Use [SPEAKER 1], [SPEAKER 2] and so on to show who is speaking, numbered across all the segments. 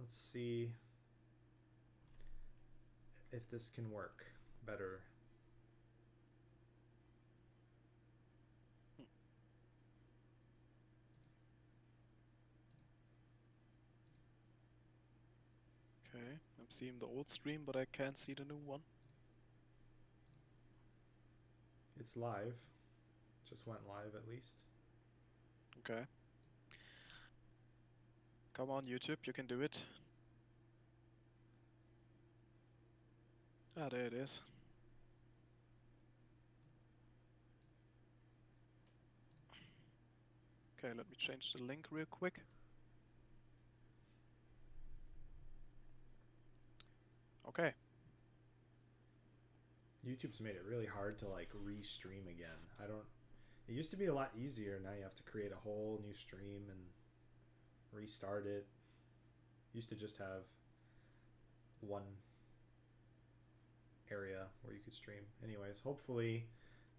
[SPEAKER 1] Let's see if this can work better.
[SPEAKER 2] Okay, I'm seeing the old stream, but I can't see the new one.
[SPEAKER 1] It's live. Just went live at least.
[SPEAKER 2] Okay. Come on, YouTube, you can do it. Ah, there it is. Okay, let me change the link real quick. Okay.
[SPEAKER 1] YouTube's made it really hard to like re-stream again. It used to be a lot easier. Now you have to create a whole new stream and restart it. Used to just have one area where you could stream. Anyways, hopefully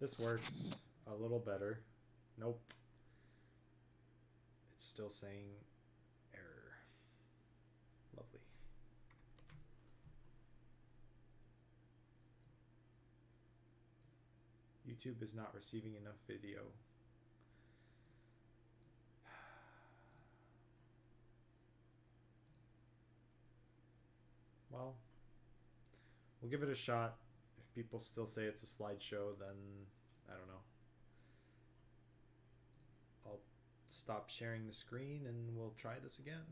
[SPEAKER 1] this works a little better. Nope. It's still saying error. Lovely. YouTube is not receiving enough video. Well, we'll give it a shot. If people still say it's a slideshow, then I don't know. I'll stop sharing the screen and we'll try this again.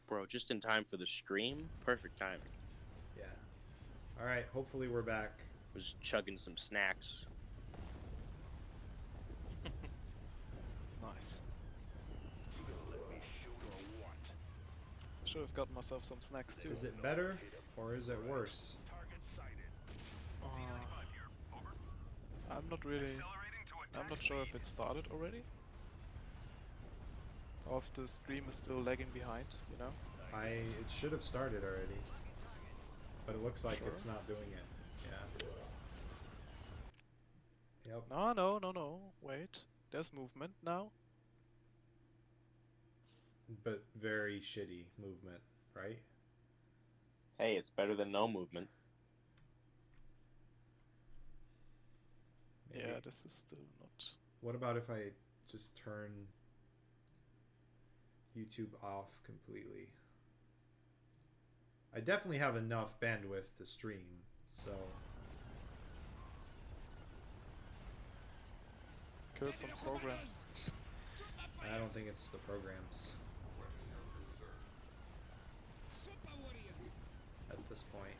[SPEAKER 3] Bro, just in time for the stream. Perfect timing.
[SPEAKER 1] Yeah. All right, hopefully we're back.
[SPEAKER 3] Was chugging some snacks.
[SPEAKER 2] Nice. Should have got myself some snacks too.
[SPEAKER 1] Is it better or is it worse?
[SPEAKER 2] I'm not sure if it started already. Or if the stream is still lagging behind, you know?
[SPEAKER 1] It should have started already. But it looks like
[SPEAKER 2] Sure.
[SPEAKER 1] it's not doing it. Yeah. Yep.
[SPEAKER 2] No. Wait. There's movement now.
[SPEAKER 1] But very shitty movement, right?
[SPEAKER 3] Hey, it's better than no movement.
[SPEAKER 1] Maybe.
[SPEAKER 2] Yeah, this is still not...
[SPEAKER 1] What about if I just turn YouTube off completely? I definitely have enough bandwidth to stream, so...
[SPEAKER 2] Kill some programs.
[SPEAKER 1] I don't think it's the programs at this point.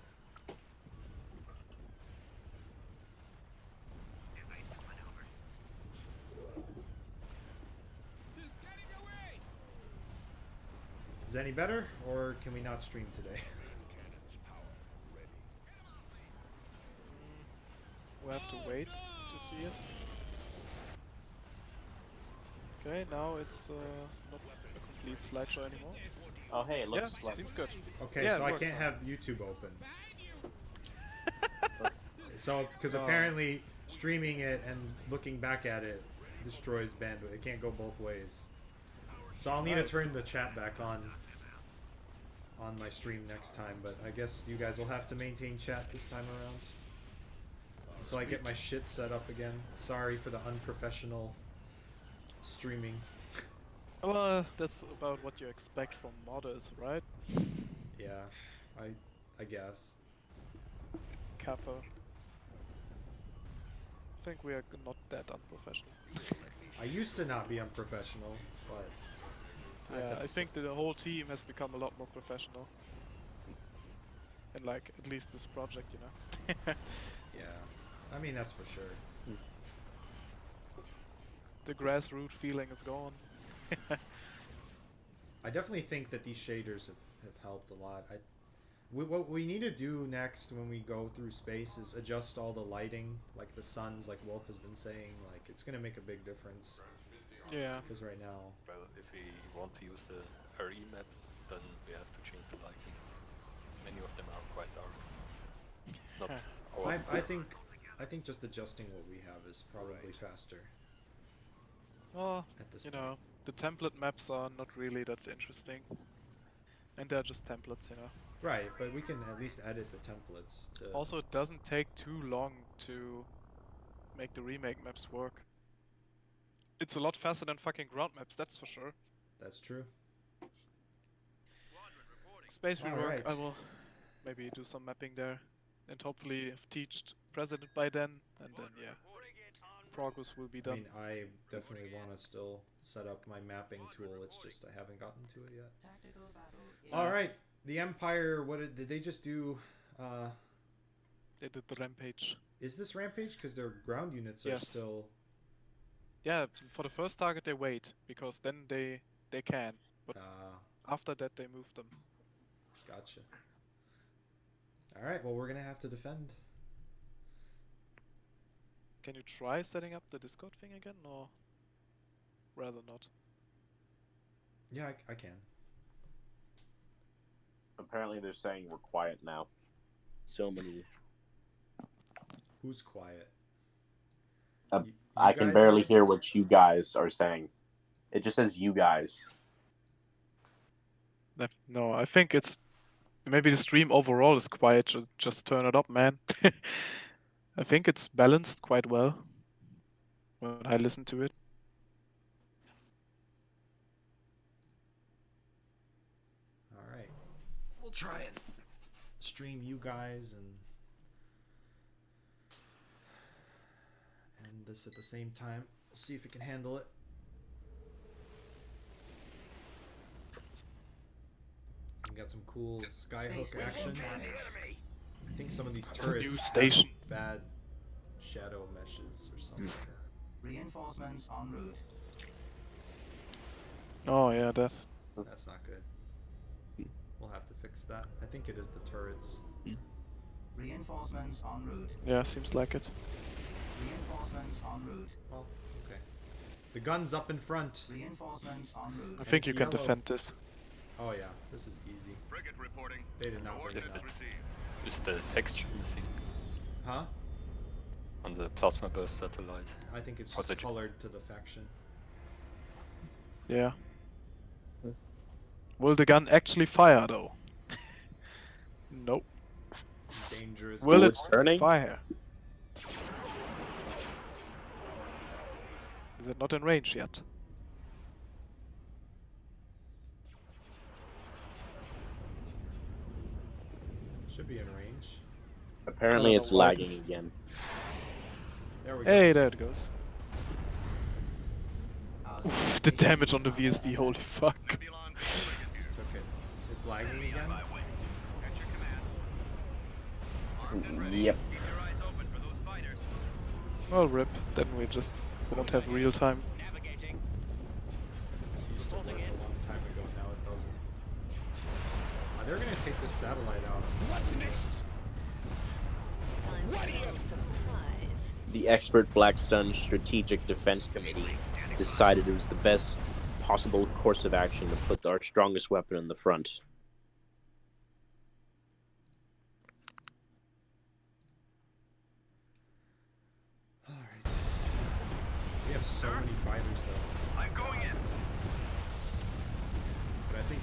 [SPEAKER 1] Is it any better, or can we not stream today?
[SPEAKER 2] We have to wait to see it. Okay, now it's not a complete slideshow anymore.
[SPEAKER 3] Oh, hey, it looks
[SPEAKER 2] Yeah,
[SPEAKER 3] like...
[SPEAKER 2] seems good.
[SPEAKER 1] Okay,
[SPEAKER 2] Yeah,
[SPEAKER 1] so
[SPEAKER 2] it
[SPEAKER 1] I
[SPEAKER 2] works
[SPEAKER 1] can't
[SPEAKER 2] now.
[SPEAKER 1] have YouTube open. So, because apparently streaming it and looking back at it destroys bandwidth. It can't go both ways. So I'll need to
[SPEAKER 2] Nice.
[SPEAKER 1] turn the chat back on my stream next time, but I guess you guys will have to maintain chat this time around. So I get my shit set up again. Sorry for the unprofessional streaming.
[SPEAKER 2] Well, that's about what you expect from modders, right?
[SPEAKER 1] Yeah, I guess.
[SPEAKER 2] Kappa. I think we are not that unprofessional.
[SPEAKER 1] I used to not be unprofessional, but
[SPEAKER 2] Yeah, I think that the whole team has become a lot more professional. And like, at least this project, you know?
[SPEAKER 1] Yeah, I mean, that's for sure.
[SPEAKER 2] The grassroots feeling is gone.
[SPEAKER 1] I definitely think that these shaders have helped a lot. What we need to do next when we go through space is adjust all the lighting, like the suns, like Wolf has been saying. Like, it's going to make a big difference.
[SPEAKER 2] Yeah.
[SPEAKER 1] Because right now...
[SPEAKER 4] Well, if we want to use the RE maps, then we have to change the lighting. Many of them are quite dark. It's not our
[SPEAKER 1] I think just adjusting what we have is probably faster.
[SPEAKER 2] Well,
[SPEAKER 1] At this
[SPEAKER 2] you
[SPEAKER 1] point.
[SPEAKER 2] know, the template maps are not really that interesting. And they're just templates, you know.
[SPEAKER 1] Right, but we can at least edit the templates to...
[SPEAKER 2] Also, it doesn't take too long to make the remake maps work. It's a lot faster than fucking ground maps, that's for sure.
[SPEAKER 1] That's true.
[SPEAKER 2] Space rework,
[SPEAKER 1] Alright.
[SPEAKER 2] I will maybe do some mapping there. And hopefully have teached President by then. And then, yeah, progress will be
[SPEAKER 1] I
[SPEAKER 2] done.
[SPEAKER 1] mean, I definitely want to still set up my mapping tool. It's just I haven't gotten to it yet. Alright, the Empire, what did they just do?
[SPEAKER 2] They did the rampage.
[SPEAKER 1] Is this Rampage? Because their ground units are
[SPEAKER 2] Yes.
[SPEAKER 1] still...
[SPEAKER 2] Yeah, for the first target they wait, because then they can. But after that they move them.
[SPEAKER 1] Gotcha. Alright, well we're gonna have to defend.
[SPEAKER 2] Can you try setting up the Discord thing again, or rather not?
[SPEAKER 1] Yeah, I can.
[SPEAKER 3] Apparently they're saying we're quiet now. So many.
[SPEAKER 1] Who's quiet? You
[SPEAKER 3] I can
[SPEAKER 1] guys
[SPEAKER 3] barely
[SPEAKER 1] are?
[SPEAKER 3] hear what you guys are saying. It just says you guys.
[SPEAKER 2] No, I think it's maybe the stream overall is quiet. Just turn it up, man. I think it's balanced quite well when I listen to it.
[SPEAKER 1] Alright. We'll try and stream you guys and this at the same time. We'll see if it can handle it. We got some cool skyhook action. I think some of these
[SPEAKER 2] It's a new
[SPEAKER 1] turrets
[SPEAKER 2] station.
[SPEAKER 1] have bad shadow meshes or something.
[SPEAKER 5] Reinforcements en route.
[SPEAKER 2] Oh yeah, that.
[SPEAKER 1] That's not good. We'll have to fix that. I think it is the turrets.
[SPEAKER 5] Reinforcements en route.
[SPEAKER 2] Yeah, seems like it.
[SPEAKER 5] Reinforcements en route.
[SPEAKER 1] Well, okay. The gun's up in front.
[SPEAKER 5] Reinforcements en route.
[SPEAKER 2] I think
[SPEAKER 1] it's
[SPEAKER 2] you can
[SPEAKER 1] yellow.
[SPEAKER 2] defend this.
[SPEAKER 1] Oh yeah, this is easy.
[SPEAKER 6] Frigate reporting.
[SPEAKER 1] They did not bring
[SPEAKER 6] Coordinates
[SPEAKER 1] that.
[SPEAKER 6] received.
[SPEAKER 4] Is the texture missing
[SPEAKER 1] Huh?
[SPEAKER 4] on the plasma burst satellite?
[SPEAKER 1] I think it's
[SPEAKER 4] Or
[SPEAKER 1] just
[SPEAKER 4] the-
[SPEAKER 1] colored to the faction.
[SPEAKER 2] Yeah. Will the gun actually fire though? Nope.
[SPEAKER 1] Dangerous.
[SPEAKER 2] Will
[SPEAKER 3] Oh,
[SPEAKER 2] it
[SPEAKER 3] it's turning?
[SPEAKER 2] fire? Is it not in range yet?
[SPEAKER 1] Should be in range.
[SPEAKER 3] Apparently
[SPEAKER 2] I don't
[SPEAKER 3] it's
[SPEAKER 2] know why
[SPEAKER 3] lagging
[SPEAKER 2] this-
[SPEAKER 3] again.
[SPEAKER 1] There we go.
[SPEAKER 2] Hey, there it goes. Oof, the damage on the VSD, holy fuck.
[SPEAKER 6] Babylon frigate here.
[SPEAKER 1] Took it. It's lagging
[SPEAKER 6] Enemy
[SPEAKER 1] again.
[SPEAKER 6] on my wing. At your command. Armed and ready.
[SPEAKER 3] Yep.
[SPEAKER 6] Keep your eyes open for those fighters.
[SPEAKER 2] Well, rip. Then we just won't have real time.
[SPEAKER 6] Navigating.
[SPEAKER 1] This used to work a long time ago. Now it doesn't. They're gonna take this satellite out.
[SPEAKER 7] What's next? What do you...
[SPEAKER 3] The expert Blackstone Strategic Defense Committee decided it was the best possible course of action to put our strongest weapon in the front.
[SPEAKER 1] Alright. We have so many fighters though.
[SPEAKER 6] I'm going in.
[SPEAKER 1] But I think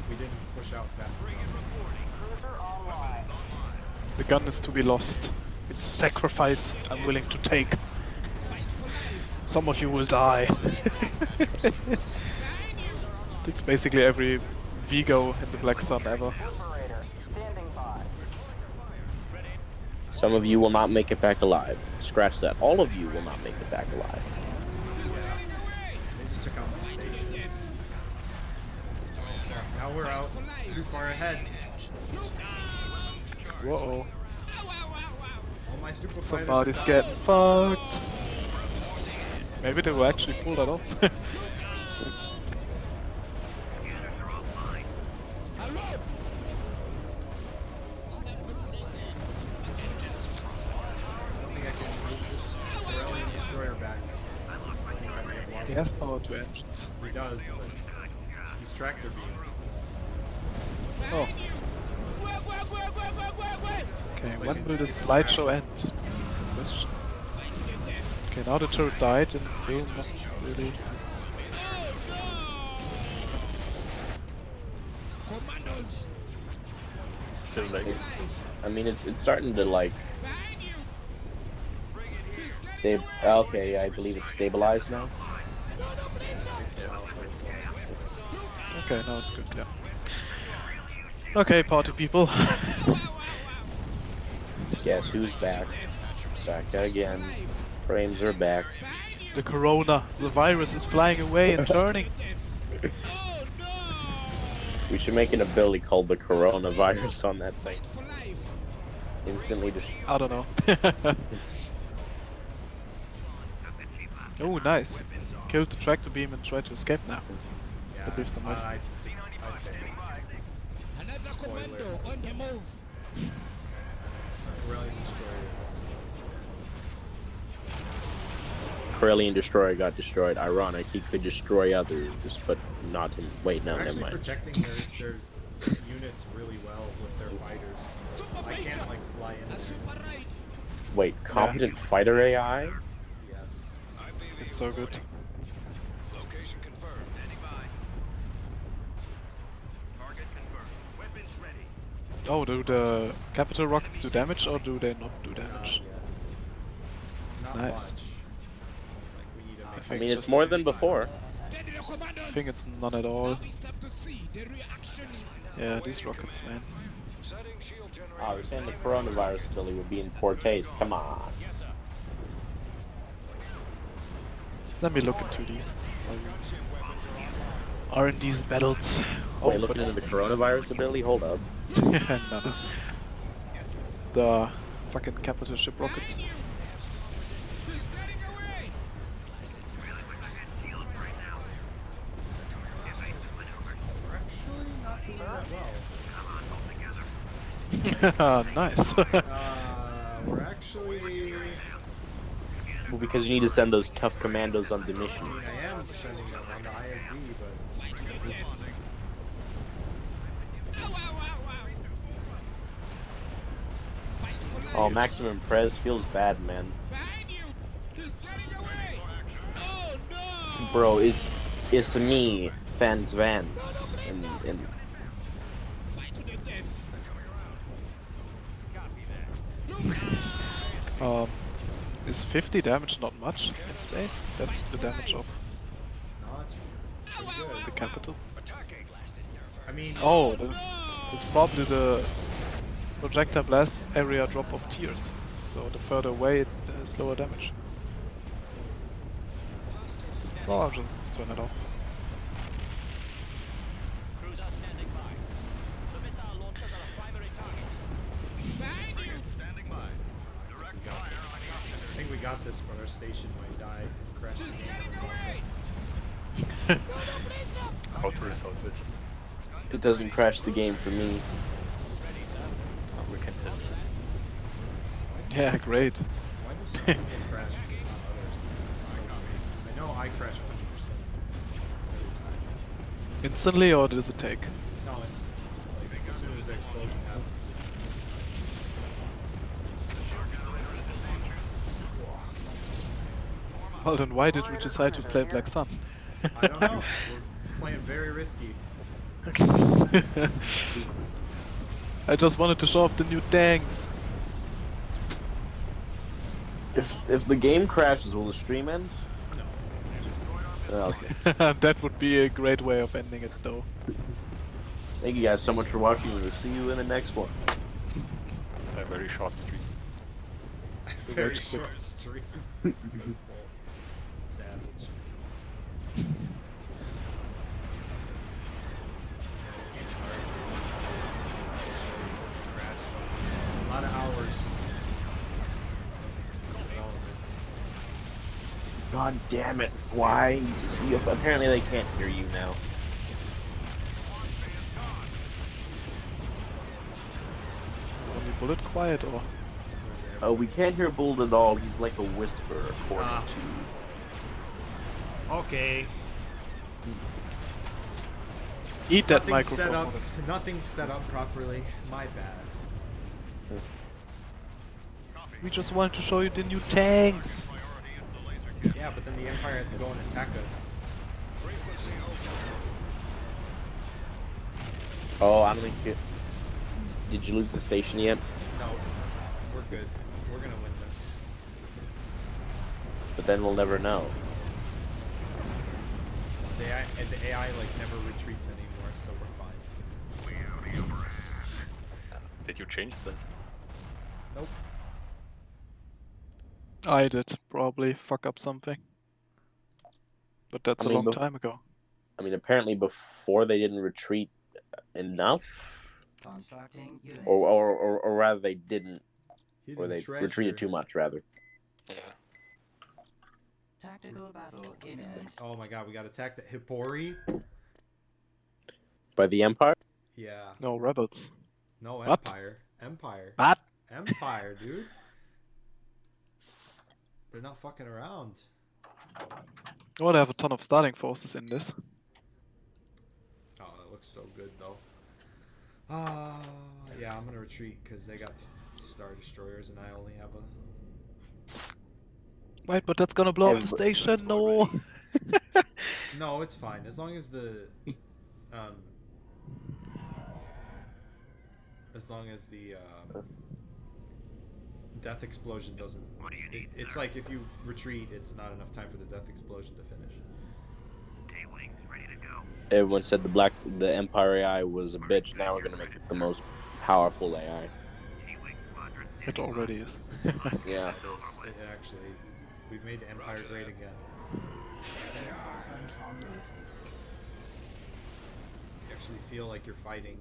[SPEAKER 1] we didn't push out fast
[SPEAKER 6] Frigate
[SPEAKER 1] enough.
[SPEAKER 6] reporting.
[SPEAKER 5] Cruiser online.
[SPEAKER 6] Online.
[SPEAKER 2] The gun is to be lost. It's a sacrifice I'm willing to take.
[SPEAKER 7] Fight for life.
[SPEAKER 2] Some of you will die. It's basically every Vigo in the Black Sun ever.
[SPEAKER 5] Operator, standing by.
[SPEAKER 3] Some of you will not make it back alive. Scratch that. All of you will not make it back alive.
[SPEAKER 7] He's getting away.
[SPEAKER 1] They just took out the
[SPEAKER 7] Fight to the
[SPEAKER 1] station.
[SPEAKER 7] death.
[SPEAKER 1] Now we're out.
[SPEAKER 7] For life.
[SPEAKER 1] Too far ahead.
[SPEAKER 7] Look out.
[SPEAKER 2] Whoa.
[SPEAKER 7] Ow, ow, ow, ow.
[SPEAKER 1] All my super fighters
[SPEAKER 2] Somebody's
[SPEAKER 1] are
[SPEAKER 2] getting fucked. Maybe they will actually pull that off.
[SPEAKER 7] Hello.
[SPEAKER 1] I don't think I can move this Corellian destroyer back. I think I may have lost
[SPEAKER 2] He has power to engines.
[SPEAKER 1] He does, but he's tractor beam.
[SPEAKER 2] Oh. Okay, when will the slideshow end? That's the question.
[SPEAKER 7] Fight to the death.
[SPEAKER 2] Okay, now the turret died and still not really.
[SPEAKER 7] Oh, no. commandos.
[SPEAKER 4] Still like
[SPEAKER 3] I mean, it's starting to like
[SPEAKER 7] Behind you. He's
[SPEAKER 3] stay.
[SPEAKER 7] getting away.
[SPEAKER 3] Okay, I believe it's stabilized now.
[SPEAKER 7] No, please no.
[SPEAKER 1] Takes a while for it to
[SPEAKER 7] Look out.
[SPEAKER 2] Okay, now it's good, yeah. Okay, party people.
[SPEAKER 7] Wow, wow, wow.
[SPEAKER 3] Guess who's back? Back again.
[SPEAKER 7] Life.
[SPEAKER 3] Frames are back.
[SPEAKER 7] Behind you.
[SPEAKER 2] The corona, the virus is flying away and turning.
[SPEAKER 7] Oh no.
[SPEAKER 3] We should make an ability called the coronavirus on that thing.
[SPEAKER 7] Fight for life.
[SPEAKER 3] Instantly just.
[SPEAKER 2] I don't know. Oh, nice. Killed the tractor beam and tried to escape now.
[SPEAKER 1] Yeah,
[SPEAKER 2] At least on my side.
[SPEAKER 7] Another commando on the move.
[SPEAKER 1] Corellian Destroyer is
[SPEAKER 3] Corellian Destroyer got destroyed. Ironic, he could destroy others, but not him. Wait, no,
[SPEAKER 1] They're
[SPEAKER 3] never
[SPEAKER 1] actually
[SPEAKER 3] mind.
[SPEAKER 1] protecting their units really well with their fighters. I can't like fly in
[SPEAKER 7] A
[SPEAKER 1] there.
[SPEAKER 7] super right.
[SPEAKER 3] Wait, competent fighter AI?
[SPEAKER 1] Yes.
[SPEAKER 2] It's so good.
[SPEAKER 6] Location confirmed. Standing by. Target confirmed. Weapons ready.
[SPEAKER 2] Oh, do the capital rockets do damage or do they not do
[SPEAKER 1] Not
[SPEAKER 2] damage?
[SPEAKER 1] yet. Not
[SPEAKER 2] Nice.
[SPEAKER 1] much. Like we need to make
[SPEAKER 3] I
[SPEAKER 2] think
[SPEAKER 3] mean, it's
[SPEAKER 2] just-
[SPEAKER 3] more than before.
[SPEAKER 7] Get the commandos.
[SPEAKER 2] I think it's none at all.
[SPEAKER 7] Now it's time to see the reaction.
[SPEAKER 2] Yeah, these rockets, man.
[SPEAKER 6] Setting shield generator.
[SPEAKER 3] Oh, they're saying the coronavirus ability would be in poor taste. Come on.
[SPEAKER 6] Yes, sir.
[SPEAKER 2] Let me look into these. Are in these battles? Oh,
[SPEAKER 3] Wait, looking into the coronavirus ability? Hold up.
[SPEAKER 2] no, no. The fucking capital ship rockets.
[SPEAKER 7] Behind you. He's getting away.
[SPEAKER 1] We're actually not doing that well.
[SPEAKER 2] Nice.
[SPEAKER 1] We're actually.
[SPEAKER 3] Well, because you need to send those tough commandos on the
[SPEAKER 1] I
[SPEAKER 3] mission.
[SPEAKER 1] mean, I am sending them on the ISD, but
[SPEAKER 7] Fight to the death. Ow, ow, ow, ow. Fight for life.
[SPEAKER 3] Oh, Maximum Prez feels bad, man.
[SPEAKER 7] Behind you. He's getting away. Oh no.
[SPEAKER 3] Bro, it's me, Fans Vans. And
[SPEAKER 7] Fight to the death.
[SPEAKER 6] Copy that.
[SPEAKER 7] Look out.
[SPEAKER 2] Is 50 damage not much in space? That's the damage of
[SPEAKER 1] no, it's pretty good.
[SPEAKER 2] the capital.
[SPEAKER 1] I mean,
[SPEAKER 2] Oh, it's probably the projectile blast area drop of tiers. So the further away, it has lower damage. Well, I'll just turn it off.
[SPEAKER 6] Cruiser standing by. The missile launchers are a primary target.
[SPEAKER 7] Behind you.
[SPEAKER 6] Standing by. Direct fire on the
[SPEAKER 1] I think we got this, but our station might die and crash the game in the process.
[SPEAKER 7] No, no, please no.
[SPEAKER 4] how to resolve it.
[SPEAKER 3] it doesn't crash the game for me.
[SPEAKER 4] We can test it.
[SPEAKER 2] Yeah, great.
[SPEAKER 1] Why do some people crash and not others? It's so weird. I know I crash 100% every time.
[SPEAKER 2] Instantly, or does it take?
[SPEAKER 1] No, instant. Like, as soon as the explosion happens.
[SPEAKER 2] Well, then why did we decide to play Black Sun?
[SPEAKER 1] I don't know. We're playing very risky.
[SPEAKER 2] I just wanted to show off the new tanks.
[SPEAKER 3] If the game crashes, will the stream end?
[SPEAKER 1] No.
[SPEAKER 3] Oh, okay.
[SPEAKER 2] That would be a great way of ending it, though.
[SPEAKER 3] Thank you guys so much for watching. We'll see you in the next one.
[SPEAKER 4] A very short stream.
[SPEAKER 1] Very
[SPEAKER 2] Rage quit.
[SPEAKER 1] short stream. Says Paul. Savage. Yeah, this game's hard. Make sure it doesn't crash. A lot of hours of development.
[SPEAKER 3] God damn it! Why? Apparently they can't hear you now.
[SPEAKER 2] Is only bullet quiet, or?
[SPEAKER 3] Oh, we can't hear Bull at all. He's like a whisper, according
[SPEAKER 1] Ah.
[SPEAKER 3] to.
[SPEAKER 1] Okay.
[SPEAKER 2] Eat that
[SPEAKER 1] Nothing's set
[SPEAKER 2] microphone.
[SPEAKER 1] up. Nothing's set up properly. My bad.
[SPEAKER 2] We just wanted to show you the new tanks.
[SPEAKER 1] Yeah, but then the Empire had to go and attack us.
[SPEAKER 3] Oh, I don't think it... Did you lose the station yet?
[SPEAKER 1] No, we're good. We're gonna win this.
[SPEAKER 3] But then we'll never know.
[SPEAKER 1] The AI like never retreats anymore, so we're fine.
[SPEAKER 4] Did you change that?
[SPEAKER 1] Nope.
[SPEAKER 2] I did probably fuck up something. But that's
[SPEAKER 3] I
[SPEAKER 2] a
[SPEAKER 3] mean,
[SPEAKER 2] long time ago.
[SPEAKER 3] I mean, apparently before they didn't retreat enough,
[SPEAKER 5] Constructing unit.
[SPEAKER 3] or rather they didn't, or
[SPEAKER 1] Hidden
[SPEAKER 3] they
[SPEAKER 1] treasure.
[SPEAKER 3] retreated too much rather.
[SPEAKER 4] Yeah.
[SPEAKER 5] Tactical battle imminent.
[SPEAKER 1] Oh my god, we got attacked at Hippori.
[SPEAKER 3] By the Empire?
[SPEAKER 1] Yeah.
[SPEAKER 2] No, rebels.
[SPEAKER 1] No,
[SPEAKER 2] What?
[SPEAKER 1] Empire.
[SPEAKER 2] What?
[SPEAKER 1] Empire, dude. They're not fucking around.
[SPEAKER 2] Oh, they have a ton of starting forces in this.
[SPEAKER 1] Oh, that looks so good though. Yeah, I'm gonna retreat because they got Star Destroyers and I only have a...
[SPEAKER 2] Wait, but that's gonna blow up the
[SPEAKER 3] Everybody-
[SPEAKER 2] station. No.
[SPEAKER 1] No, it's fine. As long as the... As long as the death explosion doesn't... It's like if you retreat, it's not enough time for the death explosion to finish.
[SPEAKER 3] Everyone said the Empire AI was a bitch. Now we're gonna make it the most powerful AI.
[SPEAKER 2] It already is.
[SPEAKER 3] Yeah.
[SPEAKER 1] It actually... We've made the Empire great again.
[SPEAKER 5] Reinforcements en route.
[SPEAKER 1] You actually feel like you're fighting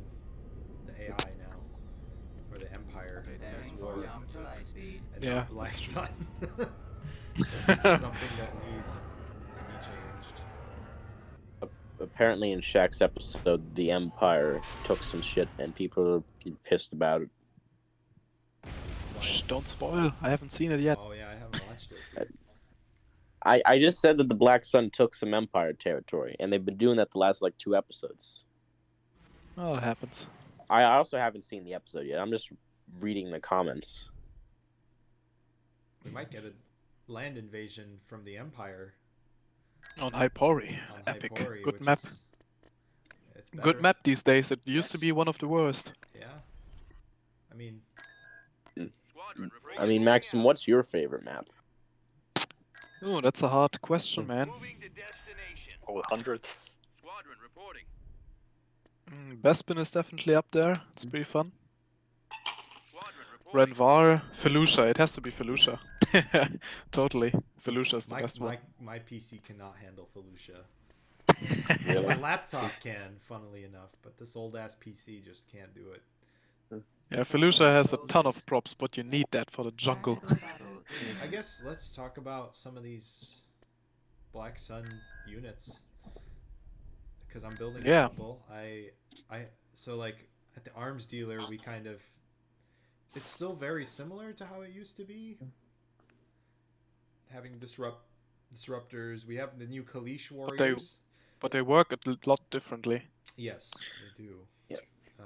[SPEAKER 1] the AI now. Or the Empire in this
[SPEAKER 5] Preparing
[SPEAKER 1] war.
[SPEAKER 5] for jump to light speed.
[SPEAKER 1] And
[SPEAKER 2] Yeah,
[SPEAKER 1] not Black
[SPEAKER 2] that's true.
[SPEAKER 1] Sun. This is something that needs to be changed.
[SPEAKER 3] Apparently in Shaq's episode, the Empire took some shit and people are pissed about it.
[SPEAKER 2] Shh, don't spoil. I haven't seen it yet.
[SPEAKER 1] Oh yeah, I haven't watched it.
[SPEAKER 3] I just said that the Black Sun took some Empire territory, and they've been doing that the last like 2 episodes.
[SPEAKER 2] Oh, it happens.
[SPEAKER 3] I also haven't seen the episode yet. I'm just reading the comments.
[SPEAKER 1] We might get a land invasion from the Empire
[SPEAKER 2] On Hypori.
[SPEAKER 1] on
[SPEAKER 2] Epic.
[SPEAKER 1] Hypori,
[SPEAKER 2] Good
[SPEAKER 1] which
[SPEAKER 2] map.
[SPEAKER 1] is... It's better.
[SPEAKER 2] Good map these days. It used to be one of the worst.
[SPEAKER 1] Yeah. I mean,
[SPEAKER 3] I mean, Maxim, what's your favorite map?
[SPEAKER 2] Oh, that's a hard question, man.
[SPEAKER 6] Moving to destination.
[SPEAKER 4] Oh, 100.
[SPEAKER 6] Squadron reporting.
[SPEAKER 2] Bespin is definitely up there. It's pretty fun.
[SPEAKER 6] Squadron reporting.
[SPEAKER 2] Renvar, Felucia. It has to be Felucia. Totally. Felucia is the best one.
[SPEAKER 1] my PC cannot handle Felucia.
[SPEAKER 3] Really?
[SPEAKER 1] My laptop can, funnily enough, but this old ass PC just can't do it.
[SPEAKER 2] Yeah, Felucia has a ton of props, but you need that for the jungle.
[SPEAKER 5] Tactical battle
[SPEAKER 1] I guess let's talk about some of these Black Sun units. Because I'm building a
[SPEAKER 2] Yeah.
[SPEAKER 1] couple. So like at the arms dealer we kind of... It's still very similar to how it used to be. Having disruptors. We have the new Kalish warriors.
[SPEAKER 2] But they work a lot differently.
[SPEAKER 1] Yes, they do.
[SPEAKER 3] Yeah.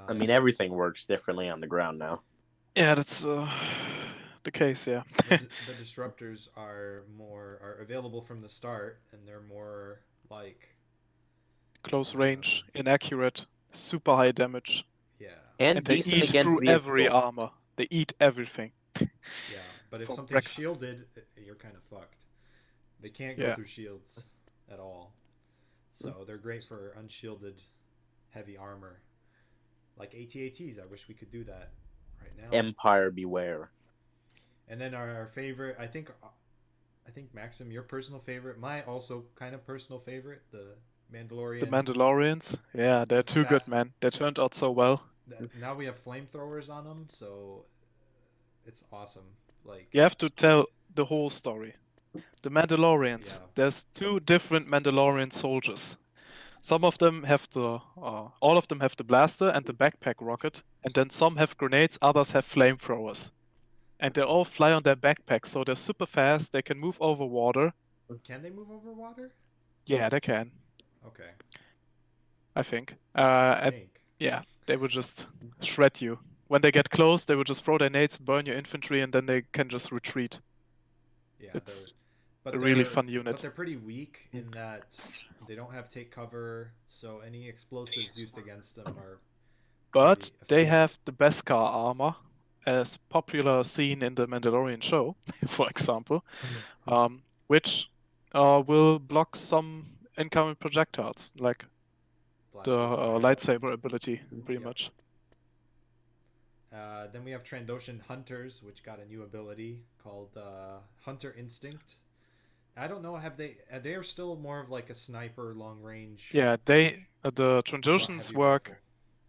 [SPEAKER 3] I mean, everything works differently on the ground now.
[SPEAKER 2] Yeah, that's the case, yeah.
[SPEAKER 1] the disruptors are available from the start, and they're more like
[SPEAKER 2] Close range, inaccurate, super high damage.
[SPEAKER 1] yeah,
[SPEAKER 2] And they
[SPEAKER 3] decent
[SPEAKER 2] eat
[SPEAKER 3] against
[SPEAKER 2] through every
[SPEAKER 3] vehicle.
[SPEAKER 2] armor. They eat everything.
[SPEAKER 1] yeah. But if
[SPEAKER 2] For
[SPEAKER 1] something's
[SPEAKER 2] breakfast.
[SPEAKER 1] shielded, you're kind of fucked. They can't go
[SPEAKER 2] Yeah.
[SPEAKER 1] through shields at all, so they're great for unshielded heavy armor, like AT-ATs. I wish we could do that right now.
[SPEAKER 3] Empire beware.
[SPEAKER 1] And then our favorite, I think Maxim, your personal favorite, my also kind of personal favorite, the Mandalorian.
[SPEAKER 2] The Mandalorians, yeah, they're too good,
[SPEAKER 1] Fast.
[SPEAKER 2] man. They turned out so well.
[SPEAKER 1] Now we have flamethrowers on them, so it's awesome. Like
[SPEAKER 2] You have to tell the whole story. The Mandalorians,
[SPEAKER 1] Yeah.
[SPEAKER 2] there's 2 different Mandalorian soldiers. Some of them have all of them have the blaster and the backpack rocket, and then some have grenades, others have flamethrowers. And they all fly on their backpacks, so they're super fast, they can move over water.
[SPEAKER 1] Can they move over water?
[SPEAKER 2] Yeah, they can,
[SPEAKER 1] Okay.
[SPEAKER 2] I think.
[SPEAKER 1] I
[SPEAKER 2] And
[SPEAKER 1] think.
[SPEAKER 2] yeah, they will just shred you. When they get close, they will just throw their nades, burn your infantry, and then they can just retreat.
[SPEAKER 1] Yeah,
[SPEAKER 2] It's
[SPEAKER 1] but
[SPEAKER 2] a really
[SPEAKER 1] they're-
[SPEAKER 2] fun unit.
[SPEAKER 1] But they're pretty weak in that they don't have take cover, so any explosives used against them are
[SPEAKER 2] But they
[SPEAKER 1] efficient.
[SPEAKER 2] have the Beskar armor, as popular seen in the Mandalorian show, for example, which will block some incoming projectiles, like the
[SPEAKER 1] Blaster fire.
[SPEAKER 2] lightsaber ability, pretty
[SPEAKER 1] Yep.
[SPEAKER 2] much.
[SPEAKER 1] Then we have Trandoshan Hunters, which got a new ability called Hunter Instinct. I don't know. They are still more of like a sniper, long range.
[SPEAKER 2] Yeah, the Trandoshans
[SPEAKER 1] heavy
[SPEAKER 2] work.
[SPEAKER 1] rifle.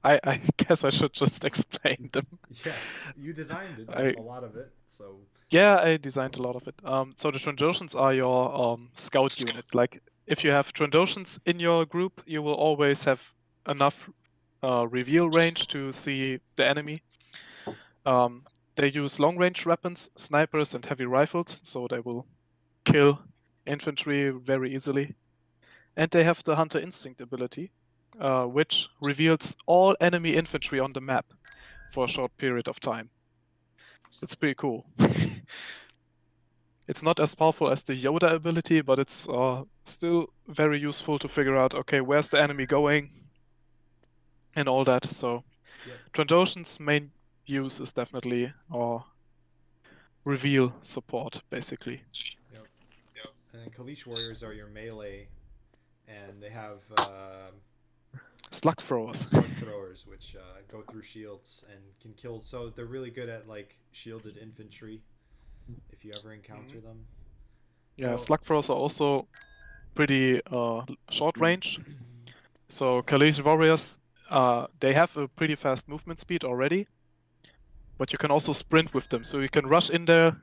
[SPEAKER 2] I guess I should just explain them.
[SPEAKER 1] Yeah, you designed it,
[SPEAKER 2] I-
[SPEAKER 1] a lot of it, so
[SPEAKER 2] Yeah, I designed a lot of it. So the Trandoshans are your scout units. Like, if you have Trandoshans in your group, you will always have enough reveal range to see the enemy. They use long-range weapons, snipers, and heavy rifles, so they will kill infantry very easily. And they have the Hunter Instinct ability, which reveals all enemy infantry on the map for a short period of time. It's pretty cool. It's not as powerful as the Yoda ability, but it's still very useful to figure out, okay, where's the enemy going, and all that. So
[SPEAKER 1] yep.
[SPEAKER 2] Trandoshan's main use is definitely reveal support, basically.
[SPEAKER 1] Yep. And then Kaleesh Warriors are your melee, and they have
[SPEAKER 2] Slug throwers.
[SPEAKER 1] slug throwers, which go through shields and can kill. So they're really good at like shielded infantry, if you ever encounter them.
[SPEAKER 2] Yeah,
[SPEAKER 1] So-
[SPEAKER 2] slug throwers are also pretty short range. So Kaleesh Warriors, they have a pretty fast movement speed already, but you can also sprint with them. So you can rush in there,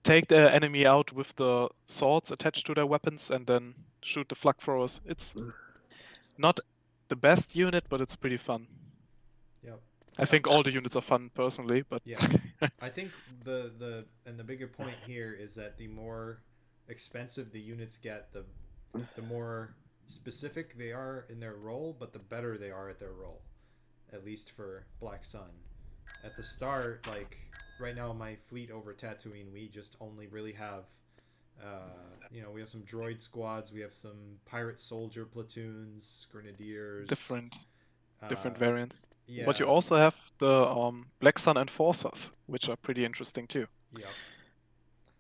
[SPEAKER 2] take the enemy out with the swords attached to their weapons, and then shoot the slug throwers. It's not the best unit, but it's pretty fun.
[SPEAKER 1] Yep.
[SPEAKER 2] I think all the units are fun personally, but
[SPEAKER 1] Yeah. I think the bigger point here is that the more expensive the units get, the more specific they are in their role, but the better they are at their role. At least for Black Sun. At the start, like right now, my fleet over Tatooine, we just only really have, we have some droid squads, we have some pirate soldier platoons, grenadiers,
[SPEAKER 2] different
[SPEAKER 1] uh,
[SPEAKER 2] variants.
[SPEAKER 1] Yeah.
[SPEAKER 2] But you also have the Black Sun Enforcers, which are pretty interesting too.
[SPEAKER 1] Yep.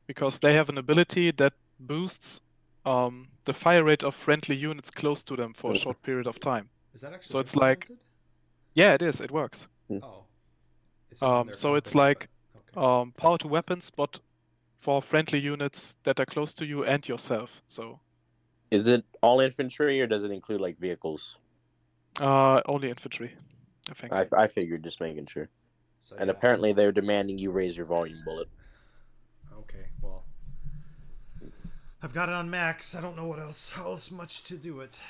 [SPEAKER 2] Because they have an ability that boosts the fire rate of friendly units close to them for a short period of time.
[SPEAKER 1] Is that actually
[SPEAKER 2] So it's like,
[SPEAKER 1] implemented?
[SPEAKER 2] yeah, it is. It works.
[SPEAKER 1] Oh. It's not in their
[SPEAKER 2] So it's
[SPEAKER 1] company,
[SPEAKER 2] like
[SPEAKER 1] but- okay.
[SPEAKER 2] power to weapons, but for friendly units that are close to you and yourself. So
[SPEAKER 3] Is it all infantry or does it include like vehicles?
[SPEAKER 2] only infantry, I think.
[SPEAKER 3] I figured, just making sure.
[SPEAKER 1] So,
[SPEAKER 3] And
[SPEAKER 1] yeah.
[SPEAKER 3] apparently they're demanding you raise your volume bullet.
[SPEAKER 1] Okay, well, I've got it on max. I don't know how else much to do it.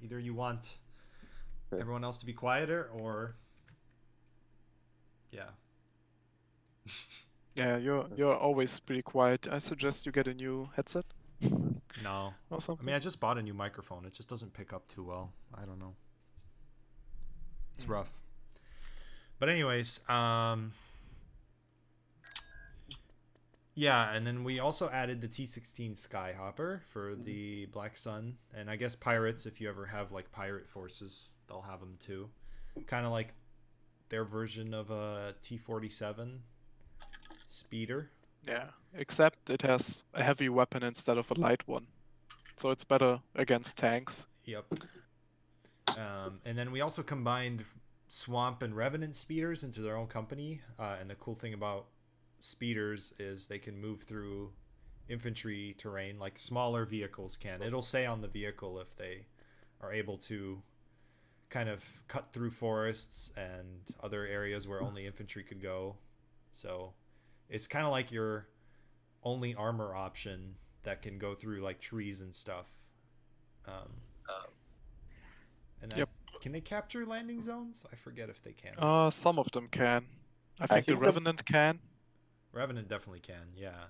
[SPEAKER 1] Either you want everyone else to be quieter, or yeah.
[SPEAKER 2] Yeah, you're always pretty quiet. I suggest you get a new headset
[SPEAKER 1] No,
[SPEAKER 2] or
[SPEAKER 1] I
[SPEAKER 2] something.
[SPEAKER 1] mean I just bought a new microphone. It just doesn't pick up too well. I don't know. It's rough. But anyways, yeah, and then we also added the T-16 Skyhopper for the Black Sun, and I guess pirates, if you ever have like pirate forces, they'll have them too. Kind of like their version of a T-47 speeder.
[SPEAKER 2] Yeah, except it has a heavy weapon instead of a light one. So it's better against tanks.
[SPEAKER 1] Yep. And then we also combined Swamp and Revenant speeders into their own company. And the cool thing about speeders is they can move through infantry terrain like smaller vehicles can. It'll say on the vehicle if they are able to kind of cut through forests and other areas where only infantry could go. So it's kind of like your only armor option that can go through like trees and stuff. And
[SPEAKER 2] Yep.
[SPEAKER 1] Can they capture landing zones? I forget if they can.
[SPEAKER 2] Some of them can. I think the
[SPEAKER 3] think the-
[SPEAKER 2] Revenant can.
[SPEAKER 1] Revenant definitely can, yeah.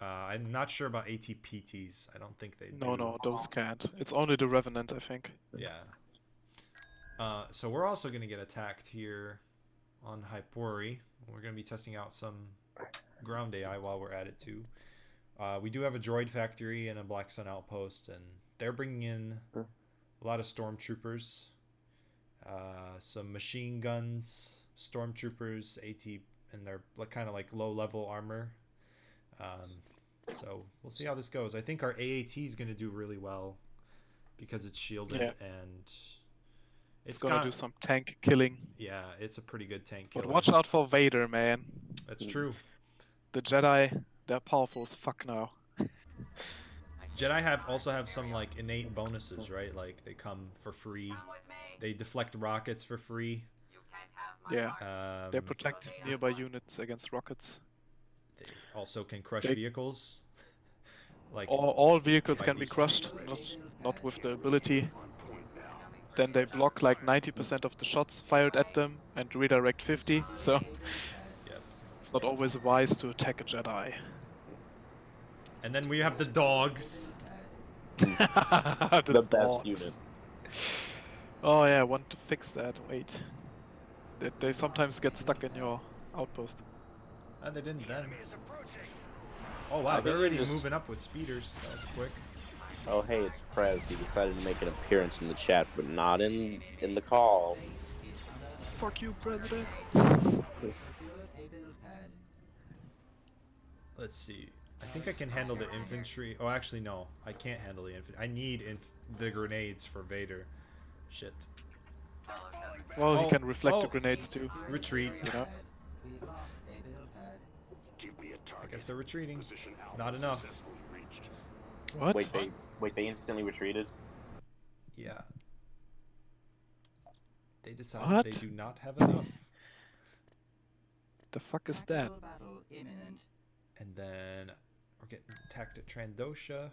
[SPEAKER 1] I'm not sure about ATPTs. I don't think they do.
[SPEAKER 2] No, those can't. It's only the Revenant, I think.
[SPEAKER 1] Yeah. So we're also going to get attacked here on Hypori. We're going to be testing out some ground AI while we're at it too. We do have a droid factory and a Black Sun outpost, and they're bringing in a lot of stormtroopers. some machine guns, stormtroopers, AT, and they're kind of like low-level armor. So we'll see how this goes. I think our AAT is going to do really well because it's shielded and
[SPEAKER 2] It's gonna do some tank killing.
[SPEAKER 1] Yeah, it's a pretty good tank killer.
[SPEAKER 2] But watch out for Vader, man.
[SPEAKER 1] That's true.
[SPEAKER 2] The Jedi, they're powerful as fuck now.
[SPEAKER 1] Jedi also have some like innate bonuses, right? Like they come for free. They deflect rockets for free.
[SPEAKER 2] Yeah. They protect nearby units against rockets.
[SPEAKER 1] They also can crush vehicles. Like
[SPEAKER 2] all vehicles can be crushed, not with the ability. Then they block like 90% of the shots fired at them and redirect 50. So it's not always wise to attack a Jedi.
[SPEAKER 1] And then we have the dogs.
[SPEAKER 3] the best
[SPEAKER 2] dogs.
[SPEAKER 3] unit.
[SPEAKER 2] Oh yeah, I want to fix that. Wait. They sometimes get stuck in your outpost.
[SPEAKER 1] They didn't then. Oh wow, they're already moving up with speeders. That was quick.
[SPEAKER 3] Oh hey, it's Prez. He decided to make an appearance in the chat, but not in the call.
[SPEAKER 2] Fuck you, President.
[SPEAKER 1] Let's see. I think I can handle the infantry. Oh, actually no, I can't handle the infantry. I need the grenades for Vader. Shit.
[SPEAKER 2] Well, he can reflect the grenades too.
[SPEAKER 1] Retreat.
[SPEAKER 2] Yeah.
[SPEAKER 1] I guess they're retreating. Not enough.
[SPEAKER 2] What?
[SPEAKER 3] Wait, they instantly retreated?
[SPEAKER 1] Yeah. They decided they do not have enough.
[SPEAKER 2] The fuck is that?
[SPEAKER 1] And then we're getting attacked at Trandosha.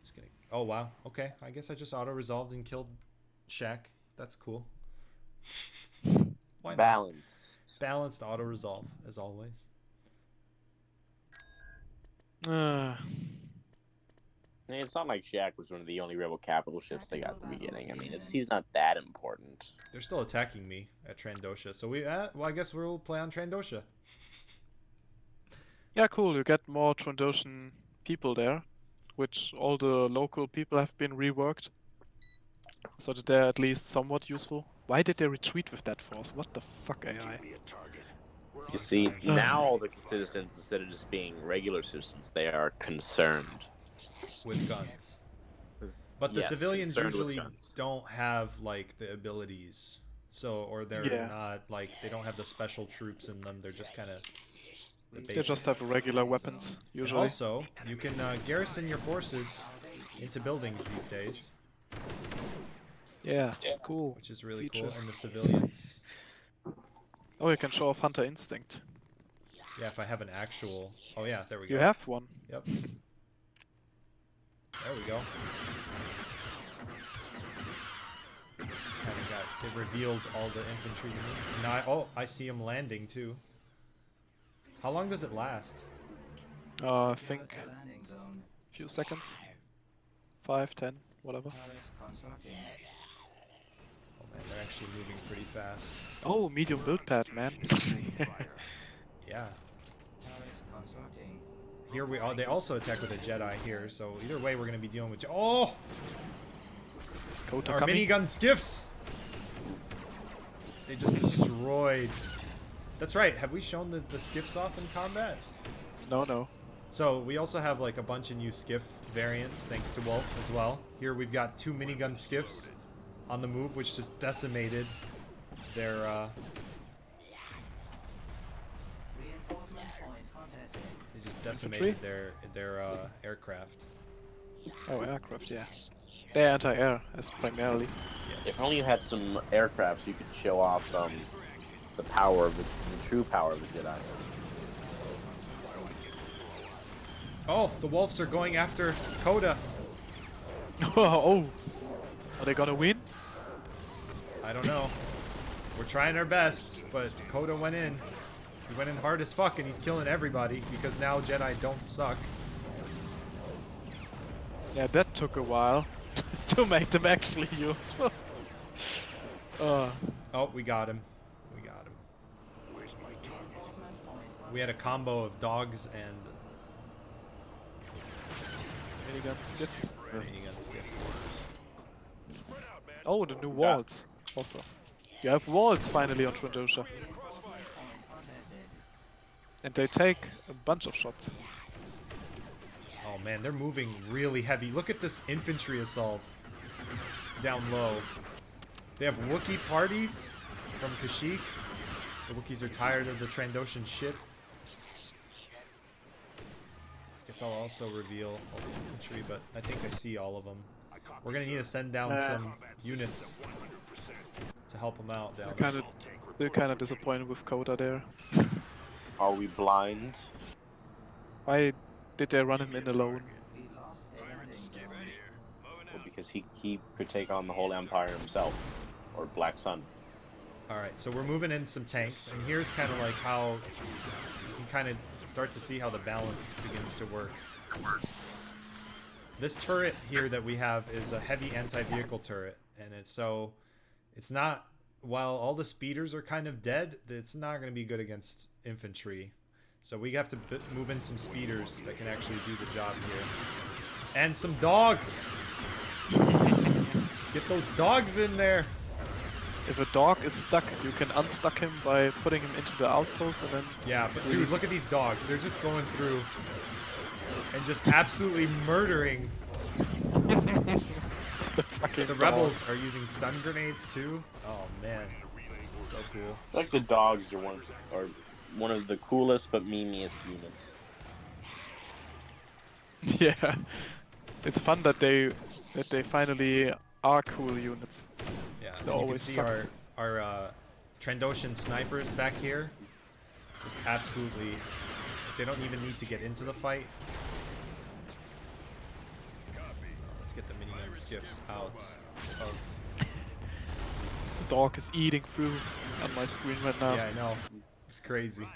[SPEAKER 1] Just gonna. Oh wow. Okay. I guess I just auto-resolved and killed Shaq. That's cool. Why not? Balanced auto-resolve as always.
[SPEAKER 3] It's not like Shaq was one of the only rebel capital ships they got at the beginning. I mean, he's not that important.
[SPEAKER 1] They're still attacking me at Trandosha, so well, I guess we'll play on Trandosha.
[SPEAKER 2] Yeah, cool. You get more Trandoshan people there, which all the local people have been reworked, so that they're at least somewhat useful. Why did they retreat with that force? What the fuck, AI?
[SPEAKER 3] You see, now all the citizens, instead of just being regular citizens, they are concerned.
[SPEAKER 1] With guns. But the civilians usually don't have, like, the abilities. So, or they're not, like, they don't have the special troops in them. They're just kind of...
[SPEAKER 2] They just have regular weapons, usually.
[SPEAKER 1] And also, you can garrison your forces into buildings these days.
[SPEAKER 2] Yeah, cool.
[SPEAKER 1] Which is really cool. And the civilians...
[SPEAKER 2] Oh, you can show off Hunter Instinct.
[SPEAKER 1] Yeah, if I have an actual... Oh yeah, there we go.
[SPEAKER 2] You have one.
[SPEAKER 1] Yep. There we go. Kind of got... It revealed all the infantry to me. Now I see them landing too. How long does it last?
[SPEAKER 2] I think a few seconds. 5, 10, whatever.
[SPEAKER 1] Oh man, they're actually moving pretty fast.
[SPEAKER 2] Oh, medium build pad, man.
[SPEAKER 1] Yeah. Here we are. They also attack with a Jedi here, so either way we're going to be dealing with... Oh!
[SPEAKER 2] Is Kota
[SPEAKER 1] Our
[SPEAKER 2] coming?
[SPEAKER 1] minigun skiffs! They just destroyed... That's right, have we shown the skiffs off in combat?
[SPEAKER 2] No.
[SPEAKER 1] So, we also have like a bunch of new skiff variants, thanks to Wolf as well. Here we've got 2 minigun skiffs on the move, which just decimated their... They just decimated their aircraft.
[SPEAKER 2] Oh, aircraft, yeah. They're anti-air, as primarily.
[SPEAKER 1] Yes.
[SPEAKER 3] If only you had some aircrafts, you could show off the power of the true power of the Jedi.
[SPEAKER 1] Oh, the Wolves are going after Coda.
[SPEAKER 2] Oh, are they gonna win?
[SPEAKER 1] I don't know. We're trying our best, but Coda went in. He went in hard as fuck, and he's killing everybody because now Jedi don't suck.
[SPEAKER 2] Yeah, that took a while to make them actually useful.
[SPEAKER 1] Oh, we got him. We got him. We had a combo of dogs and
[SPEAKER 2] Minigun skiffs.
[SPEAKER 1] minigun skiffs.
[SPEAKER 2] Oh, the new
[SPEAKER 3] Yeah.
[SPEAKER 2] walls. Also. You have walls finally on Trandosha.
[SPEAKER 5] Reinforcement point contested.
[SPEAKER 2] And they take a bunch of shots.
[SPEAKER 1] Oh man, they're moving really heavy. Look at this infantry assault down low. They have Wookiee parties from Kashyyyk. The Wookiees are tired of the Trandoshan shit. I guess I'll also reveal all the infantry, but I think I see all of them. We're gonna need to send down some units to help them out down there.
[SPEAKER 2] Still kind of disappointed with Coda there.
[SPEAKER 3] Are we blind?
[SPEAKER 2] Why did they run him in alone?
[SPEAKER 5] We lost a landing zone.
[SPEAKER 3] Well, because he could take on the whole Empire himself. Or Black Sun.
[SPEAKER 1] Alright, so we're moving in some tanks, and here's kind of like how you can kind of start to see how the balance begins to work. This turret here that we have is a heavy anti-vehicle turret, and it's not, while all the speeders are kind of dead, it's not going to be good against infantry. So we have to move in some speeders that can actually do the job here. And some dogs! Get those dogs in there!
[SPEAKER 2] If a dog is stuck, you can unstuck him by putting him into the outpost and then...
[SPEAKER 1] Yeah, but dude, look at these dogs. They're just going through and just absolutely murdering. The rebels are using stun grenades too. Oh man, it's so cool.
[SPEAKER 3] Like the dogs are one of the coolest but memeiest units.
[SPEAKER 2] Yeah, it's fun that they finally are cool units.
[SPEAKER 1] Yeah,
[SPEAKER 2] They
[SPEAKER 1] and you can
[SPEAKER 2] always
[SPEAKER 1] see
[SPEAKER 2] sucked.
[SPEAKER 1] our Trandoshan snipers back here. Just absolutely, they don't even need to get into the fight. Let's get the minigun skiffs out of.
[SPEAKER 2] The dog is eating through on my screen right now.
[SPEAKER 1] Yeah, I know. It's crazy.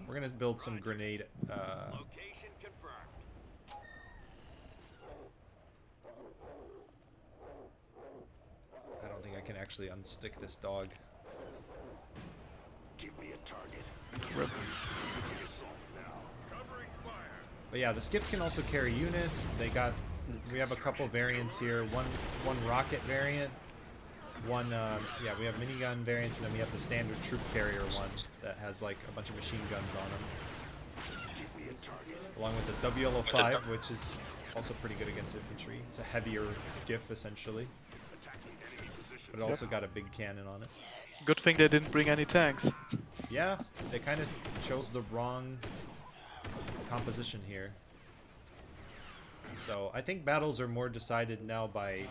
[SPEAKER 1] We're gonna build some grenade.
[SPEAKER 6] Location confirmed.
[SPEAKER 1] I don't think I can actually unstick this dog.
[SPEAKER 2] Rip.
[SPEAKER 1] But yeah, the skiffs can also carry units. We have a couple variants here. One rocket variant. Yeah, we have minigun variants, and then we have the standard troop carrier one that has like a bunch of machine guns on them. Along with the WL-05, which is also pretty good against infantry. It's a heavier skiff essentially, but it also got a big cannon on it.
[SPEAKER 2] Good thing they didn't bring any tanks.
[SPEAKER 1] Yeah, they kind of chose the wrong composition here. So I think battles are more decided now by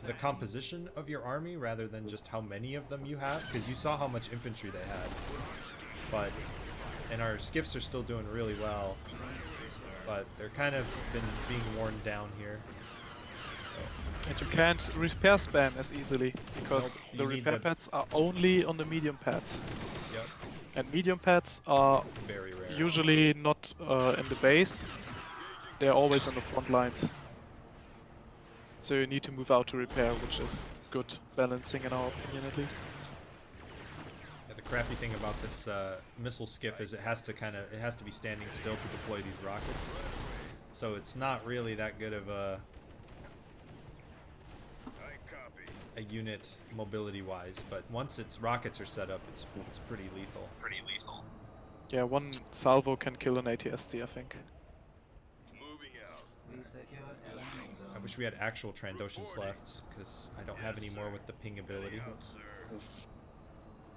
[SPEAKER 1] the composition of your army rather than just how many of them you have, because you saw how much infantry they had. And our skiffs are still doing really well, but they're kind of been being worn down here. So
[SPEAKER 2] And you can't repair spam as easily, because
[SPEAKER 1] Nope,
[SPEAKER 2] the
[SPEAKER 1] you need
[SPEAKER 2] repair
[SPEAKER 1] the-
[SPEAKER 2] pads are only on the medium pads.
[SPEAKER 1] yep,
[SPEAKER 2] And medium pads are
[SPEAKER 1] very rare.
[SPEAKER 2] usually not in the base, they're always on the front lines. So you need to move out to repair, which is good balancing in our opinion at least.
[SPEAKER 1] Yeah, the crappy thing about this missile skiff is it has to be standing still to deploy these rockets. So it's not really that good of a unit mobility-wise, but once its rockets are set up, it's pretty lethal.
[SPEAKER 2] Yeah, one salvo can kill an ATST, I think.
[SPEAKER 5] We've secured a landing zone.
[SPEAKER 1] I wish we had actual Trandoshans left, because I don't have any more with the ping ability.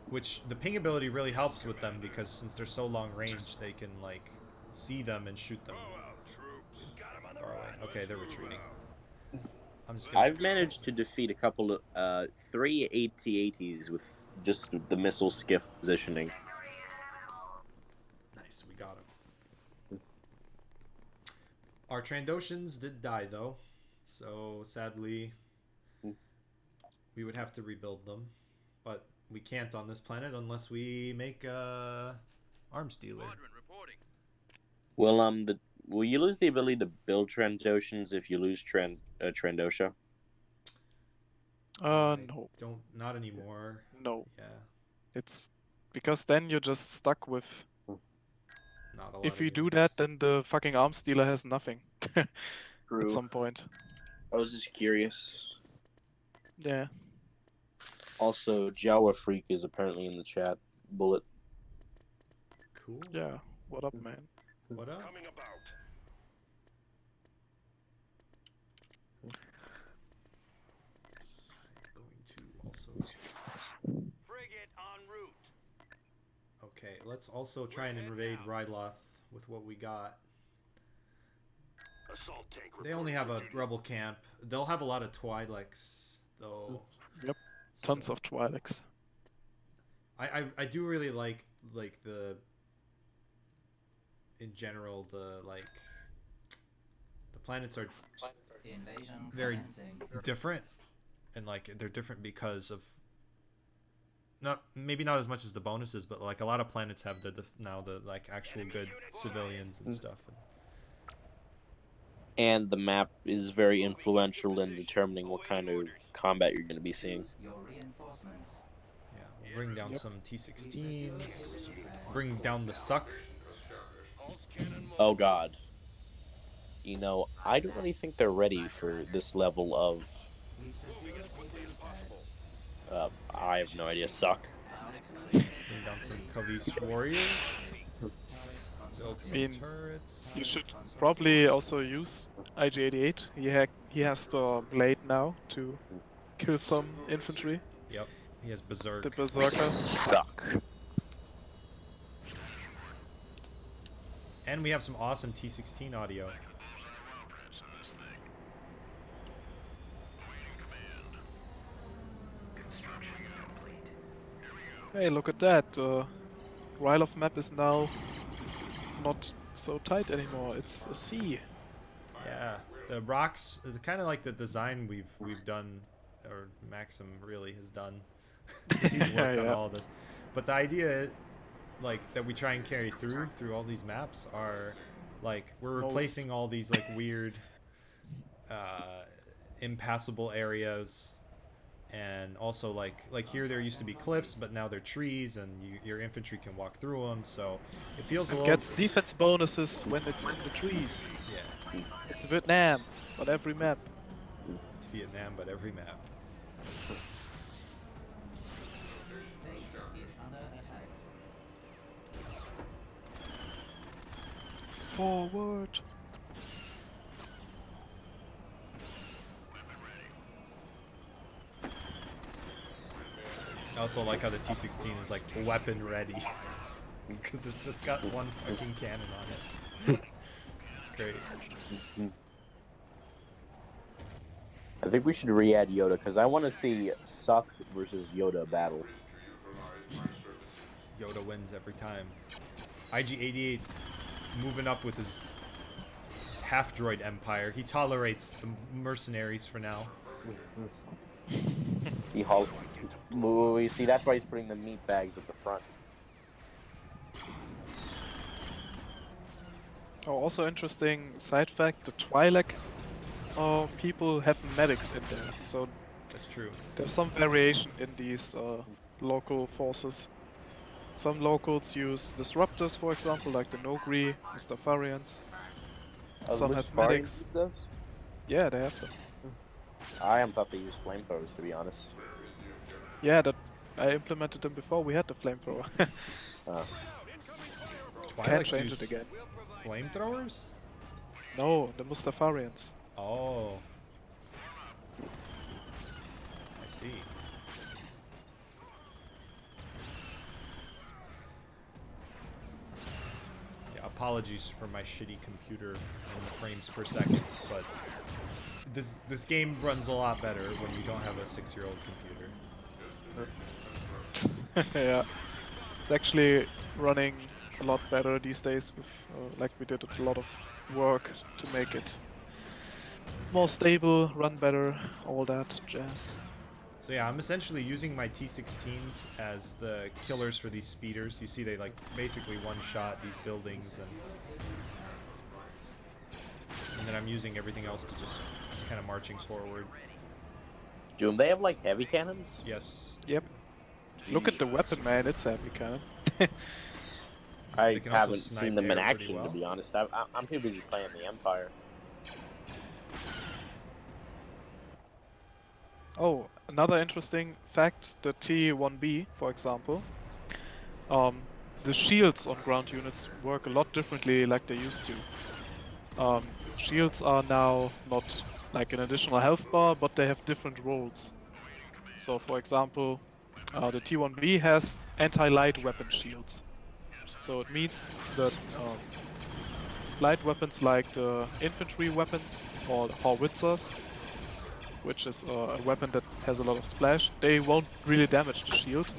[SPEAKER 1] Which, the ping ability really helps with them, because since they're so long range, they can, like, see them and shoot them far away. Okay, they're retreating. I'm just gonna...
[SPEAKER 3] I've managed to defeat a couple of 3 AT-ATs with just the missile skiff positioning.
[SPEAKER 1] Nice, we got him. Our Trandoshans did die, though. So, sadly, we would have to rebuild them. But we can't on this planet unless we make a arms dealer.
[SPEAKER 6] Quadrant reporting.
[SPEAKER 3] Well, will you lose the ability to build Trandoshans if you lose Trandosha?
[SPEAKER 2] No.
[SPEAKER 1] Not anymore.
[SPEAKER 2] No.
[SPEAKER 1] Yeah,
[SPEAKER 2] It's because then you're just stuck with...
[SPEAKER 1] not a lot
[SPEAKER 2] If
[SPEAKER 1] of
[SPEAKER 2] we do
[SPEAKER 1] units.
[SPEAKER 2] that, then the fucking arms dealer has nothing.
[SPEAKER 3] True.
[SPEAKER 2] At some point.
[SPEAKER 3] I was just curious.
[SPEAKER 2] Yeah.
[SPEAKER 3] Also, Jawa Freak is apparently in the chat. Bullet.
[SPEAKER 1] Cool.
[SPEAKER 2] Yeah. What up, man?
[SPEAKER 1] What up? I'm going to also.
[SPEAKER 6] Frigate en route.
[SPEAKER 1] Okay, let's also try and invade Ryloth with what we got. They only have a rebel camp. They'll have a lot of Twi'leks, though.
[SPEAKER 2] Yep. Tons
[SPEAKER 1] So-
[SPEAKER 2] of Twi'leks.
[SPEAKER 1] I do really like the in general the planets are
[SPEAKER 5] Invasion
[SPEAKER 1] very
[SPEAKER 5] commencing.
[SPEAKER 1] different, and like they're different because of maybe not as much as the bonuses, but like a lot of planets have now the like actual good civilians and stuff.
[SPEAKER 3] And the map is very influential in determining what kind of combat you're going to be seeing.
[SPEAKER 5] Choose your reinforcements.
[SPEAKER 1] Yeah, we'll bring down
[SPEAKER 2] Yep.
[SPEAKER 1] some T-16s. Bring down the suck.
[SPEAKER 3] Oh god. You know, I don't really think they're ready for this level of,
[SPEAKER 5] We've secured a helipad.
[SPEAKER 3] I have no idea, suck.
[SPEAKER 1] Bring down some Kavis warriors. Build some
[SPEAKER 2] mean,
[SPEAKER 1] turrets.
[SPEAKER 2] You should probably also use IG-88. He has the blade now to kill some infantry.
[SPEAKER 1] Yep, he has Berserk.
[SPEAKER 2] The Berserker.
[SPEAKER 3] Suck.
[SPEAKER 1] And we have some awesome T-16 audio.
[SPEAKER 2] Hey, look at that. Ryloth map is now not so tight anymore. It's a sea.
[SPEAKER 1] Yeah, the rocks, kind of like the design we've done, or Maxim really has done, 'cause he's worked on
[SPEAKER 2] Yeah.
[SPEAKER 1] all of this. But the idea, like that we try and carry through all these maps are, like we're replacing all these like weird, impassable areas, and also like here there used to be cliffs, but now they're trees, and your infantry can walk through them. So it feels a
[SPEAKER 2] It
[SPEAKER 1] little.
[SPEAKER 2] gets defense bonuses when it's in the trees.
[SPEAKER 1] Yeah,
[SPEAKER 2] It's Vietnam, but every map.
[SPEAKER 1] it's Vietnam, but every map.
[SPEAKER 5] Base is under attack.
[SPEAKER 2] Forward.
[SPEAKER 1] I also like how the T-16 is like weapon ready, because it's just got one fucking cannon on it. It's great.
[SPEAKER 3] I think we should re-add Yoda, because I want to see Suck versus Yoda battle.
[SPEAKER 1] Yoda wins every time. IG-88 moving up with his half-droid empire. He tolerates the mercenaries for now.
[SPEAKER 3] The Hulk. You see, that's why he's putting the meat bags at the front.
[SPEAKER 2] Oh, also interesting side fact: the Twi'lek people have medics in there, so
[SPEAKER 1] That's true.
[SPEAKER 2] there's some variation in these local forces. Some locals use disruptors, for example, like the Nogri, Mustafarians. Some have
[SPEAKER 3] Mustafarians
[SPEAKER 2] medics.
[SPEAKER 3] use those?
[SPEAKER 2] Yeah, they have them.
[SPEAKER 3] I thought they used flamethrowers, to be honest.
[SPEAKER 2] Yeah, that I implemented them before. We had the flamethrower. Can't
[SPEAKER 1] Twi'leks
[SPEAKER 2] change
[SPEAKER 1] use
[SPEAKER 2] it again.
[SPEAKER 1] flamethrowers?
[SPEAKER 2] No, the Mustafarians.
[SPEAKER 1] Oh. I see. Yeah, apologies for my shitty computer and the frames per second, but this game runs a lot better when you don't have a 6-year-old computer.
[SPEAKER 2] Yeah, it's actually running a lot better these days. With like we did a lot of work to make it more stable, run better, all that jazz.
[SPEAKER 1] So yeah, I'm essentially using my T-16s as the killers for these speeders. You see they like basically one-shot these buildings, and then I'm using everything else to just kind of marching forward.
[SPEAKER 3] Do they have, like, heavy cannons?
[SPEAKER 1] Yes.
[SPEAKER 2] Yep. Look at the weapon, man. It's heavy cannon.
[SPEAKER 3] I
[SPEAKER 1] can also
[SPEAKER 3] haven't
[SPEAKER 1] snipe
[SPEAKER 3] seen them in
[SPEAKER 1] air pretty
[SPEAKER 3] action,
[SPEAKER 1] well.
[SPEAKER 3] to be honest. I'm too busy playing the Empire.
[SPEAKER 2] Oh, another interesting fact, the T1B, for example, the shields on ground units work a lot differently like they used to. Shields are now not like an additional health bar, but they have different roles. So, for example, the T1B has anti-light weapon shields. So it means that light weapons like the infantry weapons or howitzers, which is a weapon that has a lot of splash, they won't really damage the shield.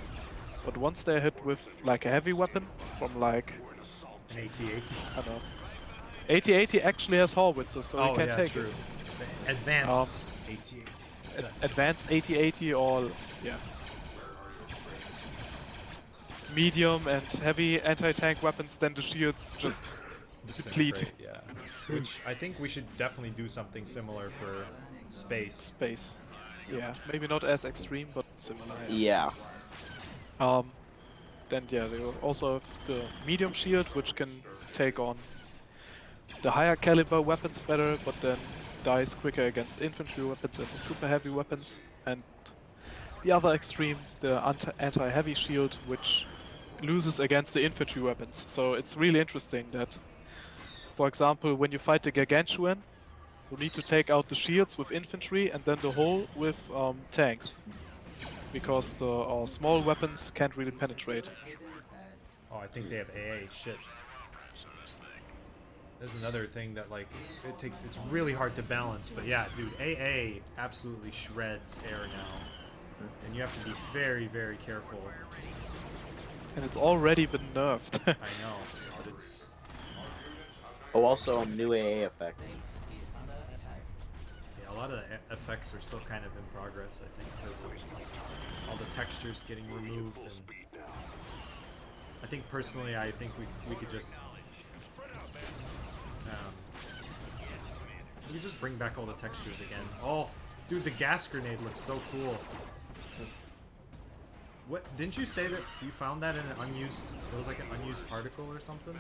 [SPEAKER 2] But once they're hit with like a heavy weapon from like,
[SPEAKER 1] An AT-AT.
[SPEAKER 2] I don't know, AT-AT actually has howitzers, so you can take
[SPEAKER 1] true.
[SPEAKER 2] it.
[SPEAKER 1] The advanced AT-AT.
[SPEAKER 2] Advanced AT-AT or yeah, medium and heavy anti-tank weapons, then the shields just deplete.
[SPEAKER 1] Disintegrate, yeah. Which I think we should definitely do something similar for space.
[SPEAKER 2] Space. Yeah, maybe not as extreme, but similar.
[SPEAKER 3] Yeah.
[SPEAKER 2] Then yeah, they also have the medium shield, which can take on the higher caliber weapons better, but then dies quicker against infantry weapons and the super heavy weapons. And the other extreme, the anti-heavy shield, which loses against the infantry weapons. So it's really interesting that, for example, when you fight the Gargantuan, you need to take out the shields with infantry and then the whole with tanks, because the small weapons can't really penetrate.
[SPEAKER 1] Oh, I think they have AA. Shit. There's another thing that like it's really hard to balance, but yeah, dude, AA absolutely shreds air now, and you have to be very, very careful.
[SPEAKER 2] And it's already been nerfed.
[SPEAKER 1] I know, but it's
[SPEAKER 3] Oh, also a new AA effect.
[SPEAKER 5] Base is under attack.
[SPEAKER 1] yeah, a lot of the effects are still kind of in progress, I think, because of all the textures getting removed. And I think personally, I think we could just we could just bring back all the textures again. Oh, dude, the gas grenade looks so cool. What, didn't you say that you found that in an unused, it was like an unused particle or something?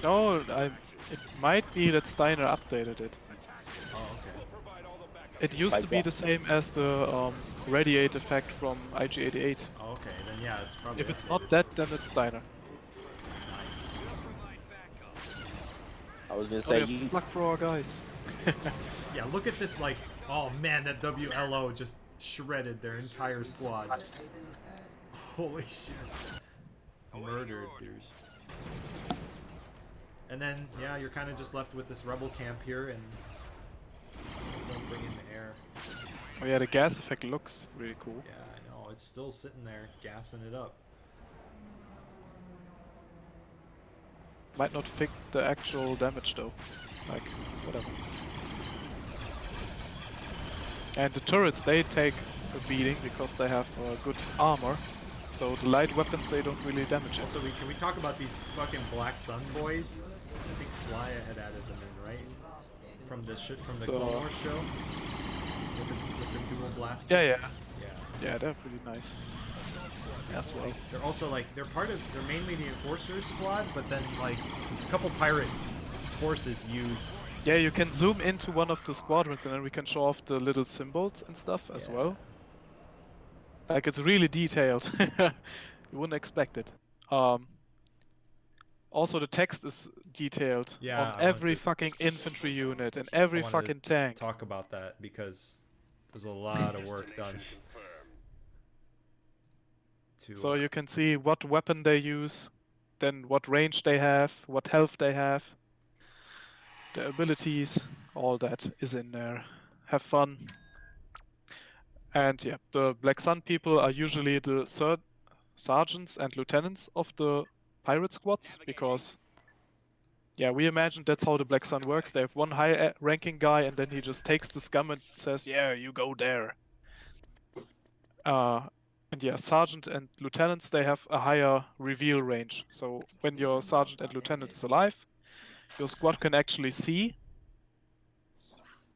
[SPEAKER 2] No, it might be that Steiner updated it.
[SPEAKER 1] Oh, okay.
[SPEAKER 2] It used
[SPEAKER 3] Like
[SPEAKER 2] to be
[SPEAKER 3] what?
[SPEAKER 2] the same as the radiate effect from IG-88.
[SPEAKER 1] Oh, okay, then yeah, it's probably
[SPEAKER 2] If it's
[SPEAKER 1] updated.
[SPEAKER 2] not that, then it's Steiner.
[SPEAKER 1] Nice.
[SPEAKER 3] I was gonna
[SPEAKER 2] So we
[SPEAKER 3] say
[SPEAKER 2] have
[SPEAKER 3] you.
[SPEAKER 2] this luck for our guys.
[SPEAKER 1] Yeah, look at this, like, oh man, that WLO just shredded their entire squad. Holy shit. Murdered, dude. And then, yeah, you're kind of just left with this rebel camp here, and don't bring in the air.
[SPEAKER 2] Oh yeah, the gas effect looks really cool.
[SPEAKER 1] Yeah, I know, it's still sitting there, gassing it up.
[SPEAKER 2] Might not fit the actual damage though. Like, whatever. And the turrets, they take a beating because they have good armor. So the light weapons, they don't really damage it.
[SPEAKER 1] Also, can we talk about these fucking Black Sun boys? I think Sly had added them in, right? From the Clone Wars show? With the dual blaster?
[SPEAKER 2] Yeah, yeah.
[SPEAKER 1] Yeah.
[SPEAKER 2] Yeah, they're pretty nice. As well.
[SPEAKER 1] They're also like, they're mainly the Enforcers squad, but then like a couple pirate forces use.
[SPEAKER 2] Yeah, you can zoom into one of the squadrons and then we can show off the little symbols and stuff as
[SPEAKER 1] Yeah.
[SPEAKER 2] well. Like, it's really detailed. You wouldn't expect it. Also, the text is detailed
[SPEAKER 1] Yeah,
[SPEAKER 2] on
[SPEAKER 1] I
[SPEAKER 2] every
[SPEAKER 1] wanted to-
[SPEAKER 2] fucking infantry unit and every
[SPEAKER 1] I wanted to
[SPEAKER 2] fucking tank.
[SPEAKER 1] Talk about that because there's a lot of work done.
[SPEAKER 2] So you can see what weapon they use, then what range they have, what health they have, the abilities, all that is in there. Have fun. And yeah, the Black Sun people are usually the sergeants and lieutenants of the pirate squads, because yeah, we imagine that's how the Black Sun works. They have one high ranking guy and then he just takes the scum and says, yeah, you go there. And yeah, sergeant and lieutenants, they have a higher reveal range. So when your sergeant and lieutenant is alive, your squad can actually see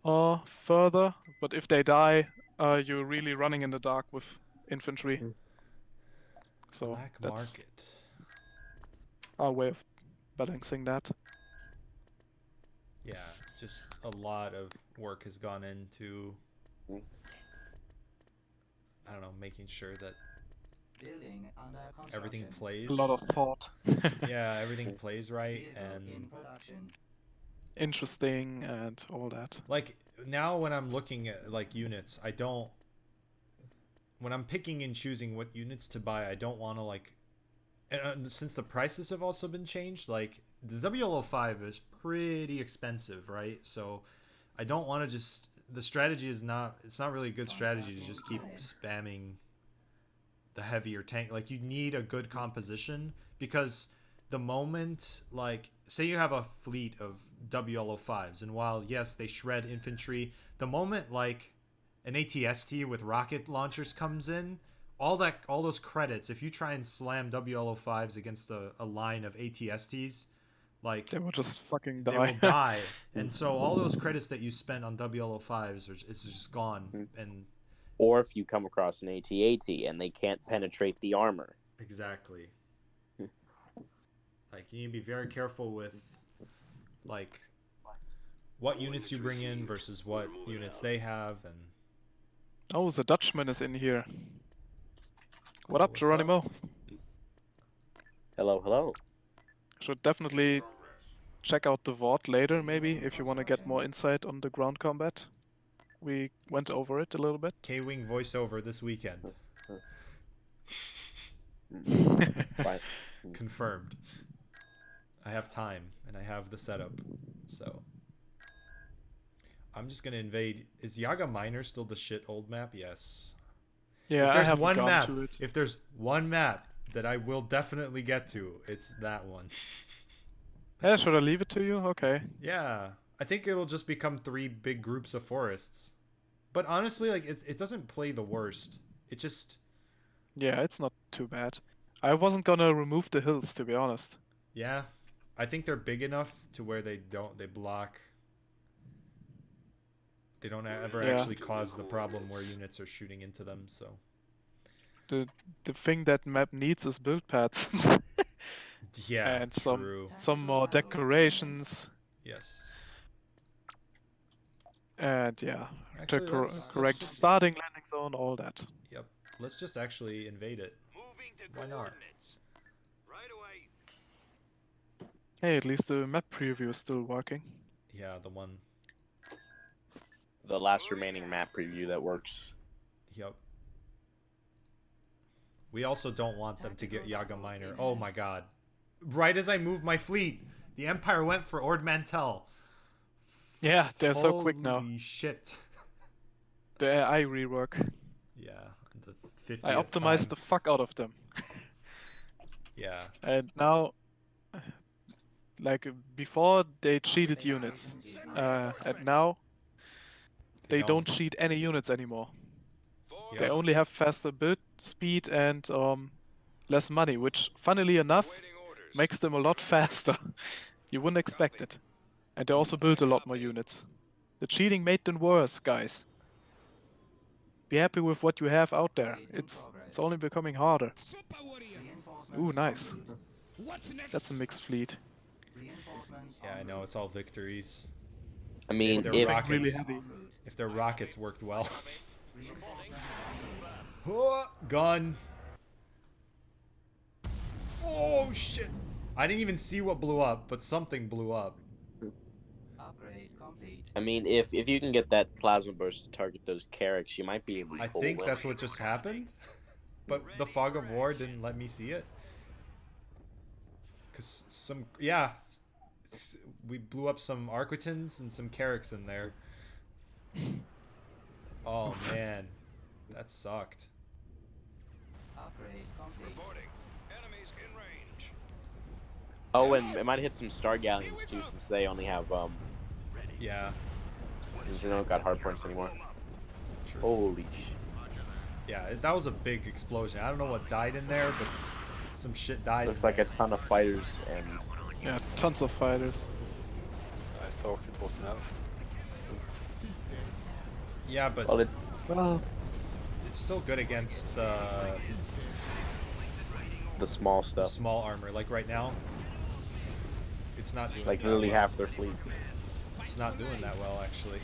[SPEAKER 2] further. But if they die, you're really running in the dark with infantry. So
[SPEAKER 1] Black
[SPEAKER 2] that's
[SPEAKER 1] market.
[SPEAKER 2] our way of balancing that.
[SPEAKER 1] Yeah, just a lot of work has gone into I don't know, making sure that
[SPEAKER 5] Building under construction.
[SPEAKER 1] everything plays.
[SPEAKER 2] A lot of thought.
[SPEAKER 1] Yeah, everything plays right,
[SPEAKER 5] Vehicle in
[SPEAKER 1] and
[SPEAKER 5] production.
[SPEAKER 2] Interesting and all that.
[SPEAKER 1] like now when I'm looking at like units, I don't. When I'm picking and choosing what units to buy, I don't want to like. And since the prices have also been changed, like the WL05 is pretty expensive, right? So I don't want to just. The strategy is not. It's not really a good strategy to just keep spamming the heavier tank. Like you need a good composition, because the moment, like, say you have a fleet of WL05s, and while yes they shred infantry, the moment like an ATST with rocket launchers comes in, all those credits, if you try and slam WL05s against a line of ATSTs, like
[SPEAKER 2] They will just fucking
[SPEAKER 1] they
[SPEAKER 2] die.
[SPEAKER 1] will die. And so all those credits that you spent on WL05s it's just gone. And
[SPEAKER 3] Or if you come across an AT-AT and they can't penetrate the armor.
[SPEAKER 1] exactly. Like you need to be very careful with like what units you bring in versus what units they have. And
[SPEAKER 2] Oh, the Dutchman is in here. What
[SPEAKER 1] Oh,
[SPEAKER 2] up,
[SPEAKER 1] what's
[SPEAKER 2] Geronimo?
[SPEAKER 3] Hello, hello.
[SPEAKER 2] Should definitely check out the VOD later, maybe, if you want to get more insight on the ground combat. We went over it a little bit.
[SPEAKER 1] K-Wing voiceover this weekend.
[SPEAKER 3] Fine.
[SPEAKER 1] Confirmed. I have time and I have the setup, so I'm just gonna invade. Is Yaga Minor still the shit old map? Yes.
[SPEAKER 2] Yeah,
[SPEAKER 1] If
[SPEAKER 2] I
[SPEAKER 1] there's
[SPEAKER 2] haven't
[SPEAKER 1] one
[SPEAKER 2] gone
[SPEAKER 1] map,
[SPEAKER 2] to it.
[SPEAKER 1] if there's one map that I will definitely get to, it's that one.
[SPEAKER 2] Yeah, should I leave it to you? Okay.
[SPEAKER 1] Yeah, I think it'll just become 3 big groups of forests. But honestly, like it doesn't play the worst. It just
[SPEAKER 2] Yeah, it's not too bad. I wasn't gonna remove the hills, to be honest.
[SPEAKER 1] yeah. I think they're big enough to where they block. They don't ever
[SPEAKER 2] Yeah.
[SPEAKER 1] actually cause the problem where units are shooting into them. So
[SPEAKER 2] The thing that map needs is build pads.
[SPEAKER 1] yeah,
[SPEAKER 2] and
[SPEAKER 1] true.
[SPEAKER 2] some more decorations.
[SPEAKER 1] Yes.
[SPEAKER 2] And yeah,
[SPEAKER 1] Actually,
[SPEAKER 2] the
[SPEAKER 1] let's
[SPEAKER 2] correct
[SPEAKER 1] just-
[SPEAKER 2] starting landing zone, all that.
[SPEAKER 1] Yep. Let's just actually invade it.
[SPEAKER 6] Moving to
[SPEAKER 1] Why not?
[SPEAKER 6] coordinates. Right away.
[SPEAKER 2] Hey, at least the map preview is still working.
[SPEAKER 1] Yeah, the one.
[SPEAKER 3] The last remaining map preview that works.
[SPEAKER 1] Yep. We also don't want them to get Yaga Minor. Oh my god. Right as I moved my fleet, the Empire went for Ord Mantell.
[SPEAKER 2] Yeah, they're so quick now.
[SPEAKER 1] Holy shit.
[SPEAKER 2] The AI rework.
[SPEAKER 1] Yeah, the 50th
[SPEAKER 2] I optimized the
[SPEAKER 1] time.
[SPEAKER 2] fuck out of them.
[SPEAKER 1] Yeah.
[SPEAKER 2] And now, like before, they cheated units. And now, they don't cheat any units anymore.
[SPEAKER 1] Yep.
[SPEAKER 2] They only have faster build speed and less money, which, funnily enough, makes them a lot faster. You wouldn't expect it. And they also build a lot more units. The cheating made them worse, guys. Be happy with what you have out there. It's only becoming harder.
[SPEAKER 7] Super warrior.
[SPEAKER 2] Ooh, nice.
[SPEAKER 7] What's next?
[SPEAKER 2] That's a mixed fleet.
[SPEAKER 5] Reinforcements
[SPEAKER 1] Yeah, I
[SPEAKER 5] en
[SPEAKER 1] know,
[SPEAKER 5] route.
[SPEAKER 1] it's all victories.
[SPEAKER 3] I mean,
[SPEAKER 1] they're
[SPEAKER 3] if
[SPEAKER 1] rockets.
[SPEAKER 2] Really heavy.
[SPEAKER 5] En route.
[SPEAKER 1] If their rockets worked well.
[SPEAKER 5] Reinforcements en route.
[SPEAKER 1] Oh, gun. Oh shit. I didn't even see what blew up, but something blew up.
[SPEAKER 5] Upgrade complete.
[SPEAKER 3] I mean, if you can get that plasma burst to target those Carracks, you might be able to
[SPEAKER 1] I
[SPEAKER 3] pull
[SPEAKER 1] think
[SPEAKER 3] away.
[SPEAKER 1] that's what just happened. But the fog of war didn't let me see it. Cause some we blew up some Arquitans and some Carracks in there. Oh man, that sucked.
[SPEAKER 5] Upgrade complete.
[SPEAKER 6] Reporting. Enemies in range.
[SPEAKER 3] Oh, and it might hit some Star Galleons too, since they only have
[SPEAKER 1] Yeah,
[SPEAKER 3] since they don't got hard points anymore.
[SPEAKER 1] true.
[SPEAKER 3] Holy shit!
[SPEAKER 1] Yeah, that was a big explosion. I don't know what died in there, but some shit died.
[SPEAKER 3] Looks
[SPEAKER 1] in
[SPEAKER 3] like
[SPEAKER 1] there.
[SPEAKER 3] a ton of fighters and
[SPEAKER 2] Yeah, tons of fighters.
[SPEAKER 4] I thought it was enough.
[SPEAKER 7] He's dead.
[SPEAKER 1] Yeah, but
[SPEAKER 3] well, it's
[SPEAKER 1] it's still good against the
[SPEAKER 7] He's dead.
[SPEAKER 3] the small
[SPEAKER 1] the
[SPEAKER 3] stuff,
[SPEAKER 1] small armor. Like right now, it's not doing
[SPEAKER 3] like
[SPEAKER 1] that
[SPEAKER 3] literally
[SPEAKER 1] well.
[SPEAKER 3] half their fleet.
[SPEAKER 1] It's not doing that well actually.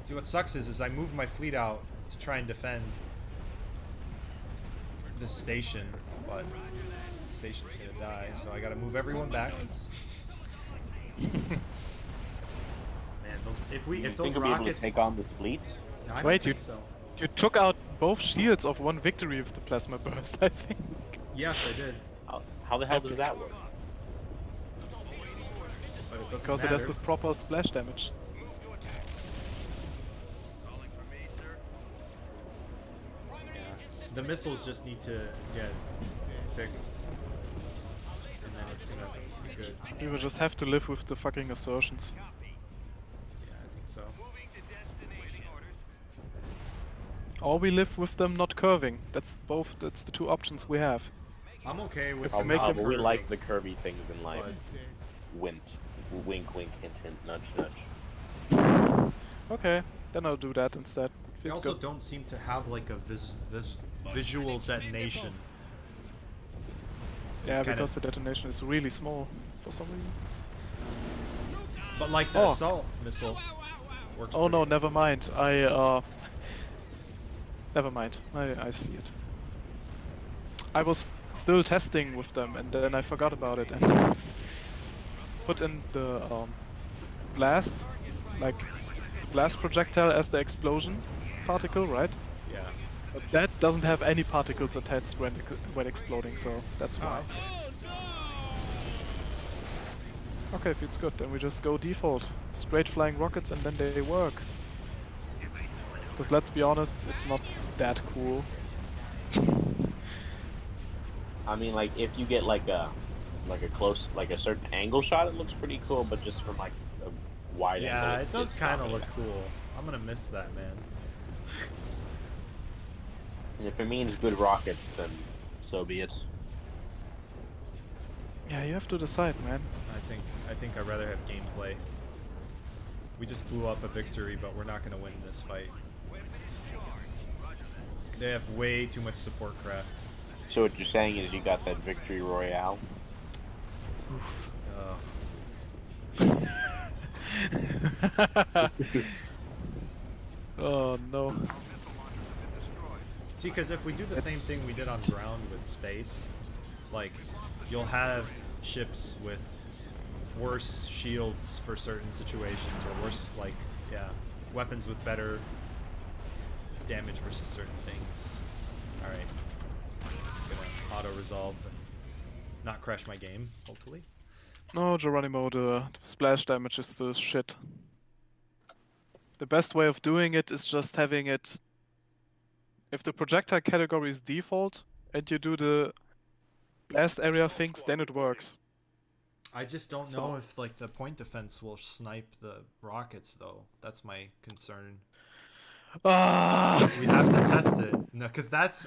[SPEAKER 1] See, what sucks is I moved my fleet out to try and defend this station, but the station's gonna die, so I gotta move everyone back. Man, if
[SPEAKER 3] You
[SPEAKER 1] those
[SPEAKER 3] think we'll be able to
[SPEAKER 1] rockets,
[SPEAKER 3] take on this fleet?
[SPEAKER 1] I don't
[SPEAKER 2] Wait,
[SPEAKER 1] think so.
[SPEAKER 2] You took out both shields of one victory with the plasma burst, I think.
[SPEAKER 1] Yes, I did,
[SPEAKER 3] How the hell does that work?
[SPEAKER 1] but it doesn't
[SPEAKER 2] Because it
[SPEAKER 1] matter.
[SPEAKER 2] has the proper splash damage.
[SPEAKER 1] Yeah. The missiles just need to get fixed, and then it's gonna be good.
[SPEAKER 2] We will just have to live with the fucking assertions.
[SPEAKER 1] Yeah, I think so.
[SPEAKER 2] Or we live with them not curving. That's the two options we have.
[SPEAKER 1] I'm okay with
[SPEAKER 2] If we make
[SPEAKER 3] Oh,
[SPEAKER 2] them
[SPEAKER 3] but we
[SPEAKER 1] curving,
[SPEAKER 3] like the curvy things in life.
[SPEAKER 1] but
[SPEAKER 3] Wink, wink, wink, hint, hint, nudge, nudge.
[SPEAKER 2] Okay, then I'll do that instead.
[SPEAKER 1] they
[SPEAKER 2] Feels
[SPEAKER 1] also
[SPEAKER 2] good.
[SPEAKER 1] don't seem to have like a visual detonation.
[SPEAKER 2] Yeah,
[SPEAKER 1] kinda-
[SPEAKER 2] because the detonation is really small for some reason.
[SPEAKER 1] But like the
[SPEAKER 2] Oh.
[SPEAKER 1] assault missile works.
[SPEAKER 2] Oh no,
[SPEAKER 1] pretty-
[SPEAKER 2] never mind. Never mind. I see it. I was still testing with them and then I forgot about it and put in the blast, like blast projectile as the explosion particle, right?
[SPEAKER 1] Yeah.
[SPEAKER 2] But that doesn't have any particles attached when exploding, so that's why. Okay, feels good. Then we just go default. Straight flying rockets and then they work. Because let's be honest, it's not that cool.
[SPEAKER 3] I mean, like if you get like a close, like a certain angle shot, it looks pretty cool. But just from like a wide angle,
[SPEAKER 1] Yeah, it does
[SPEAKER 3] it's
[SPEAKER 1] kind
[SPEAKER 3] not
[SPEAKER 1] of
[SPEAKER 3] really
[SPEAKER 1] look cool. I'm gonna miss that, man.
[SPEAKER 3] And if it means good rockets, then so be it.
[SPEAKER 2] Yeah, you have to decide, man.
[SPEAKER 1] I think I'd rather have gameplay. We just blew up a victory, but we're not gonna win this fight. They have way too much support craft.
[SPEAKER 3] So what you're saying is you got that victory royale.
[SPEAKER 2] Oof.
[SPEAKER 1] Ugh.
[SPEAKER 2] Oh no.
[SPEAKER 1] See, because if we do the same
[SPEAKER 2] It's-
[SPEAKER 1] thing we did on ground with space, like, you'll have ships with worse shields for certain situations, or worse, like, yeah, weapons with better damage versus certain things. Alright. Gonna auto-resolve and not crash my game, hopefully.
[SPEAKER 2] No, Geronimo, the splash damage is the shit. The best way of doing it is just having it... If the projectile category is default, and you do the blast area things, then it works.
[SPEAKER 1] I just don't
[SPEAKER 2] So-
[SPEAKER 1] know if, like, the point defense will snipe the rockets, though. That's my concern.
[SPEAKER 2] Ah!
[SPEAKER 1] We have to test it. No, because that's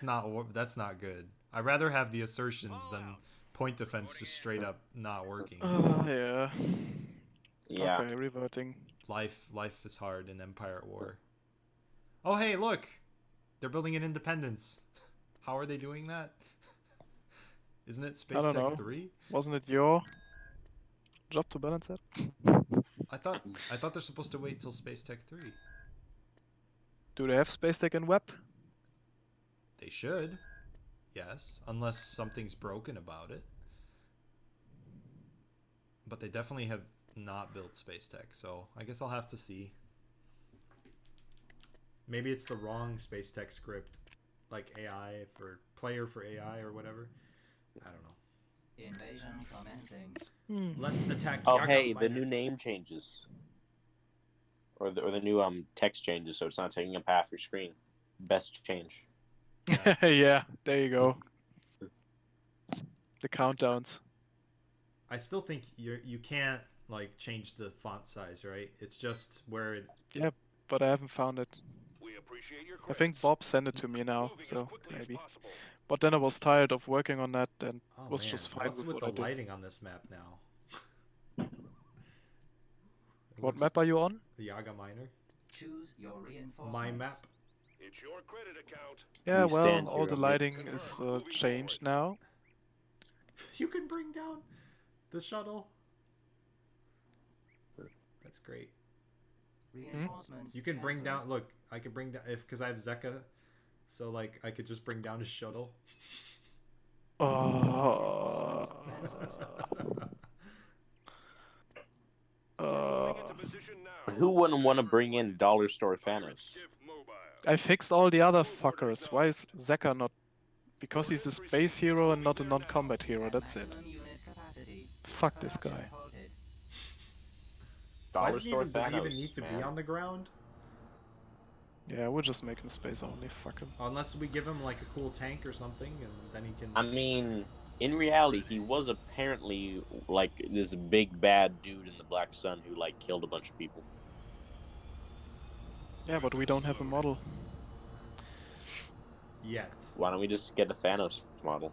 [SPEAKER 1] not good. I'd rather have the assertions than point defense just straight up not working.
[SPEAKER 2] Yeah.
[SPEAKER 3] Yeah.
[SPEAKER 2] Okay, reverting.
[SPEAKER 1] Life is hard in Empire at War. Oh hey, look, they're building an independence. How are they doing that? Isn't it Space
[SPEAKER 2] don't
[SPEAKER 1] Tech
[SPEAKER 2] know.
[SPEAKER 1] 3?
[SPEAKER 2] Wasn't it your job to balance it?
[SPEAKER 1] I thought they're supposed to wait till Space Tech 3.
[SPEAKER 2] Do they have space tech and web?
[SPEAKER 1] They should. Yes, unless something's broken about it. But they definitely have not built Space Tech, so I guess I'll have to see. Maybe it's the wrong Space Tech script, like AI for player for AI or whatever. I don't know.
[SPEAKER 5] Invasion commencing.
[SPEAKER 1] Let's attack.
[SPEAKER 3] Oh,
[SPEAKER 1] Yaga
[SPEAKER 3] hey, the
[SPEAKER 1] Miner.
[SPEAKER 3] new name changes. Or the new text changes, so it's not taking up half your screen. Best change.
[SPEAKER 2] Yeah, there you go. The countdowns.
[SPEAKER 1] I still think you can't like change the font size, right? It's just where it.
[SPEAKER 2] Yeah, but I haven't found it. I think Bob sent it to me now, so maybe. But then I was tired of working on that and
[SPEAKER 1] Oh
[SPEAKER 2] was
[SPEAKER 1] man,
[SPEAKER 2] just fine
[SPEAKER 1] what's
[SPEAKER 2] with
[SPEAKER 1] with
[SPEAKER 2] what I
[SPEAKER 1] the
[SPEAKER 2] did.
[SPEAKER 1] lighting on this map now? It
[SPEAKER 2] What
[SPEAKER 1] looks-
[SPEAKER 2] map are you on?
[SPEAKER 1] The Yaga Miner.
[SPEAKER 5] Choose your reinforcements.
[SPEAKER 1] My map.
[SPEAKER 2] Yeah,
[SPEAKER 3] We
[SPEAKER 2] well,
[SPEAKER 3] stand
[SPEAKER 2] all
[SPEAKER 3] here
[SPEAKER 2] the
[SPEAKER 3] amidst-
[SPEAKER 2] lighting is changed now.
[SPEAKER 1] You can bring down the shuttle. That's great.
[SPEAKER 5] Reinforcements
[SPEAKER 1] You can bring
[SPEAKER 5] cancelled.
[SPEAKER 1] down. Look, I could bring down because I have Zeka, so like I could just bring down his shuttle.
[SPEAKER 2] Uh,
[SPEAKER 3] Who wouldn't want to bring in Dollar Store Thanos?
[SPEAKER 2] I fixed all the other fuckers. Why is Zeka not? Because he's a space hero and not a non-combat hero. That's it.
[SPEAKER 5] Maximum unit capacity.
[SPEAKER 2] Fuck this guy.
[SPEAKER 5] Production halted.
[SPEAKER 1] Why
[SPEAKER 3] Dollar Store
[SPEAKER 1] does he even
[SPEAKER 3] Thanos,
[SPEAKER 1] need to
[SPEAKER 3] man.
[SPEAKER 1] be on the ground?
[SPEAKER 2] Yeah, we'll just make him space only. Fuck him.
[SPEAKER 1] Unless we give him like a cool tank or something, and then he can.
[SPEAKER 3] I mean, in reality, he was apparently like this big bad dude in the Black Sun who like killed a bunch of people.
[SPEAKER 2] Yeah, but we don't have a model.
[SPEAKER 1] Yet.
[SPEAKER 3] Why don't we just get a Thanos model?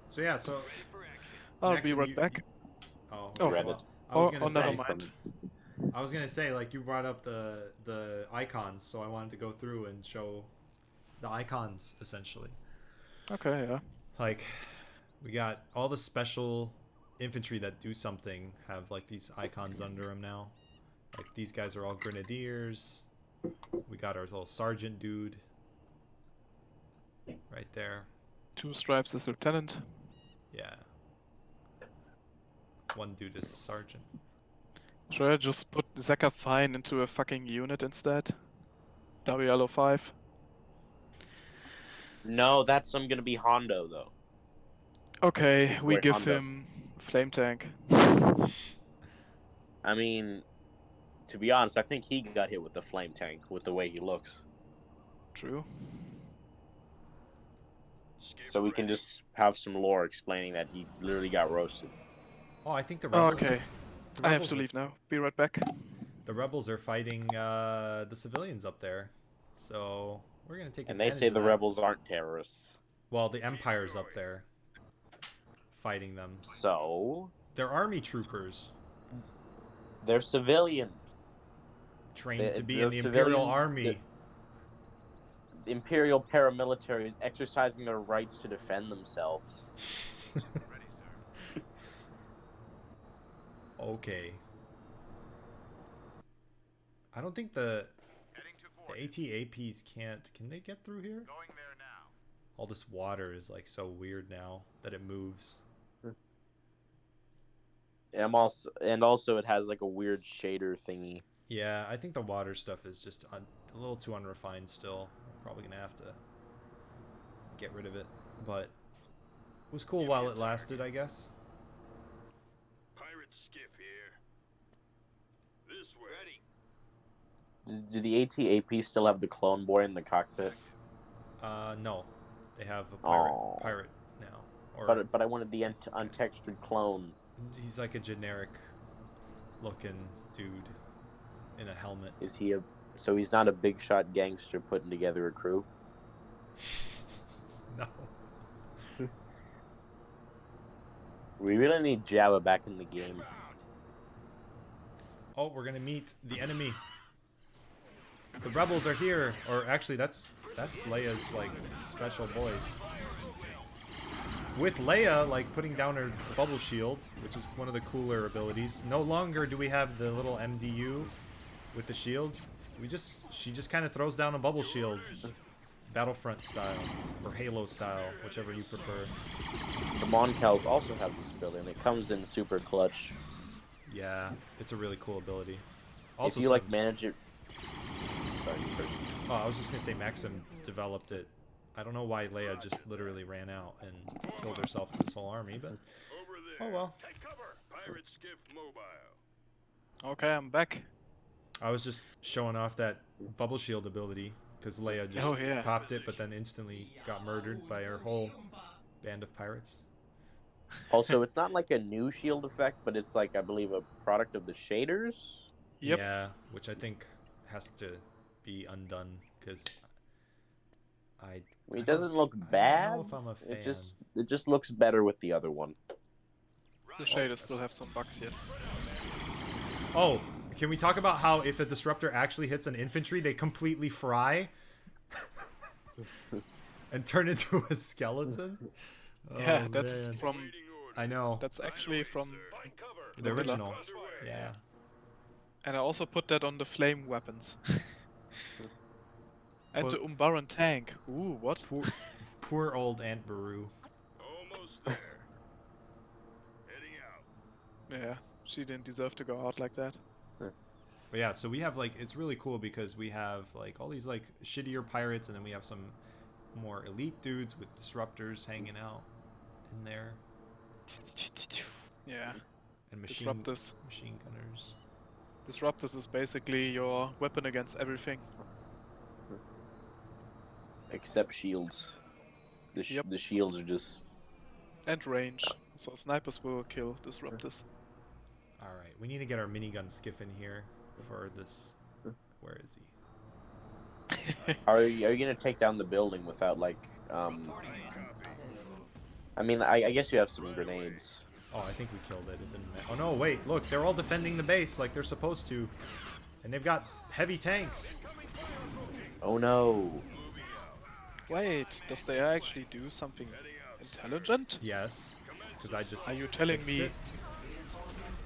[SPEAKER 1] So yeah, so.
[SPEAKER 2] I'll
[SPEAKER 1] Maxim,
[SPEAKER 2] be right
[SPEAKER 1] you-
[SPEAKER 2] back.
[SPEAKER 1] Oh,
[SPEAKER 2] Oh.
[SPEAKER 1] okay,
[SPEAKER 3] Reddit.
[SPEAKER 1] well, I was gonna
[SPEAKER 2] never
[SPEAKER 1] say.
[SPEAKER 2] mind.
[SPEAKER 1] I was gonna say, like, you brought up the icons, so I wanted to go through and show the icons essentially.
[SPEAKER 2] Okay, yeah.
[SPEAKER 1] Like, we got all the special infantry that do something have like these icons under them now. Like these guys are all grenadiers. We got our little sergeant dude right there.
[SPEAKER 2] 2 stripes as lieutenant.
[SPEAKER 1] Yeah. One dude is a sergeant.
[SPEAKER 2] Should I just put Zeka Fine into a fucking unit instead? WLO5.
[SPEAKER 3] No, that's gonna be Hondo though.
[SPEAKER 2] Okay, we
[SPEAKER 3] Wait,
[SPEAKER 2] give
[SPEAKER 3] Honda.
[SPEAKER 2] him flame tank.
[SPEAKER 3] I mean, to be honest, I think he got hit with the flame tank with the way he looks.
[SPEAKER 2] True.
[SPEAKER 3] So we can just have some lore explaining that he literally got roasted.
[SPEAKER 1] Oh, I think the rebels.
[SPEAKER 2] Okay,
[SPEAKER 1] the
[SPEAKER 2] I have
[SPEAKER 1] rebels
[SPEAKER 2] to
[SPEAKER 1] are-
[SPEAKER 2] leave now. Be right back.
[SPEAKER 1] The rebels are fighting the civilians up there, so we're gonna take.
[SPEAKER 3] And they
[SPEAKER 1] advantage
[SPEAKER 3] say
[SPEAKER 1] of
[SPEAKER 3] the
[SPEAKER 1] that.
[SPEAKER 3] rebels aren't terrorists.
[SPEAKER 1] Well, the Empire's up there, fighting them.
[SPEAKER 3] So
[SPEAKER 1] They're army troopers
[SPEAKER 3] they're civilians.
[SPEAKER 1] trained to be
[SPEAKER 3] the
[SPEAKER 1] in the Imperial
[SPEAKER 3] civilian-
[SPEAKER 1] Army.
[SPEAKER 3] The Imperial paramilitary is exercising their rights to defend themselves.
[SPEAKER 1] Okay. I don't think the ATAPs can they get through here? All this water is like so weird now that it moves.
[SPEAKER 3] And also it has like a weird shader thingy.
[SPEAKER 1] Yeah, I think the water stuff is just a little too unrefined still. Probably gonna have to get rid of it, but it was cool while it lasted, I guess.
[SPEAKER 7] Pirate skiff here. This way. Ready.
[SPEAKER 3] Do the ATAP still have the clone boy in the cockpit?
[SPEAKER 1] No, they have a
[SPEAKER 3] Aw.
[SPEAKER 1] pirate now, or
[SPEAKER 3] But I wanted the untextured clone.
[SPEAKER 1] he's like a generic looking dude in a helmet.
[SPEAKER 3] Is he so he's not a big shot gangster putting together a crew?
[SPEAKER 1] No.
[SPEAKER 3] We really need Jabba back in the game.
[SPEAKER 1] Oh, we're gonna meet the enemy. The rebels are here, or actually, that's Leia's like special boys. With Leia like putting down her bubble shield, which is one of the cooler abilities. No longer do we have the little MDU with the shield. She just kind of throws down a bubble shield, Battlefront style or Halo style, whichever you prefer.
[SPEAKER 3] The Moncals also have this ability, and it comes in super clutch.
[SPEAKER 1] Yeah, it's a really cool ability. Also,
[SPEAKER 3] if you like manage it. Sorry, you first.
[SPEAKER 1] Oh, I was just gonna say Maxim developed it. I don't know why Leia just literally ran out and killed herself to this whole army, but
[SPEAKER 7] Over there.
[SPEAKER 1] oh well.
[SPEAKER 7] Take cover. Pirate skiff mobile.
[SPEAKER 2] Okay, I'm back.
[SPEAKER 1] I was just showing off that bubble shield ability because Leia just
[SPEAKER 2] Oh, yeah.
[SPEAKER 1] popped it, but then instantly got murdered by her whole band of pirates.
[SPEAKER 3] Also, it's not like a new shield effect, but it's like, I believe, a product of the shaders.
[SPEAKER 2] Yep.
[SPEAKER 1] Yeah, which I think has to be undone because
[SPEAKER 3] I mean, it doesn't look bad.
[SPEAKER 1] I don't know if I'm a fan.
[SPEAKER 3] It just looks better with the other one.
[SPEAKER 2] The shaders still have some bugs, yes.
[SPEAKER 1] Oh, can we talk about how if a disruptor actually hits an infantry, they completely fry and turn into a skeleton?
[SPEAKER 2] Yeah,
[SPEAKER 1] Oh,
[SPEAKER 2] that's
[SPEAKER 1] man.
[SPEAKER 2] from.
[SPEAKER 1] I know.
[SPEAKER 2] That's actually from.
[SPEAKER 1] The
[SPEAKER 2] Vanilla.
[SPEAKER 1] original. Yeah.
[SPEAKER 2] And I also put that on the flame weapons. And
[SPEAKER 1] Put-
[SPEAKER 2] the Umbaran tank. Ooh, what?
[SPEAKER 1] Poor old Aunt Baru.
[SPEAKER 7] Almost there. Heading out.
[SPEAKER 2] Yeah, she didn't deserve to go out like that.
[SPEAKER 1] But yeah, so we have like, it's really cool because we have like all these like shittier pirates, and then we have some more elite dudes with disruptors hanging out in there,
[SPEAKER 2] Yeah,
[SPEAKER 1] and machine
[SPEAKER 2] Disruptors.
[SPEAKER 1] gunners.
[SPEAKER 2] Disruptors is basically your weapon against everything.
[SPEAKER 3] Except shields.
[SPEAKER 2] Yep.
[SPEAKER 3] The shields are just.
[SPEAKER 2] And range. So snipers will kill disruptors.
[SPEAKER 1] All right, we need to get our minigun skiff in here for this. Where is he?
[SPEAKER 3] Are you gonna take down the building without like I mean, I guess you have some grenades.
[SPEAKER 1] Oh, I think we killed it. It didn't matter. Oh no, wait, look, they're all defending the base like they're supposed to. And they've got heavy tanks.
[SPEAKER 3] Oh no.
[SPEAKER 2] Wait, does they actually do something intelligent?
[SPEAKER 1] Yes, because I just
[SPEAKER 2] Are you telling
[SPEAKER 1] fixed
[SPEAKER 2] me
[SPEAKER 1] it.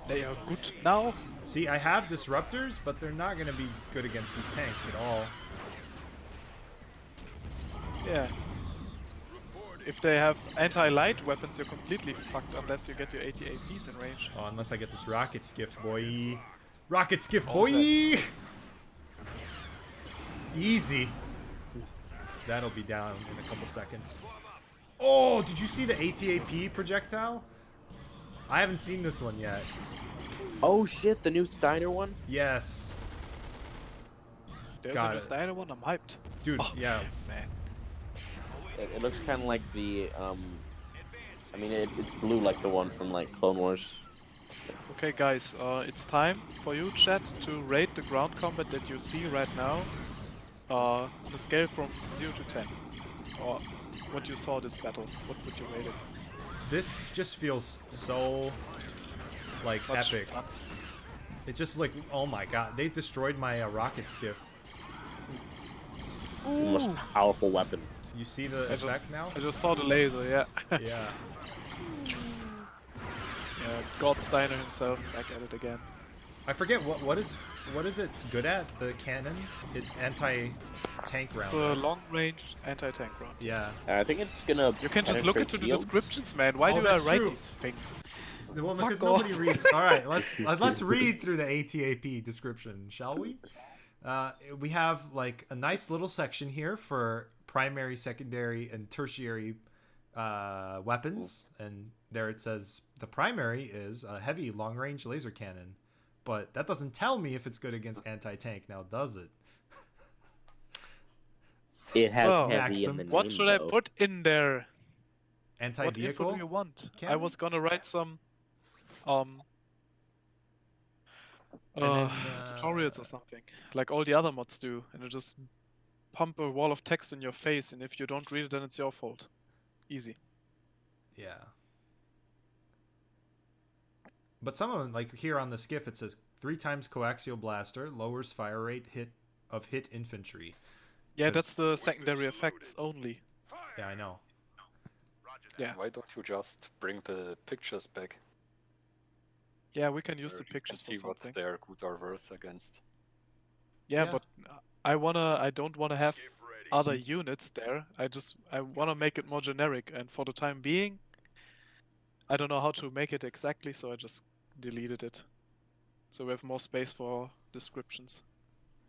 [SPEAKER 2] they are good now?
[SPEAKER 1] See, I have disruptors, but they're not going to be good against these tanks at all.
[SPEAKER 2] Yeah. If they have anti-light weapons, you're completely fucked unless you get your 80 APs in range.
[SPEAKER 1] Oh, unless I get this rocket skiff, boy. Rocket skiff,
[SPEAKER 2] All
[SPEAKER 1] boy! Easy. That'll be down in a couple seconds. Oh, did you see the ATAP projectile? I haven't seen this one yet.
[SPEAKER 3] Oh shit, the new Steiner one?
[SPEAKER 1] Yes.
[SPEAKER 2] There's
[SPEAKER 1] Got
[SPEAKER 2] a new
[SPEAKER 1] it.
[SPEAKER 2] Steiner one, I'm hyped.
[SPEAKER 1] Dude,
[SPEAKER 2] Oh,
[SPEAKER 1] yeah.
[SPEAKER 2] Man.
[SPEAKER 3] It looks kind of like the I mean, it's blue like the one from like Clone Wars.
[SPEAKER 2] Okay guys, it's time for you, chat, to rate the ground combat that you see right now on a scale from 0 to 10. Or what you saw this battle, what would you rate it?
[SPEAKER 1] This just feels so, like,
[SPEAKER 2] Much
[SPEAKER 1] epic.
[SPEAKER 2] fun.
[SPEAKER 1] It's just like, oh my god, they destroyed my rocket skiff.
[SPEAKER 3] The most powerful weapon.
[SPEAKER 1] You see the effect now?
[SPEAKER 2] I just saw the laser, yeah.
[SPEAKER 1] Yeah.
[SPEAKER 2] Yeah, God Steiner himself back at it again.
[SPEAKER 1] I forget what is it good at? The cannon? It's anti-tank round.
[SPEAKER 2] It's a
[SPEAKER 1] right?
[SPEAKER 2] long-range anti-tank round.
[SPEAKER 1] Yeah.
[SPEAKER 3] I think it's gonna.
[SPEAKER 2] You can just look
[SPEAKER 3] penetrate
[SPEAKER 2] into the
[SPEAKER 3] shields.
[SPEAKER 2] descriptions, man. Why
[SPEAKER 1] Oh,
[SPEAKER 2] do I
[SPEAKER 1] that's
[SPEAKER 2] write
[SPEAKER 1] true.
[SPEAKER 2] these things?
[SPEAKER 1] Well, because
[SPEAKER 2] Fuck
[SPEAKER 1] nobody
[SPEAKER 2] off.
[SPEAKER 1] reads. All right, let's read through the ATAP description, shall we? We have like a nice little section here for primary, secondary, and tertiary weapons, and there it says the primary is a heavy long-range laser cannon, but that doesn't tell me if it's good against anti-tank. Now, does it?
[SPEAKER 3] It has
[SPEAKER 2] Well,
[SPEAKER 3] heavy in
[SPEAKER 1] Maxim.
[SPEAKER 3] the name.
[SPEAKER 2] What should I
[SPEAKER 3] though.
[SPEAKER 2] put in there? What info
[SPEAKER 1] Anti-vehicle?
[SPEAKER 2] do you want? I
[SPEAKER 1] cannon?
[SPEAKER 2] was gonna write some
[SPEAKER 1] then,
[SPEAKER 2] tutorials or something, like all the other mods do, and you just pump a wall of text in your face, and if you don't read it, then it's your fault. Easy.
[SPEAKER 1] Yeah. But some of them, like here on the skiff, it says 3 times coaxial blaster, lowers fire rate of hit infantry.
[SPEAKER 2] Yeah,
[SPEAKER 1] 'Cause-
[SPEAKER 2] that's the secondary effects only.
[SPEAKER 1] Yeah, I know.
[SPEAKER 2] Yeah.
[SPEAKER 4] Why don't you just bring the pictures back?
[SPEAKER 2] Yeah, we can use the
[SPEAKER 4] Where you
[SPEAKER 2] pictures
[SPEAKER 4] can
[SPEAKER 2] for
[SPEAKER 4] see what
[SPEAKER 2] something.
[SPEAKER 4] they're good or worse against.
[SPEAKER 2] Yeah,
[SPEAKER 1] Yeah.
[SPEAKER 2] but I don't wanna have other units there. I wanna make it more generic, and for the time being, I don't know how to make it exactly, so I just deleted it. So we have more space for descriptions.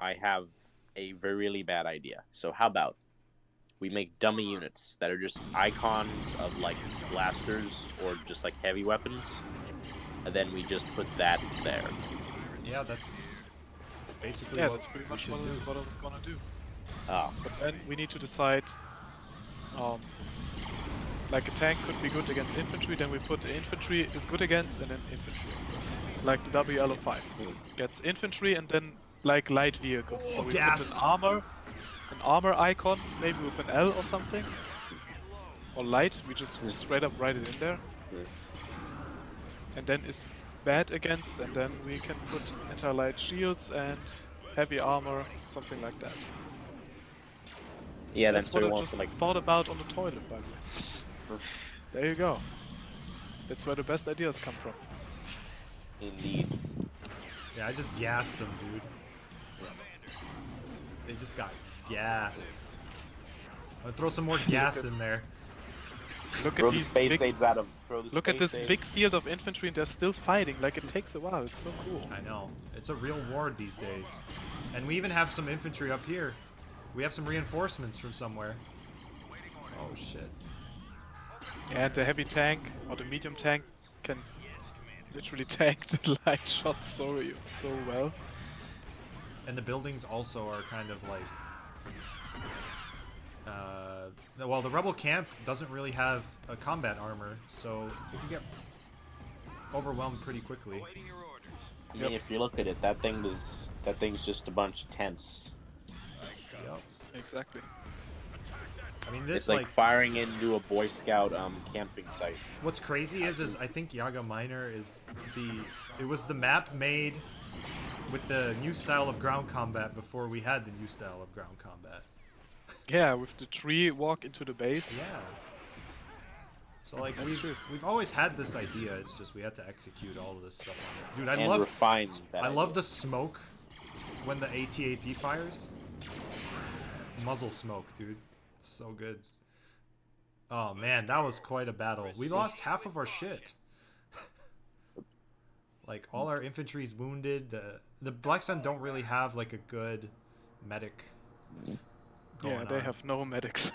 [SPEAKER 3] I have a really bad idea. So how about we make dummy units that are just icons of like blasters or just like heavy weapons, and then we just put that there.
[SPEAKER 1] Yeah, that's basically
[SPEAKER 2] Yeah,
[SPEAKER 1] what
[SPEAKER 2] that's pretty
[SPEAKER 1] we
[SPEAKER 2] much
[SPEAKER 1] should
[SPEAKER 2] what
[SPEAKER 1] do.
[SPEAKER 2] I was gonna do.
[SPEAKER 3] Oh,
[SPEAKER 2] But then we need to decide, like a tank could be good against infantry, then we put the infantry is good against, and then infantry, of course. Like the WL05 gets infantry and then like light vehicles. So we
[SPEAKER 1] gas.
[SPEAKER 2] put an armor icon, maybe with an L or something. Or light, we just straight up write it in there. And then is bad against, and then we can put anti-light shields and heavy armor, something like that.
[SPEAKER 3] yeah,
[SPEAKER 2] That's
[SPEAKER 3] that's
[SPEAKER 2] what
[SPEAKER 3] what
[SPEAKER 2] I
[SPEAKER 3] we want
[SPEAKER 2] just
[SPEAKER 3] to like.
[SPEAKER 2] thought about on the toilet, by the way. There you go. That's where the best ideas come from.
[SPEAKER 3] Indeed.
[SPEAKER 1] Yeah, I just gassed them, dude. They just got gassed. I'll throw some more gas in there.
[SPEAKER 2] Look
[SPEAKER 3] Throw
[SPEAKER 2] at
[SPEAKER 3] the
[SPEAKER 2] these
[SPEAKER 3] space
[SPEAKER 2] big,
[SPEAKER 3] aids at them.
[SPEAKER 2] look at this big field of infantry, and they're still fighting. Like, it takes a while. It's so cool.
[SPEAKER 1] I know. It's a real war these days. And we even have some infantry up here. We have some reinforcements from somewhere. Oh, shit.
[SPEAKER 2] And the heavy tank or the medium tank can literally tank the light shots so well.
[SPEAKER 1] And the buildings also are kind of like... well, the rebel camp doesn't really have a combat armor, so it can get overwhelmed pretty quickly.
[SPEAKER 3] I mean, if you look at it, that thing's just a bunch of tents.
[SPEAKER 1] Yep.
[SPEAKER 2] Exactly.
[SPEAKER 1] I mean, this
[SPEAKER 3] It's like firing into a Boy Scout camping site.
[SPEAKER 1] What's crazy is I think Yaga Minor is it was the map made with the new style of ground combat before we had the new style of ground combat.
[SPEAKER 2] Yeah, with the tree walk into the base.
[SPEAKER 1] Yeah. So like
[SPEAKER 2] That's true.
[SPEAKER 1] we've always had this idea. It's just we had to execute all of this stuff on it. Dude,
[SPEAKER 3] And refine that.
[SPEAKER 1] I love the smoke when the ATAP fires. Muzzle smoke, dude. It's so good. Oh man, that was quite a battle. We lost half of our shit. Like all our infantry's wounded. The Black Sun don't really have like a good medic.
[SPEAKER 2] Yeah, they have no medics.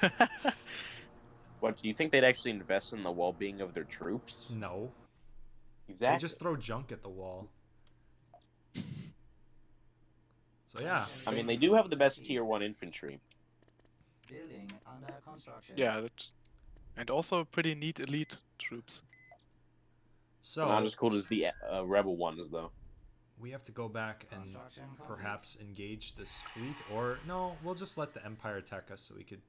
[SPEAKER 3] What, do you think they'd actually invest in the well-being of their troops?
[SPEAKER 1] No.
[SPEAKER 3] Exactly.
[SPEAKER 1] They just throw junk at the wall. So yeah.
[SPEAKER 3] I mean, they do have the best tier 1 infantry.
[SPEAKER 5] Building under construction.
[SPEAKER 2] Yeah, and also pretty neat elite troops.
[SPEAKER 1] So
[SPEAKER 3] Not as cool as the rebel ones, though.
[SPEAKER 1] we have to go back and perhaps engage this fleet, or no, we'll just let the Empire attack us so we could.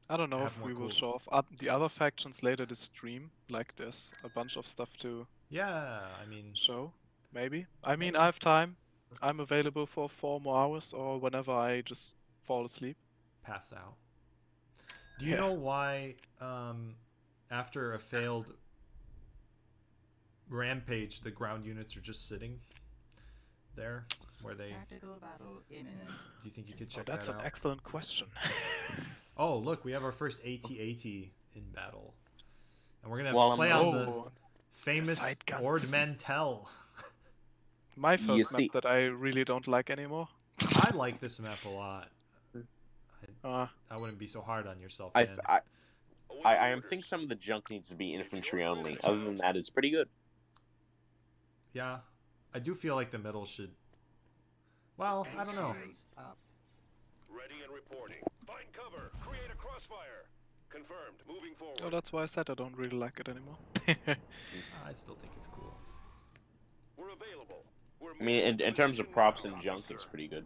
[SPEAKER 2] I don't know
[SPEAKER 1] Have
[SPEAKER 2] if
[SPEAKER 1] more
[SPEAKER 2] we will
[SPEAKER 1] cool-
[SPEAKER 2] show off the other factions later this stream. Like, there's a bunch of stuff to
[SPEAKER 1] Yeah, I mean,
[SPEAKER 2] show. Maybe. I mean, I have time. I'm available for 4 more hours or whenever I just fall asleep.
[SPEAKER 1] pass out. Do you
[SPEAKER 2] Yeah.
[SPEAKER 1] know why, after a failed rampage, the ground units are just sitting there, where they?
[SPEAKER 5] Tactical battle imminent.
[SPEAKER 1] Do you think you could
[SPEAKER 2] Oh,
[SPEAKER 1] check
[SPEAKER 2] that's
[SPEAKER 1] that
[SPEAKER 2] an
[SPEAKER 1] out?
[SPEAKER 2] excellent question.
[SPEAKER 1] Oh, look, we have our first AT-AT in battle, and we're gonna
[SPEAKER 3] Well,
[SPEAKER 1] play on the
[SPEAKER 2] Oh,
[SPEAKER 1] famous
[SPEAKER 2] side guns.
[SPEAKER 1] Ord Mantell.
[SPEAKER 2] my
[SPEAKER 3] You
[SPEAKER 2] first
[SPEAKER 3] see-
[SPEAKER 2] map that I really don't like anymore.
[SPEAKER 1] I like this map a lot.
[SPEAKER 2] Uh,
[SPEAKER 1] I wouldn't be so hard on yourself,
[SPEAKER 3] I,
[SPEAKER 1] man.
[SPEAKER 3] think some of the junk needs to be infantry only. Other than that, it's pretty good.
[SPEAKER 1] Yeah, I do feel like the middle should. Well, I don't know.
[SPEAKER 5] Shields up.
[SPEAKER 8] Ready and reporting. Find cover. Create a crossfire. Confirmed. Moving forward.
[SPEAKER 2] oh, that's why I said I don't really like it anymore.
[SPEAKER 1] I still think it's cool.
[SPEAKER 8] We're available. We're
[SPEAKER 3] I mean, in terms of props and junk, it's pretty good.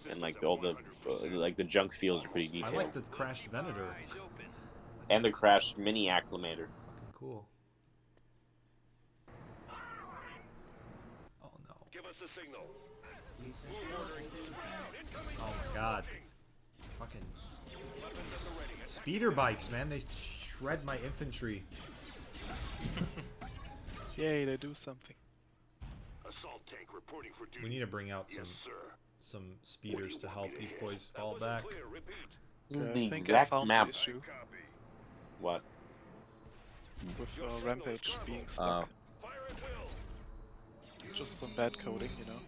[SPEAKER 3] And like all the the junk fields are pretty
[SPEAKER 1] I
[SPEAKER 3] detailed.
[SPEAKER 1] like the crashed Venator.
[SPEAKER 3] And the crashed mini acclimator.
[SPEAKER 1] Fucking cool. Oh no.
[SPEAKER 8] Give us a signal.
[SPEAKER 5] We've secured a build pad.
[SPEAKER 1] Oh my god. These fucking speeder bikes, man. They shred my infantry.
[SPEAKER 2] Yay, they do something.
[SPEAKER 8] Assault tank reporting for duty.
[SPEAKER 1] We need to bring out
[SPEAKER 8] Yes, sir.
[SPEAKER 1] some speeders to help these boys fall back.
[SPEAKER 8] Clear. Repeat.
[SPEAKER 3] This is
[SPEAKER 2] Yeah,
[SPEAKER 3] the
[SPEAKER 2] I think I
[SPEAKER 3] exact
[SPEAKER 2] found
[SPEAKER 3] map.
[SPEAKER 2] the issue
[SPEAKER 3] What?
[SPEAKER 2] with Rampage being stuck.
[SPEAKER 8] Fire at will.
[SPEAKER 2] Just some bad coding, you know.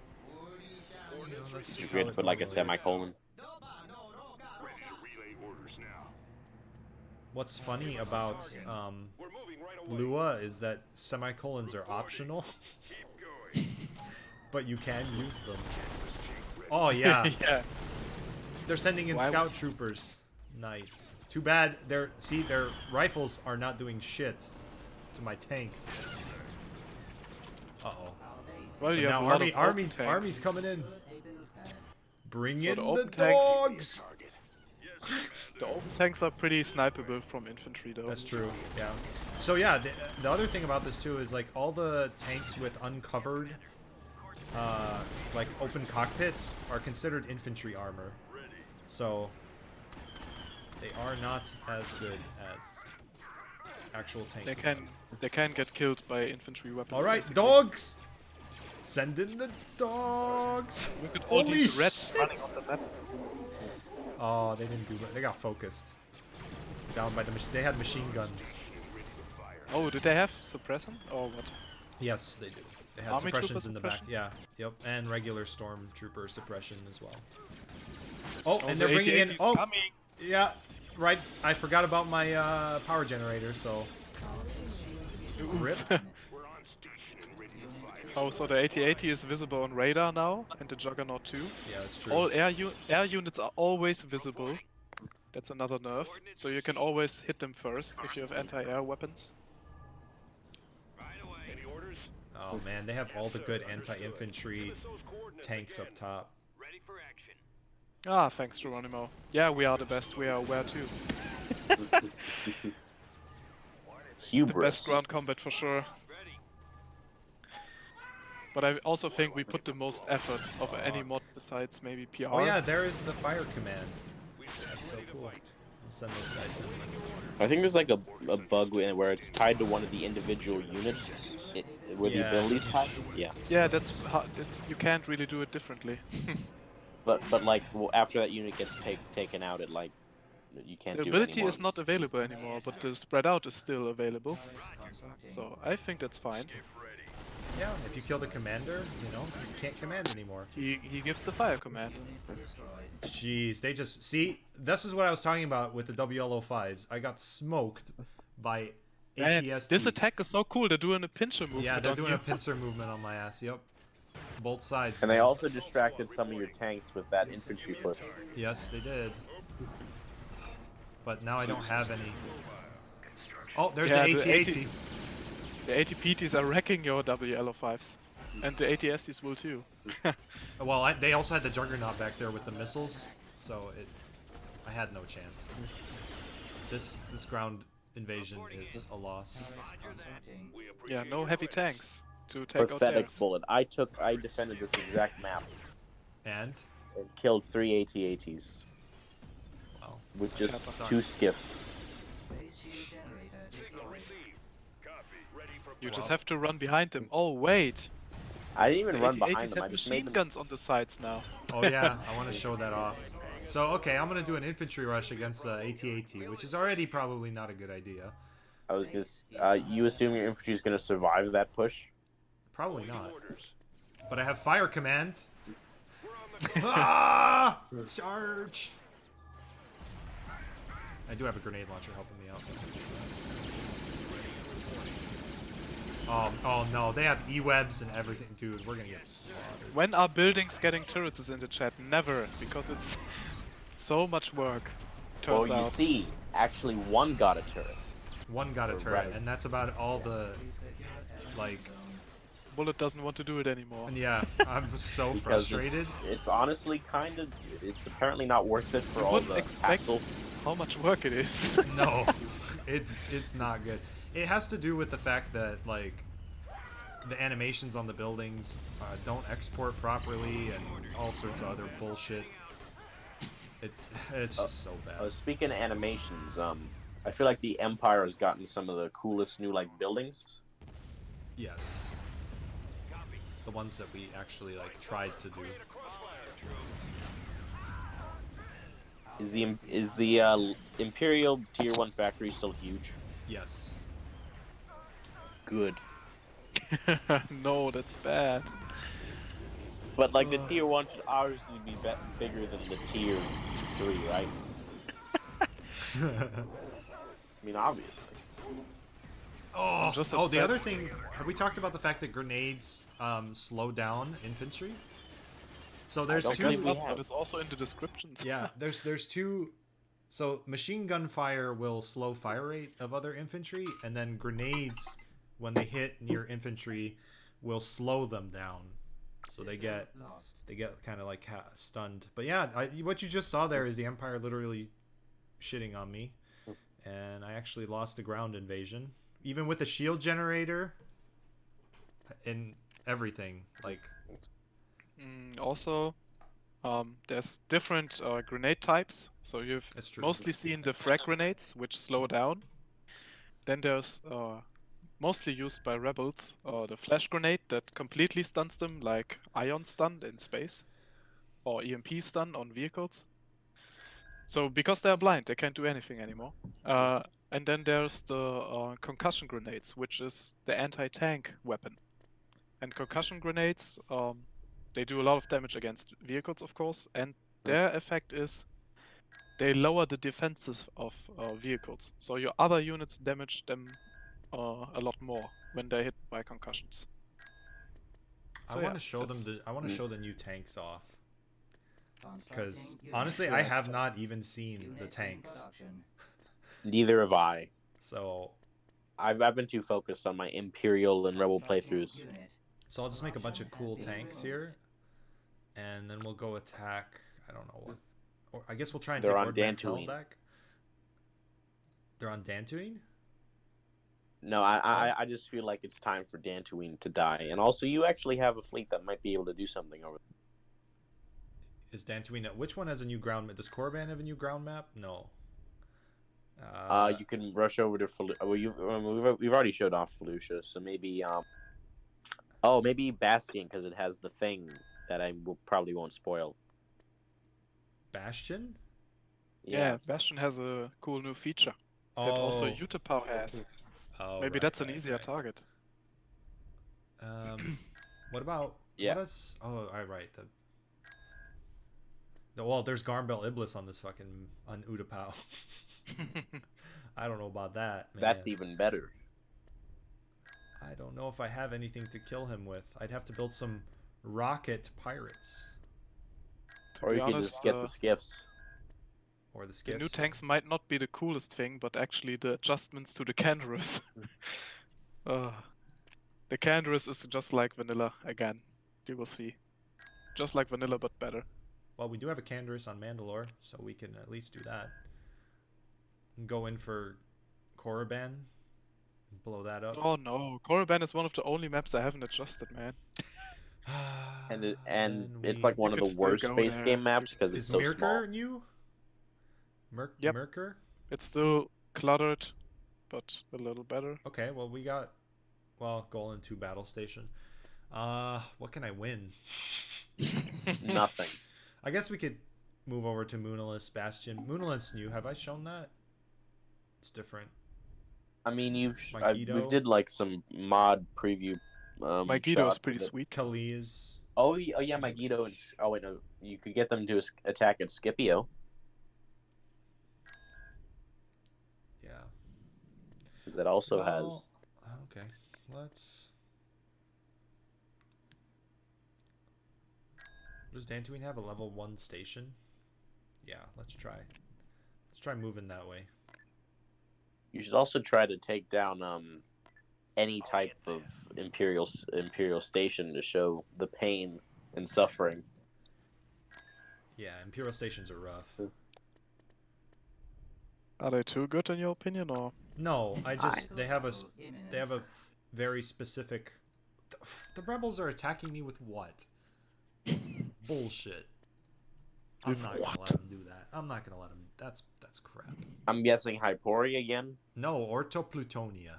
[SPEAKER 1] You know, that's
[SPEAKER 3] If
[SPEAKER 1] just
[SPEAKER 3] we had
[SPEAKER 1] how
[SPEAKER 3] to
[SPEAKER 1] it
[SPEAKER 3] put like a
[SPEAKER 1] normally is.
[SPEAKER 3] semicolon.
[SPEAKER 8] Ready to relay orders now.
[SPEAKER 1] What's funny about
[SPEAKER 8] We're moving right away.
[SPEAKER 1] Lua is that semicolons are optional, but you can use them. Oh yeah,
[SPEAKER 2] Yeah.
[SPEAKER 1] they're sending in
[SPEAKER 2] Why-
[SPEAKER 1] scout troopers. Nice. Too bad their rifles are not doing shit to my tanks. Uh oh.
[SPEAKER 5] Our base
[SPEAKER 2] Well, you have
[SPEAKER 1] Now
[SPEAKER 2] a lot of
[SPEAKER 1] army's
[SPEAKER 2] open tanks.
[SPEAKER 1] coming in.
[SPEAKER 5] secured a build pad.
[SPEAKER 1] Bring
[SPEAKER 2] So
[SPEAKER 1] in
[SPEAKER 2] the
[SPEAKER 1] the
[SPEAKER 2] open tanks-
[SPEAKER 1] dogs.
[SPEAKER 2] The open tanks are pretty snipeable from infantry, though.
[SPEAKER 1] That's true. Yeah. So yeah, the other thing about this too is like all the tanks with uncovered, like open cockpits are considered infantry armor. So they are not as good as actual tanks.
[SPEAKER 2] They can get killed by infantry weapons.
[SPEAKER 1] All right,
[SPEAKER 2] basically.
[SPEAKER 1] dogs. Send in the dogs.
[SPEAKER 2] Look at all
[SPEAKER 1] Holy
[SPEAKER 2] these rats
[SPEAKER 1] shit.
[SPEAKER 2] running on the map.
[SPEAKER 1] Oh, they didn't do it. They got focused. Down by the they had machine guns.
[SPEAKER 2] Oh, did they have suppressant or what?
[SPEAKER 1] Yes, they do. They had
[SPEAKER 2] Army trooper
[SPEAKER 1] suppressions in the back.
[SPEAKER 2] suppression?
[SPEAKER 1] Yeah. Yep. And regular stormtrooper suppression as well. Oh,
[SPEAKER 2] Oh,
[SPEAKER 1] and
[SPEAKER 2] the
[SPEAKER 1] they're bringing in.
[SPEAKER 2] 80-80's
[SPEAKER 1] Oh,
[SPEAKER 2] coming.
[SPEAKER 1] yeah. Right. I forgot about my power generator. So. Rip.
[SPEAKER 8] We're on station and ready to fire.
[SPEAKER 2] Oh, so the 80-80 is visible on radar now, and the Juggernaut too.
[SPEAKER 1] Yeah, that's true.
[SPEAKER 2] All air units are always visible. That's another nerf. So you can always hit them first if you have anti-air weapons.
[SPEAKER 8] Any orders?
[SPEAKER 1] Oh man, they have all the good anti-infantry
[SPEAKER 8] Those coordinates
[SPEAKER 1] tanks up
[SPEAKER 8] again.
[SPEAKER 1] top.
[SPEAKER 6] Ready for action.
[SPEAKER 2] Ah, thanks, Geronimo. Yeah, we are the best. We are aware too. The
[SPEAKER 3] Hubris.
[SPEAKER 2] best ground combat for sure.
[SPEAKER 6] Ready.
[SPEAKER 2] But I also think we put the most effort of any mod besides maybe PR.
[SPEAKER 1] Oh yeah, there is the fire command. That's so cool. I'll send those guys in.
[SPEAKER 3] I think there's like a bug where it's tied to one of the individual units, where the
[SPEAKER 1] Yeah.
[SPEAKER 3] abilities tied. Yeah.
[SPEAKER 2] Yeah, that's you can't really do it differently.
[SPEAKER 3] But like after that unit gets taken out, it like you can't
[SPEAKER 2] The
[SPEAKER 3] do it
[SPEAKER 2] ability
[SPEAKER 3] anymore.
[SPEAKER 2] is not available anymore, but the spread out is still available.
[SPEAKER 5] Constructing.
[SPEAKER 2] So I think that's fine.
[SPEAKER 1] Yeah, if you kill the commander, you know, you can't command anymore.
[SPEAKER 2] He gives the fire command.
[SPEAKER 5] Unit destroyed.
[SPEAKER 1] Jeez, they just see. This is what I was talking about with the WLO5s. I got smoked by
[SPEAKER 2] Man,
[SPEAKER 1] ATSTs.
[SPEAKER 2] this attack is so cool. They're doing a pincher movement.
[SPEAKER 1] Yeah, they're
[SPEAKER 2] on
[SPEAKER 1] doing
[SPEAKER 2] you.
[SPEAKER 1] a pincer movement on my ass. Yep, both sides.
[SPEAKER 3] And they also distracted some of your tanks with that infantry push.
[SPEAKER 1] Yes, they did. But now I don't have any. Oh, there's
[SPEAKER 2] Yeah,
[SPEAKER 1] the
[SPEAKER 2] the
[SPEAKER 1] AT-AT.
[SPEAKER 2] The ATPTs are wrecking your WLO5s. And the ATSTs will too.
[SPEAKER 1] Well, they also had the Juggernaut back there with the missiles, so I had no chance. This ground invasion is a loss.
[SPEAKER 5] Constructing.
[SPEAKER 2] Yeah, no heavy tanks to take out
[SPEAKER 3] Pathetic
[SPEAKER 2] theirs.
[SPEAKER 3] bullet. I defended this exact map
[SPEAKER 1] And
[SPEAKER 3] and killed 3 AT-ATs
[SPEAKER 1] well,
[SPEAKER 3] with just
[SPEAKER 2] Kappa.
[SPEAKER 3] 2 skiffs.
[SPEAKER 5] Base shield generator destroyed.
[SPEAKER 8] Received. Copy. Ready for
[SPEAKER 2] You just
[SPEAKER 1] Wow.
[SPEAKER 2] have to run behind them. Oh wait,
[SPEAKER 3] I didn't even
[SPEAKER 2] the
[SPEAKER 3] run
[SPEAKER 2] 80-80s
[SPEAKER 3] behind them. I
[SPEAKER 2] have
[SPEAKER 3] just made
[SPEAKER 2] machine
[SPEAKER 3] them.
[SPEAKER 2] guns on the sides now.
[SPEAKER 1] oh yeah, I want to show that off. So okay, I'm gonna do an infantry rush against the AT-AT, which is already probably not a good idea.
[SPEAKER 3] I was just. You assume your infantry is going to survive that push?
[SPEAKER 1] Probably not.
[SPEAKER 8] orders.
[SPEAKER 1] But I have fire command.
[SPEAKER 8] We're on the
[SPEAKER 1] Ah! Charge! I do have a grenade launcher helping me out. Oh no, they have E-webs and everything. Dude, we're gonna get slaughtered.
[SPEAKER 2] When are buildings getting turrets is in the chat? Never, because it's so much work.
[SPEAKER 3] Well,
[SPEAKER 2] Turns
[SPEAKER 3] you
[SPEAKER 2] out.
[SPEAKER 3] see, actually one got a turret.
[SPEAKER 1] One got a turret,
[SPEAKER 3] Right.
[SPEAKER 1] and that's about all the, like,
[SPEAKER 2] Bullet doesn't want to do it anymore.
[SPEAKER 1] and yeah, I'm so
[SPEAKER 3] Because
[SPEAKER 1] frustrated.
[SPEAKER 3] it's honestly kind of. It's apparently not worth it for
[SPEAKER 2] You
[SPEAKER 3] all
[SPEAKER 2] wouldn't
[SPEAKER 3] the
[SPEAKER 2] expect
[SPEAKER 3] hassle.
[SPEAKER 2] how much work it is.
[SPEAKER 1] No, it's not good. It has to do with the fact that, like, the animations on the buildings don't export properly and all sorts of other bullshit. It's just so bad.
[SPEAKER 3] Speaking of animations, I feel like the Empire has gotten some of the coolest new like buildings.
[SPEAKER 1] Yes. The ones that we actually like tried to do.
[SPEAKER 3] Is the Imperial Tier 1 factory still huge?
[SPEAKER 1] Yes.
[SPEAKER 3] Good.
[SPEAKER 2] No, that's bad.
[SPEAKER 3] But like the Tier 1 should obviously be bigger than the Tier 3, right? I mean, obviously.
[SPEAKER 1] Oh,
[SPEAKER 2] I'm just
[SPEAKER 1] the
[SPEAKER 2] upset.
[SPEAKER 1] other thing, have we talked about the fact that grenades slow down infantry? So there's
[SPEAKER 3] don't
[SPEAKER 1] two.
[SPEAKER 3] believe we
[SPEAKER 2] Up,
[SPEAKER 3] have.
[SPEAKER 2] but it's also in the descriptions.
[SPEAKER 1] Yeah, there's two. So machine gun fire will slow fire rate of other infantry, and then grenades, when they hit near infantry, will slow them down. So they get
[SPEAKER 5] Lost.
[SPEAKER 1] kind of like stunned. But yeah, what you just saw there is the Empire literally shitting on me, and I actually lost the ground invasion, even with the shield generator and everything. Like,
[SPEAKER 2] Also, there's different grenade types. So you've
[SPEAKER 1] That's true.
[SPEAKER 2] mostly seen the frag grenades, which slow down. Then there's mostly used by rebels, or the flash grenade that completely stuns them, like ion stun in space, or EMP stun on vehicles. So because they are blind, they can't do anything anymore. And then there's the concussion grenades, which is the anti-tank weapon. And concussion grenades, they do a lot of damage against vehicles, of course, and their effect is they lower the defenses of vehicles. So your other units damage them a lot more when they're hit by concussions.
[SPEAKER 1] I
[SPEAKER 2] So
[SPEAKER 1] want
[SPEAKER 2] yeah,
[SPEAKER 1] to show them
[SPEAKER 2] that's-
[SPEAKER 1] the. I want to show the new tanks off. Because
[SPEAKER 5] Constructing unit.
[SPEAKER 1] honestly,
[SPEAKER 2] Yeah,
[SPEAKER 1] I
[SPEAKER 2] it's
[SPEAKER 1] have
[SPEAKER 2] like-
[SPEAKER 1] not even seen the
[SPEAKER 5] Unit in
[SPEAKER 1] tanks.
[SPEAKER 5] production.
[SPEAKER 3] Neither have I.
[SPEAKER 1] So
[SPEAKER 3] I've been too focused on my Imperial and Rebel
[SPEAKER 5] Constructing
[SPEAKER 3] playthroughs.
[SPEAKER 5] unit.
[SPEAKER 1] I'll just make a bunch of cool
[SPEAKER 5] Corruption has been
[SPEAKER 1] tanks
[SPEAKER 5] removed.
[SPEAKER 1] here, and then we'll go attack. I don't know what. Or I guess we'll try and
[SPEAKER 3] They're
[SPEAKER 1] take
[SPEAKER 3] on
[SPEAKER 1] Lord Mantell
[SPEAKER 3] Dantooine.
[SPEAKER 1] back. They're on Dantooine?
[SPEAKER 3] No, I just feel like it's time for Dantooine to die. And also, you actually have a fleet that might be able to do something over there.
[SPEAKER 1] Is Dantooine? Which one has a new ground map? Does Korriban have a new ground map? No.
[SPEAKER 3] You can rush over to well, we've already showed off Felucia, so maybe maybe Bastion because it has the thing that probably won't spoil.
[SPEAKER 1] Bastion?
[SPEAKER 2] yeah, Bastion has a cool new feature that also Utapau has.
[SPEAKER 1] Oh,
[SPEAKER 2] Maybe
[SPEAKER 1] right,
[SPEAKER 2] that's an
[SPEAKER 1] right,
[SPEAKER 2] easier
[SPEAKER 1] right.
[SPEAKER 2] target.
[SPEAKER 1] What about?
[SPEAKER 3] Yeah.
[SPEAKER 1] What is? Oh, right. Well, there's Garmbel Iblis on this fucking on Utapau. I don't know about that, man.
[SPEAKER 3] That's even better.
[SPEAKER 1] I don't know if I have anything to kill him with. I'd have to build some rocket pirates
[SPEAKER 2] To
[SPEAKER 3] Or
[SPEAKER 2] be
[SPEAKER 3] you can
[SPEAKER 2] honest,
[SPEAKER 3] just get the skiffs.
[SPEAKER 1] or the
[SPEAKER 2] the
[SPEAKER 1] skiffs.
[SPEAKER 2] new tanks might not be the coolest thing, but actually the adjustments to the Canderous. The Canderous is just like vanilla again. You will see. Just like vanilla, but better.
[SPEAKER 1] Well, we do have a Canderous on Mandalore, so we can at least do that. And go in for Korriban, blow that up.
[SPEAKER 2] Oh no, Korriban is one of the only maps I haven't adjusted, man.
[SPEAKER 3] And
[SPEAKER 1] Then
[SPEAKER 3] it's
[SPEAKER 1] we-
[SPEAKER 3] like one of
[SPEAKER 2] could
[SPEAKER 3] the
[SPEAKER 2] still
[SPEAKER 3] worst
[SPEAKER 2] go
[SPEAKER 3] space
[SPEAKER 2] there.
[SPEAKER 3] game
[SPEAKER 2] You
[SPEAKER 3] maps
[SPEAKER 2] could
[SPEAKER 3] because
[SPEAKER 2] still-
[SPEAKER 3] it's
[SPEAKER 1] Is
[SPEAKER 3] so
[SPEAKER 1] Mirker
[SPEAKER 3] small.
[SPEAKER 1] new?
[SPEAKER 2] Yep.
[SPEAKER 1] Mirker?
[SPEAKER 2] It's still cluttered, but a little better.
[SPEAKER 1] Okay, well we got goal in 2 battle station. What can I win?
[SPEAKER 3] Nothing.
[SPEAKER 1] I guess we could move over to Moonalis Bastion. Moonalis new. Have I shown that? It's different.
[SPEAKER 3] I mean, we
[SPEAKER 1] Megiddo?
[SPEAKER 3] did like some mod preview.
[SPEAKER 2] Megiddo is
[SPEAKER 3] shots
[SPEAKER 2] pretty
[SPEAKER 3] of it.
[SPEAKER 2] sweet.
[SPEAKER 1] Kaliz.
[SPEAKER 3] Oh yeah, Megiddo and wait no, you could get them to attack at Scipio
[SPEAKER 1] Yeah.
[SPEAKER 3] because that also
[SPEAKER 1] Well,
[SPEAKER 3] has.
[SPEAKER 1] Okay. Let's. Does Dantooine have a level 1 station? Yeah, let's try. Let's try moving that way.
[SPEAKER 3] You should also try to take down any type of imperial station to show the pain and suffering.
[SPEAKER 1] Yeah, Imperial stations are rough.
[SPEAKER 2] Are they too good in your opinion, or?
[SPEAKER 1] No, I just they have a
[SPEAKER 5] Imminent.
[SPEAKER 1] they have a very specific. The rebels are attacking me with what? Bullshit. I'm
[SPEAKER 2] With
[SPEAKER 1] not gonna
[SPEAKER 2] what?
[SPEAKER 1] let them do that. I'm not gonna let them. That's crap.
[SPEAKER 3] I'm guessing Hypori again.
[SPEAKER 1] No, Orthoplutonia.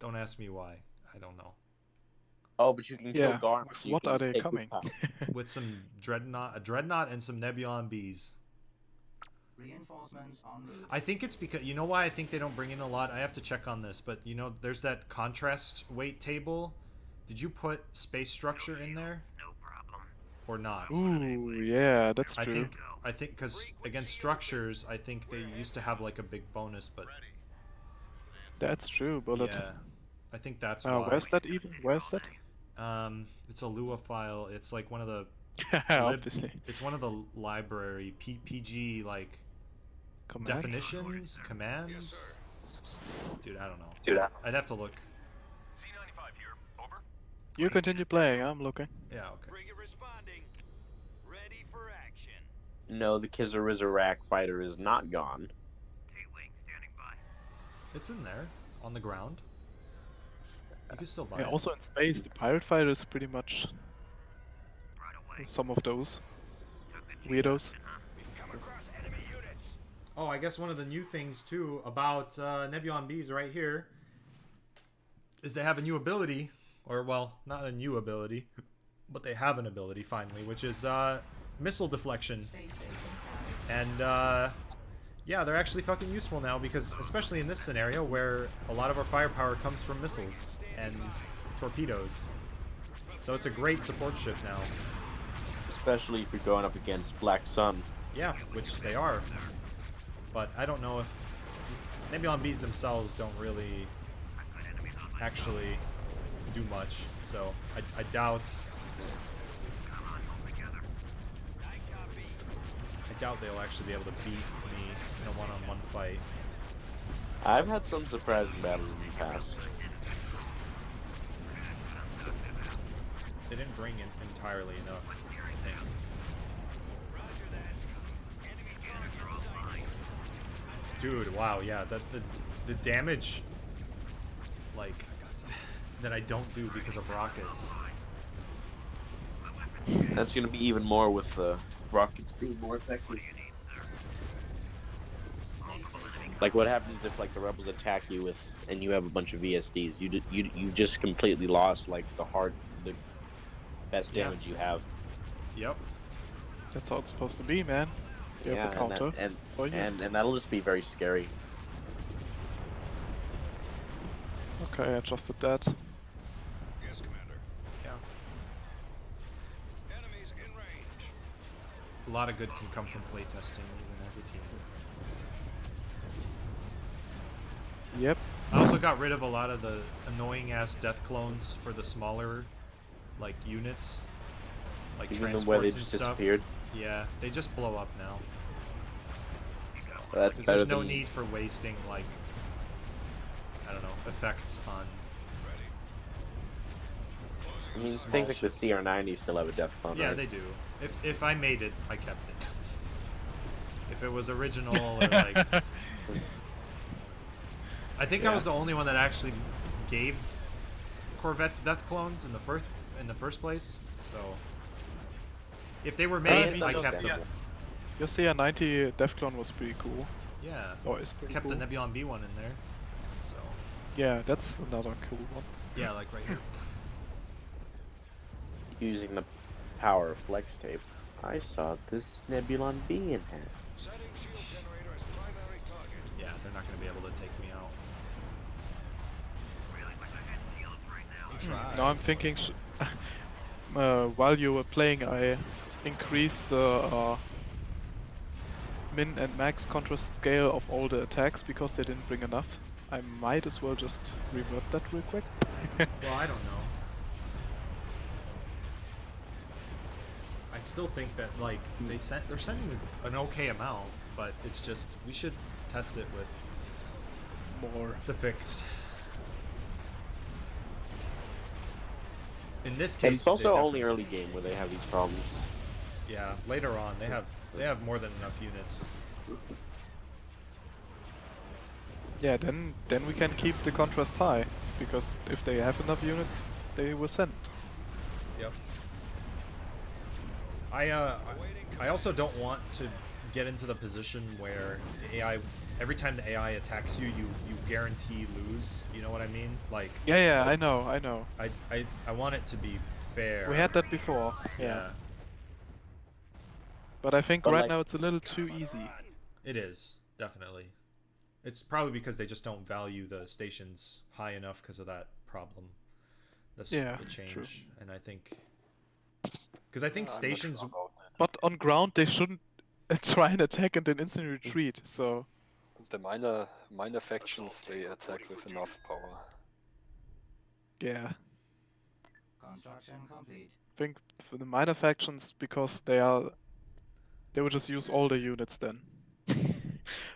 [SPEAKER 1] Don't ask me why. I don't know.
[SPEAKER 3] Oh, but you can kill
[SPEAKER 2] Yeah.
[SPEAKER 3] Garm.
[SPEAKER 2] with
[SPEAKER 3] so you
[SPEAKER 2] what
[SPEAKER 3] can
[SPEAKER 2] are
[SPEAKER 3] just
[SPEAKER 2] they
[SPEAKER 3] take
[SPEAKER 2] coming?
[SPEAKER 3] Utapau.
[SPEAKER 1] With some a dreadnought and some Nebulon bees.
[SPEAKER 5] Reinforcements en route.
[SPEAKER 1] I think it's because you know why I think they don't bring in a lot. I have to check on this, but you know, there's that contrast weight table. Did you put space structure in there?
[SPEAKER 8] No problem.
[SPEAKER 1] Or not?
[SPEAKER 2] Ooh, yeah, that's
[SPEAKER 1] I
[SPEAKER 2] true.
[SPEAKER 1] think because against structures, I think they used to have like a big bonus, but
[SPEAKER 2] That's true, Bullet.
[SPEAKER 1] yeah, I think that's why.
[SPEAKER 2] Where's that even? Where's that?
[SPEAKER 1] It's a Lua file. It's like one of the
[SPEAKER 2] Obviously.
[SPEAKER 1] it's one of the library PG like
[SPEAKER 2] Commands?
[SPEAKER 1] definitions, commands. Dude, I don't know.
[SPEAKER 3] Dude,
[SPEAKER 1] I'd have to look.
[SPEAKER 8] C95 here. Over.
[SPEAKER 2] You continue playing, I'm looking.
[SPEAKER 1] Yeah, okay.
[SPEAKER 6] Frigate responding. Ready for action.
[SPEAKER 3] No, the Kizarizarak fighter is not gone.
[SPEAKER 8] T-wing standing by.
[SPEAKER 1] It's in there on the ground. You can still buy
[SPEAKER 2] Yeah,
[SPEAKER 1] it.
[SPEAKER 2] also in space, the pirate fighter is pretty much
[SPEAKER 8] Right away.
[SPEAKER 2] some of those
[SPEAKER 8] Took the
[SPEAKER 2] weirdos.
[SPEAKER 8] Come across enemy units.
[SPEAKER 1] Oh, I guess one of the new things too about Nebulon Bees right here is they have a new ability, or well, not a new ability, but they have an ability finally, which is missile deflection.
[SPEAKER 5] Space station
[SPEAKER 1] And yeah, they're actually fucking useful now because, especially in this scenario where a lot of our firepower comes from missiles and torpedoes. So it's a great support ship now.
[SPEAKER 3] Especially if you're going up against Black Sun.
[SPEAKER 1] Yeah, which they are. But I don't know if Nebulon Bees themselves don't really actually do much. So I doubt they'll actually be able to beat me in a one-on-one fight.
[SPEAKER 3] I've had some surprising battles in the past.
[SPEAKER 1] They didn't bring in entirely enough, I think. Dude, wow, yeah, the damage, like, that I don't do because of rockets.
[SPEAKER 3] That's gonna be even more with rockets being more effective. Like what happens if like the rebels attack you with and you have a bunch of VSDs? You just completely lost like the best
[SPEAKER 1] Yeah.
[SPEAKER 3] damage you have.
[SPEAKER 1] Yep.
[SPEAKER 2] That's how it's supposed to be, man. You have a counter. for you.
[SPEAKER 3] And that'll just be very scary.
[SPEAKER 2] Okay, I adjusted that.
[SPEAKER 8] Yes, Commander.
[SPEAKER 1] Yeah.
[SPEAKER 8] Enemies in range.
[SPEAKER 1] A lot of good can come from playtesting, even as a team.
[SPEAKER 2] Yep.
[SPEAKER 1] I also got rid of a lot of the annoying-ass death clones for the smaller, like, units. Like
[SPEAKER 3] Even the way they
[SPEAKER 1] transports and
[SPEAKER 3] just
[SPEAKER 1] stuff.
[SPEAKER 3] disappeared.
[SPEAKER 1] Yeah, they just blow up now. So,
[SPEAKER 3] That's
[SPEAKER 1] 'cause
[SPEAKER 3] better
[SPEAKER 1] there's no
[SPEAKER 3] than-
[SPEAKER 1] need for wasting, like, I don't know, effects on
[SPEAKER 3] I mean,
[SPEAKER 1] small
[SPEAKER 3] things like the
[SPEAKER 1] ships.
[SPEAKER 3] CR90 still have a death clone,
[SPEAKER 1] Yeah,
[SPEAKER 3] right?
[SPEAKER 1] they do. If I made it, I kept it. If it was original or like, I think I was the only one that actually gave Corvettes death clones in the first place. So if they were made,
[SPEAKER 3] it's
[SPEAKER 1] I kept them.
[SPEAKER 3] understandable.
[SPEAKER 2] Your CR90 Death Clone was pretty cool.
[SPEAKER 1] Yeah,
[SPEAKER 2] Or is pretty
[SPEAKER 1] kept
[SPEAKER 2] cool.
[SPEAKER 1] the Nebulon B one in there. So
[SPEAKER 2] Yeah, that's another cool one.
[SPEAKER 1] yeah, like right here.
[SPEAKER 3] Using the power of flex tape, I saw this Nebulon B in hand.
[SPEAKER 8] Setting shield generator as primary target.
[SPEAKER 1] Yeah, they're not gonna be able to take me out. They try.
[SPEAKER 2] Now I'm thinking, while you were playing, I increased the min and max contrast scale of all the attacks because they didn't bring enough. I might as well just revert that real quick.
[SPEAKER 1] Well, I don't know. I still think that like they're sending an okay amount, but it's just we should test it with
[SPEAKER 2] More.
[SPEAKER 1] the fixed. In this
[SPEAKER 3] And
[SPEAKER 1] case,
[SPEAKER 3] it's also
[SPEAKER 1] they
[SPEAKER 3] only
[SPEAKER 1] definitely
[SPEAKER 3] early game where they have these problems.
[SPEAKER 1] Yeah, later on they have more than enough units.
[SPEAKER 2] Yeah, then we can keep the contrast high, because if they have enough units, they will send.
[SPEAKER 1] Yep. I also don't want to get into the position where the AI every time the AI attacks you, you guarantee lose. You know what I mean? Like
[SPEAKER 2] Yeah, I know.
[SPEAKER 1] I want it to be fair.
[SPEAKER 2] We had that before.
[SPEAKER 1] Yeah,
[SPEAKER 2] But I think
[SPEAKER 3] But
[SPEAKER 2] right
[SPEAKER 3] like-
[SPEAKER 2] now it's a little too easy.
[SPEAKER 1] it is definitely. It's probably because they just don't value the stations high enough because of that problem.
[SPEAKER 2] Yeah,
[SPEAKER 1] the change,
[SPEAKER 2] true.
[SPEAKER 1] and I think because I think
[SPEAKER 4] I'm not
[SPEAKER 1] stations.
[SPEAKER 4] sure about that.
[SPEAKER 2] But on ground they shouldn't try and attack and then instantly retreat. So
[SPEAKER 4] The minor factions, they attack with enough power.
[SPEAKER 2] yeah,
[SPEAKER 5] Construction complete.
[SPEAKER 2] I think for the minor factions, because they will just use all the units then.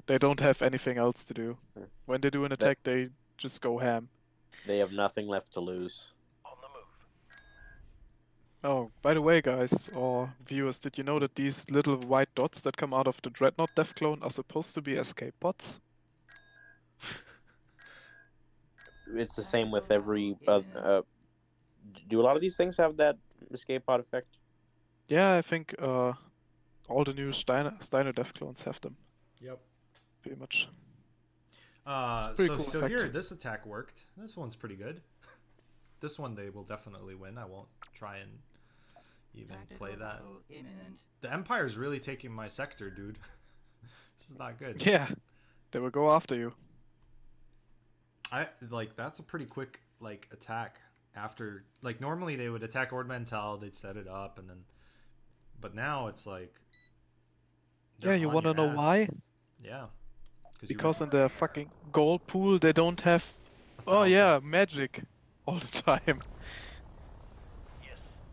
[SPEAKER 2] They don't have anything else to do. When they do an attack, they just go ham.
[SPEAKER 3] They have nothing left to lose.
[SPEAKER 2] Oh, by the way, guys, or viewers, did you know that these little white dots that come out of the Dreadnought Death Clone are supposed to be escape pods?
[SPEAKER 3] It's the same with every. Do a lot of these things have that escape pod effect?
[SPEAKER 2] Yeah, I think all the new Steiner Death Clones have them,
[SPEAKER 1] Yep.
[SPEAKER 2] pretty much.
[SPEAKER 1] So
[SPEAKER 2] pretty cool
[SPEAKER 1] so
[SPEAKER 2] effect.
[SPEAKER 1] here, this attack worked. This one's pretty good. this one they will definitely win. I won't try and even play that.
[SPEAKER 5] battle imminent.
[SPEAKER 1] The Empire's really taking my sector, dude. This is not good.
[SPEAKER 2] Yeah, they will go after you.
[SPEAKER 1] I like that's a pretty quick like attack after like normally they would attack Ord Mantell, they'd set it up and then but now it's like
[SPEAKER 2] Yeah,
[SPEAKER 1] they're
[SPEAKER 2] you
[SPEAKER 1] on
[SPEAKER 2] wanna
[SPEAKER 1] your
[SPEAKER 2] know
[SPEAKER 1] ass.
[SPEAKER 2] why?
[SPEAKER 1] Yeah.
[SPEAKER 2] Because in their fucking gold pool they don't have oh yeah, magic all the time.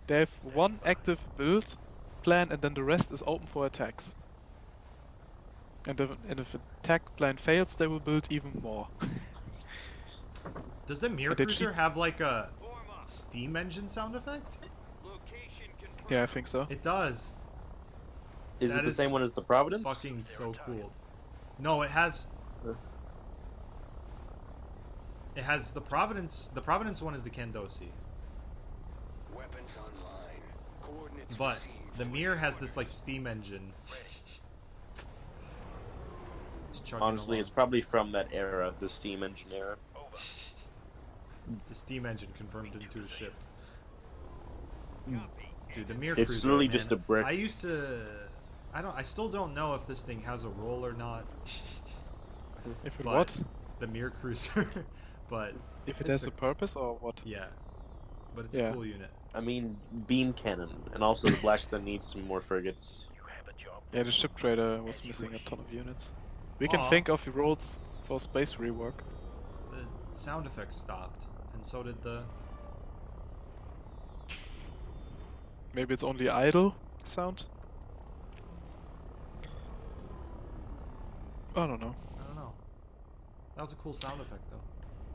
[SPEAKER 2] They have one active build plan and then the rest is open for attacks. And if attack plan fails, they will build even more.
[SPEAKER 1] Does the Mir
[SPEAKER 2] But they
[SPEAKER 1] Cruiser
[SPEAKER 2] cheat.
[SPEAKER 1] have like a steam engine sound effect?
[SPEAKER 6] Location confirmed.
[SPEAKER 2] Yeah, I think so.
[SPEAKER 1] It does.
[SPEAKER 3] Is
[SPEAKER 1] That
[SPEAKER 3] it the
[SPEAKER 1] is
[SPEAKER 3] same one as the Providence?
[SPEAKER 1] Fucking so cool. No, it has the Providence. The Providence one is the Kandosi.
[SPEAKER 8] Weapons online. Coordinates
[SPEAKER 1] But
[SPEAKER 8] received.
[SPEAKER 1] the Mir has this like steam engine. It's chugging
[SPEAKER 3] Honestly,
[SPEAKER 1] along.
[SPEAKER 3] it's probably from that era, the steam engine era.
[SPEAKER 1] It's a steam engine converted into a ship.
[SPEAKER 6] Copy.
[SPEAKER 1] Dude, the Mir
[SPEAKER 3] It's
[SPEAKER 1] Cruiser,
[SPEAKER 3] literally
[SPEAKER 1] man,
[SPEAKER 3] just a brick.
[SPEAKER 1] I used to. I still don't know if this thing has a roll or not.
[SPEAKER 2] If it
[SPEAKER 1] But
[SPEAKER 2] what?
[SPEAKER 1] the Mir Cruiser, but
[SPEAKER 2] If it
[SPEAKER 1] it's
[SPEAKER 2] has a purpose or what?
[SPEAKER 1] yeah, but it's
[SPEAKER 2] Yeah.
[SPEAKER 1] a cool unit.
[SPEAKER 3] I mean, beam cannon, and also the Blackstone needs some more frigates.
[SPEAKER 2] Yeah, the ship trader was missing a ton of units. We can
[SPEAKER 1] Aw.
[SPEAKER 2] think of rolls for space rework.
[SPEAKER 1] The sound effects stopped, and so did the.
[SPEAKER 2] Maybe it's only idle sound? I don't know.
[SPEAKER 1] I don't know. That was a cool sound effect,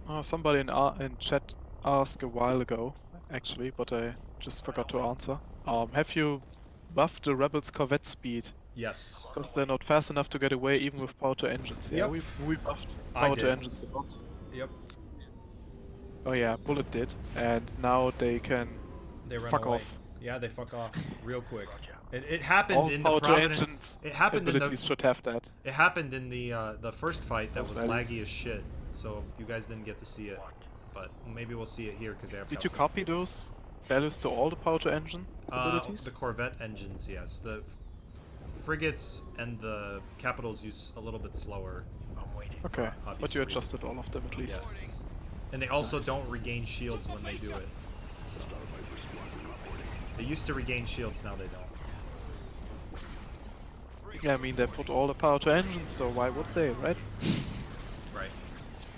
[SPEAKER 1] though.
[SPEAKER 2] Somebody in chat asked a while ago, actually, but I just forgot to answer. Have you buffed the rebels' corvette speed?
[SPEAKER 1] Yes.
[SPEAKER 2] Because they're not fast enough to get away even with power to engines. Yeah,
[SPEAKER 1] Yep.
[SPEAKER 2] we buffed
[SPEAKER 1] I
[SPEAKER 2] power to
[SPEAKER 1] did.
[SPEAKER 2] engines a lot.
[SPEAKER 1] Yep.
[SPEAKER 2] Oh yeah, Bullet did, and now they can
[SPEAKER 1] They run
[SPEAKER 2] fuck
[SPEAKER 1] away.
[SPEAKER 2] off.
[SPEAKER 1] Yeah, they fuck off real quick. It happened
[SPEAKER 2] All
[SPEAKER 1] in the
[SPEAKER 2] power to
[SPEAKER 1] Providence.
[SPEAKER 2] engines
[SPEAKER 1] It happened in
[SPEAKER 2] abilities
[SPEAKER 1] the.
[SPEAKER 2] should have that.
[SPEAKER 1] It happened in the first fight that
[SPEAKER 2] Those
[SPEAKER 1] was
[SPEAKER 2] values.
[SPEAKER 1] laggy as shit. So you guys didn't get to see it, but maybe we'll see it here because they have.
[SPEAKER 2] Did you
[SPEAKER 1] cutscenes.
[SPEAKER 2] copy those values to all the power to engine abilities?
[SPEAKER 1] The Corvette engines, yes. The frigates and the capitals use a little bit slower.
[SPEAKER 2] Okay,
[SPEAKER 1] for obvious
[SPEAKER 2] but you
[SPEAKER 1] reasons.
[SPEAKER 2] adjusted all of them at least.
[SPEAKER 1] Yes. And they also
[SPEAKER 2] Nice.
[SPEAKER 1] don't regain shields when they do it. So they used to regain shields, now they don't.
[SPEAKER 2] Yeah, I mean they put all the power to engines, so why would they, right?
[SPEAKER 1] Right.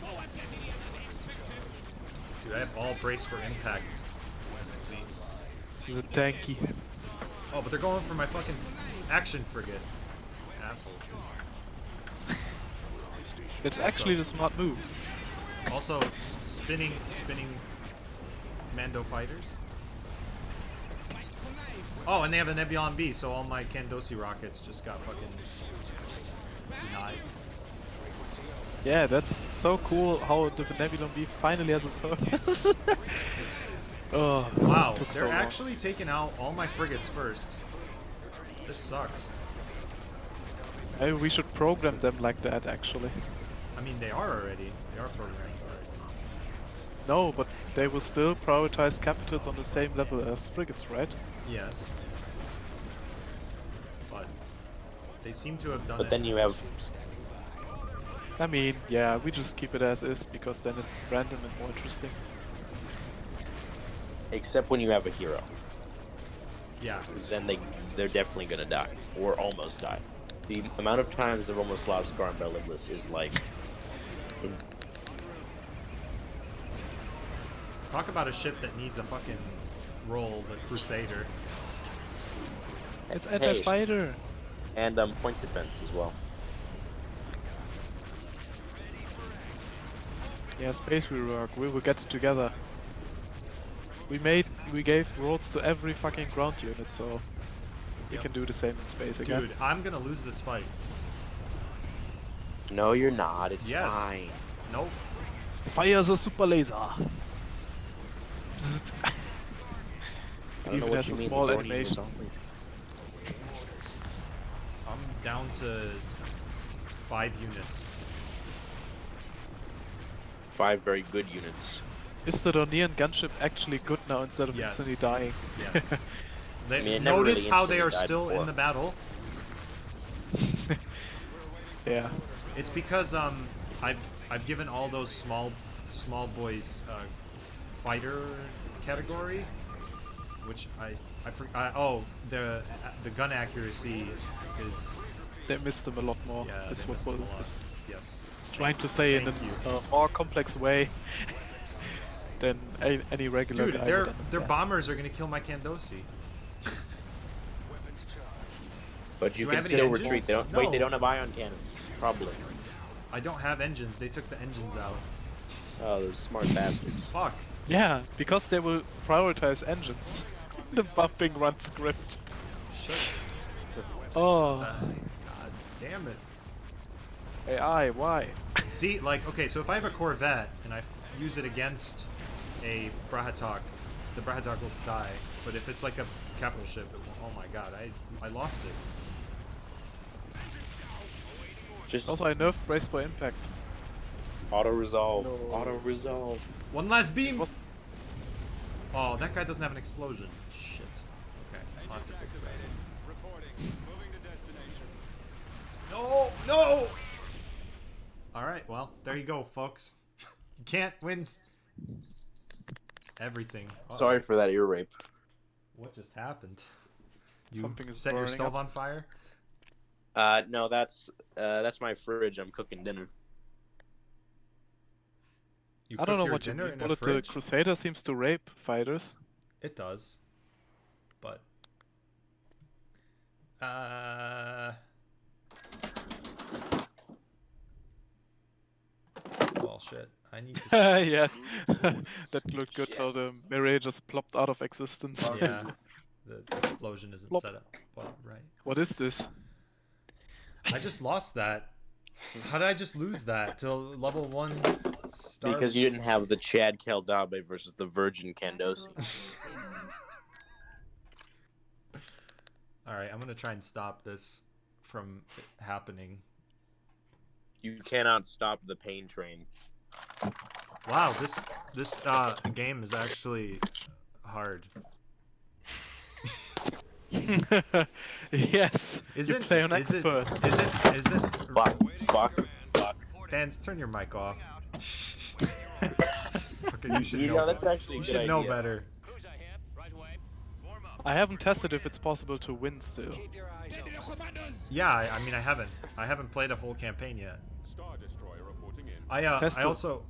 [SPEAKER 7] More activity than expected.
[SPEAKER 1] Dude, I have all brace for impacts. Basically.
[SPEAKER 2] He's a tanky.
[SPEAKER 1] Oh, but they're going for my fucking action frigate. Assholes, dude.
[SPEAKER 2] It's actually the smart move.
[SPEAKER 1] Also, spinning Mando fighters.
[SPEAKER 7] Fight for life.
[SPEAKER 1] Oh, and they have a Nebulon B, so all my Kandosi rockets just got fucking denied.
[SPEAKER 2] Yeah, that's so cool how the Nebulon B finally has a purpose. Oh,
[SPEAKER 1] Wow,
[SPEAKER 2] took
[SPEAKER 1] they're
[SPEAKER 2] so long.
[SPEAKER 1] actually taking out all my frigates first. This sucks.
[SPEAKER 2] Maybe we should program them like that, actually.
[SPEAKER 1] I mean, they are already. They are programmed already.
[SPEAKER 2] No, but they will still prioritize capitals on the same level as frigates, right?
[SPEAKER 1] Yes. But they seem to have done
[SPEAKER 3] But
[SPEAKER 1] it.
[SPEAKER 3] then you have
[SPEAKER 2] I mean, yeah, we just keep it as is, because then it's random and more interesting.
[SPEAKER 3] except when you have a hero,
[SPEAKER 1] Yeah.
[SPEAKER 3] 'cause then they're definitely gonna die or almost die. The amount of times I've almost lost Scar and Belligless is like
[SPEAKER 1] Talk about a ship that needs a fucking roll, the Crusader.
[SPEAKER 2] It's
[SPEAKER 3] pace.
[SPEAKER 2] anti-fighter!
[SPEAKER 3] And point defense as well.
[SPEAKER 2] Yeah, space rework, we will get it together. We gave roads to every fucking ground unit, so we
[SPEAKER 1] Yep.
[SPEAKER 2] can do the same in space again.
[SPEAKER 1] Dude, I'm gonna lose this fight.
[SPEAKER 3] No, you're not. It's
[SPEAKER 1] Yes.
[SPEAKER 3] fine.
[SPEAKER 1] Nope.
[SPEAKER 2] Fire the super laser! Bzzzt.
[SPEAKER 3] I don't
[SPEAKER 2] Even
[SPEAKER 3] know what
[SPEAKER 2] has
[SPEAKER 3] you
[SPEAKER 2] a
[SPEAKER 3] mean.
[SPEAKER 2] small
[SPEAKER 3] the Gordian was
[SPEAKER 2] animation.
[SPEAKER 3] always-
[SPEAKER 1] I'm down to 5 units.
[SPEAKER 3] 5 very good units.
[SPEAKER 2] Is the Dornian gunship actually good now instead of
[SPEAKER 1] Yes.
[SPEAKER 2] instantly dying?
[SPEAKER 1] Yes.
[SPEAKER 3] I mean, it never
[SPEAKER 1] Notice
[SPEAKER 3] really
[SPEAKER 1] how they
[SPEAKER 3] instantly
[SPEAKER 1] are
[SPEAKER 3] died
[SPEAKER 1] still
[SPEAKER 3] before.
[SPEAKER 1] in the battle.
[SPEAKER 2] Yeah.
[SPEAKER 1] It's because I've given all those small boys fighter category, which oh, the gun accuracy is,
[SPEAKER 2] They missed them a lot more.
[SPEAKER 1] yeah,
[SPEAKER 2] Is
[SPEAKER 1] they
[SPEAKER 2] what
[SPEAKER 1] missed them a
[SPEAKER 2] Bull
[SPEAKER 1] lot.
[SPEAKER 2] is
[SPEAKER 1] Yes.
[SPEAKER 2] trying to say in
[SPEAKER 1] Thank
[SPEAKER 2] a more complex way than any regular
[SPEAKER 1] Dude,
[SPEAKER 2] guy
[SPEAKER 1] their
[SPEAKER 2] would understand.
[SPEAKER 1] bombers are gonna kill my Kandosi.
[SPEAKER 3] But you
[SPEAKER 1] Do I
[SPEAKER 3] can
[SPEAKER 1] have any
[SPEAKER 3] still
[SPEAKER 1] engines?
[SPEAKER 3] retreat. They don't. Wait, they
[SPEAKER 1] No.
[SPEAKER 3] don't have ion cannons. Probably.
[SPEAKER 1] I don't have engines. They took the engines out.
[SPEAKER 3] Oh, those smart bastards.
[SPEAKER 1] Fuck.
[SPEAKER 2] Yeah, because they will prioritize engines. The bumping run script.
[SPEAKER 1] Shit.
[SPEAKER 2] Oh,
[SPEAKER 1] God damn it.
[SPEAKER 2] AI, why?
[SPEAKER 1] See, like, okay, so if I have a Corvette and I use it against a Brahatok, the Brahatok will die. But if it's like a capital ship, it won't. Oh my god, I lost it.
[SPEAKER 3] Just
[SPEAKER 2] Also, I nerfed brace for impact.
[SPEAKER 3] auto resolve.
[SPEAKER 2] No.
[SPEAKER 3] Auto resolve.
[SPEAKER 1] One last beam!
[SPEAKER 2] Was
[SPEAKER 1] Oh, that guy doesn't have an explosion. Shit. Okay, I'll have to fix that. No! No! Alright, well, there you go, folks. You can't win everything. Uh-oh.
[SPEAKER 3] Sorry for that ear rape.
[SPEAKER 1] What just happened? You
[SPEAKER 2] Something is
[SPEAKER 1] set your
[SPEAKER 2] burning
[SPEAKER 1] stove
[SPEAKER 2] up.
[SPEAKER 1] on fire?
[SPEAKER 3] No, that's my fridge. I'm cooking dinner.
[SPEAKER 1] You
[SPEAKER 2] I don't
[SPEAKER 1] cook
[SPEAKER 2] know
[SPEAKER 1] your
[SPEAKER 2] what you
[SPEAKER 1] dinner
[SPEAKER 2] mean.
[SPEAKER 1] in a
[SPEAKER 2] But the
[SPEAKER 1] fridge?
[SPEAKER 2] Crusader seems to rape fighters.
[SPEAKER 1] It does. But well, shit. I need to
[SPEAKER 2] Yes, that looked good. How the Mirai just plopped out of existence.
[SPEAKER 1] yeah. The explosion isn't
[SPEAKER 2] Plop.
[SPEAKER 1] set up well, right.
[SPEAKER 2] What is this?
[SPEAKER 1] I just lost that. How did I just lose that to level 1 star?
[SPEAKER 3] Because you didn't have the Chad Keldabe versus the Virgin Kandosi.
[SPEAKER 1] Alright, I'm gonna try and stop this from happening.
[SPEAKER 3] You cannot stop the pain train.
[SPEAKER 1] Wow, this game is actually hard.
[SPEAKER 2] Yes. You
[SPEAKER 1] Is it?
[SPEAKER 2] play on
[SPEAKER 1] Is it?
[SPEAKER 2] expert.
[SPEAKER 1] Is it?
[SPEAKER 3] Fuck.
[SPEAKER 1] Dan, turn your mic off. Fucking, you should
[SPEAKER 3] You
[SPEAKER 1] know.
[SPEAKER 3] know, that's actually a
[SPEAKER 1] You
[SPEAKER 3] good
[SPEAKER 1] should know
[SPEAKER 3] idea.
[SPEAKER 1] better.
[SPEAKER 6] Cruise ahead, right away. Warm up.
[SPEAKER 2] I haven't tested if it's possible to win still.
[SPEAKER 6] Keep your eyes
[SPEAKER 7] Get
[SPEAKER 6] open.
[SPEAKER 7] the commandos!
[SPEAKER 1] Yeah, I mean, I haven't played a whole campaign yet.
[SPEAKER 8] Star Destroyer reporting in.
[SPEAKER 1] I
[SPEAKER 2] Test it.
[SPEAKER 1] also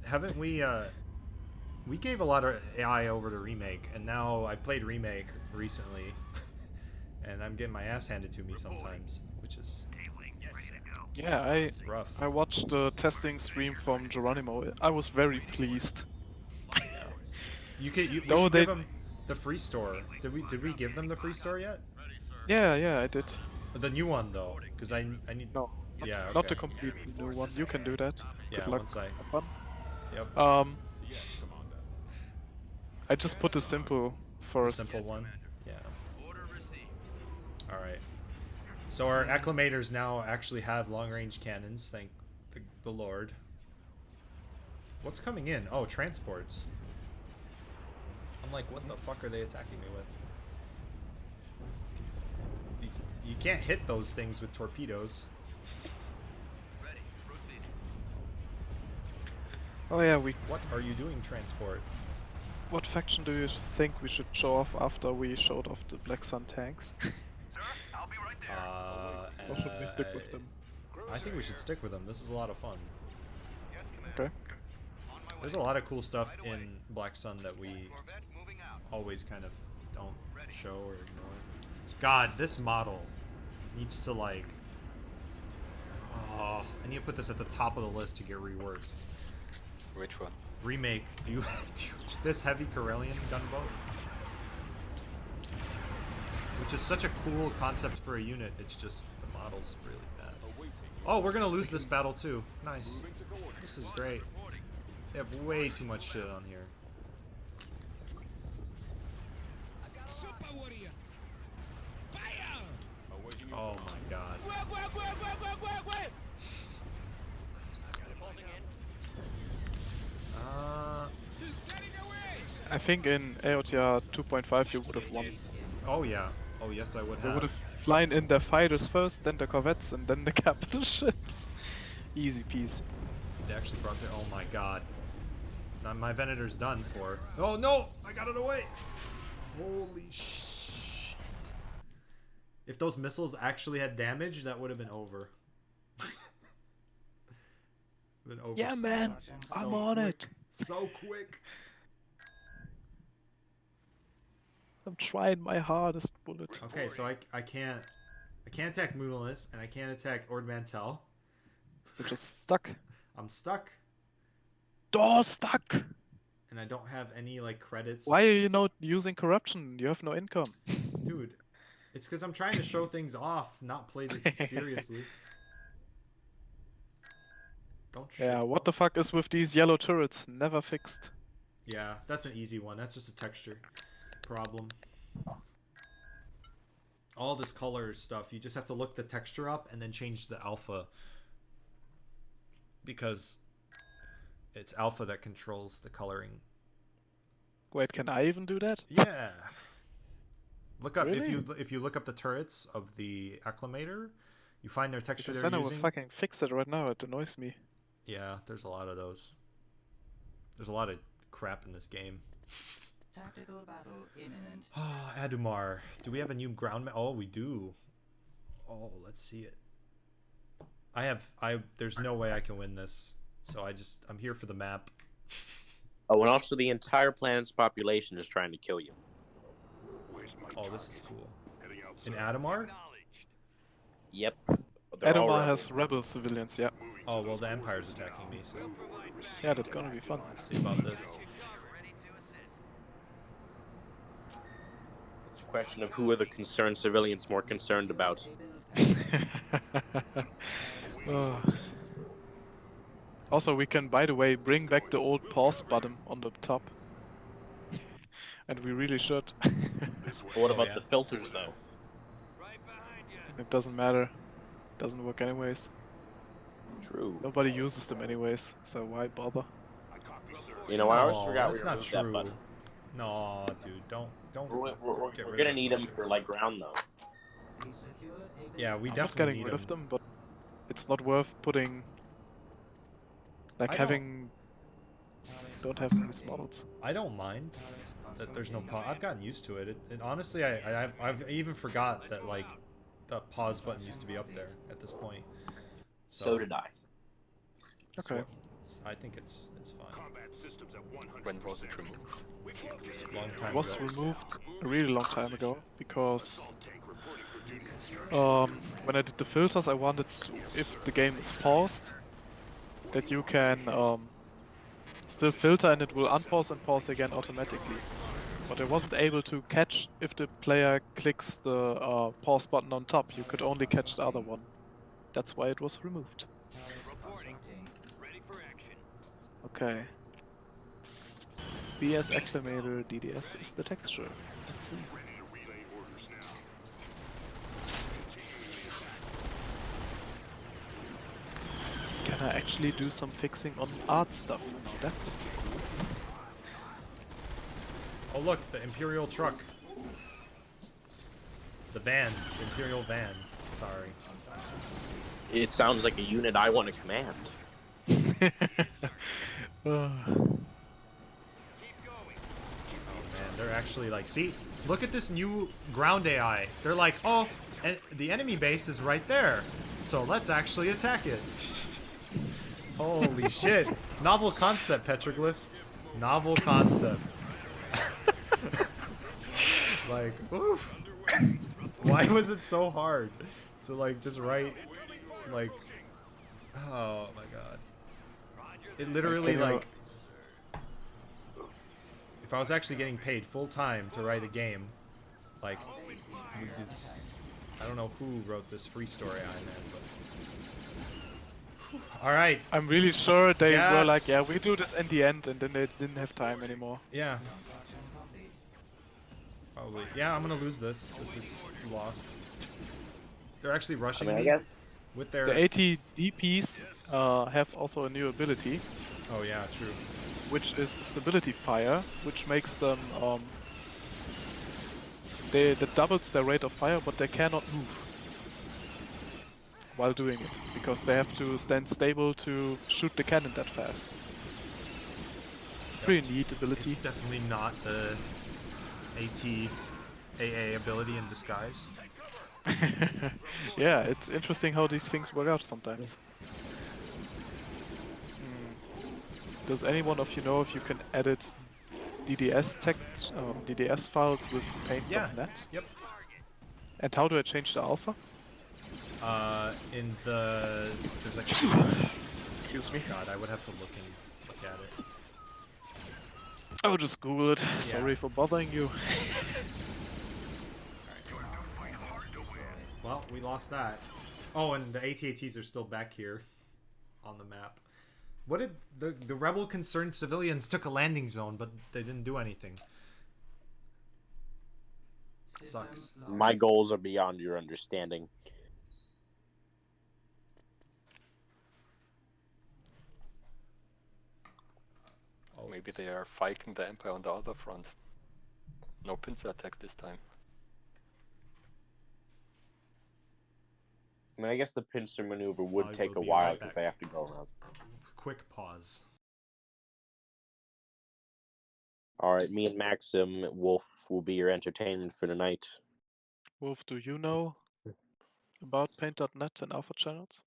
[SPEAKER 1] haven't we gave a lot of AI over to Remake, and now I've played Remake recently, and I'm getting my ass handed to me sometimes, which is
[SPEAKER 2] Yeah,
[SPEAKER 1] it's rough.
[SPEAKER 2] I watched the testing stream from Geronimo. I was very pleased.
[SPEAKER 1] You
[SPEAKER 2] No,
[SPEAKER 1] should
[SPEAKER 2] they-
[SPEAKER 1] give them the free store. Did we give them the free store yet?
[SPEAKER 2] Yeah, I did.
[SPEAKER 1] The new one though, because I need.
[SPEAKER 2] No,
[SPEAKER 1] Yeah. Okay.
[SPEAKER 2] not the completely new one. You can do that.
[SPEAKER 1] Yeah,
[SPEAKER 2] Good luck.
[SPEAKER 1] once I.
[SPEAKER 2] Have fun.
[SPEAKER 1] Yep.
[SPEAKER 8] Yes, Commander.
[SPEAKER 2] I just put the simple
[SPEAKER 1] The
[SPEAKER 2] first.
[SPEAKER 1] simple one. Yeah.
[SPEAKER 6] Order received.
[SPEAKER 1] All right. So our acclimators now actually have long-range cannons. Thank the Lord. What's coming in? Oh, transports. I'm like, what the fuck are they attacking me with? You can't hit those things with torpedoes.
[SPEAKER 6] Ready. Proceed.
[SPEAKER 2] Oh yeah, we.
[SPEAKER 1] What are you doing, transport?
[SPEAKER 2] What faction do you think we should show off after we showed off the Black Sun tanks?
[SPEAKER 6] Sir, I'll be right there.
[SPEAKER 2] Or should we stick with them?
[SPEAKER 1] I think we should stick with them. This is a lot of fun.
[SPEAKER 6] Yes, Commander.
[SPEAKER 2] Okay.
[SPEAKER 6] On my way.
[SPEAKER 1] There's a lot of cool stuff in Black Sun that we
[SPEAKER 6] Corvette moving out.
[SPEAKER 1] always kind of don't show or ignore. God, this model needs to like. Oh, I need to put this at the top of the list to get reworked.
[SPEAKER 4] Which one?
[SPEAKER 1] Remake. Do you this heavy Corellian gunboat? Which is such a cool concept for a unit. It's just the model's really bad.
[SPEAKER 8] Awaiting
[SPEAKER 1] Oh, we're gonna lose this battle too. Nice.
[SPEAKER 8] moving to coordinates.
[SPEAKER 1] This is great. They have way too much shit on here.
[SPEAKER 7] Super warrior! Fire!
[SPEAKER 8] Awaiting
[SPEAKER 1] Oh my god.
[SPEAKER 7] Wait!
[SPEAKER 6] Reporting in.
[SPEAKER 1] Uh,
[SPEAKER 7] He's
[SPEAKER 2] I think in AotR 2.5 you would have won.
[SPEAKER 1] Oh yeah. Oh yes, I would
[SPEAKER 2] They would
[SPEAKER 1] have.
[SPEAKER 2] have flying in their fighters first, then the corvettes, and then the capital ships. Easy peasy.
[SPEAKER 1] They actually brought their. Oh my god. Now my Venator's done for. Oh no! I got it away. Holy shit! If those missiles actually had damage, that would have been over. Been over.
[SPEAKER 2] Yeah, man, I'm on
[SPEAKER 1] quick.
[SPEAKER 2] it.
[SPEAKER 1] So quick.
[SPEAKER 2] I'm trying my hardest, Bullet.
[SPEAKER 1] Okay, so I can't attack Moonless and I can't attack Ord Mantell.
[SPEAKER 2] You're just stuck.
[SPEAKER 1] I'm stuck
[SPEAKER 2] Door stuck.
[SPEAKER 1] and I don't have any like credits.
[SPEAKER 2] Why are you not using corruption? You have no income.
[SPEAKER 1] Dude, it's because I'm trying to show things off, not play this seriously. Don't shit.
[SPEAKER 2] Yeah, what the fuck is with these yellow turrets? Never fixed.
[SPEAKER 1] Yeah, that's an easy one. That's just a texture problem. All this color stuff, you just have to look the texture up and then change the alpha. Because it's alpha that controls the coloring.
[SPEAKER 2] Wait, can I even do that?
[SPEAKER 1] Yeah. Look up
[SPEAKER 2] Really?
[SPEAKER 1] if you look up the turrets of the acclimator, you find their texture
[SPEAKER 2] Because
[SPEAKER 1] they're
[SPEAKER 2] then I will
[SPEAKER 1] using.
[SPEAKER 2] fucking fix it right now. It annoys me.
[SPEAKER 1] Yeah, there's a lot of those. There's a lot of crap in this game.
[SPEAKER 5] Tactical battle imminent.
[SPEAKER 1] Oh, Adumar. Do we have a new ground map? Oh, we do. Oh, let's see it. There's no way I can win this. So I'm here for the map.
[SPEAKER 3] Oh, and also the entire planet's population is trying to kill you.
[SPEAKER 1] Oh, this is cool. In Adumar?
[SPEAKER 3] Yep. They're all
[SPEAKER 2] Adamar
[SPEAKER 3] rebels.
[SPEAKER 2] has rebel civilians, yeah.
[SPEAKER 1] Oh, well, the Empire's attacking me, so
[SPEAKER 2] Yeah, that's gonna be fun.
[SPEAKER 1] we'll see about this.
[SPEAKER 3] It's a question of who are the concerned civilians more concerned about.
[SPEAKER 2] Oh. Also, we can, by the way, bring back the old pause button on the top. And we really should.
[SPEAKER 3] But what
[SPEAKER 1] Oh,
[SPEAKER 3] about
[SPEAKER 1] yeah.
[SPEAKER 3] the filters, though?
[SPEAKER 6] Right behind you.
[SPEAKER 2] It doesn't matter. Doesn't work anyways.
[SPEAKER 3] True.
[SPEAKER 2] Nobody uses them anyways, so why bother?
[SPEAKER 3] You know, I always
[SPEAKER 1] No,
[SPEAKER 3] forgot we
[SPEAKER 1] that's not
[SPEAKER 3] removed that
[SPEAKER 1] true.
[SPEAKER 3] button.
[SPEAKER 1] No, dude, don't.
[SPEAKER 3] We're
[SPEAKER 1] get rid
[SPEAKER 3] gonna
[SPEAKER 1] of
[SPEAKER 3] need them for like ground, though.
[SPEAKER 5] We secured a
[SPEAKER 1] Yeah, we
[SPEAKER 2] I'm not
[SPEAKER 1] definitely
[SPEAKER 2] getting
[SPEAKER 1] need
[SPEAKER 2] rid
[SPEAKER 1] them.
[SPEAKER 2] of them, but it's not worth putting... Like
[SPEAKER 1] I don't-
[SPEAKER 2] having... Don't have these models.
[SPEAKER 1] I don't mind that there's no pause. I've gotten used to it. It honestly, I've even forgot that like the pause button used to be up there at this point.
[SPEAKER 3] So did I.
[SPEAKER 1] it's
[SPEAKER 2] Okay.
[SPEAKER 1] what- I think it's fine.
[SPEAKER 8] Combat systems at 100%.
[SPEAKER 4] When was it removed?
[SPEAKER 1] Long
[SPEAKER 2] It
[SPEAKER 1] time
[SPEAKER 2] was
[SPEAKER 1] ago.
[SPEAKER 2] removed a really long time ago, because
[SPEAKER 8] Tank reporting for deconstruction.
[SPEAKER 2] when I did the filters, I wanted to, if the game is paused, that you can still filter and it will unpause and pause again automatically. But I wasn't able to catch if the player clicks the pause button on top. You could only catch the other one. That's why it was removed.
[SPEAKER 6] Reporting. Ready for action.
[SPEAKER 2] Okay. BS Acclimator DDS is the texture. Let's see.
[SPEAKER 8] Ready to relay orders now.
[SPEAKER 2] Can I actually do some fixing on art stuff? Now that would be cool.
[SPEAKER 1] Oh look, the Imperial truck. The van, the Imperial van. Sorry.
[SPEAKER 3] It sounds like a unit I want to command.
[SPEAKER 6] Keep going.
[SPEAKER 1] Man, they're actually like, see, look at this new ground AI. They're like, oh, and the enemy base is right there, so let's actually attack it. Holy shit! Novel concept, Petroglyph. Novel concept. Like, oof. Why was it so hard to like just write, like, oh my god. It literally
[SPEAKER 2] Think about-
[SPEAKER 1] like. If I was actually getting paid full time to write a game, like, it's, I don't know who wrote this free story on man, but. All right,
[SPEAKER 2] I'm really sure they were like,
[SPEAKER 1] Yes.
[SPEAKER 2] yeah, we do this in the end, and then they didn't have time anymore.
[SPEAKER 1] yeah,
[SPEAKER 5] Construction complete.
[SPEAKER 1] probably. Yeah, I'm gonna lose this. This is lost. They're actually
[SPEAKER 3] I
[SPEAKER 1] rushing
[SPEAKER 3] mean, I
[SPEAKER 1] me
[SPEAKER 3] guess
[SPEAKER 1] with their.
[SPEAKER 2] The AT DPs have also a new ability.
[SPEAKER 1] Oh yeah, true.
[SPEAKER 2] which is stability fire, which makes them that doubles their rate of fire, but they cannot move while doing it because they have to stand stable to shoot the cannon that fast. It's a pretty neat ability.
[SPEAKER 1] It's definitely not the AA ability in disguise.
[SPEAKER 2] Yeah, it's interesting how these things work out sometimes. Does anyone of you know if you can edit DDS files with paint.net?
[SPEAKER 1] Yep.
[SPEAKER 2] And how do I change the alpha?
[SPEAKER 1] There's like
[SPEAKER 2] Excuse me.
[SPEAKER 1] God, I would have to look at it.
[SPEAKER 2] I'll just Google it. Sorry for bothering you.
[SPEAKER 1] Well, we lost that. Oh, and the AT-ATs are still back here on the map. What did the rebel concerned civilians took a landing zone, but they didn't do anything. Sucks.
[SPEAKER 3] My goals are beyond your understanding.
[SPEAKER 4] Oh. Maybe they are fighting the Empire on the other front. No pincer attack this time.
[SPEAKER 3] I mean, I guess the pincer maneuver would
[SPEAKER 1] I
[SPEAKER 3] take
[SPEAKER 1] will
[SPEAKER 3] a
[SPEAKER 1] be
[SPEAKER 3] while
[SPEAKER 1] right
[SPEAKER 3] because
[SPEAKER 1] back.
[SPEAKER 3] they have to go around.
[SPEAKER 1] Quick pause.
[SPEAKER 3] All right, me and Maxim Wolf will be your entertainment for tonight.
[SPEAKER 2] Wolf, do you know about paint.net and alpha channels?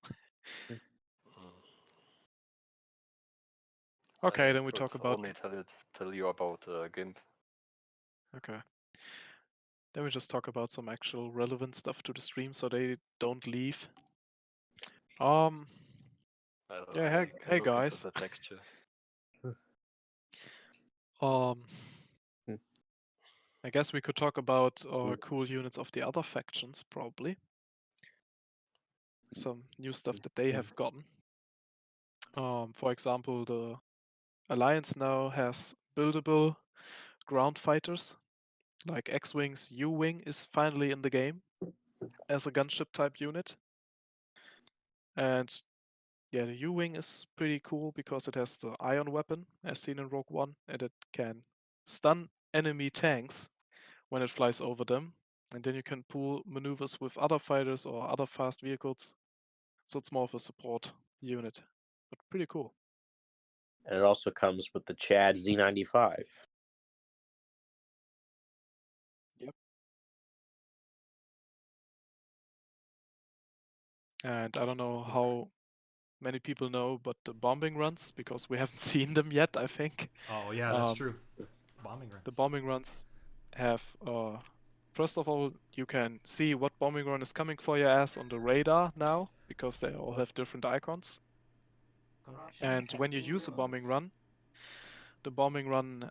[SPEAKER 2] Okay, then we
[SPEAKER 4] could
[SPEAKER 2] talk about...
[SPEAKER 4] only tell you about GIMP.
[SPEAKER 2] Okay. Then we just talk about some actual relevant stuff to the stream so they don't leave.
[SPEAKER 4] Well,
[SPEAKER 2] Yeah,
[SPEAKER 4] I
[SPEAKER 2] hey
[SPEAKER 4] can look
[SPEAKER 2] guys.
[SPEAKER 4] into the texture.
[SPEAKER 2] I guess we could talk about cool units of the other factions, probably. Some new stuff that they have gotten. For example, the Alliance now has buildable ground fighters. Like X-Wing's U-Wing is finally in the game as a gunship type unit. And yeah, the U-Wing is pretty cool because it has the ion weapon, as seen in Rogue One, and it can stun enemy tanks when it flies over them. And then you can pull maneuvers with other fighters or other fast vehicles. So it's more of a support unit, but pretty cool.
[SPEAKER 3] And it also comes with the Chad Z95.
[SPEAKER 2] Yep. And I don't know how many people know, but the bombing runs, because we haven't seen them yet, I think.
[SPEAKER 1] Oh yeah, that's true. Bombing runs.
[SPEAKER 2] The bombing runs have, first of all, you can see what bombing run is coming for your ass on the radar now, because they all have different icons. And when you use a bombing run, the bombing run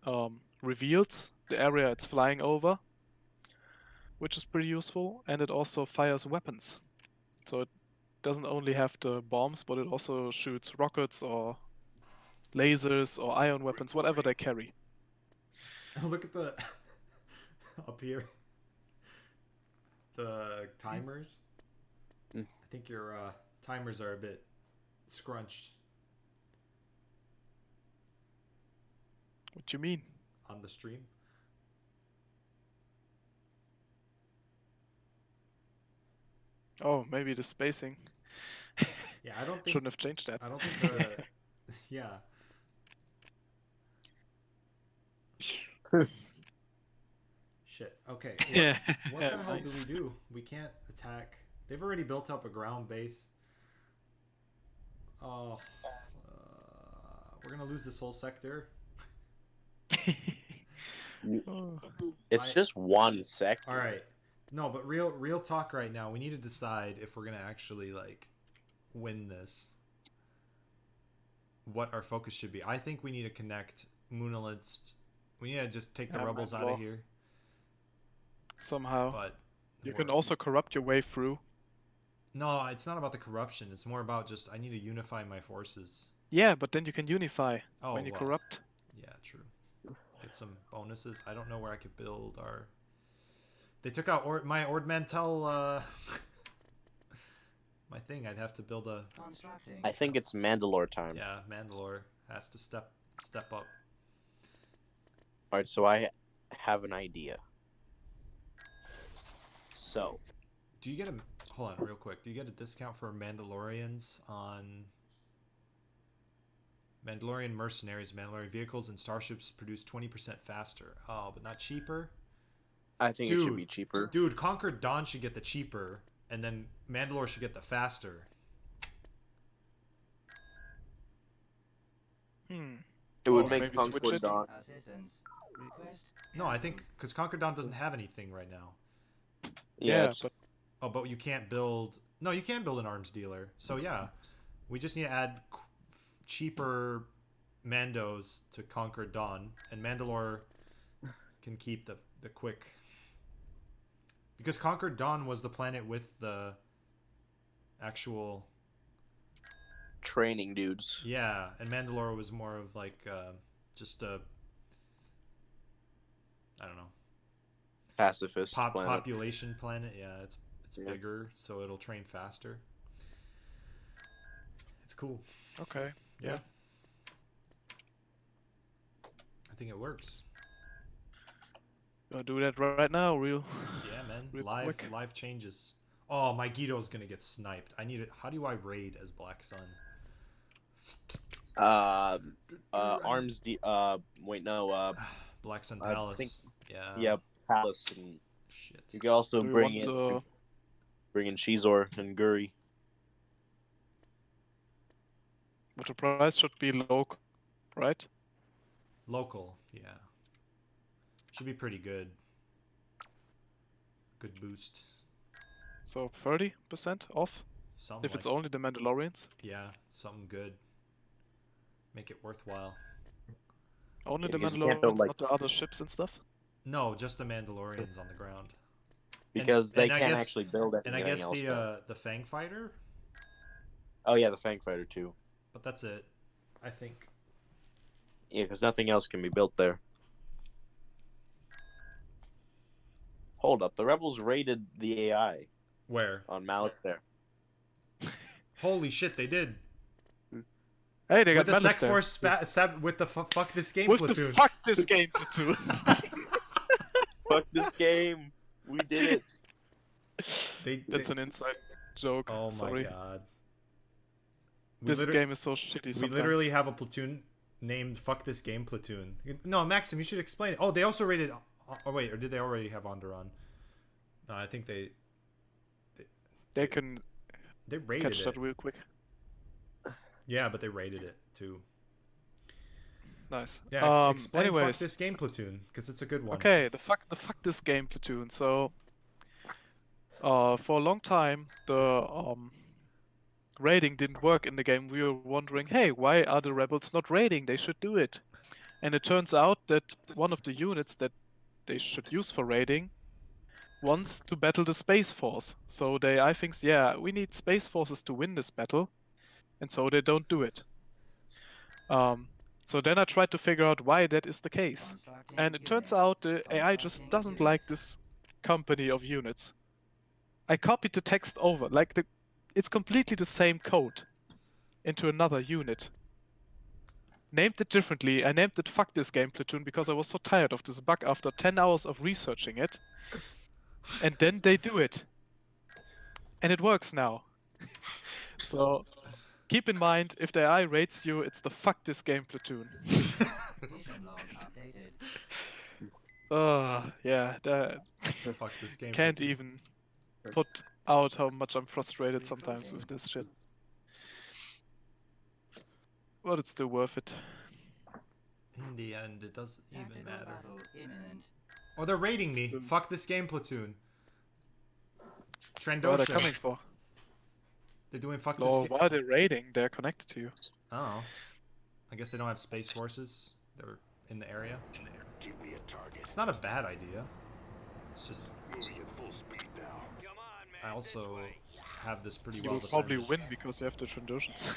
[SPEAKER 2] reveals the area it's flying over, which is pretty useful, and it also fires weapons. So it doesn't only have the bombs, but it also shoots rockets or lasers or ion weapons, whatever they carry.
[SPEAKER 1] Oh, look at the up here. The timers. I think your timers are a bit scrunched.
[SPEAKER 2] What do you mean?
[SPEAKER 1] On the stream.
[SPEAKER 2] Oh, maybe the spacing.
[SPEAKER 1] Yeah, I don't think
[SPEAKER 2] Shouldn't have changed that.
[SPEAKER 1] I don't think the yeah. Shit. Okay. What the hell
[SPEAKER 2] Nice.
[SPEAKER 1] do we do? We can't attack. They've already built up a ground base. Oh, we're gonna lose this whole sector.
[SPEAKER 3] It's just one sector.
[SPEAKER 1] All right. No, but real talk right now. We need to decide if we're gonna actually like win this. What our focus should be. I think we need to connect Moonalist. We need to just take the rebels out of here.
[SPEAKER 2] Somehow.
[SPEAKER 1] But
[SPEAKER 2] you can also corrupt your way through.
[SPEAKER 1] No, it's not about the corruption. It's more about just I need to unify my forces.
[SPEAKER 2] Yeah, but then you can unify when you
[SPEAKER 1] well,
[SPEAKER 2] corrupt.
[SPEAKER 1] Yeah, true. Get some bonuses. I don't know where I could build our... They took out my Ord Mantell, my thing. I'd have to build a...
[SPEAKER 3] I think it's Mandalore time.
[SPEAKER 1] Yeah, Mandalore has to step up.
[SPEAKER 3] Alright, so I have an idea. So,
[SPEAKER 1] Do you get a... Hold on, real quick. Do you get a discount for Mandalorians on... Mandalorian mercenaries, Mandalorian vehicles, and starships produce 20% faster. Oh, but not cheaper?
[SPEAKER 3] I think it should be cheaper.
[SPEAKER 1] Dude, Conquered Dawn should get the cheaper, and then Mandalore should get the faster.
[SPEAKER 3] It would
[SPEAKER 2] Or
[SPEAKER 3] make
[SPEAKER 2] maybe switch
[SPEAKER 3] Conquer
[SPEAKER 2] it.
[SPEAKER 3] Dawn.
[SPEAKER 5] Assistance. Request.
[SPEAKER 1] No, I think... Because Conquered Dawn doesn't have anything right now.
[SPEAKER 2] Yeah,
[SPEAKER 3] it's-
[SPEAKER 2] but
[SPEAKER 1] Oh, but you can't build... No, you can build an arms dealer. So, yeah. We just need to add cheaper Mandos to Conquered Dawn. And Mandalore can keep the quick... Because Conquered Dawn was the planet with the actual...
[SPEAKER 3] training dudes.
[SPEAKER 1] Yeah, and Mandalore was more of like just a... I don't know.
[SPEAKER 3] Pacifist planet.
[SPEAKER 1] Population planet. Yeah, it's
[SPEAKER 3] Yeah.
[SPEAKER 1] bigger, so it'll train faster. It's cool.
[SPEAKER 2] okay. Yeah.
[SPEAKER 1] I think it works.
[SPEAKER 2] Gonna do that right now, real.
[SPEAKER 1] Yeah, man.
[SPEAKER 2] Real
[SPEAKER 1] Live
[SPEAKER 2] quick.
[SPEAKER 1] live changes. Oh, my Guido's gonna get sniped. I need it. How do I raid as Black Sun?
[SPEAKER 3] Arms. Wait, no.
[SPEAKER 1] Black Sun
[SPEAKER 3] I
[SPEAKER 1] Palace.
[SPEAKER 3] think-
[SPEAKER 1] Yeah.
[SPEAKER 3] Yeah, Palace, and
[SPEAKER 1] Shit.
[SPEAKER 3] you can also
[SPEAKER 2] Do we
[SPEAKER 3] bring
[SPEAKER 2] want,
[SPEAKER 3] in Shizor and Guri.
[SPEAKER 2] but the price should be low, right?
[SPEAKER 1] Local. Yeah. Should be pretty good. Good boost.
[SPEAKER 2] So 30% off
[SPEAKER 1] Something
[SPEAKER 2] if it's only the Mandalorians.
[SPEAKER 1] Yeah, something good. Make it worthwhile.
[SPEAKER 2] Only
[SPEAKER 3] Yeah,
[SPEAKER 2] the
[SPEAKER 3] because you can't build,
[SPEAKER 2] Mandalorians,
[SPEAKER 3] like-
[SPEAKER 2] not the other ships and stuff.
[SPEAKER 1] No, just the Mandalorians on the ground.
[SPEAKER 3] Because they
[SPEAKER 1] and I
[SPEAKER 3] can't
[SPEAKER 1] guess-
[SPEAKER 3] actually build anything
[SPEAKER 1] And I guess
[SPEAKER 3] else. Though.
[SPEAKER 1] the Fang Fighter,
[SPEAKER 3] Oh yeah, the Fang Fighter too.
[SPEAKER 1] but that's it. I think.
[SPEAKER 3] Yeah, because nothing else can be built there. Hold up, the rebels raided the AI
[SPEAKER 1] Where?
[SPEAKER 3] on Malix there.
[SPEAKER 1] Holy shit, they did.
[SPEAKER 2] Hey, they
[SPEAKER 1] With
[SPEAKER 2] got
[SPEAKER 1] the
[SPEAKER 2] Malice
[SPEAKER 1] Sec
[SPEAKER 2] there.
[SPEAKER 1] Force with the fuck this game
[SPEAKER 2] With
[SPEAKER 1] platoon.
[SPEAKER 2] the fuck this game platoon.
[SPEAKER 3] Fuck this game. We did it.
[SPEAKER 2] That's an inside joke.
[SPEAKER 1] Oh my
[SPEAKER 2] Sorry.
[SPEAKER 1] god.
[SPEAKER 2] This game is so shitty
[SPEAKER 1] We
[SPEAKER 2] sometimes.
[SPEAKER 1] literally have a platoon named Fuck This Game Platoon. No, Maxim, you should explain it. Oh, they also rated... Oh, wait, or did they already have Onderon? No, I think they
[SPEAKER 2] can
[SPEAKER 1] rated
[SPEAKER 2] catch
[SPEAKER 1] it.
[SPEAKER 2] that real quick.
[SPEAKER 1] Yeah, but they rated it, too.
[SPEAKER 2] Nice.
[SPEAKER 1] Yeah, explain
[SPEAKER 2] anyways,
[SPEAKER 1] Fuck This Game Platoon, because it's a good one.
[SPEAKER 2] okay, the fuck this game platoon. So, for a long time, the raiding didn't work in the game. We were wondering, hey, why are the rebels not raiding? They should do it. And it turns out that one of the units that they should use for raiding wants to battle the Space Force. So I think, yeah, we need Space Forces to win this battle, and so they don't do it. So then I tried to figure out why that is the case. And it turns out the AI just doesn't like this company of units. I copied the text over, it's completely the same code, into another unit. Named it differently. I named it Fuck This Game Platoon because I was so tired of this bug after 10 hours of researching it. And then they do it. And it works now. So keep in mind, if the AI rates you, it's the Fuck This Game Platoon.
[SPEAKER 5] Vision log updated.
[SPEAKER 2] Yeah,
[SPEAKER 1] Fuck This Game
[SPEAKER 2] can't
[SPEAKER 1] Platoon.
[SPEAKER 2] even put out how much I'm frustrated sometimes with this shit. But it's still worth it.
[SPEAKER 1] In the end, it doesn't even
[SPEAKER 5] Tactical
[SPEAKER 1] matter.
[SPEAKER 5] battle imminent.
[SPEAKER 1] Oh, they're raiding me.
[SPEAKER 2] Still-
[SPEAKER 1] Fuck This Game Platoon.
[SPEAKER 2] What are they
[SPEAKER 1] Trandoshan.
[SPEAKER 2] coming for?
[SPEAKER 1] They're doing Fuck
[SPEAKER 2] Oh,
[SPEAKER 1] This Game...
[SPEAKER 2] why are they raiding? They're connected to you.
[SPEAKER 1] Oh. I guess they don't have Space Forces. They're in the area.
[SPEAKER 8] Give me a target.
[SPEAKER 1] It's not a bad idea. It's just...
[SPEAKER 8] Moving at full speed now.
[SPEAKER 6] Come on, man.
[SPEAKER 1] I also have this pretty
[SPEAKER 2] You
[SPEAKER 1] well
[SPEAKER 2] will probably
[SPEAKER 1] defended.
[SPEAKER 2] win because you have the Trandoshans.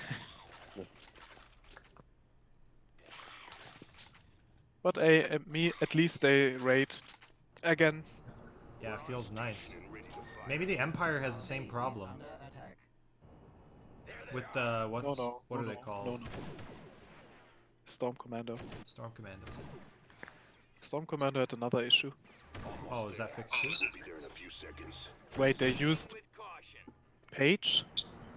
[SPEAKER 2] But at least they raid again.
[SPEAKER 1] Yeah, it feels nice. Maybe the Empire has the same problem.
[SPEAKER 5] Under attack.
[SPEAKER 1] With the... What's...
[SPEAKER 2] No,
[SPEAKER 1] what
[SPEAKER 2] no,
[SPEAKER 1] are they
[SPEAKER 2] no,
[SPEAKER 1] called?
[SPEAKER 2] no. Storm Commando.
[SPEAKER 1] Storm Commandos.
[SPEAKER 2] Storm Commander had another issue.
[SPEAKER 1] Oh, is that fixed too?
[SPEAKER 2] Wait, they used Page?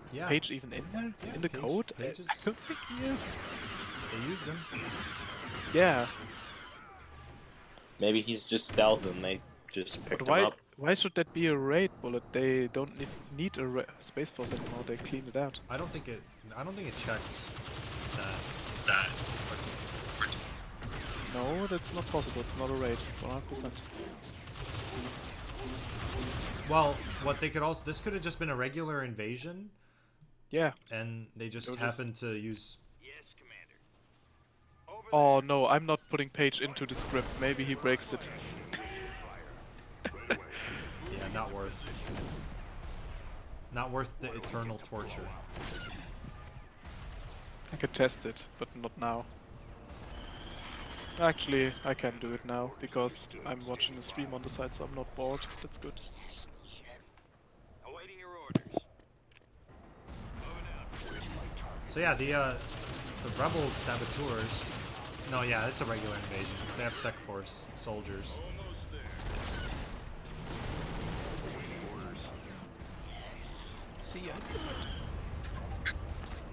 [SPEAKER 2] Is
[SPEAKER 1] Yeah.
[SPEAKER 2] Page even in there?
[SPEAKER 1] Yeah,
[SPEAKER 2] in the
[SPEAKER 1] Page-
[SPEAKER 2] code?
[SPEAKER 1] Page is-
[SPEAKER 2] I don't think he is.
[SPEAKER 1] They used him.
[SPEAKER 2] Yeah,
[SPEAKER 3] Maybe he's just stealth and they just picked
[SPEAKER 2] but
[SPEAKER 3] him up.
[SPEAKER 2] why should that be a raid bullet? They don't need a Space Force anymore, they clean it out.
[SPEAKER 1] I don't think it checks that.
[SPEAKER 2] No, that's not possible, it's not a raid, 100%.
[SPEAKER 1] Well, what they could also, this could have just been a regular invasion,
[SPEAKER 2] Yeah.
[SPEAKER 1] and they just
[SPEAKER 2] They'll just-
[SPEAKER 1] happened to use.
[SPEAKER 6] Yes, Commander. Over
[SPEAKER 2] Oh no, I'm not putting Page into the script, maybe he breaks it.
[SPEAKER 1] Yeah, not worth. Not worth the eternal torture.
[SPEAKER 2] I could test it, but not now. Actually, I can do it now, because I'm watching the stream on the side, so I'm not bored. That's good.
[SPEAKER 6] Awaiting your orders. Moving out.
[SPEAKER 1] So yeah, the rebel saboteurs. No, yeah, it's a regular invasion because they have Sec Force soldiers.
[SPEAKER 6] Almost there.
[SPEAKER 2] See ya.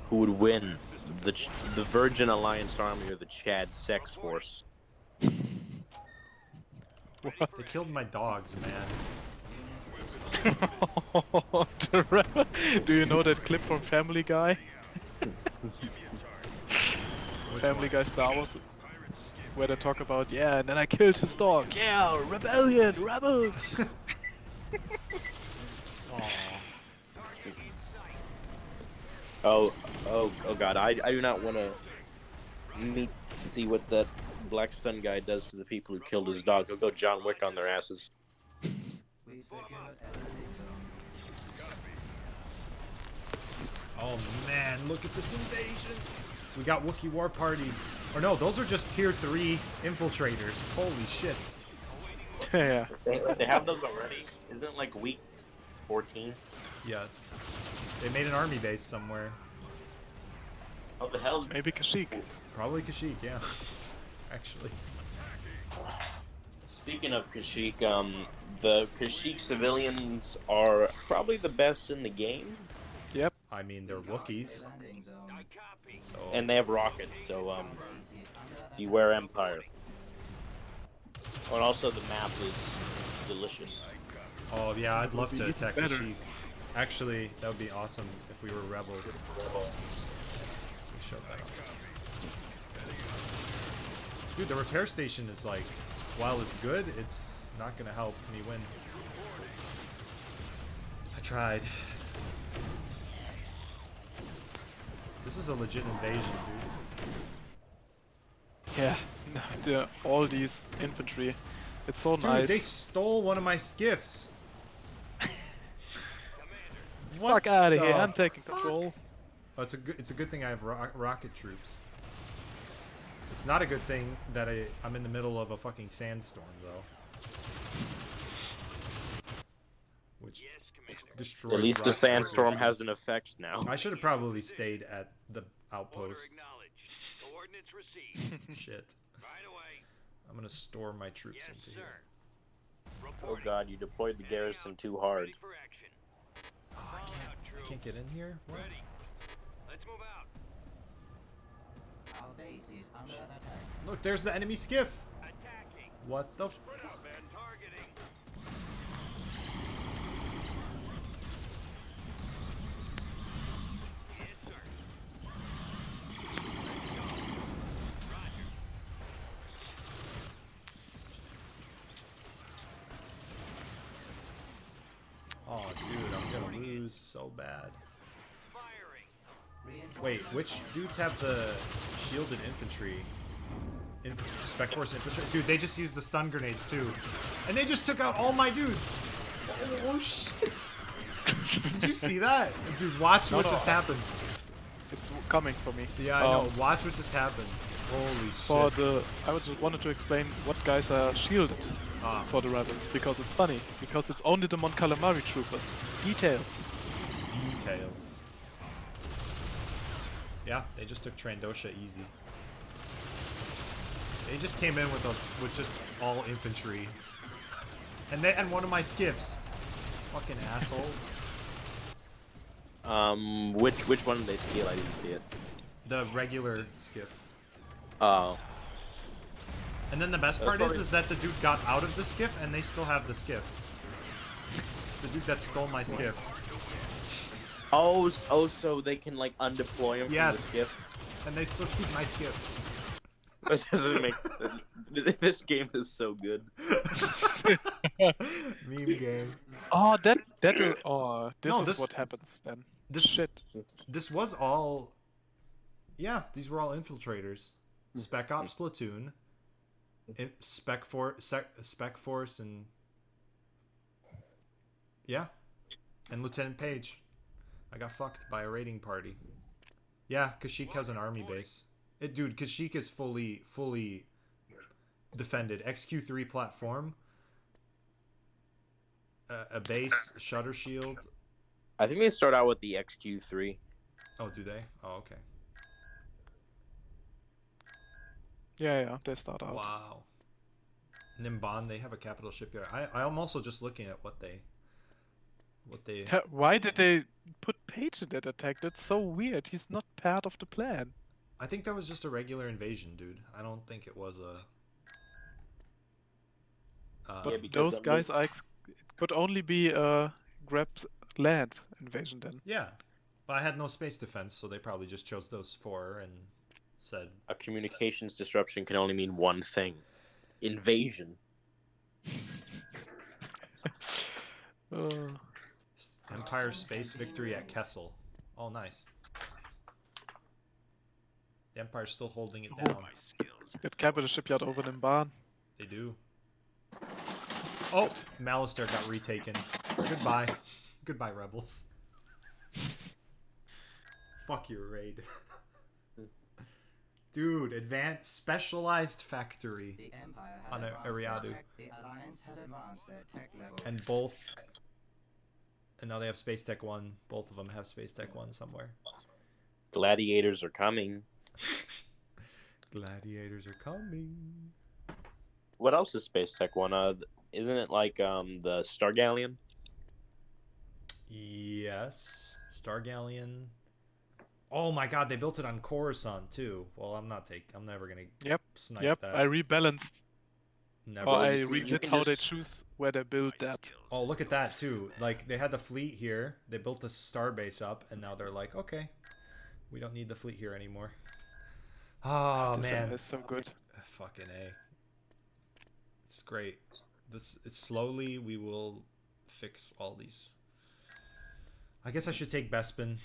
[SPEAKER 3] Who would win? The Virgin Alliance Army or the Chad Sex Force?
[SPEAKER 2] What?
[SPEAKER 1] They killed my dogs, man.
[SPEAKER 2] The rebel- Do you know that clip from Family Guy? Family Guy Star Wars, where they talk about, yeah, and then I killed his dog. Yeah, rebellion, rebels.
[SPEAKER 3] Oh God! I do not want to see what that Black Sun guy does to the people who killed his dog. He'll go John Wick on their asses.
[SPEAKER 5] We've secured landing zone.
[SPEAKER 1] Oh man, look at this invasion! We got Wookiee war parties. Or no, those are just tier 3 infiltrators. Holy shit.
[SPEAKER 2] Yeah.
[SPEAKER 3] They have those already. Isn't it like week 14?
[SPEAKER 1] Yes. They made an army base somewhere.
[SPEAKER 3] How the hell?
[SPEAKER 2] Maybe Kashyyyk.
[SPEAKER 1] Probably Kashyyyk, yeah. Actually.
[SPEAKER 3] Speaking of Kashyyyk, the Kashyyyk civilians are probably the best in the game,
[SPEAKER 2] Yep.
[SPEAKER 1] I mean, they're Wookiees.
[SPEAKER 5] Landing zone.
[SPEAKER 6] I copy.
[SPEAKER 1] So
[SPEAKER 3] and they have rockets. So
[SPEAKER 5] Base is under attack.
[SPEAKER 3] beware Empire. Oh, and also the map is delicious.
[SPEAKER 1] oh yeah, I'd love
[SPEAKER 2] be
[SPEAKER 1] to
[SPEAKER 2] even
[SPEAKER 1] attack
[SPEAKER 2] better.
[SPEAKER 1] Kashyyyk. Actually, that would be awesome if we were rebels. We showed that up. Dude, the repair station is like, while it's good, it's not gonna help me win. I tried. This is a legit invasion, dude.
[SPEAKER 2] Yeah. All these infantry. It's so
[SPEAKER 1] Dude,
[SPEAKER 2] nice.
[SPEAKER 1] they stole one of my skiffs.
[SPEAKER 2] Fuck out of
[SPEAKER 1] the
[SPEAKER 2] here! I'm taking control.
[SPEAKER 1] Oh, it's a good thing I have rocket troops. It's not a good thing that I'm in the middle of a fucking sandstorm, though. Which
[SPEAKER 6] Yes, Commander.
[SPEAKER 1] destroys.
[SPEAKER 3] At least the
[SPEAKER 1] rocket
[SPEAKER 3] sandstorm
[SPEAKER 1] forces.
[SPEAKER 3] has an effect now.
[SPEAKER 1] I should have probably stayed at the
[SPEAKER 6] Order
[SPEAKER 1] outpost.
[SPEAKER 6] acknowledged. Coordinates received.
[SPEAKER 1] Shit.
[SPEAKER 6] Right away.
[SPEAKER 1] I'm gonna store my troops
[SPEAKER 6] Yes,
[SPEAKER 1] into
[SPEAKER 6] sir.
[SPEAKER 1] here.
[SPEAKER 3] Oh
[SPEAKER 6] Reporting.
[SPEAKER 3] God, you deployed the garrison too hard.
[SPEAKER 6] Ready for action.
[SPEAKER 1] Oh, I
[SPEAKER 6] Fall
[SPEAKER 1] can't.
[SPEAKER 6] out,
[SPEAKER 1] I
[SPEAKER 6] troops.
[SPEAKER 1] can't get in here. What?
[SPEAKER 6] Ready. Let's move out.
[SPEAKER 5] Our base is under attack.
[SPEAKER 1] Look, there's the enemy skiff.
[SPEAKER 6] Attacking.
[SPEAKER 1] What the?
[SPEAKER 8] Spread out, man.
[SPEAKER 6] Targeting. Yes, sir. Ready to go. Roger.
[SPEAKER 1] Oh, dude, I'm gonna lose so bad.
[SPEAKER 6] Firing.
[SPEAKER 1] Wait, which dudes have the shielded infantry? Spec Force infantry? Dude, they just used the stun grenades too. And they just took out all my dudes! Oh shit! Did you see that? Dude, watch what just happened.
[SPEAKER 2] It's coming for me.
[SPEAKER 1] Yeah, I know. Watch what just happened. Holy
[SPEAKER 2] For
[SPEAKER 1] shit.
[SPEAKER 2] the, I just wanted to explain what guys are shielded
[SPEAKER 1] Ah.
[SPEAKER 2] for the rebels because it's funny. Because it's only the Mon Calamari troopers. Details.
[SPEAKER 1] Details. Yeah, they just took Trandosha easy. They just came in with just all infantry, and one of my skiffs. Fucking assholes.
[SPEAKER 3] Which one did they steal? I didn't see it.
[SPEAKER 1] The regular skiff.
[SPEAKER 3] Oh.
[SPEAKER 1] And then the best
[SPEAKER 3] That's
[SPEAKER 1] part
[SPEAKER 3] probably-
[SPEAKER 1] is that the dude got out of the skiff and they still have the skiff. The dude that stole my skiff.
[SPEAKER 3] Oh, so they can like undeploy him from the
[SPEAKER 1] Yes.
[SPEAKER 3] skiff.
[SPEAKER 1] And they still keep my skiff.
[SPEAKER 3] It doesn't make. This game is so good.
[SPEAKER 1] Meme game.
[SPEAKER 2] Oh, that will. Oh, this
[SPEAKER 1] No,
[SPEAKER 2] is
[SPEAKER 1] this-
[SPEAKER 2] what happens then.
[SPEAKER 1] This
[SPEAKER 2] Shit.
[SPEAKER 1] This was all. Yeah, these were all infiltrators. Spec Ops Platoon. Spec Force and. Yeah. And Lieutenant Page. I got fucked by a raiding party. Yeah, Kashyyyk has an army base. Dude, Kashyyyk is fully defended. XQ3 platform. A base, shutter shield.
[SPEAKER 3] I think they start out with the XQ3.
[SPEAKER 1] Oh, do they? Oh, okay.
[SPEAKER 2] Yeah, they start out.
[SPEAKER 1] Wow. Nimban, they have a capital shipyard. I'm also just looking at what they.
[SPEAKER 2] Why did they put Page in that attack? That's so weird. He's not part of the plan.
[SPEAKER 1] I think that was just a regular invasion, dude. I don't think it was a.
[SPEAKER 2] But
[SPEAKER 3] Yeah, because
[SPEAKER 2] those
[SPEAKER 3] that
[SPEAKER 2] guys
[SPEAKER 3] was-
[SPEAKER 2] it could only be a grabbed land invasion then.
[SPEAKER 1] Yeah, but I had no space defense, so they probably just chose those four and said.
[SPEAKER 3] A communications disruption can only mean one thing: invasion.
[SPEAKER 1] Empire space victory at Kessel. Oh, nice. The Empire's still holding it down.
[SPEAKER 2] Get capital shipyard over in Bahn.
[SPEAKER 1] They do. Oh, Malister got retaken. Goodbye. Goodbye, rebels. Fuck your raid. Dude, advanced specialized factory.
[SPEAKER 5] The Empire has
[SPEAKER 1] On
[SPEAKER 5] advanced
[SPEAKER 1] Ariadu.
[SPEAKER 5] their tech. The Alliance has advanced their tech level.
[SPEAKER 1] And both. And now they have Space Tech 1. Both of them have Space Tech 1 somewhere.
[SPEAKER 3] Gladiators are coming.
[SPEAKER 1] Gladiators are coming.
[SPEAKER 3] What else is Space Tech 1? Isn't it like the Star Galleon?
[SPEAKER 1] Yes. Star Galleon. Oh my god, they built it on Coruscant too. Well, I'm never gonna
[SPEAKER 2] Yep.
[SPEAKER 1] snipe
[SPEAKER 2] Yep,
[SPEAKER 1] that.
[SPEAKER 2] I rebalanced.
[SPEAKER 1] Never.
[SPEAKER 2] Or I
[SPEAKER 3] you
[SPEAKER 2] redid
[SPEAKER 3] can
[SPEAKER 2] how they
[SPEAKER 3] just-
[SPEAKER 2] choose where they build that.
[SPEAKER 1] Oh, look at that too. Like they had the fleet here. They built the star base up, and now they're like, okay, we don't need the fleet here anymore. Oh
[SPEAKER 2] Design
[SPEAKER 1] man,
[SPEAKER 2] is so good.
[SPEAKER 1] fucking A. It's great. It's slowly we will fix all these. I guess I should take Bespin.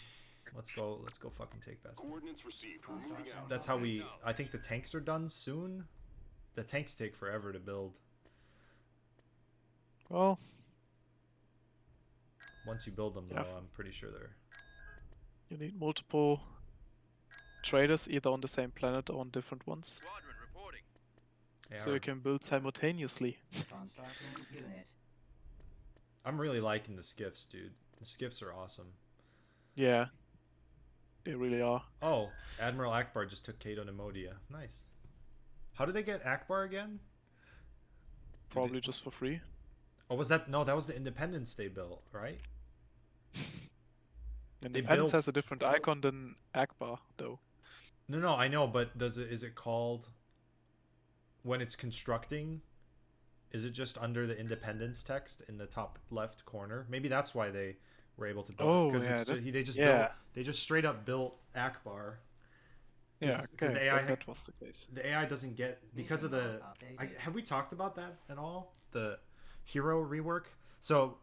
[SPEAKER 1] Let's go fucking take Bespin.
[SPEAKER 8] Coordinates received. We're moving out.
[SPEAKER 1] That's how we. I think the tanks are done soon. The tanks take forever to build.
[SPEAKER 2] Well,
[SPEAKER 1] Once you build them, though,
[SPEAKER 2] Yeah.
[SPEAKER 1] I'm pretty sure they're.
[SPEAKER 2] you need multiple traders either on the same planet or on different ones.
[SPEAKER 6] Squadron reporting.
[SPEAKER 2] So you can build simultaneously.
[SPEAKER 5] Constructing unit.
[SPEAKER 1] I'm really liking the skiffs, dude. The skiffs are awesome.
[SPEAKER 2] Yeah. They really are.
[SPEAKER 1] Oh, Admiral Akbar just took Cato Nemodia. Nice. How did they get Akbar again?
[SPEAKER 2] Probably just for free.
[SPEAKER 1] Or was that no? That was the Independence they built, right?
[SPEAKER 2] Independence
[SPEAKER 1] built-
[SPEAKER 2] has a different icon than Akbar, though.
[SPEAKER 1] No, I know, but is it called when it's constructing? Is it just under the Independence text in the top left corner? Maybe that's why they were able to build
[SPEAKER 2] Oh,
[SPEAKER 1] it because
[SPEAKER 2] yeah,
[SPEAKER 1] they just
[SPEAKER 2] yeah.
[SPEAKER 1] built they just straight up built Akbar.
[SPEAKER 2] Yeah,
[SPEAKER 1] 'cause
[SPEAKER 2] okay,
[SPEAKER 1] the AI
[SPEAKER 2] that was the case.
[SPEAKER 1] The AI doesn't get because of the. Have we talked about that at all? The hero rework. So,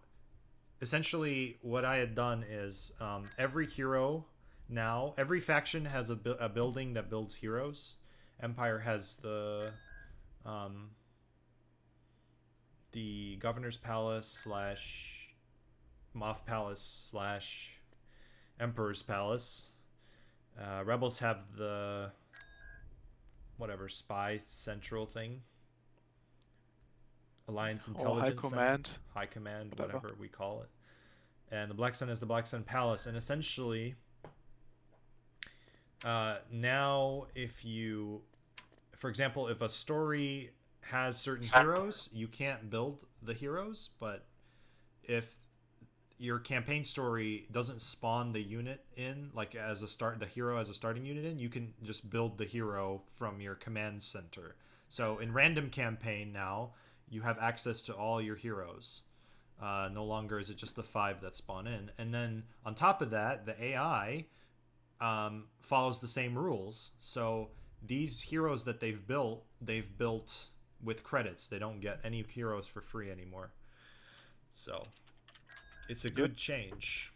[SPEAKER 1] essentially, what I had done is every hero now, every faction has a building that builds heroes. Empire has the Governor's Palace / Moth Palace / Emperor's Palace. Rebels have the whatever spy central thing, Alliance
[SPEAKER 2] Or
[SPEAKER 1] Intelligence
[SPEAKER 2] High
[SPEAKER 1] Center,
[SPEAKER 2] Command.
[SPEAKER 1] High Command,
[SPEAKER 2] whatever.
[SPEAKER 1] whatever we call it. And the Black Sun is the Black Sun Palace, and essentially, now if you for example, if a story has certain heroes, you can't build the heroes, but if your campaign story doesn't spawn the unit in, like as a start, the hero as a starting unit in, you can just build the hero from your command center. So in random campaign now, you have access to all your heroes. No longer is it just the 5 that spawn in. And then on top of that, the AI follows the same rules. So these heroes that they've built with credits. They don't get any heroes for free anymore. So it's a good change.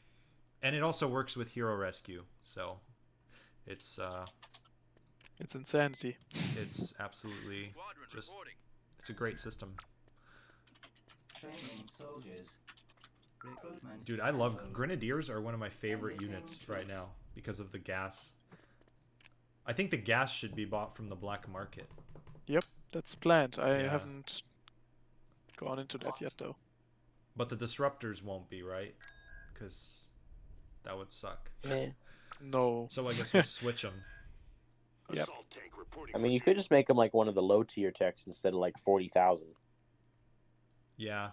[SPEAKER 1] And it also works with Hero Rescue. So it's
[SPEAKER 2] insanity.
[SPEAKER 1] it's absolutely just, it's a great system.
[SPEAKER 5] Training soldiers. Recruitment.
[SPEAKER 1] Dude, I love
[SPEAKER 5] cancelled.
[SPEAKER 1] Grenadiers are one of my favorite units right now because of the gas. I think the gas should be bought from the black market.
[SPEAKER 2] Yep, that's planned. I
[SPEAKER 1] Yeah.
[SPEAKER 2] haven't gone into that yet though.
[SPEAKER 1] But the disruptors won't be, right? Because that would suck.
[SPEAKER 2] No.
[SPEAKER 1] So I guess we'll switch them.
[SPEAKER 2] Yep.
[SPEAKER 8] Assault tank reporting.
[SPEAKER 3] I mean, you could just make them like one of the low tier techs instead of like 40,000.
[SPEAKER 1] Yeah.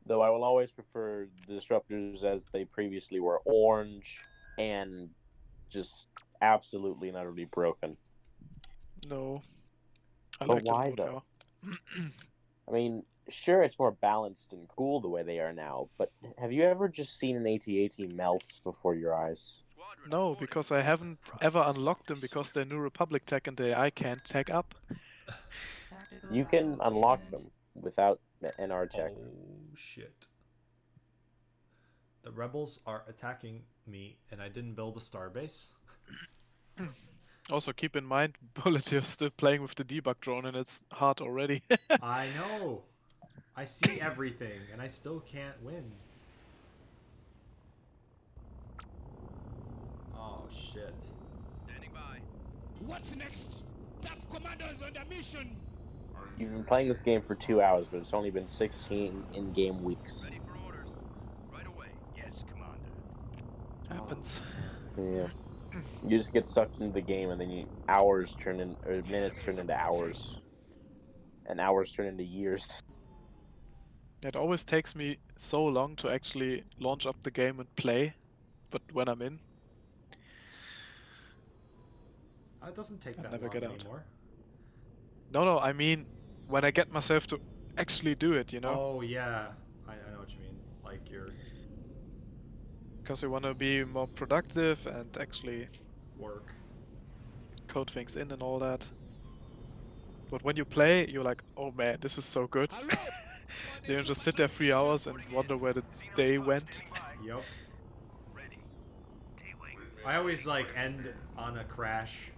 [SPEAKER 3] Though I will always prefer the disruptors as they previously were, orange and just absolutely and utterly broken.
[SPEAKER 2] No. I
[SPEAKER 3] But
[SPEAKER 2] like them
[SPEAKER 3] why,
[SPEAKER 2] more
[SPEAKER 3] though?
[SPEAKER 2] now.
[SPEAKER 3] I mean, sure, it's more balanced and cool the way they are now, but have you ever just seen an AT-AT melt before your eyes?
[SPEAKER 2] No, because I haven't ever unlocked them because they're New Republic tech and the AI can't tech up.
[SPEAKER 5] Tactical
[SPEAKER 3] You can
[SPEAKER 5] battle
[SPEAKER 3] unlock
[SPEAKER 5] imminent.
[SPEAKER 3] them without NR tech.
[SPEAKER 1] Oh, shit. The rebels are attacking me, and I didn't build a starbase.
[SPEAKER 2] Also, keep in mind, Bullet, you're still playing with the debug drone and it's hard already.
[SPEAKER 1] I know. I see everything, and I still can't win. Oh, shit.
[SPEAKER 6] Standing by.
[SPEAKER 7] What's next? Tough commandos on the mission.
[SPEAKER 3] You've been playing this game for 2 hours, but it's only been 16 in-game weeks.
[SPEAKER 6] Ready for orders. Right away. Yes, Commander.
[SPEAKER 2] Happens.
[SPEAKER 3] Yeah. You just get sucked into the game, and then minutes turn into hours, and hours turn into years.
[SPEAKER 2] It always takes me so long to actually launch up the game and play, but when I'm in,
[SPEAKER 1] It doesn't take
[SPEAKER 2] I
[SPEAKER 1] that
[SPEAKER 2] never
[SPEAKER 1] long
[SPEAKER 2] get out.
[SPEAKER 1] anymore.
[SPEAKER 2] no, I mean when I get myself to actually do it, you know,
[SPEAKER 1] Oh, yeah. I know what you mean. Like, you're
[SPEAKER 2] because you want to be more productive and actually
[SPEAKER 1] work.
[SPEAKER 2] code things in and all that. But when you play, you're like, oh man, this is so good.
[SPEAKER 7] Hello.
[SPEAKER 2] Then you just sit there 3 hours and wonder where the day went.
[SPEAKER 1] Yup.
[SPEAKER 6] Ready. Gateway.
[SPEAKER 1] I always, like, end on a crash.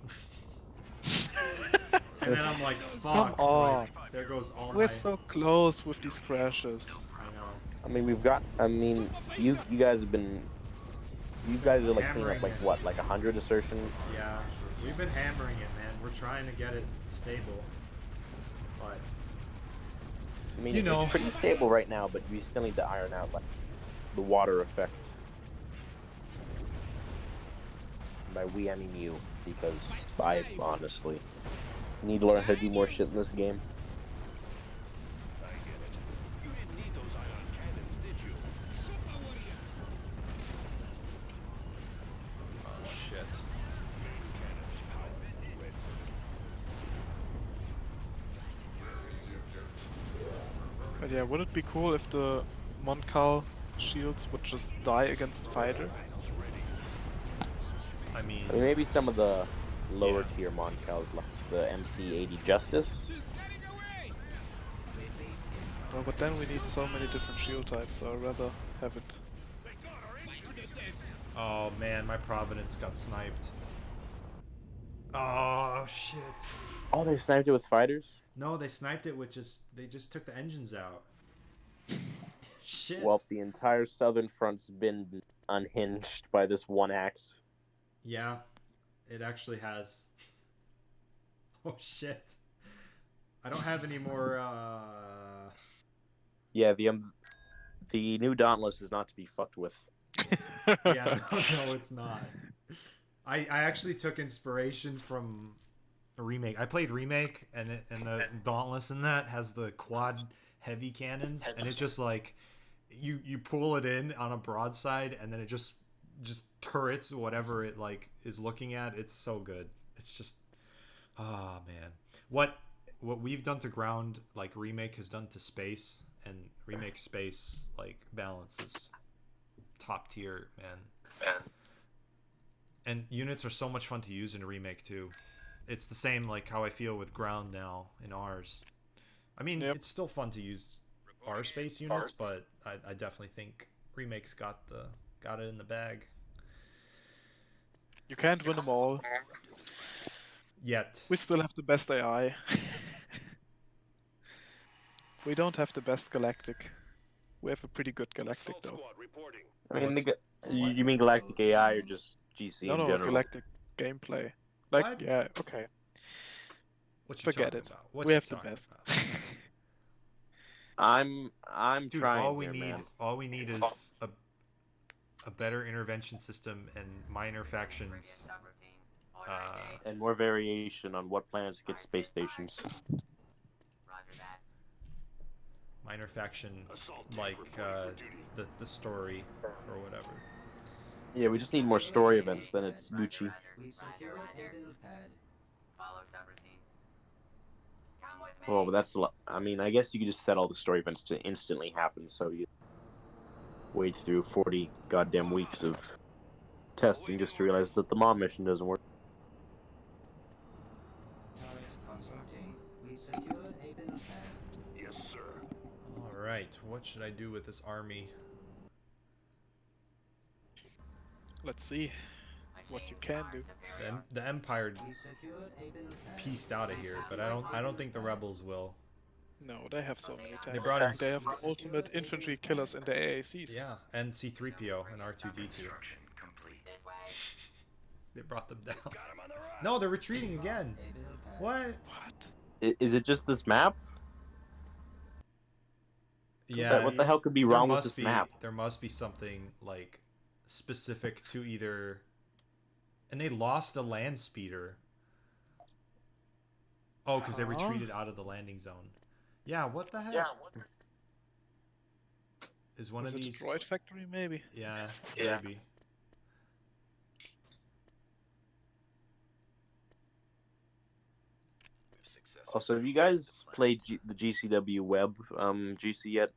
[SPEAKER 1] And then I'm like, fuck.
[SPEAKER 2] on.
[SPEAKER 1] Like, there goes all
[SPEAKER 2] We're
[SPEAKER 1] my...
[SPEAKER 2] so close with these crashes.
[SPEAKER 1] I know.
[SPEAKER 3] I mean, you guys have been, you guys are like cleaning up like what, like 100 assertion?
[SPEAKER 1] Yeah. We've been hammering it, man. We're trying to get it stable. But...
[SPEAKER 3] I mean,
[SPEAKER 1] You know.
[SPEAKER 3] it's pretty stable right now, but we still need to iron out like the water effect. By we, I mean you, because I honestly need to learn how to do more shit in this game.
[SPEAKER 8] I get it. You didn't need those ion cannons, did you?
[SPEAKER 7] Super warrior.
[SPEAKER 1] Oh, shit.
[SPEAKER 8] Main cannons power ready.
[SPEAKER 2] But yeah, would it be cool if the Moncal shields would just die against fighter?
[SPEAKER 1] I mean...
[SPEAKER 3] I mean, maybe some of the lower tier Moncals, like the MC80 Justice.
[SPEAKER 7] He's getting away.
[SPEAKER 2] No, but then we need so many different shield types, so I'd rather have it.
[SPEAKER 7] Fight to the death.
[SPEAKER 1] Oh, man, my Providence got sniped. Oh, shit.
[SPEAKER 3] Oh, they sniped it with fighters?
[SPEAKER 1] No, they sniped it with just... They just took the engines out. Shit.
[SPEAKER 3] Well, the entire southern front's been unhinged by this one axe.
[SPEAKER 1] Yeah, it actually has. Oh, shit. I don't have any more,
[SPEAKER 3] Yeah, the new Dauntless is not to be fucked with.
[SPEAKER 1] Yeah, no, it's not. I actually took inspiration from a remake. I played remake, and the Dauntless in that has the quad heavy cannons, and it's just like you pull it in on a broadside, and then it just turrets whatever it like is looking at. It's so good. It's just man, what we've done to ground, like remake has done to space, and remake space like balance is top tier, man. And units are so much fun to use in a remake too. It's the same like how I feel with ground now in ours. I mean,
[SPEAKER 2] Yep.
[SPEAKER 1] it's still fun to use our space units, but I definitely think remakes got it in the bag.
[SPEAKER 2] You can't win them all.
[SPEAKER 1] Yet.
[SPEAKER 2] We still have the best AI. We don't have the best galactic. We have a pretty good galactic
[SPEAKER 8] Assault
[SPEAKER 2] though.
[SPEAKER 8] squad reporting.
[SPEAKER 3] I mean,
[SPEAKER 1] What's-
[SPEAKER 3] you mean Galactic AI or just GC
[SPEAKER 2] No,
[SPEAKER 3] in
[SPEAKER 2] no,
[SPEAKER 3] general?
[SPEAKER 2] galactic gameplay. Like,
[SPEAKER 1] What?
[SPEAKER 2] yeah, okay.
[SPEAKER 1] What you
[SPEAKER 2] Forget
[SPEAKER 1] talking
[SPEAKER 2] it.
[SPEAKER 1] about? What
[SPEAKER 2] We
[SPEAKER 1] you
[SPEAKER 2] have the
[SPEAKER 1] talking
[SPEAKER 2] best.
[SPEAKER 1] about?
[SPEAKER 3] I'm
[SPEAKER 1] Dude,
[SPEAKER 3] trying
[SPEAKER 1] all we
[SPEAKER 3] here,
[SPEAKER 1] need
[SPEAKER 3] man.
[SPEAKER 1] is a better intervention system and minor factions.
[SPEAKER 3] And more variation on what planets get space stations.
[SPEAKER 1] Minor faction
[SPEAKER 8] Assault team
[SPEAKER 1] like
[SPEAKER 8] reporting for duty.
[SPEAKER 1] the story or whatever.
[SPEAKER 3] Yeah, we just need more story events. Then it's Gucci.
[SPEAKER 5] We secured a build pad.
[SPEAKER 3] Well, but that's a lot. I mean, I guess you could just set all the story events to instantly happen, so you wait through 40 goddamn weeks of testing just to realize that the mom mission doesn't work.
[SPEAKER 5] Turret constructing. We secured a build pad.
[SPEAKER 8] Yes, sir.
[SPEAKER 1] All right, what should I do with this army?
[SPEAKER 2] Let's see what you can do.
[SPEAKER 1] The Empire
[SPEAKER 5] We secured a build pad.
[SPEAKER 1] pieced out of here, but I don't think the rebels will.
[SPEAKER 2] No, they have so many tanks.
[SPEAKER 1] brought in
[SPEAKER 2] They have the ultimate infantry killers in the AACs.
[SPEAKER 1] Yeah, and C-3PO and R2-D2. They brought them down. No, they're retreating again.
[SPEAKER 5] A build pad.
[SPEAKER 1] What?
[SPEAKER 2] What?
[SPEAKER 3] Is it just this map?
[SPEAKER 1] Yeah.
[SPEAKER 3] What the hell could be
[SPEAKER 1] there
[SPEAKER 3] wrong with
[SPEAKER 1] must
[SPEAKER 3] this map?
[SPEAKER 1] There must be something like specific to either. And they lost a land speeder. Oh, because they
[SPEAKER 2] Huh?
[SPEAKER 1] retreated out of the landing zone. Yeah, what the heck? Is one
[SPEAKER 2] Is
[SPEAKER 1] of
[SPEAKER 2] it
[SPEAKER 1] these?
[SPEAKER 2] a droid factory, maybe?
[SPEAKER 1] Yeah,
[SPEAKER 3] Yeah.
[SPEAKER 1] maybe.
[SPEAKER 3] Also, have you guys played the GCW web GC yet?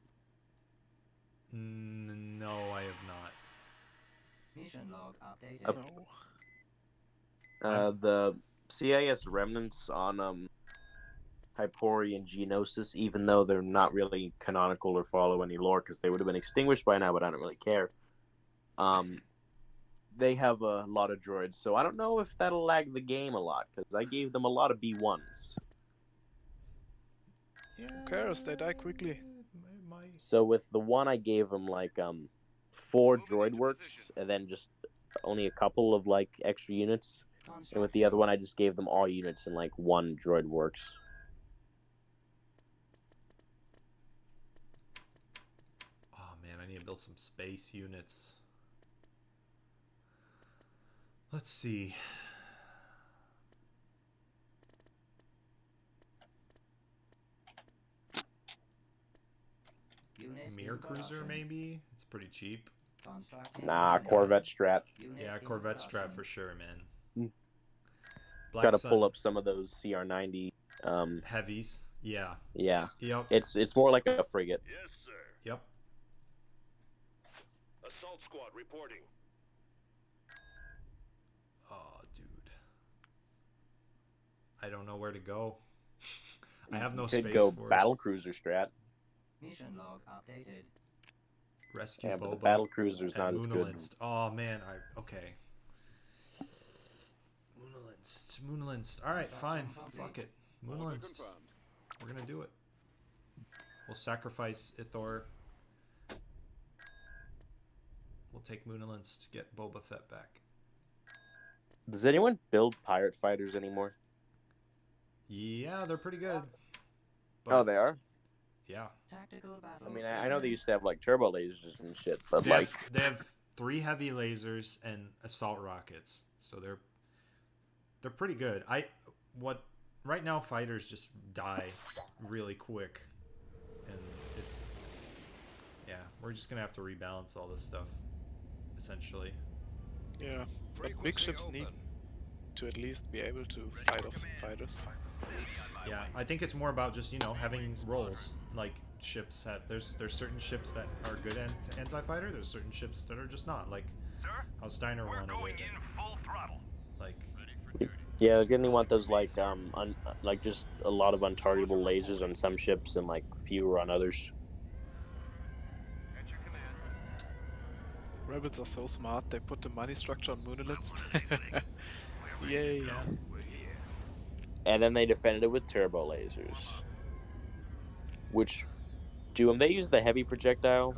[SPEAKER 1] No, I have not.
[SPEAKER 5] Mission log updated.
[SPEAKER 2] No.
[SPEAKER 3] The CIS remnants on Hyporion Geonosis, even though they're not really canonical or follow any lore because they would have been extinguished by now, but I don't really care. They have a lot of droids, so I don't know if that'll lag the game a lot because I gave them a lot of B1s.
[SPEAKER 1] Yeah,
[SPEAKER 2] Who cares? They die quickly.
[SPEAKER 1] it might.
[SPEAKER 3] So with the one, I gave them like 4 droid works, and then just only a couple of like extra units. And with the other one, I just gave them all units and like 1 droid works.
[SPEAKER 1] Oh man, I need to build some space units. Let's see.
[SPEAKER 5] Unit
[SPEAKER 1] Mir
[SPEAKER 5] in
[SPEAKER 1] cruiser,
[SPEAKER 5] production.
[SPEAKER 1] maybe? It's pretty cheap.
[SPEAKER 5] Constructing
[SPEAKER 3] Nah,
[SPEAKER 5] a
[SPEAKER 3] Corvette strat.
[SPEAKER 5] unit
[SPEAKER 1] Yeah,
[SPEAKER 5] in
[SPEAKER 1] Corvette strat
[SPEAKER 5] production.
[SPEAKER 1] for sure, man.
[SPEAKER 3] Mm.
[SPEAKER 1] Black
[SPEAKER 3] Got to
[SPEAKER 1] Sun
[SPEAKER 3] pull up some of those CR90.
[SPEAKER 1] heavies. Yeah.
[SPEAKER 3] Yeah,
[SPEAKER 1] Yep.
[SPEAKER 3] it's more like a frigate.
[SPEAKER 8] Yes, sir.
[SPEAKER 1] Yep.
[SPEAKER 8] Assault squad reporting.
[SPEAKER 1] Oh, dude. I don't know where to go. I have no
[SPEAKER 3] Could
[SPEAKER 1] space
[SPEAKER 3] go
[SPEAKER 1] force.
[SPEAKER 3] battle cruiser strat.
[SPEAKER 5] Mission log updated.
[SPEAKER 1] Rescue
[SPEAKER 3] Yeah, but the
[SPEAKER 1] Boba
[SPEAKER 3] battle cruiser's
[SPEAKER 1] and
[SPEAKER 3] not as good.
[SPEAKER 1] Moonalinst. Oh man, okay. Moonalinst. All right, fine. Fuck it. Moonalinst. We're gonna do it. We'll sacrifice Ithor. We'll take Moonalinst to get Boba Fett back.
[SPEAKER 3] Does anyone build pirate fighters anymore?
[SPEAKER 1] Yeah, they're pretty good.
[SPEAKER 3] Oh, they are?
[SPEAKER 1] Yeah.
[SPEAKER 5] Tactical battle.
[SPEAKER 3] I mean, I know they used to have like turbo lasers and shit, but
[SPEAKER 1] They
[SPEAKER 3] like,
[SPEAKER 1] have 3 heavy lasers and assault rockets. So they're pretty good. Right now fighters just die really quick, and we're just gonna have to rebalance all this stuff essentially.
[SPEAKER 2] Yeah, but big ships need to at least be able to fight off some fighters.
[SPEAKER 1] Yeah, I think it's more about just, having roles. Like ships have there's certain ships that are good anti-fighter, there's certain ships that are just not, like how Steiner wanted it. Like
[SPEAKER 3] Yeah, again, they want those like just a lot of untargetable lasers on some ships and like fewer on others.
[SPEAKER 2] Rebels are so smart, they put the money structure on monoliths. Yay. Yeah.
[SPEAKER 3] And then they defended it with turbo lasers. Which, they use the heavy projectile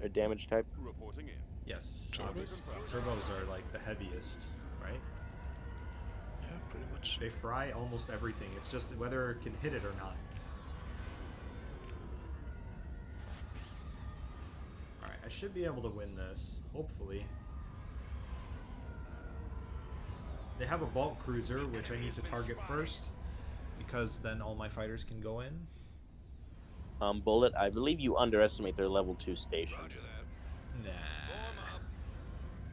[SPEAKER 3] or damage type?
[SPEAKER 8] Reporting in.
[SPEAKER 1] yes,
[SPEAKER 2] Turbos.
[SPEAKER 1] turbos are like the heaviest, right?
[SPEAKER 2] Yeah, pretty much.
[SPEAKER 1] They fry almost everything. It's just whether it can hit it or not. Alright, I should be able to win this, hopefully. They have a bulk cruiser, which I need to target first, because then all my fighters can go in.
[SPEAKER 3] Bullet, I believe you underestimate their level 2 station.
[SPEAKER 1] Nah.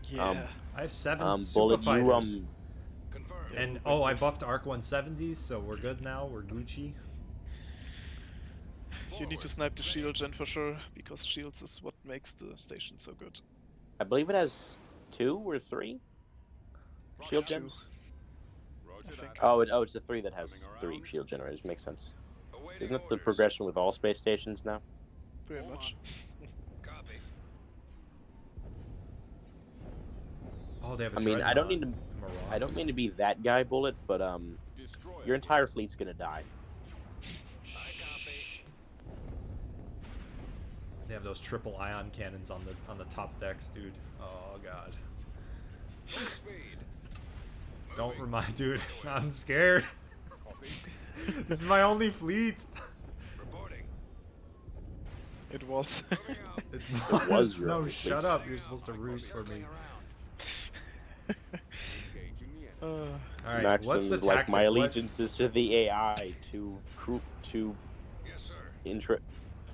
[SPEAKER 2] Yeah.
[SPEAKER 1] I have 7 super
[SPEAKER 3] Bullet,
[SPEAKER 1] fighters.
[SPEAKER 3] you
[SPEAKER 1] And I buffed Arc 170s, so we're good now. We're Gucci.
[SPEAKER 2] You need to snipe the shield gen for sure, because shields is what makes the station so good.
[SPEAKER 3] I believe it has 2 or 3 shield
[SPEAKER 2] Two.
[SPEAKER 3] gens.
[SPEAKER 2] I think.
[SPEAKER 3] Oh, it's the 3 that has 3 shield generators. Makes sense. Isn't it the progression with all space stations now?
[SPEAKER 2] Pretty much.
[SPEAKER 1] Oh, they have a
[SPEAKER 3] I mean, I don't
[SPEAKER 1] dreadnought.
[SPEAKER 3] mean I don't mean to be that guy, Bullet, but your entire fleet's gonna die.
[SPEAKER 1] They have those triple ion cannons on the top decks, dude. Oh god. Don't remind, dude. I'm scared. This is my only fleet.
[SPEAKER 2] It was.
[SPEAKER 1] It
[SPEAKER 3] was your
[SPEAKER 1] no,
[SPEAKER 3] only
[SPEAKER 1] shut
[SPEAKER 3] fleet.
[SPEAKER 1] up. You're supposed to root for me. Alright,
[SPEAKER 3] Maxims
[SPEAKER 1] what's the
[SPEAKER 3] like
[SPEAKER 1] tactic?
[SPEAKER 3] my
[SPEAKER 1] What-
[SPEAKER 3] allegiance is to the AI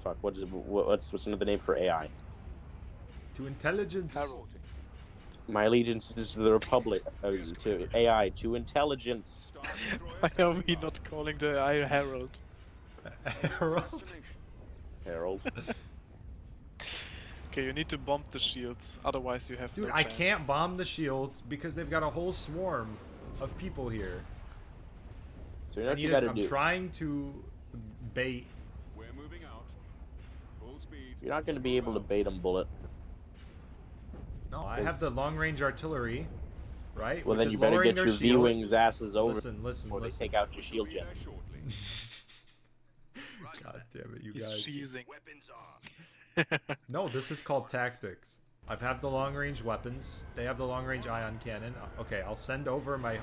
[SPEAKER 3] Fuck, what is it? What's another name for AI?
[SPEAKER 1] To intelligence.
[SPEAKER 3] My allegiance is to the Republic. To AI, to intelligence.
[SPEAKER 2] Why are we not calling the AI Herald?
[SPEAKER 1] Herald.
[SPEAKER 3] Harold.
[SPEAKER 2] Okay, you need to bomb the shields, otherwise you have
[SPEAKER 1] Dude,
[SPEAKER 2] no
[SPEAKER 1] I
[SPEAKER 2] chance.
[SPEAKER 1] can't bomb the shields because they've got a whole swarm of people here.
[SPEAKER 3] So you know what you gotta
[SPEAKER 1] I'm
[SPEAKER 3] do.
[SPEAKER 1] trying to bait.
[SPEAKER 8] We're moving out. Full speed.
[SPEAKER 3] You're not gonna be able to bait them, Bullet.
[SPEAKER 1] No, I have the long range artillery, right?
[SPEAKER 3] Well,
[SPEAKER 1] Which
[SPEAKER 3] then
[SPEAKER 1] is
[SPEAKER 3] you better
[SPEAKER 1] lowering
[SPEAKER 3] get
[SPEAKER 1] their
[SPEAKER 3] your
[SPEAKER 1] shields.
[SPEAKER 3] V-wings asses over
[SPEAKER 1] Listen,
[SPEAKER 3] before they
[SPEAKER 1] listen.
[SPEAKER 3] take out your shield
[SPEAKER 8] Be
[SPEAKER 3] gen.
[SPEAKER 8] there shortly.
[SPEAKER 1] God damn it, you
[SPEAKER 2] He's
[SPEAKER 1] guys.
[SPEAKER 2] cheesing.
[SPEAKER 1] No, this is called tactics. I have the long range weapons. They have the long range ion cannon. Okay, I'll send over my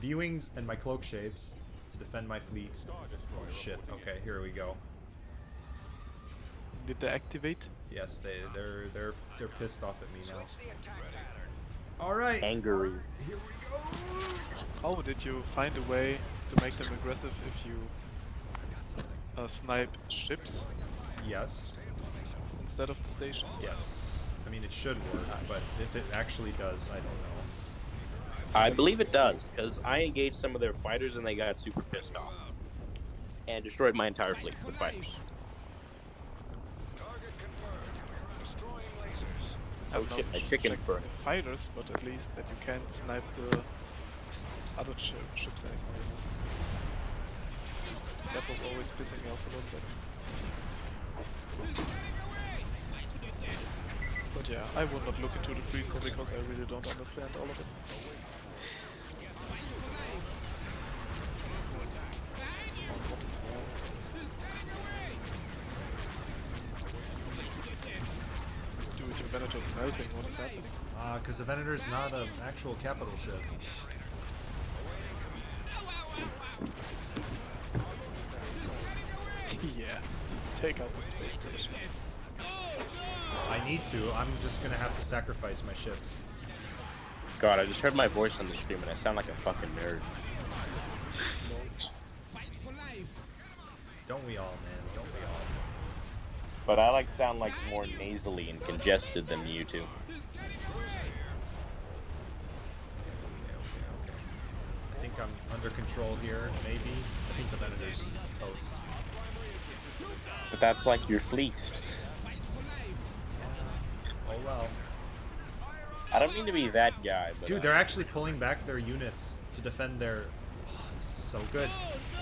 [SPEAKER 1] V-wings and my cloak shapes to defend my fleet. Oh shit. Okay, here we go.
[SPEAKER 2] Did they activate?
[SPEAKER 1] Yes, they're pissed off at me now. All right.
[SPEAKER 3] Angry.
[SPEAKER 1] Here we go.
[SPEAKER 2] Oh, did you find a way to make them aggressive if you snipe ships
[SPEAKER 1] Yes.
[SPEAKER 2] instead of the station?
[SPEAKER 1] Yes. I mean, it should work, but if it actually does, I don't know.
[SPEAKER 3] I believe it does, because I engaged some of their fighters and they got super pissed off. And destroyed my entire fleet with fighters.
[SPEAKER 2] I
[SPEAKER 3] Oh
[SPEAKER 2] don't know
[SPEAKER 3] shit,
[SPEAKER 2] if
[SPEAKER 3] my
[SPEAKER 2] you should
[SPEAKER 3] chicken
[SPEAKER 2] check
[SPEAKER 3] burned.
[SPEAKER 2] the fighters, but at least that you can't snipe the other ships anymore. You know? That was always pissing me off a little bit. But yeah, I will not look into the freestyle because I really don't understand all of it. What is wrong? Dude, your Venator's melting, what is happening?
[SPEAKER 1] Because the Venator's not an actual capital ship.
[SPEAKER 2] Yeah, let's take out the space station.
[SPEAKER 1] I need to. I'm just gonna have to sacrifice my ships.
[SPEAKER 3] God, I just heard my voice on the stream and I sound like a fucking nerd.
[SPEAKER 7] Fight for life.
[SPEAKER 1] Don't we all, man? Don't we all?
[SPEAKER 3] But I like sound like more nasally and congested than you two.
[SPEAKER 7] He's getting away.
[SPEAKER 1] Okay. I think I'm under control here, maybe. I think the Venator's toast.
[SPEAKER 3] But that's like your fleet.
[SPEAKER 7] Fight for life.
[SPEAKER 1] Oh well.
[SPEAKER 3] I don't mean to be that guy, but
[SPEAKER 1] Dude, they're actually pulling back their units to defend their... Oh, this is so good.
[SPEAKER 7] Oh no.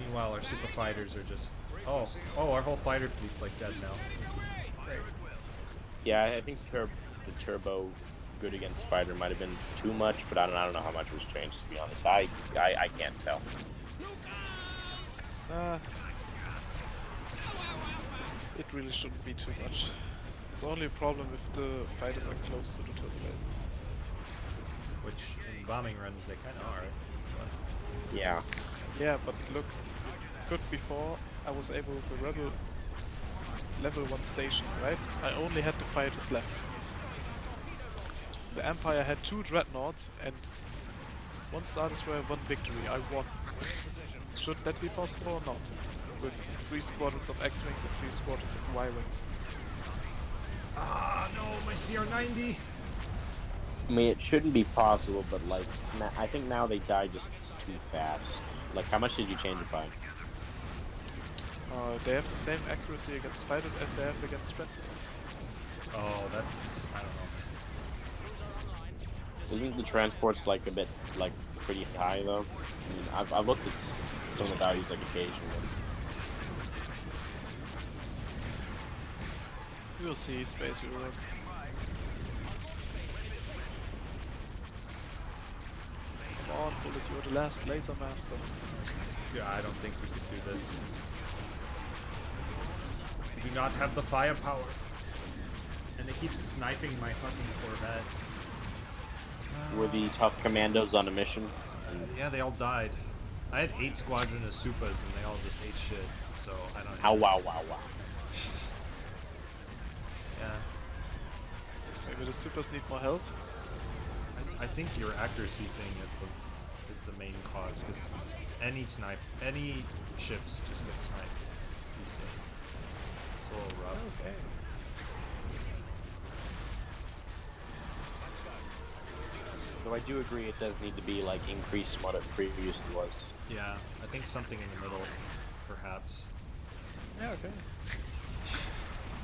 [SPEAKER 1] Meanwhile, our super fighters are just... Oh, our whole fighter fleet's like dead now. Great.
[SPEAKER 3] yeah, I think the turbo good against fighter might have been too much, but I don't know how much was changed, to be honest. I can't tell.
[SPEAKER 2] It really shouldn't be too much. It's only a problem if the fighters are close to the turbo lasers.
[SPEAKER 1] Which, in bombing runs, they kind of are. But
[SPEAKER 3] Yeah.
[SPEAKER 2] Yeah, but look, good before I was able with the rebel level 1 station, right? I only had the fighters left. The Empire had 2 dreadnoughts and 1 Star Destroyer, 1 victory. I won. Should that be possible or not? With 3 squadrons of X-Wings and 3 squadrons of Y-Wings.
[SPEAKER 1] Ah, no, my CR90!
[SPEAKER 3] I mean, it shouldn't be possible, but like, I think now they die just too fast. Like, how much did you change it by?
[SPEAKER 2] They have the same accuracy against fighters as they have against transports.
[SPEAKER 1] Oh, that's... I don't know.
[SPEAKER 3] Isn't the transports like a bit, like, pretty high though? I mean, I've looked at some of the values like occasionally.
[SPEAKER 2] We'll see, Space Europe. Come on, Bullet, you're the last laser master.
[SPEAKER 1] Yeah, I don't think we could do this. We do not have the firepower. And they keep sniping my fucking Corvette.
[SPEAKER 3] Were the tough commandos on a mission?
[SPEAKER 1] Yeah, they all died. I had 8 squadron of Supas and they all just ate shit, so I don't know.
[SPEAKER 3] How wow.
[SPEAKER 1] Yeah.
[SPEAKER 2] Maybe the supers need more health?
[SPEAKER 1] I think your accuracy thing is the main cause, because any ships just get sniped these days. It's a little rough.
[SPEAKER 2] Okay.
[SPEAKER 3] Though I do agree it does need to be like increased from what it previously was.
[SPEAKER 1] Yeah, I think something in the middle, perhaps.
[SPEAKER 2] Yeah, okay.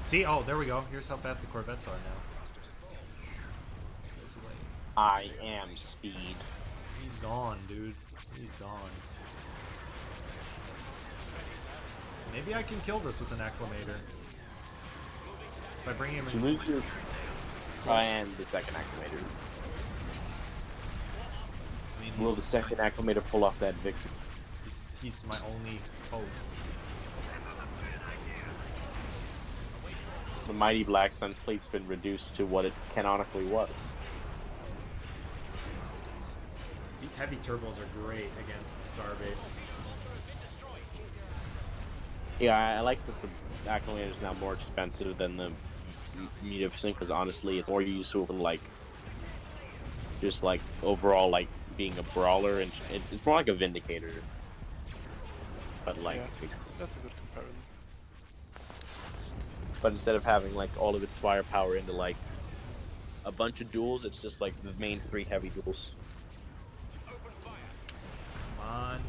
[SPEAKER 1] See? Oh, there we go. Here's how fast the Corvettes are now. Goes away.
[SPEAKER 3] I am speed.
[SPEAKER 1] He's gone, dude. He's gone. Maybe I can kill this with an acclimator. If I bring him
[SPEAKER 3] To
[SPEAKER 1] in.
[SPEAKER 3] move your and the second acclimator.
[SPEAKER 1] I mean,
[SPEAKER 3] Will the second acclimator pull off that victory?
[SPEAKER 1] he's my only hope.
[SPEAKER 3] The mighty Black Sun fleet's been reduced to what it canonically was.
[SPEAKER 1] These heavy turbos are great against the starbase.
[SPEAKER 3] Yeah, I like that the acclimator is now more expensive than the Munificent, because honestly, it's more useful for like, just like overall like being a brawler, and it's more like a Vindicator. But like,
[SPEAKER 2] Yeah, that's a good comparison.
[SPEAKER 3] but instead of having like all of its firepower into like a bunch of duels, it's just like the main 3 heavy duels.
[SPEAKER 1] Come on.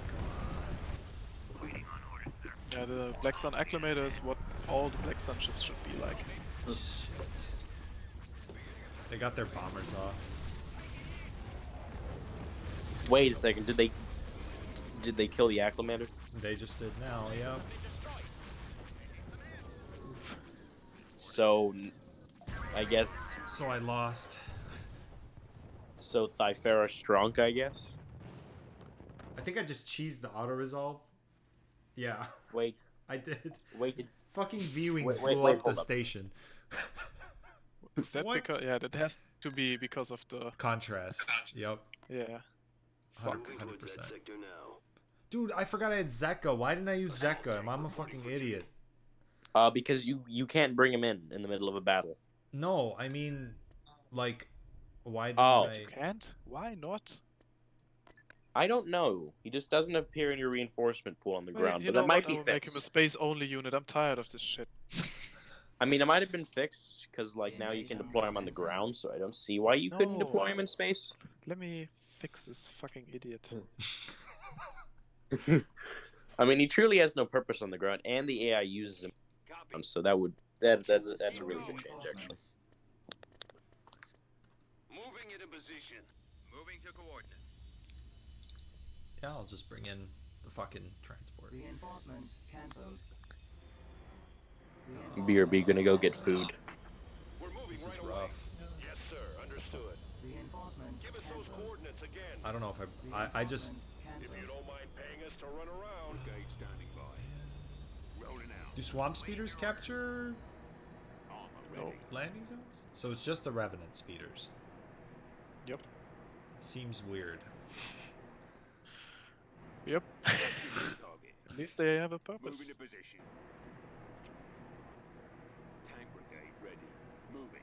[SPEAKER 2] Yeah, the Black Sun Acclimator is what all the Black Sun ships should be like.
[SPEAKER 1] Shit. They got their bombers off.
[SPEAKER 3] Wait a second, did they kill the acclimator?
[SPEAKER 1] They just did now, yeah.
[SPEAKER 3] So, I guess,
[SPEAKER 1] So I lost.
[SPEAKER 3] so Thyfera Strunk, I guess?
[SPEAKER 1] I think I just cheesed the auto resolve. Yeah,
[SPEAKER 3] Wait,
[SPEAKER 1] I did.
[SPEAKER 3] wait,
[SPEAKER 1] Fucking V-Wings
[SPEAKER 3] Wait,
[SPEAKER 1] blew
[SPEAKER 3] wait,
[SPEAKER 1] up the
[SPEAKER 3] hold up.
[SPEAKER 1] station.
[SPEAKER 2] Is that
[SPEAKER 1] What?
[SPEAKER 2] because? Yeah, that has to be because of the.
[SPEAKER 1] Contrast. Yep.
[SPEAKER 2] Yeah. Fuck.
[SPEAKER 1] 100%. Dude, I forgot I had Zeka. Why didn't I use Zeka? I'm a fucking idiot.
[SPEAKER 3] Because you can't bring him in the middle of a battle.
[SPEAKER 1] No, I mean, like, why didn't
[SPEAKER 3] Oh.
[SPEAKER 1] I?
[SPEAKER 2] You can't? Why not?
[SPEAKER 3] I don't know. He just doesn't appear in your reinforcement pool on the
[SPEAKER 2] Well,
[SPEAKER 3] ground,
[SPEAKER 2] you
[SPEAKER 3] but that
[SPEAKER 2] know
[SPEAKER 3] might
[SPEAKER 2] what?
[SPEAKER 3] be
[SPEAKER 2] I will make him a
[SPEAKER 3] fixed.
[SPEAKER 2] space-only unit. I'm tired of this shit.
[SPEAKER 3] I mean, it might have been fixed because like now you can deploy him on the ground, so I don't see why you couldn't deploy him in space.
[SPEAKER 2] Let me fix this fucking idiot.
[SPEAKER 3] I mean, he truly has no purpose on the ground, and the AI uses him,
[SPEAKER 6] Copy.
[SPEAKER 3] so that's a really good change actually.
[SPEAKER 8] Moving into position.
[SPEAKER 6] Moving to coordinates.
[SPEAKER 1] Yeah, I'll just bring in the fucking transport.
[SPEAKER 5] Reinforcements cancelled.
[SPEAKER 3] BRB gonna go get food.
[SPEAKER 8] We're moving
[SPEAKER 1] This is
[SPEAKER 8] right away.
[SPEAKER 1] rough.
[SPEAKER 8] Yes, sir. Understood.
[SPEAKER 5] Reinforcements
[SPEAKER 8] Give us those
[SPEAKER 5] cancelled.
[SPEAKER 8] coordinates again.
[SPEAKER 1] I don't know if I just.
[SPEAKER 8] If you don't mind paying us to run around.
[SPEAKER 6] Gauge standing by. Rolling out.
[SPEAKER 1] Do swamp speeders capture
[SPEAKER 6] Armor
[SPEAKER 2] No.
[SPEAKER 6] ready.
[SPEAKER 1] landing zones? So it's just the revenant speeders.
[SPEAKER 2] Yep.
[SPEAKER 1] Seems weird.
[SPEAKER 2] Yep.
[SPEAKER 6] Target.
[SPEAKER 2] At least they have a
[SPEAKER 6] Moving
[SPEAKER 2] purpose.
[SPEAKER 6] to position. Tank brigade ready. Moving.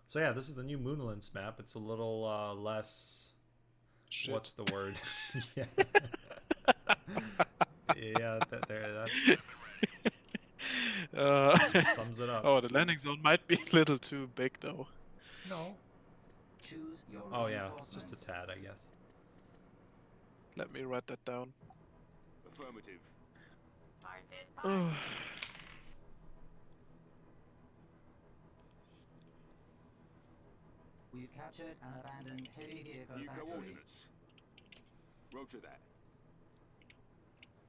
[SPEAKER 1] So yeah, this is the new Moonlands map. It's a little less.
[SPEAKER 2] Shit.
[SPEAKER 1] What's the word? Yeah. Yeah, that's sums it up.
[SPEAKER 2] Oh, the landing zone might be a little too big though.
[SPEAKER 1] No.
[SPEAKER 5] Choose your
[SPEAKER 1] Oh yeah, just a
[SPEAKER 5] reinforcements.
[SPEAKER 1] tad, I guess.
[SPEAKER 2] Let me write that down.
[SPEAKER 6] Affirmative.
[SPEAKER 5] We've captured an abandoned heavy vehicle
[SPEAKER 6] New
[SPEAKER 5] factory.
[SPEAKER 6] coordinates. Roger that.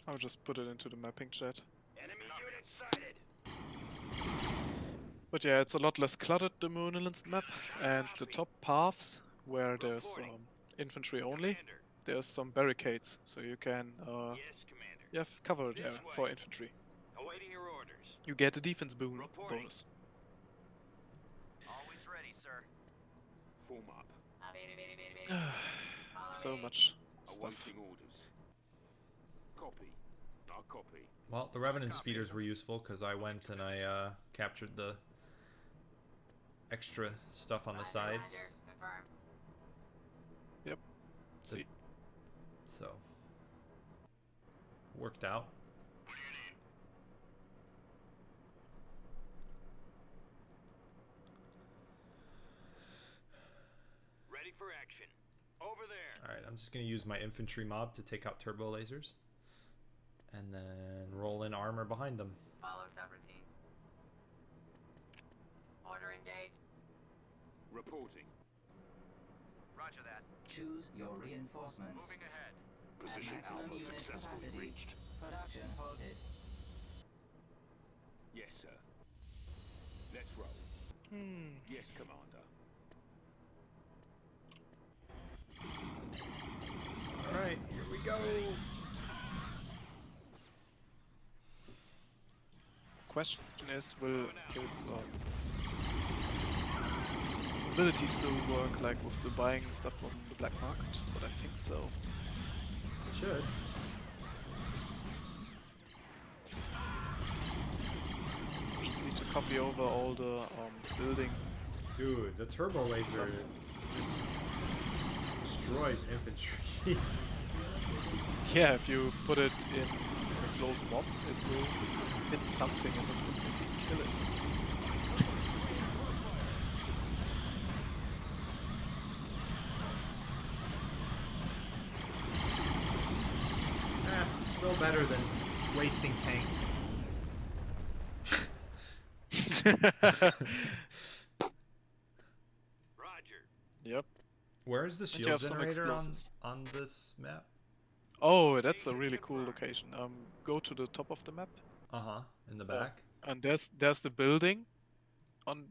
[SPEAKER 2] I'll just put it into the mapping chat.
[SPEAKER 8] Enemy unit sighted.
[SPEAKER 2] But yeah, it's a lot less cluttered, the Moonlands map, and the top paths where there's infantry only,
[SPEAKER 6] Commander.
[SPEAKER 2] there's some barricades, so you can
[SPEAKER 6] Yes, Commander.
[SPEAKER 2] you have cover
[SPEAKER 6] This
[SPEAKER 2] there
[SPEAKER 6] way.
[SPEAKER 2] for infantry.
[SPEAKER 6] Awaiting your orders.
[SPEAKER 2] You get a defense
[SPEAKER 6] Reporting.
[SPEAKER 2] bonus.
[SPEAKER 6] Always ready, sir. Form up.
[SPEAKER 2] So much stuff.
[SPEAKER 6] Awaiting orders. Copy. I'll copy.
[SPEAKER 1] Well, the revenant speeders were useful because I went and I captured the extra stuff on the sides.
[SPEAKER 2] Yep. See.
[SPEAKER 1] So worked out.
[SPEAKER 6] Ready for action. Over there.
[SPEAKER 1] All right, I'm just gonna use my infantry mob to take out turbo lasers, and then roll in armor behind them.
[SPEAKER 9] Follow subroutine. Order engaged.
[SPEAKER 6] Reporting.
[SPEAKER 9] Roger that.
[SPEAKER 5] Choose your reinforcements.
[SPEAKER 6] Moving ahead.
[SPEAKER 5] At
[SPEAKER 8] Position
[SPEAKER 5] maximum
[SPEAKER 8] Alpha
[SPEAKER 5] unit
[SPEAKER 8] successfully
[SPEAKER 5] capacity.
[SPEAKER 8] reached.
[SPEAKER 5] Production halted.
[SPEAKER 6] Yes, sir. Let's roll. Yes, Commander.
[SPEAKER 1] All right, here we go.
[SPEAKER 2] Question is, will his ability still work, like with the buying stuff from the black market? But I think so.
[SPEAKER 1] Should.
[SPEAKER 2] Just need to copy over all the building.
[SPEAKER 1] Dude, the turbo laser just destroys infantry.
[SPEAKER 2] Yeah, if you put it in a close mob, it will hit something and it will maybe kill it.
[SPEAKER 1] Still better than wasting tanks.
[SPEAKER 6] Roger.
[SPEAKER 2] Yep.
[SPEAKER 1] Where is the
[SPEAKER 2] And you
[SPEAKER 1] shield
[SPEAKER 2] have some
[SPEAKER 1] generator
[SPEAKER 2] explosives.
[SPEAKER 1] on this map?
[SPEAKER 2] Oh, that's a really cool location. Go to the top of the map,
[SPEAKER 1] Uh-huh, in the back.
[SPEAKER 2] and there's the building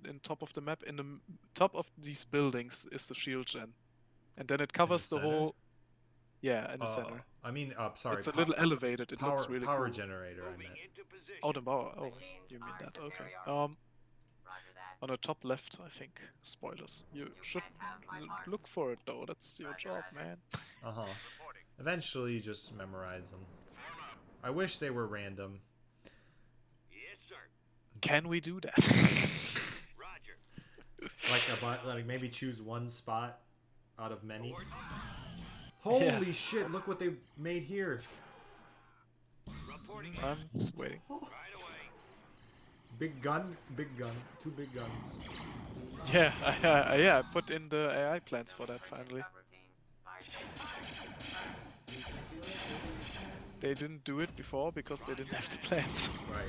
[SPEAKER 2] in top of the map. In the top of these buildings is the shield gen, and then it covers the
[SPEAKER 1] center?
[SPEAKER 2] whole. Yeah, in the center.
[SPEAKER 1] I mean, sorry.
[SPEAKER 2] It's a little elevated. It looks really
[SPEAKER 1] power
[SPEAKER 2] cool.
[SPEAKER 1] generator, I
[SPEAKER 6] Moving
[SPEAKER 1] meant.
[SPEAKER 6] into position.
[SPEAKER 2] Oh, the power. Oh,
[SPEAKER 9] Machines
[SPEAKER 2] you mean
[SPEAKER 9] are
[SPEAKER 2] that? Okay.
[SPEAKER 9] superior. Roger that.
[SPEAKER 2] On the top left, I think. Spoilers. You should
[SPEAKER 9] can't have my mark.
[SPEAKER 2] look for it though. That's your
[SPEAKER 9] Roger,
[SPEAKER 2] job,
[SPEAKER 9] roger.
[SPEAKER 2] man.
[SPEAKER 1] Uh-huh.
[SPEAKER 6] Reporting.
[SPEAKER 1] Eventually, just memorize them. I wish they were random.
[SPEAKER 6] Yes, sir.
[SPEAKER 2] Can we do that?
[SPEAKER 6] Roger.
[SPEAKER 1] Like maybe choose one spot out of many.
[SPEAKER 6] Report.
[SPEAKER 1] Holy shit! Look what they made here.
[SPEAKER 6] Reporting.
[SPEAKER 2] I'm waiting.
[SPEAKER 6] Right away.
[SPEAKER 1] Big gun, big gun, two big guns.
[SPEAKER 2] Yeah, yeah, I put in the AI plans for that finally. They didn't do it before because they didn't have the plans.
[SPEAKER 1] Right.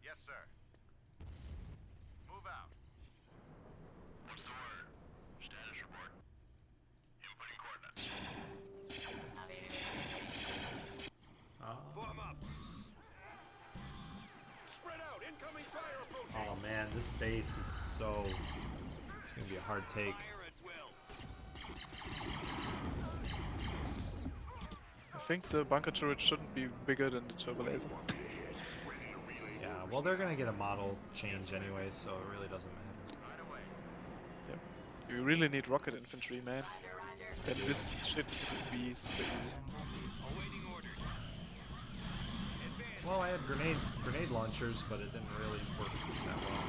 [SPEAKER 9] Yes, sir. Move out.
[SPEAKER 8] What's the word? Status report. Inputting coordinates.
[SPEAKER 6] Form up.
[SPEAKER 8] Spread out. Incoming fire approaching.
[SPEAKER 1] Oh man, this base is so... It's gonna be a hard take.
[SPEAKER 6] Fire at will.
[SPEAKER 2] I think the bunker turret shouldn't be bigger than the turbo laser.
[SPEAKER 1] Yeah, well they're gonna get a model change anyway, so it really doesn't matter.
[SPEAKER 9] Right away.
[SPEAKER 2] Yep. You really need rocket infantry, man. Then this shit would be super easy.
[SPEAKER 6] Awaiting orders. Advance.
[SPEAKER 1] Well, I had grenade launchers, but it didn't really work that well.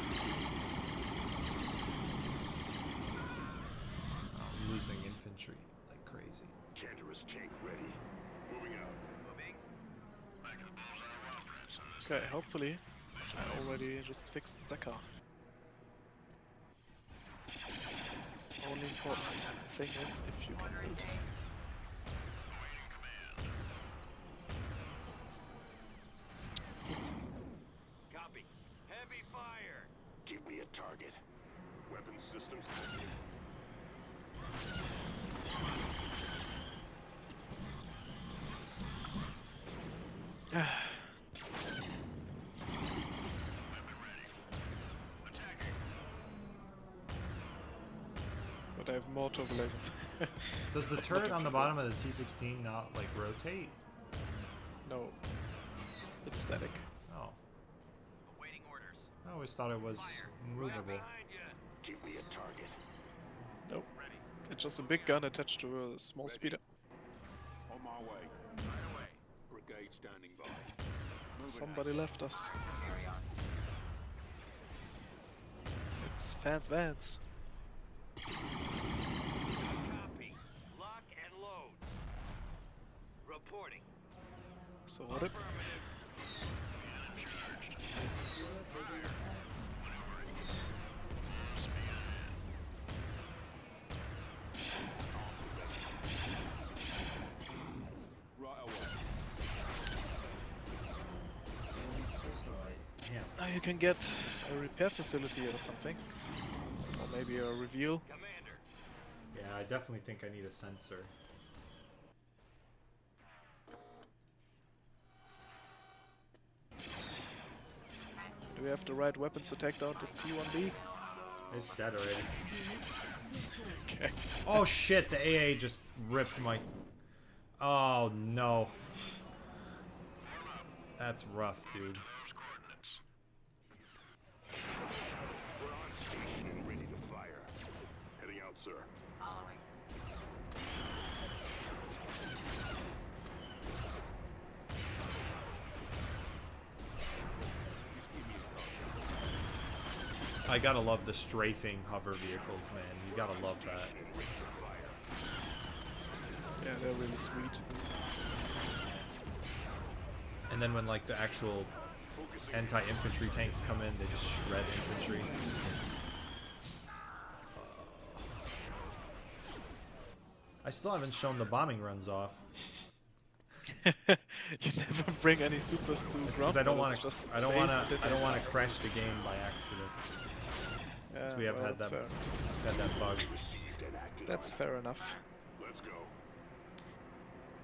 [SPEAKER 1] I'm losing infantry like crazy.
[SPEAKER 8] Cantorous tank ready. Moving out.
[SPEAKER 6] Moving.
[SPEAKER 2] Okay, hopefully I already just fixed Zeka. Only important thing is if you can build. Let's see.
[SPEAKER 6] Copy. Heavy fire.
[SPEAKER 8] Give me a target. Weapon systems active.
[SPEAKER 2] But I have more turbo lasers.
[SPEAKER 1] Does the turret on the bottom of the T-16 not like rotate?
[SPEAKER 2] No. It's static.
[SPEAKER 1] Oh,
[SPEAKER 6] Awaiting orders.
[SPEAKER 1] I always thought it was
[SPEAKER 6] Right
[SPEAKER 1] movable.
[SPEAKER 6] behind you.
[SPEAKER 8] Give me a target.
[SPEAKER 2] Nope.
[SPEAKER 6] Ready.
[SPEAKER 2] It's just a big gun attached to a small speeder.
[SPEAKER 6] On my way. Right away. Brigade standing by.
[SPEAKER 2] Somebody left us. It's Vance.
[SPEAKER 6] Copy. Lock and load. Reporting.
[SPEAKER 2] So what it?
[SPEAKER 6] Affirmative. Right away.
[SPEAKER 1] Damn.
[SPEAKER 2] Now you can get a repair facility or something. Or maybe a reveal.
[SPEAKER 6] Commander.
[SPEAKER 1] Yeah, I definitely think I need a sensor.
[SPEAKER 2] Do we have the right weapons to take down the T1B?
[SPEAKER 1] It's dead already.
[SPEAKER 2] Okay.
[SPEAKER 1] Oh shit, the AA just ripped my... Oh no. That's rough, dude.
[SPEAKER 8] We're on station and ready to fire. Heading out, sir.
[SPEAKER 9] Following.
[SPEAKER 1] I gotta love the strafing hover vehicles, man. You gotta love that.
[SPEAKER 2] Yeah, they're really sweet.
[SPEAKER 1] And then when like the actual anti-infantry tanks come in, they just shred infantry. I still haven't shown the bombing runs off.
[SPEAKER 2] You never bring any supers to
[SPEAKER 1] It's
[SPEAKER 2] ground.
[SPEAKER 1] because I don't
[SPEAKER 2] but
[SPEAKER 1] want
[SPEAKER 2] it's
[SPEAKER 1] to.
[SPEAKER 2] just in
[SPEAKER 1] I don't
[SPEAKER 2] space
[SPEAKER 1] want
[SPEAKER 2] and
[SPEAKER 1] to.
[SPEAKER 2] then
[SPEAKER 1] I don't
[SPEAKER 2] you
[SPEAKER 1] want to
[SPEAKER 2] die.
[SPEAKER 1] crash the game by accident. Since
[SPEAKER 2] Yeah,
[SPEAKER 1] we have
[SPEAKER 2] well,
[SPEAKER 1] had
[SPEAKER 2] that's
[SPEAKER 1] that,
[SPEAKER 2] fair.
[SPEAKER 1] had that bug.
[SPEAKER 2] That's fair enough.
[SPEAKER 8] Let's go.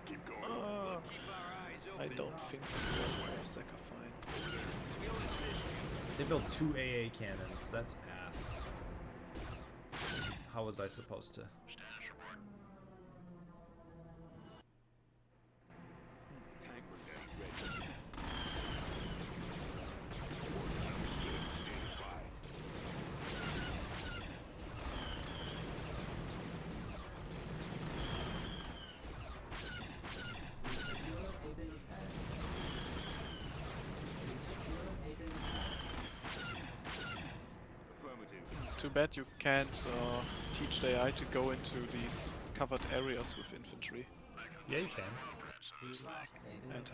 [SPEAKER 8] Keep going.
[SPEAKER 6] Keep our eyes
[SPEAKER 2] I
[SPEAKER 6] open.
[SPEAKER 2] don't think we have Zeka fine.
[SPEAKER 1] They built 2 AA cannons. That's ass. How was I supposed to?
[SPEAKER 6] Tank brigade ready.
[SPEAKER 2] Too bad you can't teach the AI to go into these covered areas with infantry.
[SPEAKER 1] Yeah, you can.
[SPEAKER 5] We lost a build
[SPEAKER 2] And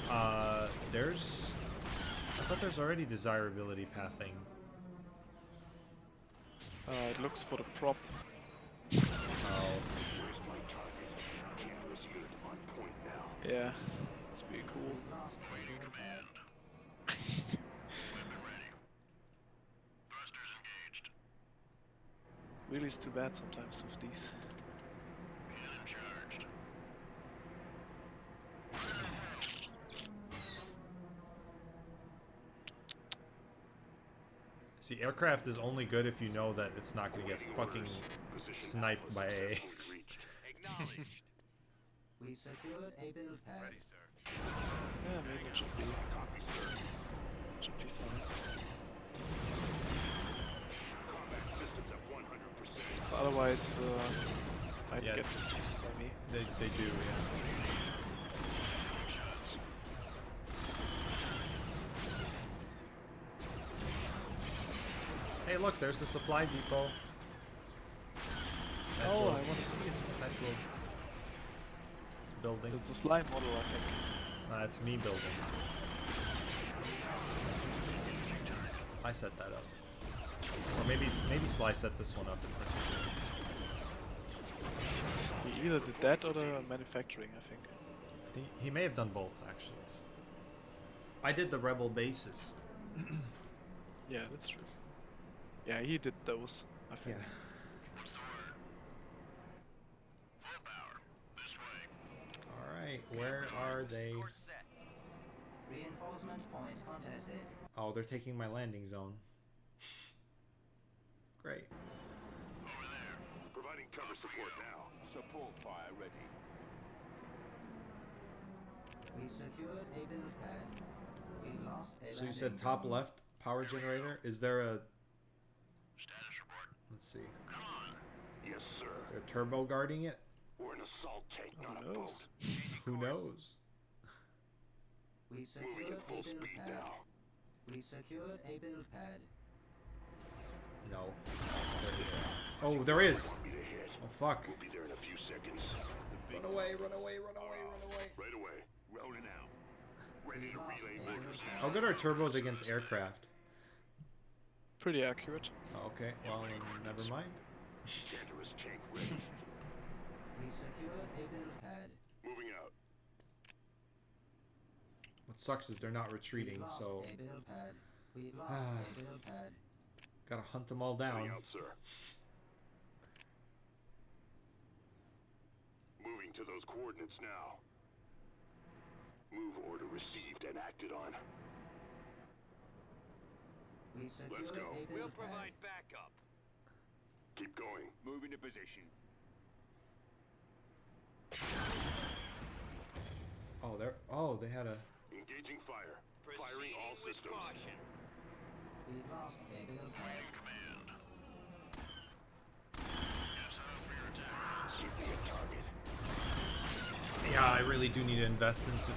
[SPEAKER 2] how?
[SPEAKER 1] There's... I thought there's already desirability pathing.
[SPEAKER 2] It looks for the prop.
[SPEAKER 1] Oh.
[SPEAKER 2] Yeah, it's pretty cool.
[SPEAKER 5] We lost a build pad.
[SPEAKER 9] Thrusters engaged.
[SPEAKER 2] Really is too bad sometimes with these.
[SPEAKER 9] Cannon charged.
[SPEAKER 1] See, aircraft is only good if you know that it's not going to get fucking sniped by A.
[SPEAKER 6] Acknowledged.
[SPEAKER 5] We secured a build pad.
[SPEAKER 9] Ready, sir.
[SPEAKER 2] Yeah, maybe it should be fine. Because otherwise, I'd
[SPEAKER 1] Yeah.
[SPEAKER 2] get reduced by me.
[SPEAKER 1] They do, yeah. Hey, look, there's the supply depot. Nice
[SPEAKER 2] Oh,
[SPEAKER 1] little,
[SPEAKER 2] I want to see it.
[SPEAKER 1] nice little building.
[SPEAKER 2] It's a slime model, I think.
[SPEAKER 1] It's me building. I set that up. Or maybe Sly set this one up in particular.
[SPEAKER 2] He either did that or the manufacturing, I think.
[SPEAKER 1] He may have done both, actually. I did the rebel bases.
[SPEAKER 2] Yeah, that's true. Yeah, he did those, I
[SPEAKER 1] Yeah.
[SPEAKER 2] think.
[SPEAKER 9] What's the word? Full power. This way.
[SPEAKER 1] Alright, where are they?
[SPEAKER 6] Course set.
[SPEAKER 5] Reinforcement point contested.
[SPEAKER 1] Oh, they're taking my landing zone. Great.
[SPEAKER 9] Over there.
[SPEAKER 8] Providing cover support now.
[SPEAKER 9] Support fire ready.
[SPEAKER 5] We secured a build pad. We lost a
[SPEAKER 1] So you
[SPEAKER 5] landing
[SPEAKER 1] said top
[SPEAKER 5] zone.
[SPEAKER 1] left power generator? Is there a...
[SPEAKER 9] Status report.
[SPEAKER 1] Let's see.
[SPEAKER 9] Come on.
[SPEAKER 8] Yes, sir.
[SPEAKER 1] Is there a turbo guarding it?
[SPEAKER 8] We're an assault tank, not
[SPEAKER 2] Who
[SPEAKER 8] a boat.
[SPEAKER 2] knows?
[SPEAKER 1] Who knows?
[SPEAKER 5] We
[SPEAKER 8] Moving
[SPEAKER 5] secured
[SPEAKER 8] at
[SPEAKER 5] a
[SPEAKER 8] full
[SPEAKER 5] build
[SPEAKER 8] speed
[SPEAKER 5] pad.
[SPEAKER 8] now.
[SPEAKER 5] We secured a build pad.
[SPEAKER 1] No. There isn't. Oh, there is!
[SPEAKER 8] Want me to hit?
[SPEAKER 1] Oh, fuck.
[SPEAKER 8] We'll be there in a few seconds.
[SPEAKER 1] Run away, run away, run away, run away.
[SPEAKER 8] Right away.
[SPEAKER 9] Rolling out.
[SPEAKER 8] Ready to
[SPEAKER 5] Lost
[SPEAKER 8] relay
[SPEAKER 5] a build
[SPEAKER 8] orders.
[SPEAKER 5] pad.
[SPEAKER 1] How good are turbos against aircraft?
[SPEAKER 2] Pretty accurate.
[SPEAKER 1] Oh, okay, well, never mind.
[SPEAKER 8] Chanter's tank ready.
[SPEAKER 5] We secured a build pad.
[SPEAKER 8] Moving out.
[SPEAKER 1] What sucks is they're not retreating,
[SPEAKER 5] We lost
[SPEAKER 1] so
[SPEAKER 5] a build pad. We lost a build pad.
[SPEAKER 1] gotta hunt them all down.
[SPEAKER 8] Heading out, sir. Moving to those coordinates now. Move order received and acted on.
[SPEAKER 5] We secured
[SPEAKER 8] go.
[SPEAKER 5] a
[SPEAKER 6] We'll
[SPEAKER 5] build pad.
[SPEAKER 6] provide backup.
[SPEAKER 8] Keep going.
[SPEAKER 9] Moving to position.
[SPEAKER 1] Oh, they had a...
[SPEAKER 8] Engaging fire. Firing
[SPEAKER 6] Proceeding
[SPEAKER 8] all
[SPEAKER 6] with
[SPEAKER 8] systems.
[SPEAKER 6] caution.
[SPEAKER 5] We lost a build pad.
[SPEAKER 9] Command. Yes, set up for your attack.
[SPEAKER 8] Keep me a target.
[SPEAKER 1] Yeah, I really do need to invest into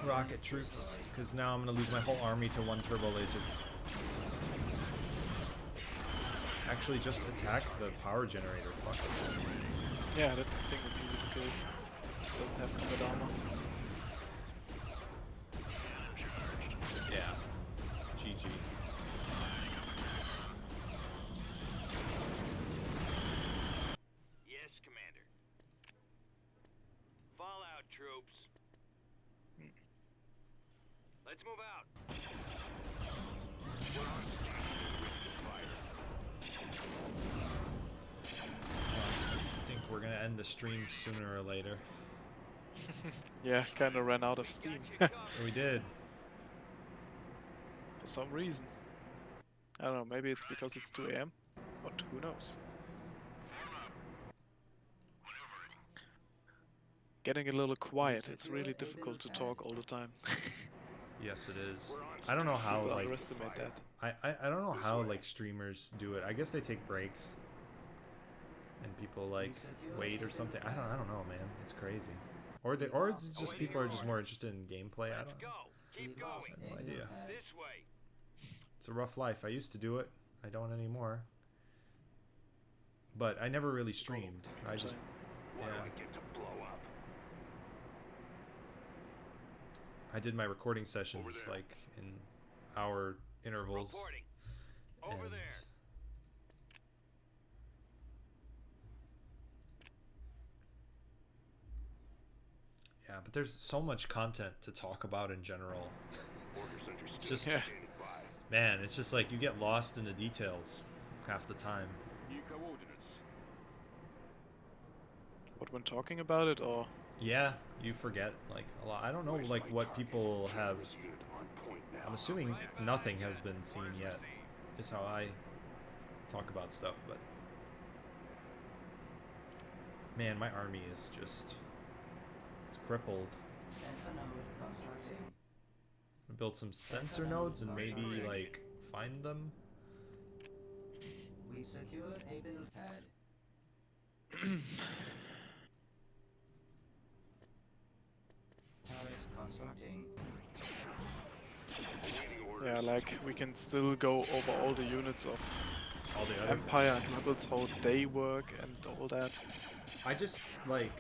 [SPEAKER 1] rocket troops, because now I'm gonna lose my whole army to one turbo laser. Actually, just attack the power generator. Fuck it.
[SPEAKER 2] Yeah, that thing is easy to kill. Doesn't have combat armor.
[SPEAKER 1] Yeah. GG.
[SPEAKER 6] Yes, Commander. Fall out, troops. Let's move out.
[SPEAKER 1] I think we're gonna end the stream sooner or later.
[SPEAKER 2] Yeah, kinda ran out of steam.
[SPEAKER 6] Got you covered.
[SPEAKER 1] We did.
[SPEAKER 2] For some reason. I don't know, maybe it's because it's 2 AM? But who knows? Getting a little quiet, it's really difficult to talk all the time.
[SPEAKER 1] Yes, it is. I don't know how
[SPEAKER 2] People
[SPEAKER 1] like
[SPEAKER 2] underestimate that.
[SPEAKER 1] I don't know how like streamers do it. I guess they take breaks. And people like wait or something. I don't know, man. It's crazy. Or it's just people are just more interested in gameplay. I
[SPEAKER 6] Let's
[SPEAKER 1] don't
[SPEAKER 6] go.
[SPEAKER 1] know.
[SPEAKER 6] Keep
[SPEAKER 5] We lost
[SPEAKER 6] going.
[SPEAKER 1] No
[SPEAKER 5] a
[SPEAKER 1] idea.
[SPEAKER 5] build pad.
[SPEAKER 6] This way.
[SPEAKER 1] It's a rough life. I used to do it. I don't anymore. But I never really streamed. I just, yeah. I did my recording sessions like in hour intervals.
[SPEAKER 6] Reporting. Over
[SPEAKER 1] and
[SPEAKER 6] there.
[SPEAKER 1] Yeah, but there's so much content to talk about in general. It's just, man, it's just like you get lost in the details half the time.
[SPEAKER 2] What, when talking about it, or
[SPEAKER 1] Yeah, you forget like a lot. I don't know like what people have. I'm assuming nothing has been seen yet, is how I talk about stuff, but man, my army is just, it's crippled.
[SPEAKER 5] Sensor node constructing.
[SPEAKER 1] Build some sensor nodes and maybe like find them.
[SPEAKER 5] We secured a build pad. Turret constructing.
[SPEAKER 2] yeah, like we can still go over all the units of
[SPEAKER 1] All the other
[SPEAKER 2] Empire and Rebels, how they work and all that.
[SPEAKER 1] I just like,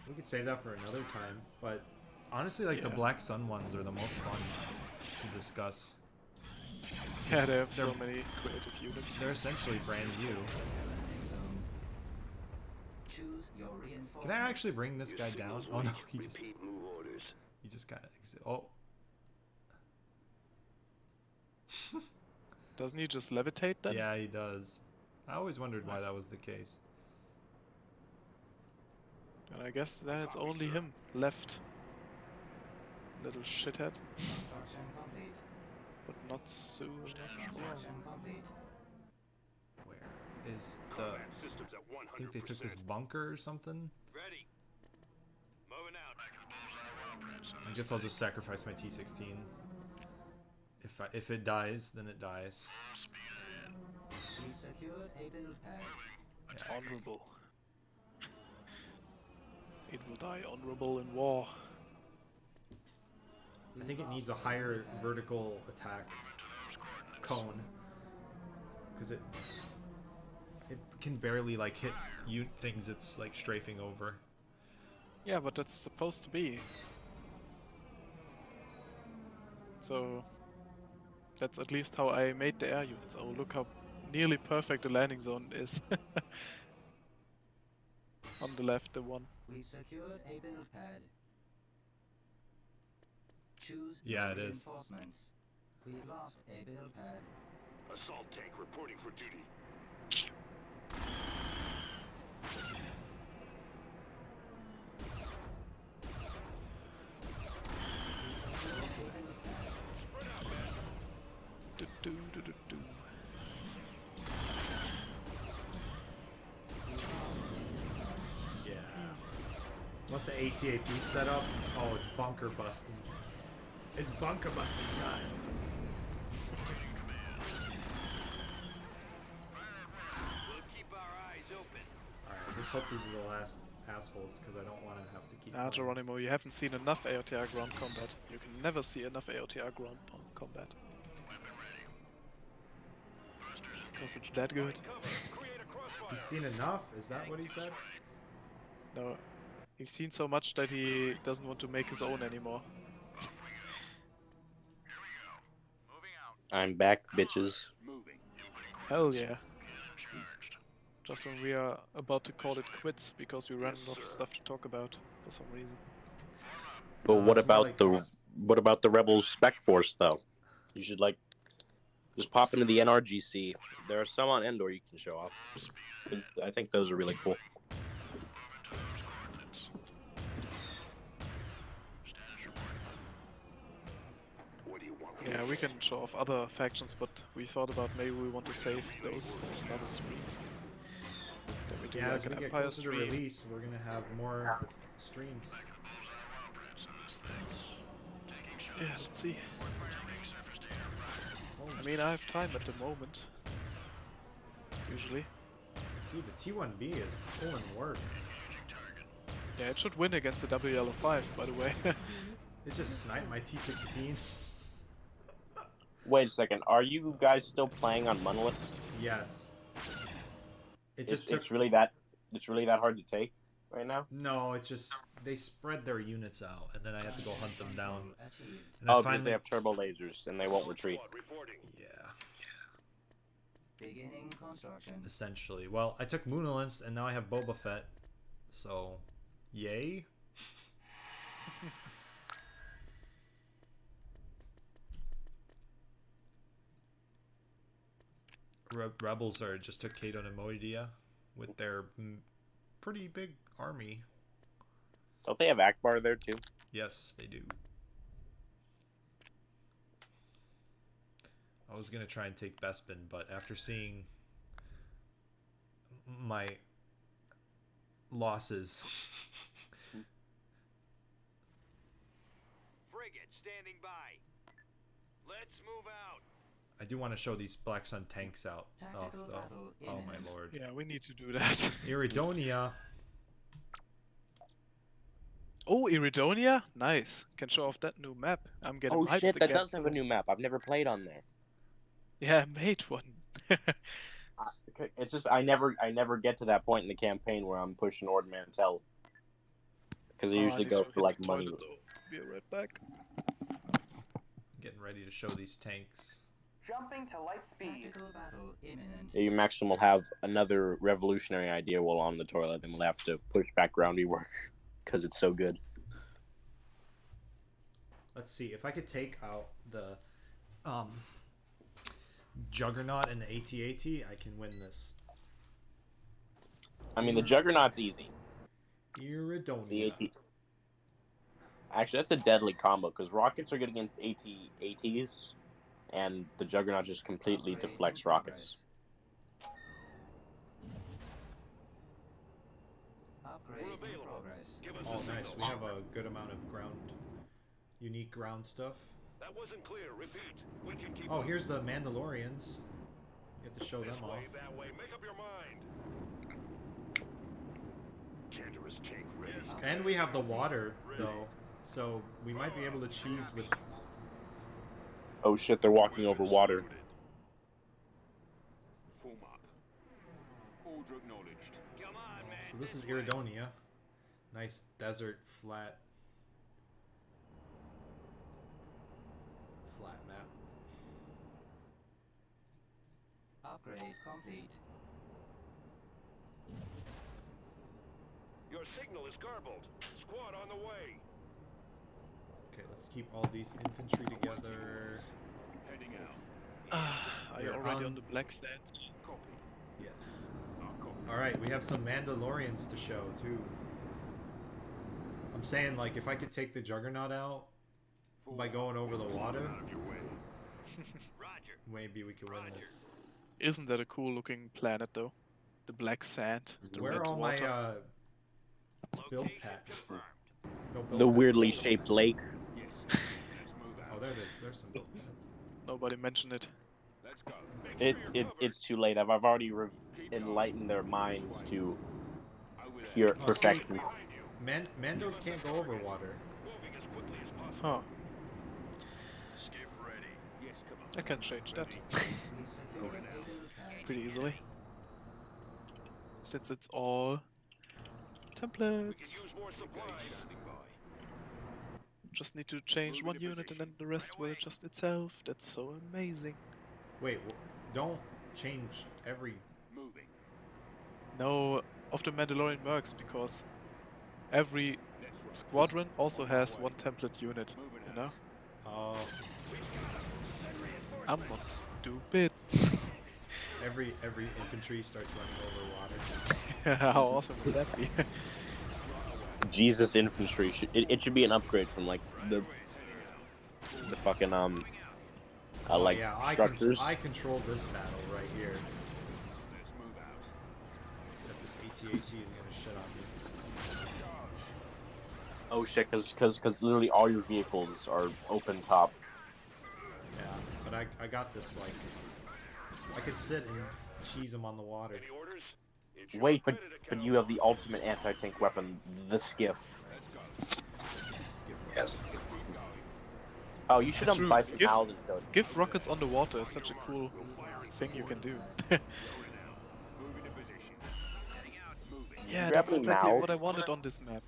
[SPEAKER 1] we could save that for another time, but honestly like the
[SPEAKER 2] Yeah.
[SPEAKER 1] Black Sun ones are the most fun to discuss.
[SPEAKER 2] Yeah, they have so
[SPEAKER 1] They're-
[SPEAKER 2] many creative units.
[SPEAKER 1] They're essentially brand new.
[SPEAKER 5] Choose your reinforcements.
[SPEAKER 1] Can I actually bring this guy down? Oh no, he just got oh.
[SPEAKER 2] Doesn't he just levitate then?
[SPEAKER 1] Yeah, he does. I always wondered why
[SPEAKER 2] Nice.
[SPEAKER 1] that was the case.
[SPEAKER 2] And I guess then it's only him left. Little shithead.
[SPEAKER 5] Construction complete.
[SPEAKER 2] But not soon.
[SPEAKER 5] Construction complete.
[SPEAKER 1] Where is the? I think they took this bunker or something.
[SPEAKER 6] Ready. Moving out.
[SPEAKER 1] I guess I'll just sacrifice my T-16. If it dies, then it dies.
[SPEAKER 5] We secured a build pad.
[SPEAKER 2] It's honorable. It will die honorable in war.
[SPEAKER 1] I think it needs a higher vertical attack cone because it can barely like hit things it's like strafing over.
[SPEAKER 2] Yeah, but that's supposed to be. So that's at least how I made the air units. Oh, look how nearly perfect the landing zone is. On the left, the one.
[SPEAKER 5] We secured a build pad. Choose
[SPEAKER 1] Yeah,
[SPEAKER 5] your
[SPEAKER 1] it is.
[SPEAKER 5] reinforcements. We lost a build pad.
[SPEAKER 8] Assault tank reporting for duty.
[SPEAKER 2] Do, do, do, do, do.
[SPEAKER 1] Yeah. Once the ATAP set up, oh, it's bunker busting. It's bunker busting time.
[SPEAKER 6] We'll keep our eyes open.
[SPEAKER 1] Alright, let's hope these are the last assholes because I don't want to have to keep. playing
[SPEAKER 2] Geronimo, you haven't seen enough AOTR ground combat. You can never see enough AOTR ground combat. Because it's that good.
[SPEAKER 1] He's seen enough? Is that what he said?
[SPEAKER 2] No, he's seen so much that he doesn't want to make his own anymore.
[SPEAKER 6] Moving out.
[SPEAKER 3] I'm back, bitches.
[SPEAKER 2] Hell yeah. Just when we are about to call it quits because we ran out of stuff to talk about for some reason.
[SPEAKER 3] But what
[SPEAKER 1] it's more
[SPEAKER 3] about
[SPEAKER 1] like
[SPEAKER 3] the
[SPEAKER 1] this.
[SPEAKER 3] what about the Rebels Spec Force though? You should like just pop into the NRGC. There are some on Endor you can show off. 'Cause I think those are really cool.
[SPEAKER 2] Yeah, we can show off other factions, but we thought about maybe we want to save those for another stream. Then we do
[SPEAKER 1] Yeah,
[SPEAKER 2] like
[SPEAKER 1] as we
[SPEAKER 2] an
[SPEAKER 1] get
[SPEAKER 2] Empire
[SPEAKER 1] closer to
[SPEAKER 2] stream.
[SPEAKER 1] release, we're gonna have more streams.
[SPEAKER 2] Yeah, let's see. I mean, I have time at the moment. Usually.
[SPEAKER 1] Dude, the T1B is pulling work.
[SPEAKER 2] Yeah, it should win against the WL5, by the way.
[SPEAKER 1] It just sniped my T16.
[SPEAKER 3] Wait a second. Are you guys still playing on monoliths?
[SPEAKER 1] Yes. It
[SPEAKER 3] It's,
[SPEAKER 1] just took.
[SPEAKER 3] it's really that hard to take right now.
[SPEAKER 1] No, it's just they spread their units out, and then I had to go hunt them down.
[SPEAKER 5] Achieved.
[SPEAKER 1] And
[SPEAKER 3] Oh,
[SPEAKER 1] I
[SPEAKER 3] because
[SPEAKER 1] finally.
[SPEAKER 3] they have turbo lasers and they won't retreat.
[SPEAKER 8] Squad reporting.
[SPEAKER 1] Yeah.
[SPEAKER 5] Beginning construction.
[SPEAKER 1] Essentially. Well, I took Moonolence, and now I have Boba Fett. So, yay. Rebels are just took Kato and Moidia with their pretty big army.
[SPEAKER 3] Don't they have Akbar there too?
[SPEAKER 1] Yes, they do. I was gonna try and take Bespin, but after seeing my losses,
[SPEAKER 6] Frigate standing by. Let's move out.
[SPEAKER 1] I do want to show these Black Sun tanks out off
[SPEAKER 5] Tactical
[SPEAKER 1] though.
[SPEAKER 5] battle
[SPEAKER 1] Oh my
[SPEAKER 5] imminent.
[SPEAKER 1] lord.
[SPEAKER 2] Yeah, we need to do that.
[SPEAKER 1] Iridonia.
[SPEAKER 2] Oh, Iridonia? Nice. Can show off that new map. I'm getting
[SPEAKER 3] Oh
[SPEAKER 2] hyped
[SPEAKER 3] shit, that
[SPEAKER 2] again.
[SPEAKER 3] does have a new map. I've never played on there.
[SPEAKER 2] Yeah, I made one.
[SPEAKER 3] It's just I never get to that point in the campaign where I'm pushing Ord Mantell. Because I
[SPEAKER 2] Oh,
[SPEAKER 3] usually
[SPEAKER 2] need
[SPEAKER 3] go
[SPEAKER 2] to
[SPEAKER 3] for
[SPEAKER 2] hit
[SPEAKER 3] like
[SPEAKER 2] the
[SPEAKER 3] money.
[SPEAKER 2] toilet, though. Be right back.
[SPEAKER 1] Getting ready to show these tanks.
[SPEAKER 10] Jumping to light speed.
[SPEAKER 5] Tactical battle imminent.
[SPEAKER 3] Yeah, Maxim will have another revolutionary idea while on the toilet, and we'll have to push back groundy work because it's so good.
[SPEAKER 1] Let's see if I could take out the Juggernaut and the AT-AT, I can win this.
[SPEAKER 3] I mean, the Juggernaut's easy. The
[SPEAKER 1] Iridonia.
[SPEAKER 3] AT. Actually, that's a deadly combo because rockets are good against ATs, and the Juggernaut just completely
[SPEAKER 5] Upgrade
[SPEAKER 3] deflects
[SPEAKER 5] in
[SPEAKER 3] rockets.
[SPEAKER 5] Upgrade
[SPEAKER 8] We're
[SPEAKER 5] in
[SPEAKER 8] available.
[SPEAKER 5] progress.
[SPEAKER 8] Give us
[SPEAKER 1] Oh,
[SPEAKER 8] a
[SPEAKER 1] nice.
[SPEAKER 8] signal.
[SPEAKER 1] We have a good amount of unique ground stuff.
[SPEAKER 8] That wasn't clear. Repeat. We can keep
[SPEAKER 1] Oh,
[SPEAKER 8] up.
[SPEAKER 1] here's the Mandalorians. You get to show
[SPEAKER 8] This
[SPEAKER 1] them off.
[SPEAKER 8] way, that way. Make up your mind. Cantorous tank ready.
[SPEAKER 1] And we have the water, though, so we might be able to cheese with.
[SPEAKER 3] Oh shit, they're walking over water.
[SPEAKER 9] Form up. Order acknowledged.
[SPEAKER 6] Come on, man.
[SPEAKER 1] So this is Iridonia. Nice desert, flat map.
[SPEAKER 5] Upgrade complete.
[SPEAKER 8] Your signal is garbled. Squad on the way.
[SPEAKER 1] Okay, let's keep all these infantry together.
[SPEAKER 9] Heading out.
[SPEAKER 2] Are you
[SPEAKER 1] We're
[SPEAKER 2] already
[SPEAKER 1] on-
[SPEAKER 2] on the black sand?
[SPEAKER 9] Copy.
[SPEAKER 1] Yes.
[SPEAKER 9] Copy.
[SPEAKER 1] Alright, we have some Mandalorians to show, too. I'm saying, like, if I could take the Juggernaut out by going over the water,
[SPEAKER 9] Out of your way.
[SPEAKER 6] Roger.
[SPEAKER 1] maybe we could win this.
[SPEAKER 2] Isn't that a cool looking planet though? The black sand. The
[SPEAKER 1] Where
[SPEAKER 2] red
[SPEAKER 1] are all
[SPEAKER 2] water.
[SPEAKER 1] my, build
[SPEAKER 6] Location
[SPEAKER 1] pads?
[SPEAKER 6] confirmed.
[SPEAKER 1] No build
[SPEAKER 3] The
[SPEAKER 1] pads.
[SPEAKER 3] weirdly shaped lake.
[SPEAKER 9] Yes. Let's move out.
[SPEAKER 1] Oh, there it is. There's some build pads.
[SPEAKER 2] Nobody mentioned it.
[SPEAKER 9] Let's go.
[SPEAKER 3] It's too late. I've already enlightened their minds to
[SPEAKER 9] Over there.
[SPEAKER 3] pure
[SPEAKER 1] Oh,
[SPEAKER 3] perfection.
[SPEAKER 8] Behind you.
[SPEAKER 1] Mandos can't go over water.
[SPEAKER 8] Moving as quickly as possible.
[SPEAKER 2] Huh.
[SPEAKER 9] Skip ready. Yes, come on.
[SPEAKER 2] I can change that
[SPEAKER 5] We secure a build pad.
[SPEAKER 2] pretty easily. Since it's all
[SPEAKER 8] We can
[SPEAKER 2] templates.
[SPEAKER 8] use more supplies.
[SPEAKER 9] Standing by.
[SPEAKER 2] Just need to change one unit and then the rest will adjust itself. That's so amazing.
[SPEAKER 1] Wait, don't change every...
[SPEAKER 9] Moving.
[SPEAKER 2] No, of the Mandalorian works because every
[SPEAKER 9] Let's rock.
[SPEAKER 2] squadron also has one template unit,
[SPEAKER 9] Moving
[SPEAKER 2] you know?
[SPEAKER 1] Oh,
[SPEAKER 2] I'm not stupid.
[SPEAKER 1] every infantry starts running over water.
[SPEAKER 2] How awesome would that be?
[SPEAKER 3] Jesus infantry. It should be an upgrade from like the fucking
[SPEAKER 1] Oh,
[SPEAKER 3] like
[SPEAKER 1] yeah,
[SPEAKER 3] structures.
[SPEAKER 1] I control this battle right here.
[SPEAKER 9] Let's move out.
[SPEAKER 1] Except this AT-AT is gonna shit on me.
[SPEAKER 3] Oh shit, because literally all your vehicles are open top.
[SPEAKER 1] Yeah, but I got this, like... I could sit and cheese them on the water.
[SPEAKER 8] Any orders? It's your
[SPEAKER 3] Wait, but
[SPEAKER 8] credit
[SPEAKER 3] you have the ultimate anti-tank weapon, the skiff.
[SPEAKER 9] Let's go.
[SPEAKER 1] Skip
[SPEAKER 3] Yes.
[SPEAKER 9] Keep going.
[SPEAKER 3] Oh, you should
[SPEAKER 2] True.
[SPEAKER 3] buy some
[SPEAKER 2] Skiff-
[SPEAKER 3] Paladin stones.
[SPEAKER 2] Skiff rockets on the water is such a cool thing you can do.
[SPEAKER 9] Going out. Moving to position. Moving.
[SPEAKER 2] Yeah,
[SPEAKER 3] Grab
[SPEAKER 2] that's
[SPEAKER 3] any
[SPEAKER 2] exactly what I
[SPEAKER 3] mouse.
[SPEAKER 2] wanted on this map.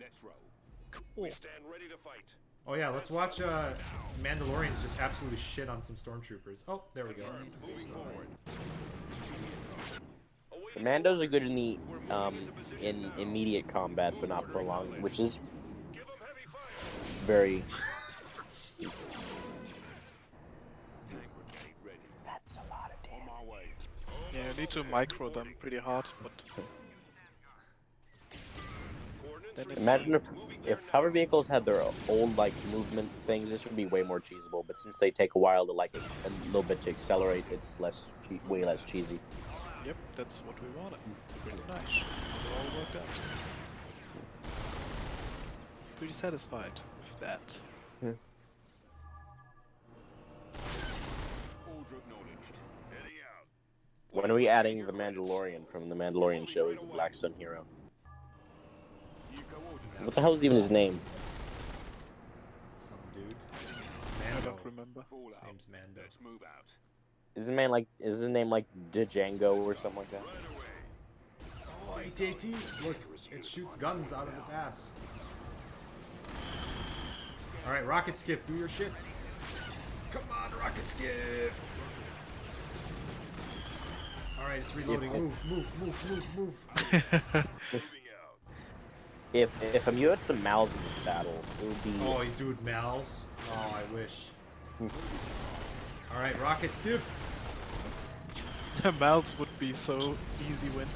[SPEAKER 9] Let's roll.
[SPEAKER 2] Cool.
[SPEAKER 8] We stand ready to fight.
[SPEAKER 1] Oh yeah, let's watch Mandalorians just absolutely shit on some stormtroopers. Oh, there we go.
[SPEAKER 8] Moving forward.
[SPEAKER 3] Commandos are good in the in immediate combat, but not prolonged, which is
[SPEAKER 8] Give them heavy fire.
[SPEAKER 3] very.
[SPEAKER 9] Tank brigade ready.
[SPEAKER 3] That's a lot of
[SPEAKER 9] On my way.
[SPEAKER 2] Yeah, you need to micro them pretty hard, but then it's
[SPEAKER 3] Imagine if hover vehicles had their old like movement things, this would be way more cheesable. But since they take a while to like a little bit to accelerate, it's way less cheesy.
[SPEAKER 2] yep, that's what we wanted. Pretty nice. It all worked out. Pretty satisfied with that.
[SPEAKER 9] Order acknowledged. Heading out.
[SPEAKER 3] When are we adding the Mandalorian from the Mandalorian show as a Black Sun hero?
[SPEAKER 9] You go order.
[SPEAKER 3] What the hell is even his name?
[SPEAKER 1] Some dude.
[SPEAKER 2] I
[SPEAKER 1] Mando.
[SPEAKER 2] don't remember.
[SPEAKER 9] Fall
[SPEAKER 1] His
[SPEAKER 9] out.
[SPEAKER 1] name's Mando.
[SPEAKER 9] Let's move out.
[SPEAKER 3] Is his name like Django or something like that?
[SPEAKER 9] Right away.
[SPEAKER 1] Oh, AT-AT! Look, it shoots guns out of its ass. Alright, Rocket Skiff, do your shit. Come on, Rocket Skiff! Alright, it's reloading. Move.
[SPEAKER 9] Moving out.
[SPEAKER 3] If I'm you had some mouths in this battle, it would be.
[SPEAKER 1] Oh, you dude, Mal's. Oh, I wish. Alright, Rocket Skiff.
[SPEAKER 2] Mal's would be so easy win.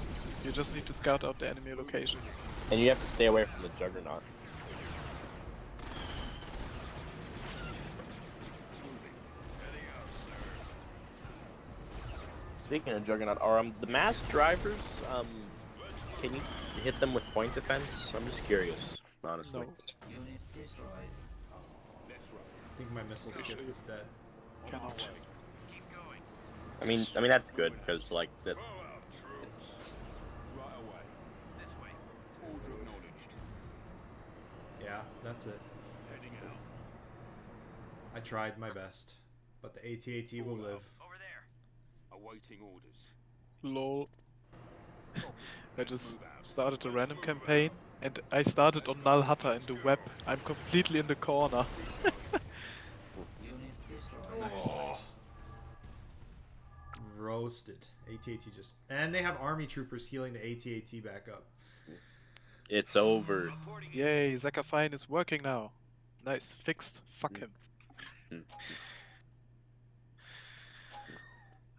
[SPEAKER 2] You just need to scout out the enemy location.
[SPEAKER 3] And you have to stay away from the Juggernaut.
[SPEAKER 9] Heading out, sir.
[SPEAKER 3] Speaking of Juggernaut, are the mass drivers? Can you hit them with point defense? I'm just curious, honestly.
[SPEAKER 2] No,
[SPEAKER 5] Unit destroyed.
[SPEAKER 9] Let's roll.
[SPEAKER 1] I think my missile skiff is dead.
[SPEAKER 2] cannot.
[SPEAKER 9] Keep going.
[SPEAKER 3] I mean that's good because like that.
[SPEAKER 9] Go out, troops. Right away. This way. Order acknowledged.
[SPEAKER 1] Yeah, that's it.
[SPEAKER 9] Heading out.
[SPEAKER 1] I tried my best. But the AT-AT will live.
[SPEAKER 9] Over there. Awaiting orders.
[SPEAKER 2] Lol. I just started a random campaign and I started on Null Hatta in the web. I'm completely in the corner.
[SPEAKER 5] Unit destroyed.
[SPEAKER 1] Oh. Roasted. AT-AT just... And they have army troopers healing the AT-AT back up.
[SPEAKER 3] It's over.
[SPEAKER 2] Yay, Zakafine is working now. Nice, fixed. Fuck him.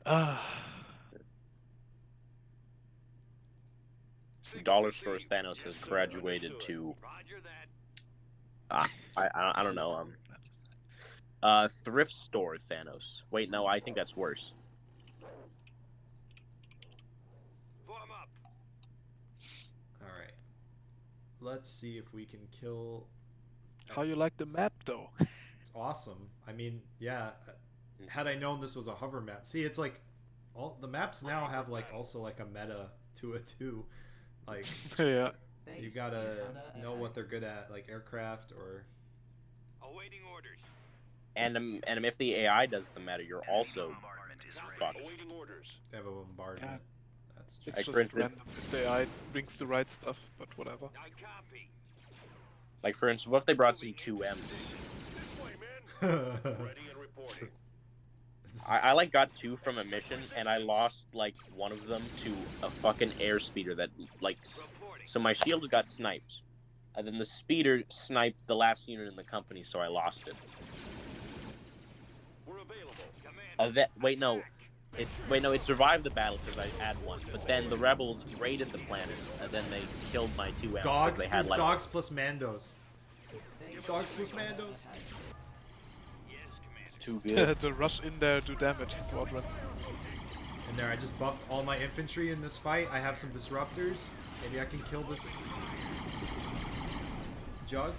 [SPEAKER 2] Ah,
[SPEAKER 3] Dollar Store Thanos has graduated to I don't know thrift store Thanos. Wait, no, I think that's worse.
[SPEAKER 1] Alright. Let's see if we can kill...
[SPEAKER 2] how you like the map though?
[SPEAKER 1] It's awesome. I mean, yeah. Had I known this was a hover map. See, it's like... all the maps now have like also like a meta to it too. Like,
[SPEAKER 2] Yeah.
[SPEAKER 1] you
[SPEAKER 5] Base
[SPEAKER 1] gotta
[SPEAKER 5] is under
[SPEAKER 1] know
[SPEAKER 5] attack.
[SPEAKER 1] what they're good at, like aircraft or...
[SPEAKER 6] Awaiting orders.
[SPEAKER 3] And if the AI does the meta, you're also fucked.
[SPEAKER 8] Awaiting orders.
[SPEAKER 1] They have a bombardment. That's
[SPEAKER 2] It's
[SPEAKER 3] Like,
[SPEAKER 2] just
[SPEAKER 3] for instance-
[SPEAKER 2] random if the AI brings the right stuff, but whatever.
[SPEAKER 6] I copy.
[SPEAKER 3] Like for instance, what if they brought some 2Ms?
[SPEAKER 8] This way, man. Ready and reporting.
[SPEAKER 3] I like got 2 from a mission and I lost like one of them to a fucking air speeder that like so my shield got sniped. And then the speeder sniped the last unit in the company, so I lost it.
[SPEAKER 8] We're available.
[SPEAKER 3] It survived the battle because I had one. But then the rebels raided the planet, and then they killed my 2Ms because
[SPEAKER 1] Dogs,
[SPEAKER 3] they had
[SPEAKER 1] dude,
[SPEAKER 3] like
[SPEAKER 1] dogs plus Mandos.
[SPEAKER 5] Base
[SPEAKER 1] Dogs
[SPEAKER 5] is
[SPEAKER 1] plus
[SPEAKER 5] under
[SPEAKER 1] Mandos.
[SPEAKER 5] attack.
[SPEAKER 3] it's too good.
[SPEAKER 2] To rush in there to damage squadron.
[SPEAKER 1] And there, I just buffed all my infantry in this fight. I have some disruptors. Maybe I can kill this Jug.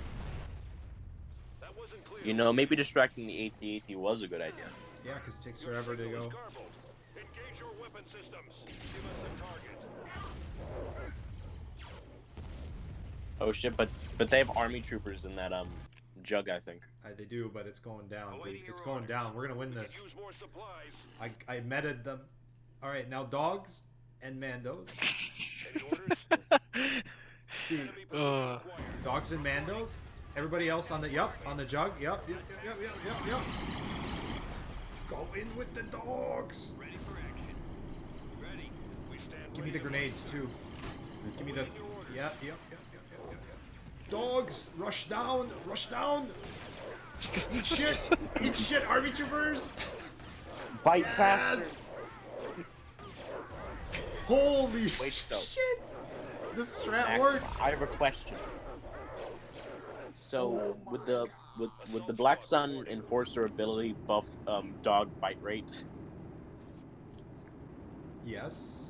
[SPEAKER 8] That wasn't clear.
[SPEAKER 3] You know, maybe distracting the AT-AT was a good idea.
[SPEAKER 1] Yeah, because it takes forever to
[SPEAKER 8] Signal
[SPEAKER 1] go.
[SPEAKER 8] is garbled. Engage your weapon systems. Give us the target.
[SPEAKER 3] Oh shit! But they have army troopers in that Jug, I think.
[SPEAKER 1] They do, but it's going down. Dude. It's going down. We're gonna win this.
[SPEAKER 8] Use more supplies.
[SPEAKER 1] I meted them. All right, now dogs and Mandos.
[SPEAKER 8] Any orders?
[SPEAKER 1] Dude,
[SPEAKER 8] Enemy position acquired.
[SPEAKER 1] dogs and Mandos. Everybody else on the on the jug. Yep. Go in with the dogs.
[SPEAKER 6] Ready for action. Ready.
[SPEAKER 8] We stand
[SPEAKER 1] Give me the
[SPEAKER 8] ready to
[SPEAKER 1] grenades too. Give me the. Yep. Dogs, rush down. Eat shit, army troopers.
[SPEAKER 3] Bite faster.
[SPEAKER 1] Yes. Holy
[SPEAKER 3] Wait, though.
[SPEAKER 1] shit! This strat
[SPEAKER 3] Max,
[SPEAKER 1] worked.
[SPEAKER 3] I have a question. So
[SPEAKER 1] Oh
[SPEAKER 3] would
[SPEAKER 1] my
[SPEAKER 3] the Black Sun Enforcer ability buff dog bite rate?
[SPEAKER 1] Yes.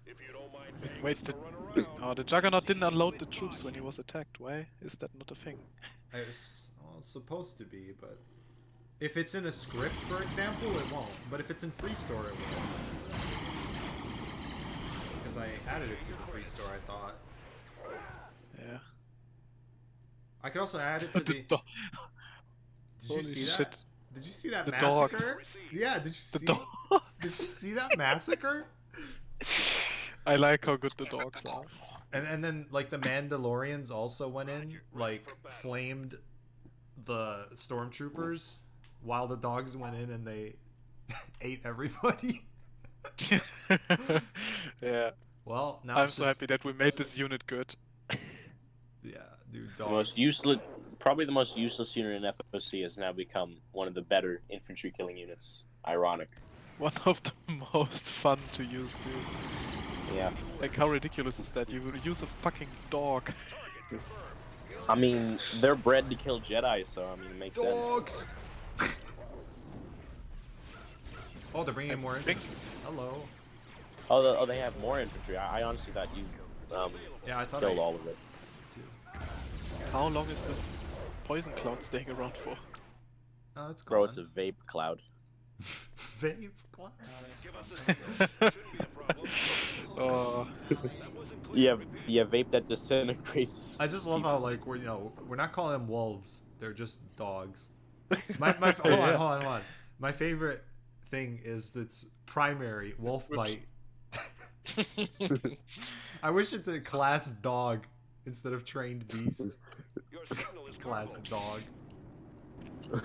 [SPEAKER 8] If you don't mind paying
[SPEAKER 2] Wait,
[SPEAKER 8] us
[SPEAKER 2] the,
[SPEAKER 8] to run around.
[SPEAKER 2] the Juggernaut didn't unload the troops when he was attacked. Why is that not a thing?
[SPEAKER 1] It's supposed to be, but if it's in a script, for example, it won't. But if it's in Free Store, it will. Because I added it to the Free Store, I thought.
[SPEAKER 2] Yeah.
[SPEAKER 1] I could also add it to the.
[SPEAKER 2] do-
[SPEAKER 1] Did you
[SPEAKER 2] Holy
[SPEAKER 1] see that?
[SPEAKER 2] shit.
[SPEAKER 1] Did you see that
[SPEAKER 2] The
[SPEAKER 1] massacre?
[SPEAKER 2] dogs.
[SPEAKER 1] Yeah. Did you
[SPEAKER 2] The
[SPEAKER 1] see?
[SPEAKER 2] dog.
[SPEAKER 1] Did you see that massacre?
[SPEAKER 2] I like how good the dogs are.
[SPEAKER 1] And then like the Mandalorians also went in, like flamed the stormtroopers while the dogs went in and they ate everybody.
[SPEAKER 2] Yeah.
[SPEAKER 1] Well, now
[SPEAKER 2] I'm
[SPEAKER 1] it's
[SPEAKER 2] so
[SPEAKER 1] just-
[SPEAKER 2] happy that we made this unit good.
[SPEAKER 1] Yeah, dude,
[SPEAKER 3] The
[SPEAKER 1] dogs.
[SPEAKER 3] most useless, probably the most useless unit in FOC has now become one of the better infantry killing units. Ironic.
[SPEAKER 2] One of the most fun to use too.
[SPEAKER 3] Yeah.
[SPEAKER 2] Like how ridiculous is that? You use a fucking dog.
[SPEAKER 3] I mean, they're bred to kill Jedi, so I mean, it makes sense.
[SPEAKER 1] Dogs. Oh, they're bringing in more
[SPEAKER 2] think-
[SPEAKER 1] infantry. Hello.
[SPEAKER 3] Oh, they have more infantry. I honestly thought you
[SPEAKER 1] Yeah, I thought
[SPEAKER 3] killed all of it.
[SPEAKER 2] How long is this poison cloud staying around for?
[SPEAKER 1] Oh, it's
[SPEAKER 3] Bro,
[SPEAKER 1] gone.
[SPEAKER 3] it's a vape cloud.
[SPEAKER 1] Vape cloud.
[SPEAKER 8] Give us a signal. Shouldn't be a problem.
[SPEAKER 2] Oh,
[SPEAKER 8] That wasn't clear.
[SPEAKER 3] Yeah, vape that disintegrates.
[SPEAKER 1] I just love how like we're not calling them wolves. They're just dogs. Hold on. My favorite thing is its primary wolf
[SPEAKER 2] which-
[SPEAKER 1] bite. I wish it's a class dog instead of trained beast.
[SPEAKER 8] Your signal is
[SPEAKER 1] Class
[SPEAKER 8] garbled.
[SPEAKER 1] dog.
[SPEAKER 8] It's time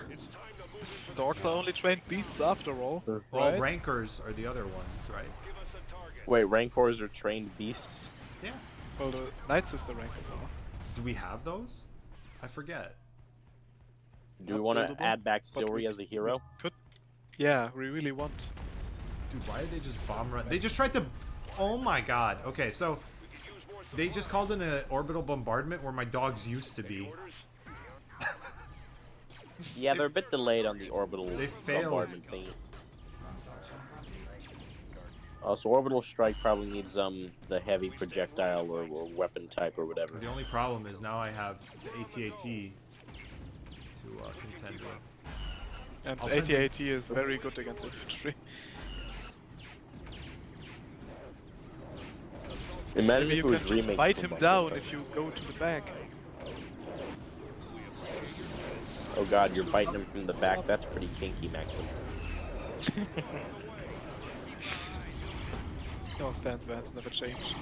[SPEAKER 8] to move into the
[SPEAKER 2] dogs are only trained beasts after all,
[SPEAKER 1] Well,
[SPEAKER 2] right?
[SPEAKER 1] rankers are the other ones, right?
[SPEAKER 8] Give us a target.
[SPEAKER 3] Wait, Rancors are trained beasts?
[SPEAKER 1] Yeah.
[SPEAKER 2] Well, the Night Sister rankers are.
[SPEAKER 1] Do we have those? I forget.
[SPEAKER 3] Do we want to
[SPEAKER 2] Uploadable,
[SPEAKER 3] add back
[SPEAKER 2] but
[SPEAKER 3] Silri
[SPEAKER 2] we-
[SPEAKER 3] as a hero?
[SPEAKER 2] Could. Yeah, we really want.
[SPEAKER 1] Dude, why did they just bomb run? They just tried to. Oh my god. Okay, so they just called in an orbital bombardment where my dogs used to be.
[SPEAKER 8] Orders?
[SPEAKER 3] Yeah, they're a bit delayed on the orbital
[SPEAKER 1] They failed.
[SPEAKER 3] bombardment thingy. So orbital strike probably needs the heavy projectile or weapon type or whatever.
[SPEAKER 1] The only problem is now I have the AT-AT to contend with.
[SPEAKER 2] And
[SPEAKER 1] I'll send
[SPEAKER 2] AT-AT is very good against infantry.
[SPEAKER 3] Imagine
[SPEAKER 2] Maybe
[SPEAKER 3] if
[SPEAKER 2] you
[SPEAKER 3] it was
[SPEAKER 2] can just
[SPEAKER 3] remakes
[SPEAKER 2] bite
[SPEAKER 3] from
[SPEAKER 2] him
[SPEAKER 3] Black
[SPEAKER 2] down
[SPEAKER 3] Ops.
[SPEAKER 2] if you go to the back.
[SPEAKER 3] Oh god, you're biting him from the back. That's pretty kinky, Maxim.
[SPEAKER 2] No offense, Vans never change.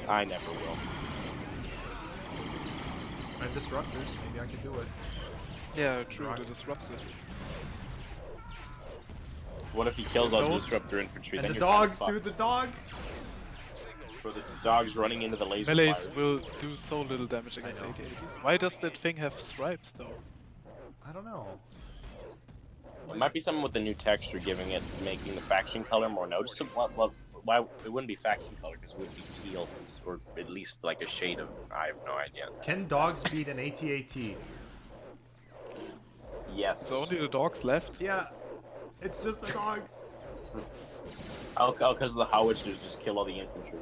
[SPEAKER 3] I never will.
[SPEAKER 1] I have disruptors, maybe I can do it.
[SPEAKER 2] Yeah, true, the disruptors.
[SPEAKER 3] What if he kills all the
[SPEAKER 2] Don't.
[SPEAKER 3] disruptor infantry?
[SPEAKER 1] And
[SPEAKER 3] then
[SPEAKER 1] the
[SPEAKER 3] you're kinda
[SPEAKER 1] dogs,
[SPEAKER 3] fucked.
[SPEAKER 1] dude, the dogs!
[SPEAKER 3] For the dogs running into the laser
[SPEAKER 2] Melees
[SPEAKER 3] fires.
[SPEAKER 2] will do so little damage against
[SPEAKER 1] know.
[SPEAKER 2] AT-ATs. Why does that thing have stripes though?
[SPEAKER 1] I don't know.
[SPEAKER 3] It might be something with the new texture, making the faction color more noticeable. Why it wouldn't be faction color because it would be teal, or at least like a shade of. I have no idea.
[SPEAKER 1] Can dogs beat an AT-AT?
[SPEAKER 3] Yes.
[SPEAKER 2] So only the dogs left?
[SPEAKER 1] Yeah, it's just the dogs.
[SPEAKER 3] Oh, because the howitzers just kill all the infantry.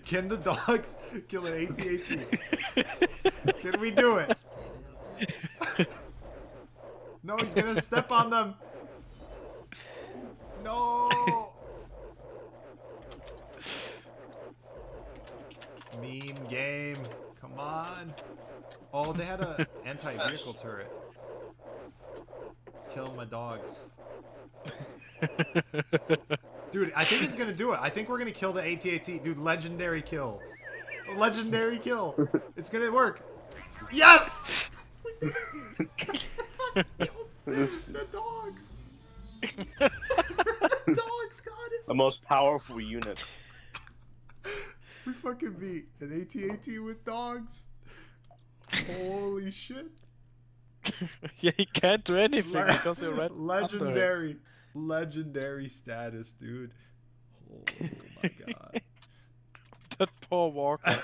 [SPEAKER 1] Can the dogs kill an AT-AT? Can we do it? No, he's gonna step on them. No. Meme game. Come on. Oh, they had a anti-vehicle turret. It's killing my dogs. Dude, I think it's gonna do it. I think we're gonna kill the AT-AT. Dude, legendary kill. Legendary kill. It's gonna work. Yes! The dogs. Dogs got it.
[SPEAKER 3] The most powerful unit.
[SPEAKER 1] We fucking beat an AT-AT with dogs. Holy shit.
[SPEAKER 2] Yeah, he can't do anything because you're right.
[SPEAKER 1] Legendary. Legendary status, dude. Oh my god.
[SPEAKER 2] That poor Walker.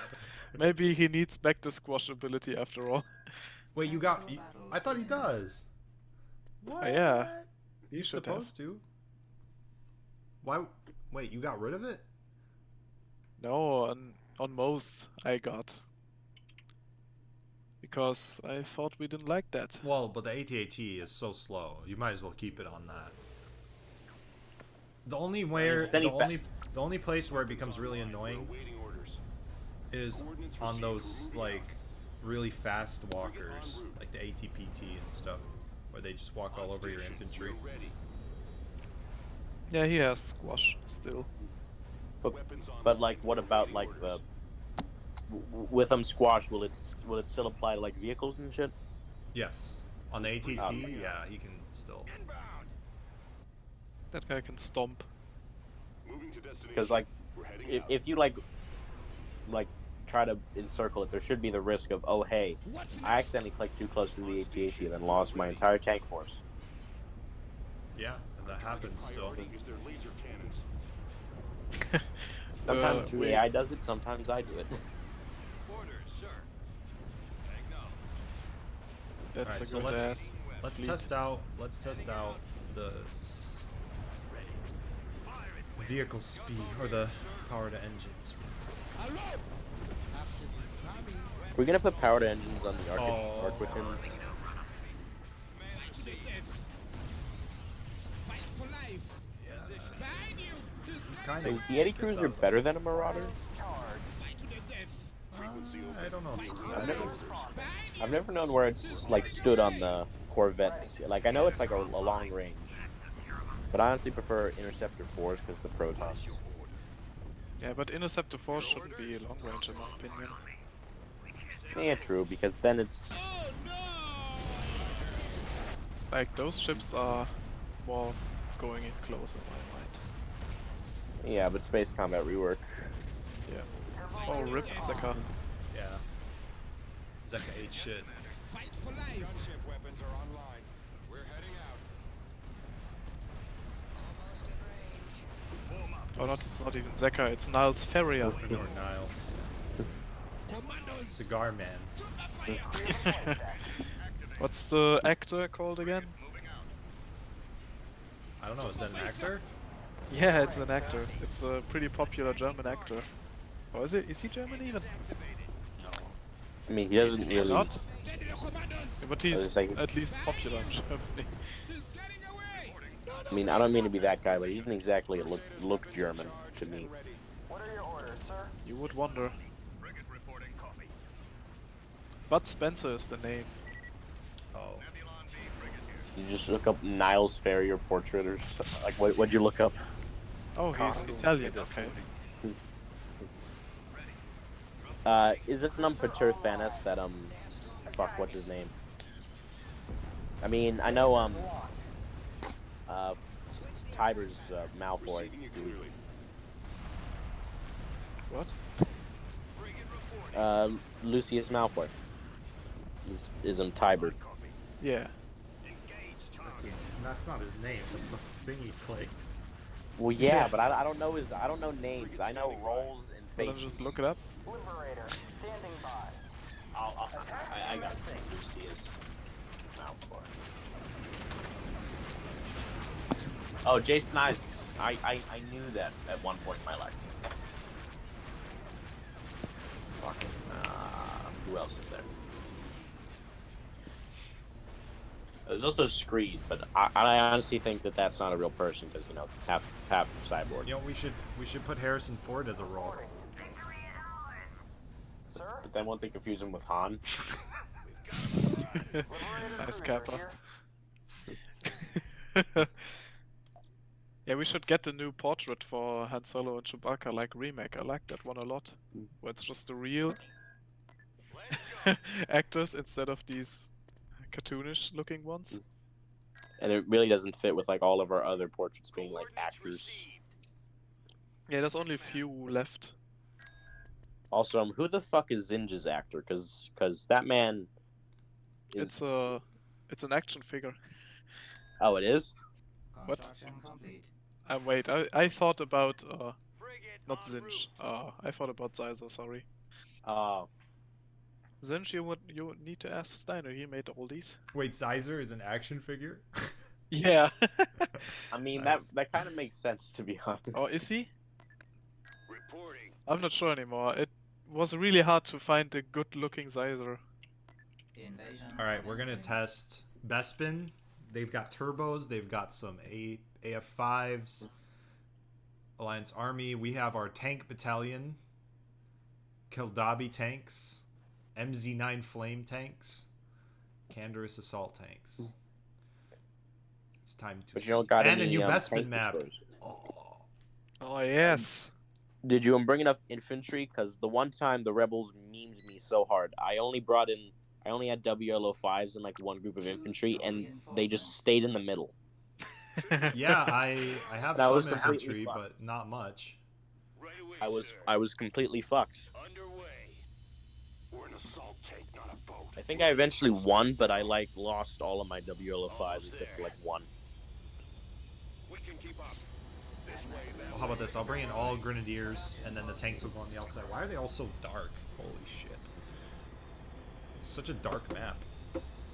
[SPEAKER 2] Maybe he needs back the squash ability after all.
[SPEAKER 1] Wait, you got... I thought he does. What?
[SPEAKER 2] Yeah.
[SPEAKER 1] He's
[SPEAKER 2] should
[SPEAKER 1] supposed to. Why? Wait, you got rid of it?
[SPEAKER 2] No, on most I got. Because I thought we didn't like that.
[SPEAKER 1] Well, but the AT-AT is so slow. You might as well keep it on that. The only the only place where it becomes really annoying is on those like really fast walkers, like the ATPT and stuff, where they just walk all over your infantry.
[SPEAKER 2] Yeah, he has squash still.
[SPEAKER 3] But like, what about like the with squash? Will it still apply to like vehicles and shit?
[SPEAKER 1] Yes, on the ATT, yeah, he can still.
[SPEAKER 2] That guy can stomp.
[SPEAKER 3] Because like, if you like try to encircle it, there should be the risk of, oh hey, I accidentally clicked too close to the AT-AT and then lost my entire tank force.
[SPEAKER 1] Yeah, and that happens still.
[SPEAKER 3] Sometimes the AI does it, sometimes I do it.
[SPEAKER 2] That's
[SPEAKER 1] Alright,
[SPEAKER 2] a good ass.
[SPEAKER 1] Let's
[SPEAKER 2] fleet.
[SPEAKER 1] test out the vehicle speed or the power to engines.
[SPEAKER 7] Hello. Action is coming.
[SPEAKER 3] We're gonna put powered engines on the Arquitins.
[SPEAKER 7] Fight to the death. Fight for life. Behind you. He's getting
[SPEAKER 3] Is the Eddy Cruiser better than a Marauder?
[SPEAKER 7] fight to the death.
[SPEAKER 1] I don't know.
[SPEAKER 3] I've never known where it's like stood on the Corvettes. Like I know it's like a long range, but I honestly prefer Interceptor 4s because the protons.
[SPEAKER 2] Yeah, but Interceptor 4 shouldn't be long range in my opinion.
[SPEAKER 3] Yeah, true, because then it's
[SPEAKER 7] Oh no.
[SPEAKER 2] Like those ships are more going in close in my mind.
[SPEAKER 3] yeah, but space combat rework.
[SPEAKER 2] Yeah. Oh, rip Zeka.
[SPEAKER 1] Yeah. Zeka ate shit.
[SPEAKER 7] Fight for life.
[SPEAKER 8] Weapons are online. We're heading out.
[SPEAKER 2] Oh, it's not even Zeka, it's Niles Ferrier.
[SPEAKER 1] Or Niles.
[SPEAKER 7] Commandos.
[SPEAKER 1] Cigar Man.
[SPEAKER 7] To the fire.
[SPEAKER 2] What's the actor called again?
[SPEAKER 1] I don't know, is that an actor?
[SPEAKER 2] Yeah, it's an actor. It's a pretty popular German actor. Or is it? Is he German even?
[SPEAKER 3] I mean, he doesn't really.
[SPEAKER 2] Not?
[SPEAKER 7] Deadly commandos.
[SPEAKER 2] Yeah, but he's
[SPEAKER 3] was like-
[SPEAKER 2] at least popular in Germany.
[SPEAKER 7] He's getting away. No, no.
[SPEAKER 3] I mean, I don't mean to be that guy, but he didn't exactly look German to me.
[SPEAKER 10] What are your orders, sir?
[SPEAKER 2] You would wonder. But Spencer is the name.
[SPEAKER 1] Oh.
[SPEAKER 3] You just look up Niles Ferrier portrait or something. Like, what'd you look up?
[SPEAKER 2] Oh, he's Italian, okay.
[SPEAKER 3] Is it Pater Thanos that fuck, what's his name? I mean, I know Tiber's Malfoy.
[SPEAKER 2] What?
[SPEAKER 3] Lucius Malfoy is Tiber.
[SPEAKER 2] Yeah.
[SPEAKER 1] That's not his name. That's the thing he played.
[SPEAKER 3] Well, yeah, but I don't know I don't know names. I know roles and
[SPEAKER 2] Well,
[SPEAKER 3] faces.
[SPEAKER 2] then just look it up.
[SPEAKER 10] Liberator, standing by.
[SPEAKER 3] I got Lucius Malfoy. Oh, Jason Isaacs. I knew that at one point in my life. Fucking, who else is there? There's also Screed, but I honestly think that that's not a real person because, you know, half cyborg.
[SPEAKER 1] You know, we should put Harrison Ford as a role.
[SPEAKER 3] But then won't they confuse him with Han?
[SPEAKER 10] Liberator
[SPEAKER 2] Nice
[SPEAKER 10] cruiser
[SPEAKER 2] Kappa.
[SPEAKER 10] here.
[SPEAKER 2] Yeah, we should get the new portrait for Han Solo and Chewbacca, like remake. I like that one a lot. Where it's just the real actors instead of these cartoonish looking ones.
[SPEAKER 3] And it really doesn't fit with like all of our other portraits being like actors.
[SPEAKER 2] Yeah, there's only a few left.
[SPEAKER 3] Also, who the fuck is Zinja's actor? Cause that man is...
[SPEAKER 2] It's an action figure.
[SPEAKER 3] Oh, it is?
[SPEAKER 2] What?
[SPEAKER 5] Construction complete.
[SPEAKER 2] Wait, I thought about not Zinj. I thought about Zeiser. Sorry. Zinj, you need to ask Steiner. He made all these.
[SPEAKER 1] Wait, Sizer is an action figure?
[SPEAKER 2] Yeah.
[SPEAKER 3] I mean,
[SPEAKER 1] Nice.
[SPEAKER 3] that kind of makes sense, to be honest.
[SPEAKER 2] Oh, is he?
[SPEAKER 8] Reporting.
[SPEAKER 2] I'm not sure anymore. It was really hard to find a good-looking Zeiser.
[SPEAKER 5] Invasion.
[SPEAKER 1] Alright, we're gonna test Bespin. They've got turbos, they've got some AF5s. Alliance Army. We have our tank battalion. Kildabi tanks. MZ9 flame tanks. Canderous assault tanks. It's time to
[SPEAKER 3] But you don't got
[SPEAKER 1] and
[SPEAKER 3] any
[SPEAKER 1] a new Bespin
[SPEAKER 3] tank
[SPEAKER 1] map.
[SPEAKER 3] destroyers.
[SPEAKER 2] Oh yes.
[SPEAKER 3] Did you bring enough infantry? Because the one time the rebels memed me so hard, I only had WLO5s in like one group of infantry, and they just stayed in the middle.
[SPEAKER 1] Yeah, I have
[SPEAKER 3] That was
[SPEAKER 1] some
[SPEAKER 3] completely
[SPEAKER 1] infantry,
[SPEAKER 3] fucked.
[SPEAKER 1] but not much.
[SPEAKER 8] Right away, sir.
[SPEAKER 3] I was completely fucked.
[SPEAKER 8] Underway. We're an assault tank, not a boat.
[SPEAKER 3] I think I eventually won, but I like lost all of my WLO5s except for like one.
[SPEAKER 8] We can keep up. This way, that
[SPEAKER 1] Well, how about this? I'll bring in all grenadiers, and then the tanks will go on the outside. Why are they all so dark? Holy shit. It's such a dark map.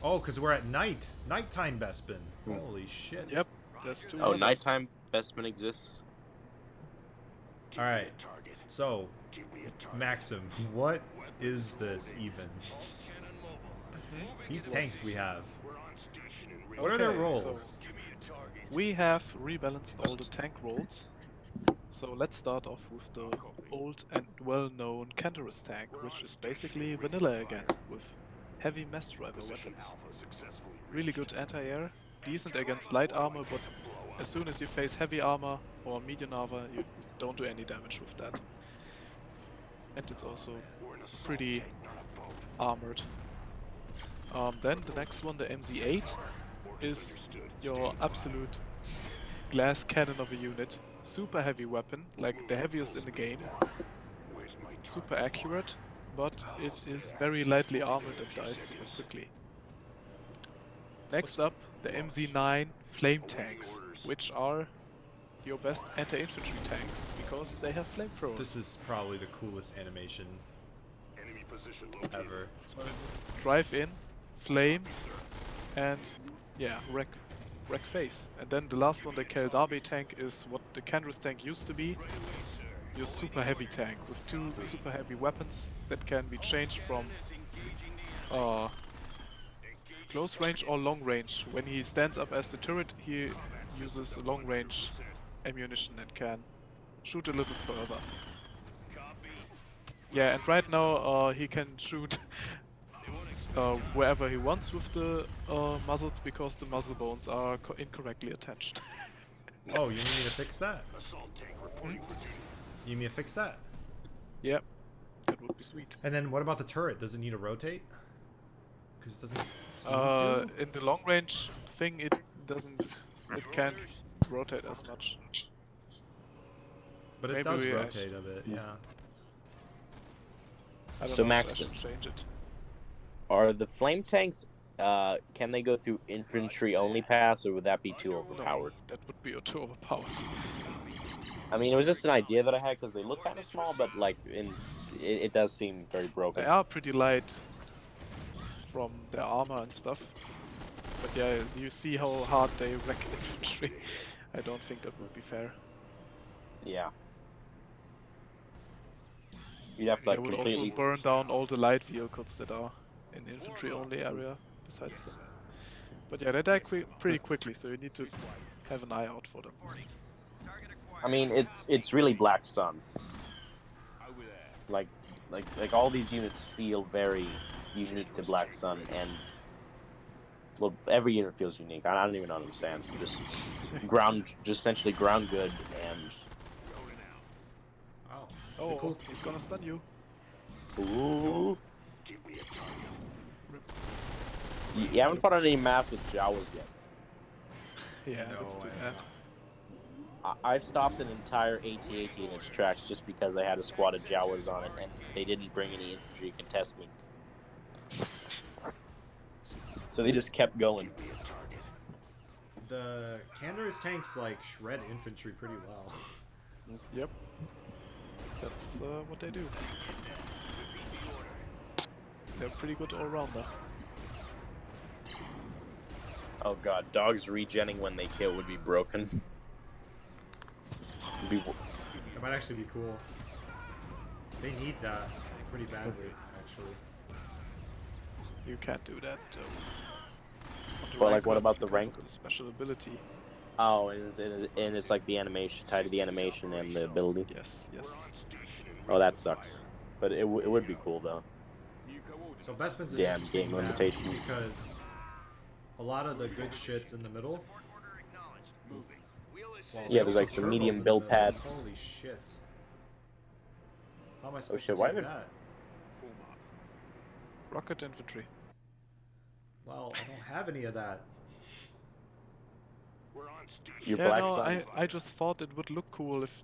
[SPEAKER 1] Oh, because we're at night. Nighttime Bespin. Holy shit.
[SPEAKER 2] Yep. There's two.
[SPEAKER 3] Oh,
[SPEAKER 2] others.
[SPEAKER 3] nighttime Bestman exists.
[SPEAKER 1] Alright. So, Maxim, what is this even? These tanks we have. What are their
[SPEAKER 2] Okay,
[SPEAKER 1] roles?
[SPEAKER 2] We have rebalanced all the tank roles. So let's start off with the old and well-known Canterous tank, which is basically vanilla again, with heavy mass driver weapons. Really good anti-air, decent against light armor, but as soon as you face heavy armor or medium armor, you don't do any damage with that. And it's also pretty armored. Then the next one, the MZ8, is your absolute glass cannon of a unit. Super heavy weapon, like the heaviest in the game. Super accurate, but it is very lightly armored and dies super quickly. Next up, the MZ9 flame tanks, which are your best anti-infantry tanks, because they have flamethrowers.
[SPEAKER 1] This is probably the coolest animation
[SPEAKER 8] enemy position located.
[SPEAKER 1] ever.
[SPEAKER 2] So drive in, flame, and yeah, wreck face. And then the last one, the Keldabi tank, is what the Canderous tank used to be. Your super heavy tank with two super heavy weapons that can be changed from close range or long range. When he stands up as the turret, he uses long range ammunition and can shoot a little further. Yeah, and right now he can shoot wherever he wants with the muzzles, because the muzzle bones are incorrectly attached.
[SPEAKER 1] Oh, you need me to fix that? You need me to fix that?
[SPEAKER 2] Yep, that would be sweet.
[SPEAKER 1] And then what about the turret? Does it need to rotate? Because it doesn't seem to.
[SPEAKER 2] In the long range thing, it can't rotate as much.
[SPEAKER 1] But it
[SPEAKER 2] maybe
[SPEAKER 1] does
[SPEAKER 2] we
[SPEAKER 1] rotate a bit, yeah.
[SPEAKER 2] I don't
[SPEAKER 3] So
[SPEAKER 2] know,
[SPEAKER 3] Max-
[SPEAKER 2] I should change it.
[SPEAKER 3] Are the flame tanks, can they go through infantry only paths, or would that be too overpowered?
[SPEAKER 2] No, that would be too overpowered.
[SPEAKER 3] I mean, it was just an idea that I had because they look kind of small, but like it does seem very broken.
[SPEAKER 2] They are pretty light from their armor and stuff. But yeah, you see how hard they wreck infantry. I don't think that would be fair.
[SPEAKER 3] Yeah. You'd have to
[SPEAKER 2] They
[SPEAKER 3] like
[SPEAKER 2] would
[SPEAKER 3] completely.
[SPEAKER 2] also burn down all the light vehicles that are in infantry only area besides them. But yeah, they die pretty quickly, so you need to have an eye out for them.
[SPEAKER 3] I mean, it's really Black Sun.
[SPEAKER 9] Over there.
[SPEAKER 3] Like like all these units feel very unique to Black Sun, and well, every unit feels unique. I don't even know what I'm saying. Just essentially ground good and.
[SPEAKER 1] Wow.
[SPEAKER 2] Oh,
[SPEAKER 1] Cool.
[SPEAKER 2] he's gonna stun you.
[SPEAKER 3] Ooh. You haven't fought on any maps with Jawas yet.
[SPEAKER 2] Yeah,
[SPEAKER 1] No,
[SPEAKER 2] that's too
[SPEAKER 1] I
[SPEAKER 2] bad.
[SPEAKER 1] have
[SPEAKER 3] I stopped an entire AT-AT in its tracks just because they had a squad of Jawas on it, and they didn't bring any infantry to contest me. So they just kept going.
[SPEAKER 1] The Canderous tanks like shred infantry pretty well.
[SPEAKER 2] Yep. That's what they do. They're pretty good all-rounder.
[SPEAKER 3] Oh god, dogs regenning when they kill would be broken.
[SPEAKER 1] That might actually be cool. They need that pretty badly, actually.
[SPEAKER 2] You can't do that though.
[SPEAKER 3] Well, like, what about the
[SPEAKER 2] because
[SPEAKER 3] rank?
[SPEAKER 2] of the special ability?
[SPEAKER 3] Oh, and it's like the animation, tied to the animation and the ability.
[SPEAKER 2] Yes, yes.
[SPEAKER 3] Oh, that sucks. But it would be cool though.
[SPEAKER 1] So Bespin's an
[SPEAKER 3] Damn
[SPEAKER 1] interesting
[SPEAKER 3] game
[SPEAKER 1] map
[SPEAKER 3] limitations.
[SPEAKER 1] because a lot of the good shit's in the middle. Well,
[SPEAKER 3] Yeah,
[SPEAKER 1] there's
[SPEAKER 3] there's like
[SPEAKER 1] also
[SPEAKER 3] some
[SPEAKER 1] turbos
[SPEAKER 3] medium
[SPEAKER 1] in the
[SPEAKER 3] build
[SPEAKER 1] middle.
[SPEAKER 3] pads.
[SPEAKER 1] Holy shit. How am I supposed
[SPEAKER 3] shit,
[SPEAKER 1] to
[SPEAKER 3] why
[SPEAKER 1] take
[SPEAKER 3] did-
[SPEAKER 1] that?
[SPEAKER 2] Rocket infantry.
[SPEAKER 1] Well, I don't have any of that.
[SPEAKER 3] Your
[SPEAKER 2] Yeah,
[SPEAKER 3] Black
[SPEAKER 2] no,
[SPEAKER 3] Sun.
[SPEAKER 2] I just thought it would look cool if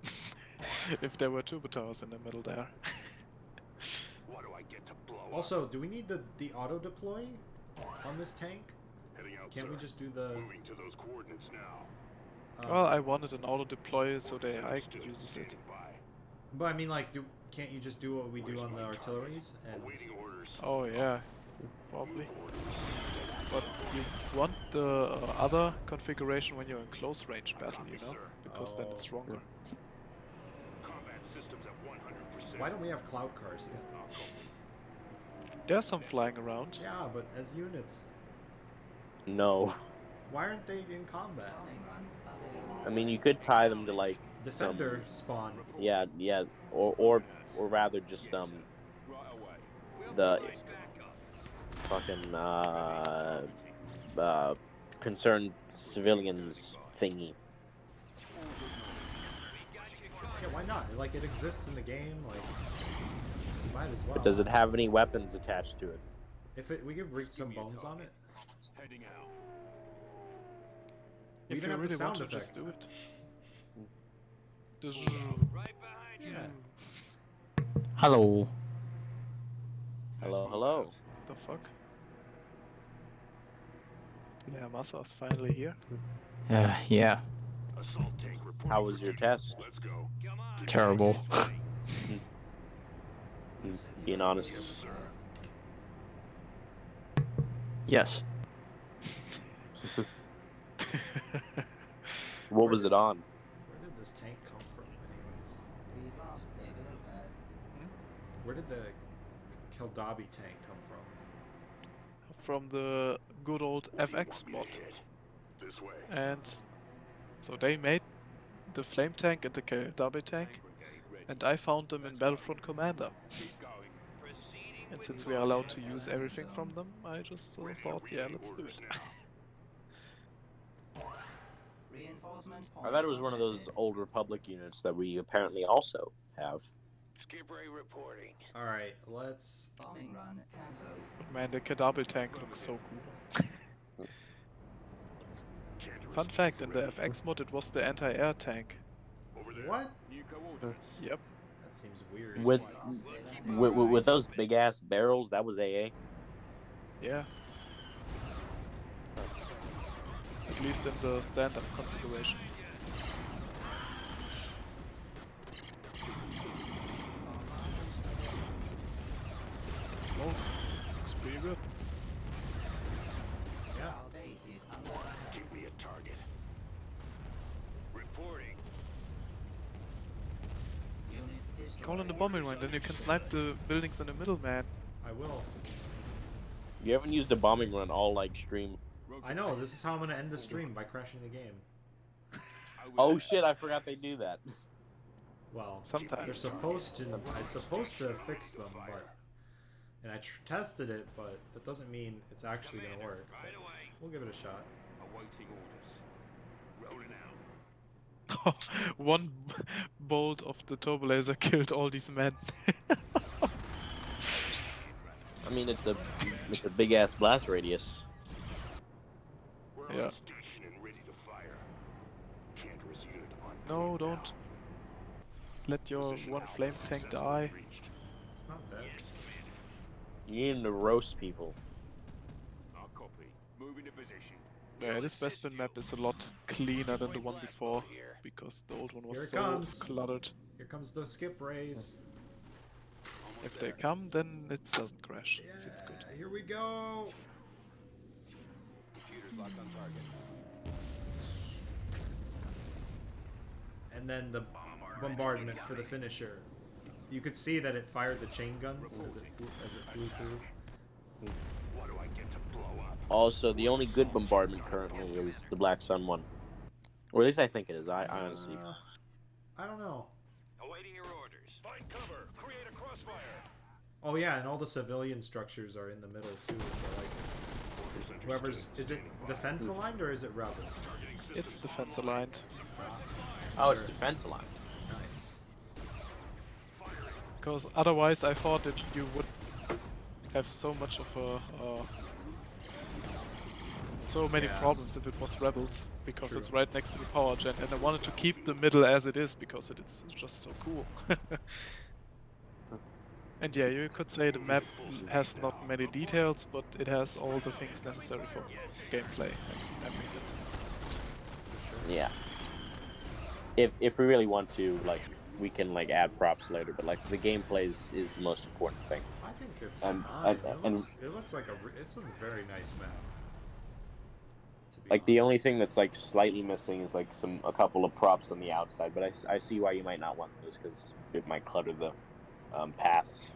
[SPEAKER 2] if there were turbo towers in the middle there.
[SPEAKER 1] Also, do we need the auto deploy on this tank? Can't we just do the?
[SPEAKER 2] Well, I wanted an auto deploy so the AI uses it.
[SPEAKER 1] But I mean, like, can't you just do what we do on the artilleries? And
[SPEAKER 2] Oh yeah, probably. But you want the other configuration when you're in close range battle, you know? Because then it's stronger.
[SPEAKER 1] why don't we have cloud cars yet?
[SPEAKER 2] There's some flying around.
[SPEAKER 1] Yeah, but as units,
[SPEAKER 3] No.
[SPEAKER 1] why aren't they in combat?
[SPEAKER 3] I mean, you could tie them to like
[SPEAKER 1] Defender spawn.
[SPEAKER 3] yeah, or rather just the fucking concerned civilians thingy.
[SPEAKER 1] Yeah, why not? Like, it exists in the game. Like, might as well.
[SPEAKER 3] But does it have any weapons attached to it?
[SPEAKER 1] If we could rig some bones on it.
[SPEAKER 9] Heading out.
[SPEAKER 1] We
[SPEAKER 2] If
[SPEAKER 1] even
[SPEAKER 2] you
[SPEAKER 1] have the
[SPEAKER 2] really want
[SPEAKER 1] sound
[SPEAKER 2] to, just
[SPEAKER 1] effect.
[SPEAKER 2] do it. The
[SPEAKER 6] Right behind you.
[SPEAKER 1] Yeah.
[SPEAKER 11] Hello.
[SPEAKER 3] Hello.
[SPEAKER 2] The fuck? Yeah, Masa's finally here.
[SPEAKER 11] Yeah.
[SPEAKER 3] How was your test?
[SPEAKER 6] Come on.
[SPEAKER 11] Terrible.
[SPEAKER 3] Being honest.
[SPEAKER 11] Yes.
[SPEAKER 3] What was it on?
[SPEAKER 1] Where did this tank come from, anyways?
[SPEAKER 5] We lost David.
[SPEAKER 1] Where did the Keldabi tank come from?
[SPEAKER 2] From the good old FX mod. And so they made the flame tank and the Keldabi tank, and I found them in Battlefront Commander. And since we are allowed to use everything from them, I just thought, yeah, let's do it.
[SPEAKER 5] Reinforcement
[SPEAKER 3] I thought it was one of those old Republic units that we apparently also have.
[SPEAKER 8] Skip Ray reporting.
[SPEAKER 1] Alright, let's...
[SPEAKER 5] bombing run cancelled.
[SPEAKER 2] Man, the Keldabi tank looks so cool. Fun fact, in the FX mod it was the anti-air tank.
[SPEAKER 1] What?
[SPEAKER 9] New coordinates.
[SPEAKER 2] Yep.
[SPEAKER 1] That seems weird.
[SPEAKER 3] With those big ass barrels, that was AA.
[SPEAKER 2] Yeah. At least in the standard configuration. Smoke. Looks pretty good.
[SPEAKER 1] Yeah.
[SPEAKER 5] Our base is under attack.
[SPEAKER 8] Give me a target. Reporting.
[SPEAKER 5] Unit destroyed.
[SPEAKER 2] Call in the bombing run, then you can snipe the buildings in the middle, man.
[SPEAKER 1] I will.
[SPEAKER 3] You haven't used a bombing run all like stream.
[SPEAKER 1] I know, this is how I'm gonna end the stream, by crashing the game.
[SPEAKER 3] Oh shit, I forgot they do that.
[SPEAKER 1] Well,
[SPEAKER 2] Sometimes.
[SPEAKER 1] they're supposed to. I'm supposed to fix them, but and I tested it, but that doesn't mean it's actually gonna work.
[SPEAKER 6] Right away.
[SPEAKER 1] We'll give it a shot.
[SPEAKER 9] Awaiting orders. Rolling out.
[SPEAKER 2] One bolt of the turbo laser killed all these men.
[SPEAKER 3] I mean, it's a big ass blast radius.
[SPEAKER 8] We're
[SPEAKER 2] Yeah.
[SPEAKER 8] on station and ready to fire. Can't risk unit on.
[SPEAKER 2] No, don't let your one flame tank die.
[SPEAKER 1] It's not bad.
[SPEAKER 3] You need to roast people.
[SPEAKER 9] I'll copy. Moving to position.
[SPEAKER 2] Yeah, this Bespin map is a lot cleaner than the one before, because the old one was
[SPEAKER 1] Here it
[SPEAKER 2] so
[SPEAKER 1] comes.
[SPEAKER 2] cluttered.
[SPEAKER 1] Here comes the skip rays.
[SPEAKER 2] If they come, then it doesn't crash. If it's good.
[SPEAKER 1] Here we go.
[SPEAKER 9] Computers locked on target.
[SPEAKER 1] And then the bombardment for the finisher. You could see that it fired the chain guns as it flew through.
[SPEAKER 8] What do I get to blow up?
[SPEAKER 3] Also, the only good bombardment currently is the Black Sun one. Or at least I think it is. I honestly.
[SPEAKER 1] I don't know.
[SPEAKER 6] Awaiting your orders.
[SPEAKER 8] Find cover. Create a crossfire.
[SPEAKER 1] Oh yeah, and all the civilian structures are in the middle too. So like, whoever's is it defense aligned or is it rebels?
[SPEAKER 2] It's defense aligned.
[SPEAKER 3] Oh, it's defense line.
[SPEAKER 1] Nice.
[SPEAKER 2] Because otherwise I thought that you would have so much of a... so many
[SPEAKER 1] Yeah.
[SPEAKER 2] problems if it was rebels, because
[SPEAKER 1] True.
[SPEAKER 2] it's right next to the power gen, and I wanted to keep the middle as it is, because it's just so cool. And yeah, you could say the map has not many details, but it has all the things necessary for gameplay, and I think that's
[SPEAKER 3] Yeah. If we really want to, like, we can like add props later, but like the gameplay is the most important thing.
[SPEAKER 1] I think it's
[SPEAKER 3] And-
[SPEAKER 1] fine.
[SPEAKER 3] and-
[SPEAKER 1] It looks like it's a very nice map. To be
[SPEAKER 3] Like the only
[SPEAKER 1] honest.
[SPEAKER 3] thing that's like slightly missing is like a couple of props on the outside, but I see why you might not want those because it might clutter the paths.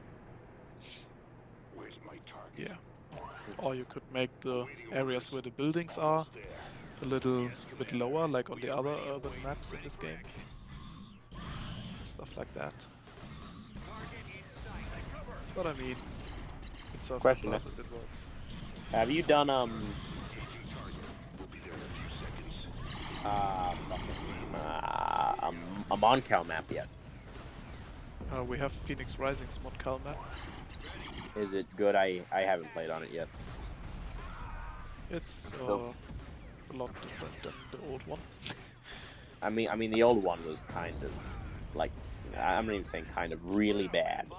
[SPEAKER 8] Where's my target?
[SPEAKER 2] yeah. Or you could make the areas where the buildings are a little bit lower, like on the other urban maps in this game. Stuff like that. But I mean, it serves the
[SPEAKER 3] Question.
[SPEAKER 2] purpose, it works.
[SPEAKER 3] Have you done a Moncal map yet?
[SPEAKER 2] We have Phoenix Rising's Modcal map.
[SPEAKER 3] Is it good? I haven't played on it yet.
[SPEAKER 2] It's
[SPEAKER 3] Cool.
[SPEAKER 2] a lot different than the old one.
[SPEAKER 3] I mean the old one was kind of like I'm not even saying kind of really bad.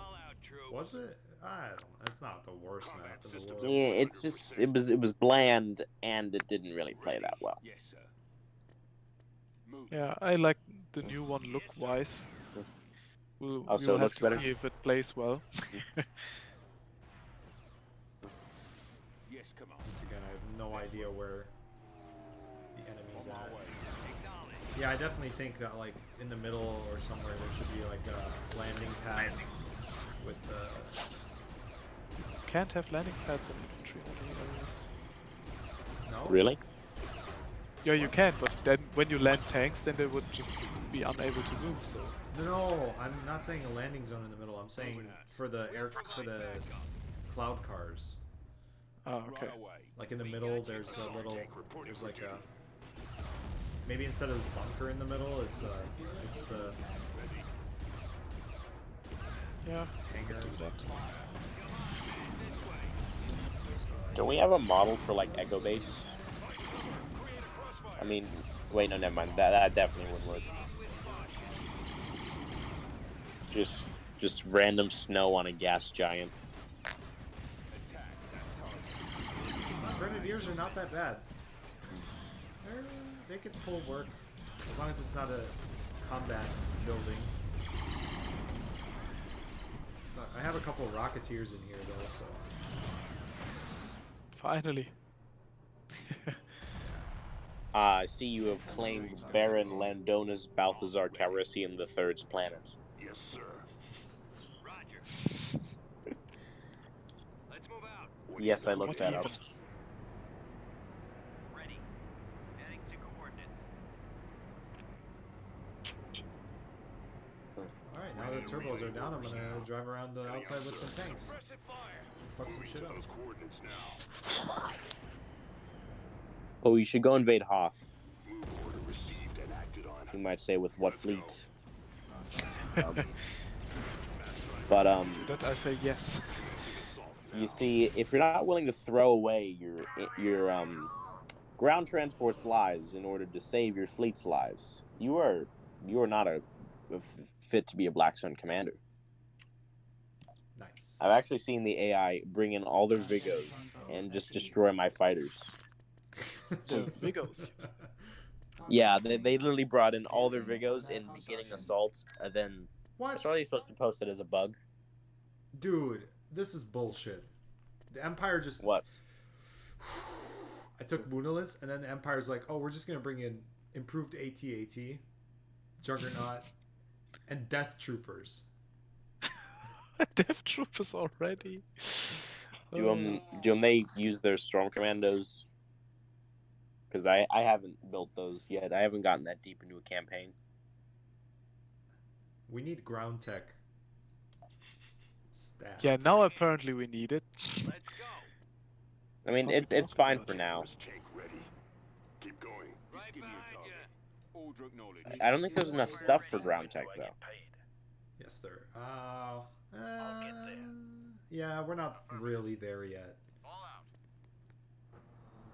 [SPEAKER 1] Was it? I don't. It's not the worst map in the world.
[SPEAKER 3] Yeah, it's just it was bland and it didn't really play that well.
[SPEAKER 9] Yes, sir. Move.
[SPEAKER 2] Yeah, I like the new one look-wise. We'll
[SPEAKER 3] Oh, so it
[SPEAKER 2] have
[SPEAKER 3] looks
[SPEAKER 2] to
[SPEAKER 3] better?
[SPEAKER 2] see if it plays well.
[SPEAKER 9] Yes, come on.
[SPEAKER 1] Once again, I have no idea where the enemy's
[SPEAKER 9] On my
[SPEAKER 1] at.
[SPEAKER 9] way.
[SPEAKER 1] Yeah, I definitely think that like in the middle or somewhere there should be like a landing pad with the.
[SPEAKER 2] Can't have landing pads in infantry-only areas.
[SPEAKER 1] No.
[SPEAKER 3] Really?
[SPEAKER 2] Yeah, you can, but then when you land tanks, then they would just be unable to move, so...
[SPEAKER 1] No, I'm not saying a landing zone in the middle. I'm saying for the cloud cars.
[SPEAKER 2] Oh, okay.
[SPEAKER 9] Right away.
[SPEAKER 1] Like in the middle, there's a little. There's like a. Maybe instead of this bunker in the middle, it's the
[SPEAKER 2] Yeah,
[SPEAKER 1] hangar.
[SPEAKER 2] could do that.
[SPEAKER 3] Don't we have a model for like Echo Base? I mean, wait, no, never mind. That definitely wouldn't work. Just random snow on a gas giant.
[SPEAKER 1] Grenadiers are not that bad. They could pull work as long as it's not a combat building. It's not. I have a couple of Rocketeers in here though, so.
[SPEAKER 2] Finally.
[SPEAKER 3] I see you have claimed Baron Landonis Balthazar Calrissian III's planet.
[SPEAKER 8] Yes, sir.
[SPEAKER 6] Roger. Let's move out.
[SPEAKER 3] Yes, I looked
[SPEAKER 2] What
[SPEAKER 3] that
[SPEAKER 2] even?
[SPEAKER 3] up.
[SPEAKER 6] Ready. Heading to coordinates.
[SPEAKER 1] turbos are down, I'm gonna drive around the outside with some tanks. Fuck some shit up.
[SPEAKER 8] Those coordinates now.
[SPEAKER 3] Oh, you should go invade Hoth.
[SPEAKER 8] Move order received and acted on.
[SPEAKER 3] You might say with what
[SPEAKER 8] Let's
[SPEAKER 3] fleet?
[SPEAKER 8] go.
[SPEAKER 3] But
[SPEAKER 2] To that I say yes.
[SPEAKER 3] you see, if you're not willing to throw away your ground transport's lives in order to save your fleet's lives, you are not fit to be a Black Sun commander.
[SPEAKER 1] Nice.
[SPEAKER 3] I've actually seen the AI bring in all their Vigos and just destroy my fighters.
[SPEAKER 2] The Vigos.
[SPEAKER 3] Yeah, they literally brought in all their Vigos in beginning assaults, and then
[SPEAKER 1] What?
[SPEAKER 3] that's probably supposed to post it as a bug.
[SPEAKER 1] Dude, this is bullshit. The Empire just...
[SPEAKER 3] What?
[SPEAKER 1] I took Moonoliths, and then the Empire's like, oh, we're just going to bring in improved AT-AT, Juggernaut, and Death Troopers.
[SPEAKER 2] Death Troopers already.
[SPEAKER 3] Do they use their Storm Commandos? Because I haven't built those yet. I haven't gotten that deep into a campaign.
[SPEAKER 1] We need ground tech. Stat.
[SPEAKER 2] Yeah, now apparently we need it.
[SPEAKER 6] Let's go.
[SPEAKER 3] I mean,
[SPEAKER 2] What we
[SPEAKER 3] it's
[SPEAKER 2] talking
[SPEAKER 3] fine
[SPEAKER 2] about?
[SPEAKER 3] for now.
[SPEAKER 8] Tank ready. Keep going.
[SPEAKER 6] Right
[SPEAKER 9] Give me a
[SPEAKER 6] behind
[SPEAKER 9] target.
[SPEAKER 6] you.
[SPEAKER 9] Order acknowledged.
[SPEAKER 3] I don't think there's enough stuff for ground tech though.
[SPEAKER 1] Yes, there. Yeah, we're not really there yet.
[SPEAKER 6] All out.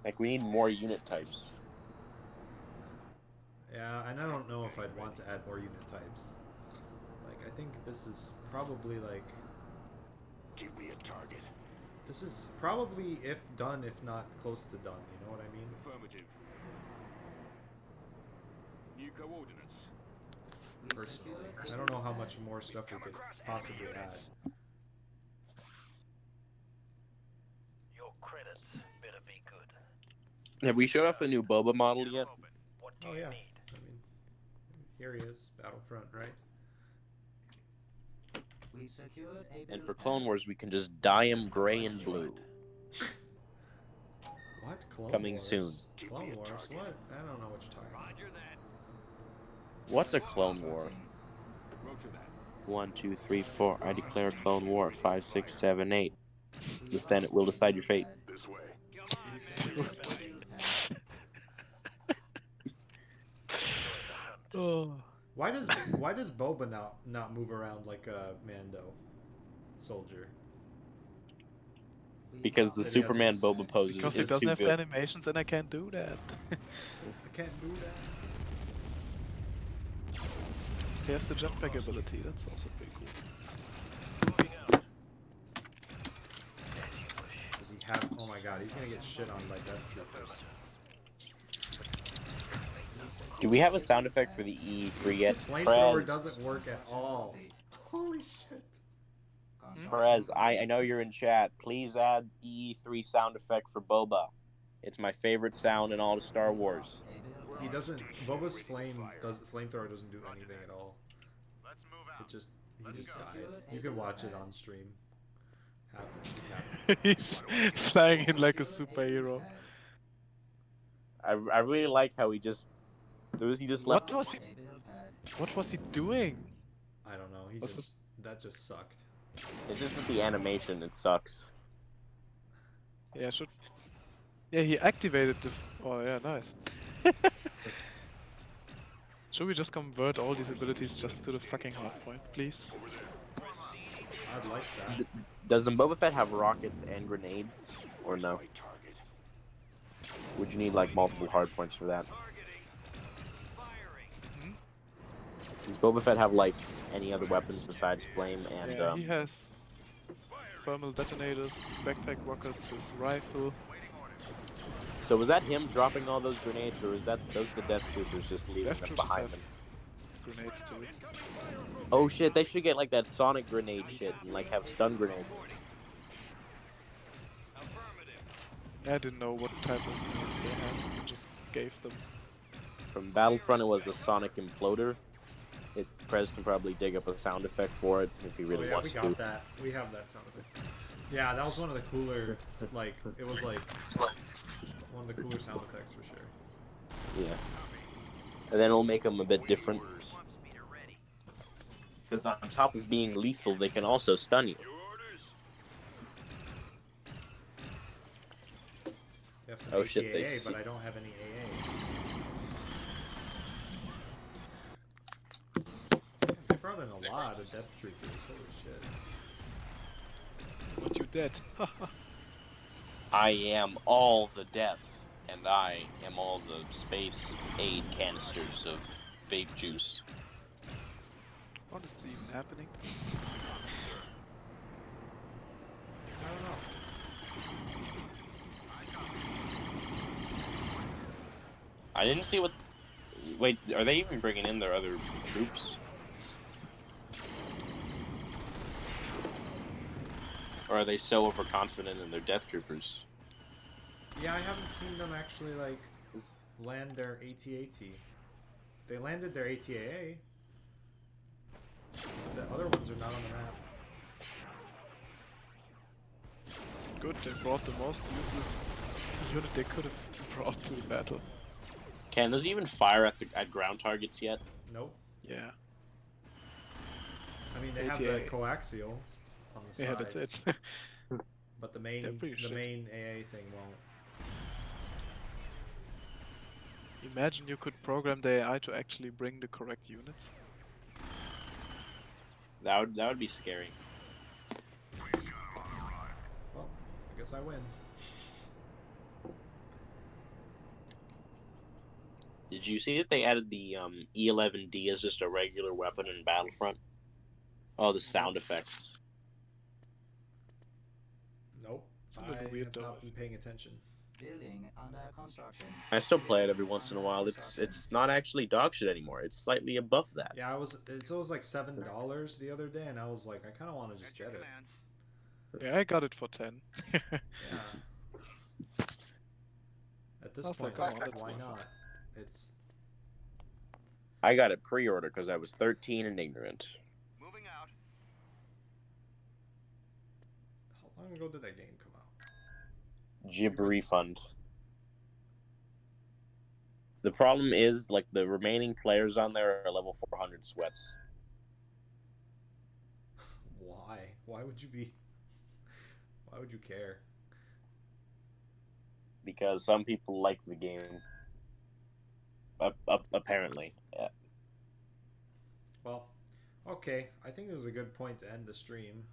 [SPEAKER 3] Like, we need more unit types.
[SPEAKER 1] Yeah, and I don't know if I'd want to add more unit types. Like, I think this is probably like...
[SPEAKER 8] Give me a target.
[SPEAKER 1] This is probably, if done, if not close to done, you know what I mean?
[SPEAKER 9] Affirmative. New coordinates.
[SPEAKER 1] Personally. I don't know how much more stuff we could possibly add.
[SPEAKER 6] Your credits better be good.
[SPEAKER 3] Have we showed off the new Boba model yet?
[SPEAKER 6] What do
[SPEAKER 1] Oh
[SPEAKER 6] you
[SPEAKER 1] yeah,
[SPEAKER 6] need?
[SPEAKER 1] I mean, here he is, Battlefront, right?
[SPEAKER 5] We secured a
[SPEAKER 3] And for
[SPEAKER 5] build
[SPEAKER 3] Clone
[SPEAKER 5] pad.
[SPEAKER 3] Wars, we can just dye him gray and blue.
[SPEAKER 1] What? Clone
[SPEAKER 3] Coming
[SPEAKER 1] Wars?
[SPEAKER 3] soon.
[SPEAKER 1] Clone Wars? What? I don't know what you're talking about.
[SPEAKER 6] Roger that.
[SPEAKER 3] What's a Clone War?
[SPEAKER 9] Roger that.
[SPEAKER 3] 1, 2, 3, 4. I declare Clone War. 5, 6, 7, 8. The Senate will decide your fate.
[SPEAKER 8] This way.
[SPEAKER 6] Come on, man.
[SPEAKER 2] Dude. Oh.
[SPEAKER 1] Why does Boba not move around like a Mando soldier?
[SPEAKER 3] Because the
[SPEAKER 1] Maybe
[SPEAKER 3] Superman
[SPEAKER 1] that's-
[SPEAKER 3] Boba pose
[SPEAKER 2] Because
[SPEAKER 3] is
[SPEAKER 2] he doesn't
[SPEAKER 3] too
[SPEAKER 2] have
[SPEAKER 3] good.
[SPEAKER 2] animations and I can't do that.
[SPEAKER 1] I can't do that.
[SPEAKER 2] He has the jetpack ability, that's also pretty cool.
[SPEAKER 1] Does he have? Oh my god, he's gonna get shit on by Death Troopers.
[SPEAKER 3] Do we have a sound effect for the E3 yet?
[SPEAKER 1] This flamethrower
[SPEAKER 3] Perez,
[SPEAKER 1] doesn't work at all. Holy shit.
[SPEAKER 3] Perez, I know you're in chat. Please add E3 sound effect for Boba. It's my favorite sound in all of Star Wars.
[SPEAKER 1] He doesn't. Boba's flamethrower doesn't do anything at all.
[SPEAKER 6] Let's move
[SPEAKER 1] It
[SPEAKER 6] out.
[SPEAKER 1] just he just died. You can watch it on stream. Happen.
[SPEAKER 2] He's flying in like a superhero.
[SPEAKER 3] I really like how he just left.
[SPEAKER 2] What was he doing?
[SPEAKER 1] I don't know. He
[SPEAKER 2] What's
[SPEAKER 1] just that just sucked.
[SPEAKER 3] It's just with the animation, it sucks.
[SPEAKER 2] Yeah, yeah, he activated the... Oh yeah, nice. Should we just convert all these abilities just to the fucking hardpoint, please?
[SPEAKER 1] I'd like that.
[SPEAKER 3] Does Boba Fett have rockets and grenades, or no?
[SPEAKER 8] Right target.
[SPEAKER 3] Would you need like multiple hardpoints for that? Does Boba Fett have like any other weapons besides flame and
[SPEAKER 2] Yeah, he has thermal detonators, backpack rockets, his rifle.
[SPEAKER 3] So was that him dropping all those grenades, or is that those the Death Troopers just leaving
[SPEAKER 2] Death
[SPEAKER 3] them
[SPEAKER 2] Troopers
[SPEAKER 3] behind
[SPEAKER 2] have
[SPEAKER 3] them?
[SPEAKER 2] grenades too.
[SPEAKER 3] Oh shit, they should get like that sonic grenade shit and like have stun grenade.
[SPEAKER 2] I didn't know what type of grenades they had, we just gave them.
[SPEAKER 3] From Battlefront, it was the sonic imploder. Prez can probably dig up a sound effect for it if he really
[SPEAKER 1] Oh, yeah,
[SPEAKER 3] wants
[SPEAKER 1] we
[SPEAKER 3] to.
[SPEAKER 1] got that. We have that sound effect. Yeah, that was one of the cooler, like, it was like one of the cooler sound effects for sure.
[SPEAKER 3] Yeah. And then it'll make them a bit different. Because on top of being lethal, they can also stun you.
[SPEAKER 1] You have some
[SPEAKER 3] Oh,
[SPEAKER 1] ATAA,
[SPEAKER 3] shit, they see-
[SPEAKER 1] but I don't have any AA. They brought in a lot of Death Troopers, holy shit.
[SPEAKER 2] But you dead.
[SPEAKER 3] I am all the death, and I am all the space aid canisters of vape juice.
[SPEAKER 2] What is even happening?
[SPEAKER 1] I don't know.
[SPEAKER 3] I didn't see what's... Wait, are they even bringing in their other troops? Or are they so overconfident in their death troopers?
[SPEAKER 1] Yeah, I haven't seen them actually, like, land their AT-AT. They landed their ATAA. But the other ones are not on the map.
[SPEAKER 2] Good, they brought the most useless unit they could have brought to the battle.
[SPEAKER 3] Can those even fire at ground targets yet?
[SPEAKER 1] Nope.
[SPEAKER 2] Yeah.
[SPEAKER 1] I mean, they have the
[SPEAKER 2] ATA.
[SPEAKER 1] coaxials on the sides.
[SPEAKER 2] Yeah, that's it.
[SPEAKER 1] But the
[SPEAKER 2] They're pretty shit.
[SPEAKER 1] main AA thing won't.
[SPEAKER 2] Imagine you could program the AI to actually bring the correct units.
[SPEAKER 3] That would be scary.
[SPEAKER 1] Well, I guess I win.
[SPEAKER 3] Did you see that they added the E11D as just a regular weapon in Battlefront? Oh, the sound effects.
[SPEAKER 1] Nope.
[SPEAKER 2] It's a little
[SPEAKER 1] I
[SPEAKER 2] weird
[SPEAKER 1] have
[SPEAKER 2] though.
[SPEAKER 1] not been paying attention.
[SPEAKER 5] Building under construction.
[SPEAKER 3] I still play it every once in a while. It's not actually dog shit anymore. It's slightly above that.
[SPEAKER 1] Yeah, it was like $7 the other day, and I was like, I kind of want to just get it.
[SPEAKER 2] Yeah, I got it for 10.
[SPEAKER 1] Yeah. At this
[SPEAKER 2] That's
[SPEAKER 1] point,
[SPEAKER 2] like,
[SPEAKER 1] it's
[SPEAKER 2] oh,
[SPEAKER 1] like,
[SPEAKER 2] that's
[SPEAKER 1] why
[SPEAKER 2] worth it.
[SPEAKER 1] not? It's
[SPEAKER 3] I got it pre-order because I was 13 and ignorant.
[SPEAKER 6] Moving out.
[SPEAKER 1] how long ago did that game come out?
[SPEAKER 3] Jib refund. The problem is, like, the remaining players on there are level 400 sweats.
[SPEAKER 1] Why? Why would you be? Why would you care?
[SPEAKER 3] Because some people like the game. Apparently. Yeah.
[SPEAKER 1] Well, okay. I think this is a good point to end the stream.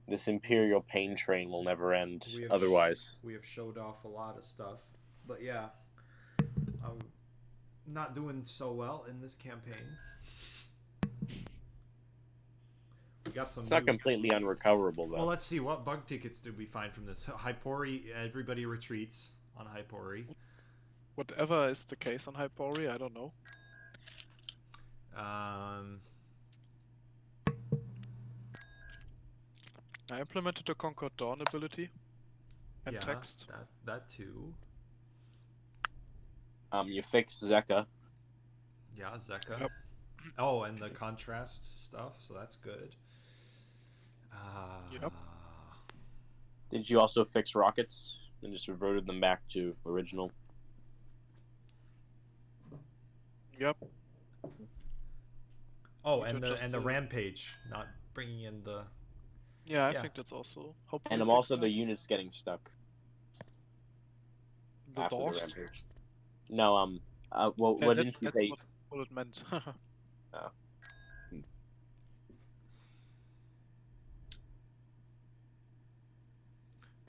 [SPEAKER 3] This Imperial pain train will never end
[SPEAKER 1] We have
[SPEAKER 3] otherwise.
[SPEAKER 1] We have showed off a lot of stuff, but yeah, I'm not doing so well in this campaign. We got some.
[SPEAKER 3] It's not completely unrecoverable, though.
[SPEAKER 1] Well, let's see. What bug tickets did we find from this? Hypori, everybody retreats on Hypori.
[SPEAKER 2] Whatever is the case on Hypori, I don't know. I implemented the Concord Dawn ability and
[SPEAKER 1] yeah,
[SPEAKER 2] text.
[SPEAKER 1] that too.
[SPEAKER 3] You fix Zeka.
[SPEAKER 1] Yeah, Zeka.
[SPEAKER 2] Yep.
[SPEAKER 1] Oh, and the contrast stuff, so that's good.
[SPEAKER 2] Yep.
[SPEAKER 3] Did you also fix rockets and just reverted them back to original?
[SPEAKER 2] Yep.
[SPEAKER 1] Oh,
[SPEAKER 2] You
[SPEAKER 1] and
[SPEAKER 2] could just,
[SPEAKER 1] the rampage, not bringing in the.
[SPEAKER 2] Yeah, I
[SPEAKER 1] Yeah.
[SPEAKER 2] think that's also hopefully.
[SPEAKER 3] And I'm
[SPEAKER 2] fixed
[SPEAKER 3] also
[SPEAKER 2] now.
[SPEAKER 3] the units getting stuck
[SPEAKER 2] The
[SPEAKER 3] after
[SPEAKER 2] dogs.
[SPEAKER 3] the rampage. No,
[SPEAKER 2] Yeah,
[SPEAKER 3] what didn't you
[SPEAKER 2] that's
[SPEAKER 3] say?
[SPEAKER 2] what it meant.
[SPEAKER 3] Oh.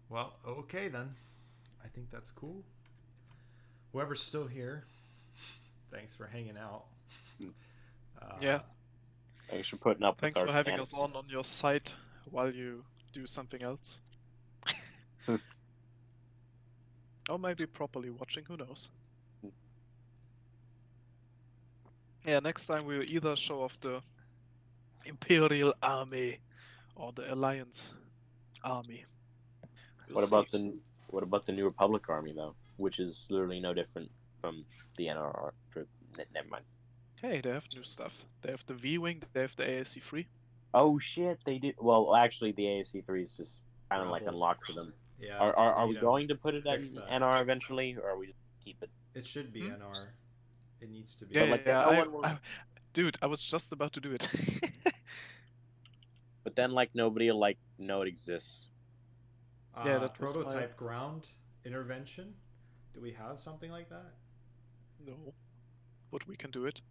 [SPEAKER 1] Well, okay then. I think that's cool. Whoever's still here, thanks for hanging out.
[SPEAKER 2] Yeah.
[SPEAKER 3] Thanks for putting up
[SPEAKER 2] Thanks
[SPEAKER 3] with
[SPEAKER 2] for
[SPEAKER 3] our
[SPEAKER 2] having us
[SPEAKER 3] shenanigans.
[SPEAKER 2] on your site while you do something else. Or maybe properly watching, who knows. Yeah, next time we'll either show off the Imperial Army or the Alliance Army. We'll see.
[SPEAKER 3] What about the New Republic Army though, which is literally no different from the NRR? Never mind.
[SPEAKER 2] Hey, they have new stuff. They have the V-Wing, they have the AAC-3.
[SPEAKER 3] Oh shit, they do. Well, actually, the AAC-3 is just kind of like
[SPEAKER 1] Rebel.
[SPEAKER 3] unlocked for them.
[SPEAKER 1] Yeah.
[SPEAKER 3] Are we
[SPEAKER 1] need 'em.
[SPEAKER 3] going to put it in
[SPEAKER 1] Fix that.
[SPEAKER 3] NR eventually, or are we just keep it?
[SPEAKER 1] It should be NR. It needs to be.
[SPEAKER 2] Yeah,
[SPEAKER 3] like,
[SPEAKER 2] yeah.
[SPEAKER 3] no one will-
[SPEAKER 2] Dude, I was just about to do it.
[SPEAKER 3] But then like nobody will like know it exists.
[SPEAKER 2] Yeah, that was my-
[SPEAKER 1] Prototype ground intervention. Do we have something like that?
[SPEAKER 2] No, but we can do it.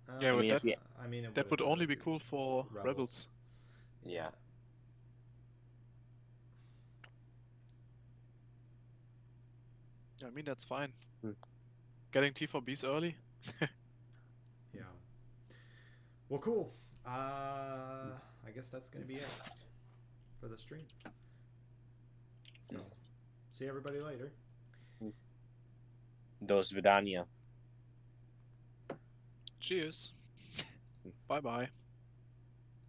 [SPEAKER 1] Uh,
[SPEAKER 2] Yeah,
[SPEAKER 3] I mean,
[SPEAKER 2] but
[SPEAKER 3] if you,
[SPEAKER 1] I mean, it
[SPEAKER 2] that would
[SPEAKER 1] wouldn't
[SPEAKER 2] only be
[SPEAKER 1] really
[SPEAKER 2] cool for rebels.
[SPEAKER 3] yeah.
[SPEAKER 2] Yeah, I mean, that's fine.
[SPEAKER 3] Hmm.
[SPEAKER 2] Getting T4Bs early?
[SPEAKER 1] Yeah. Well, cool. I guess that's gonna be it for the stream. So, see everybody later.
[SPEAKER 3] Dos vidania.
[SPEAKER 2] Cheers. Bye bye.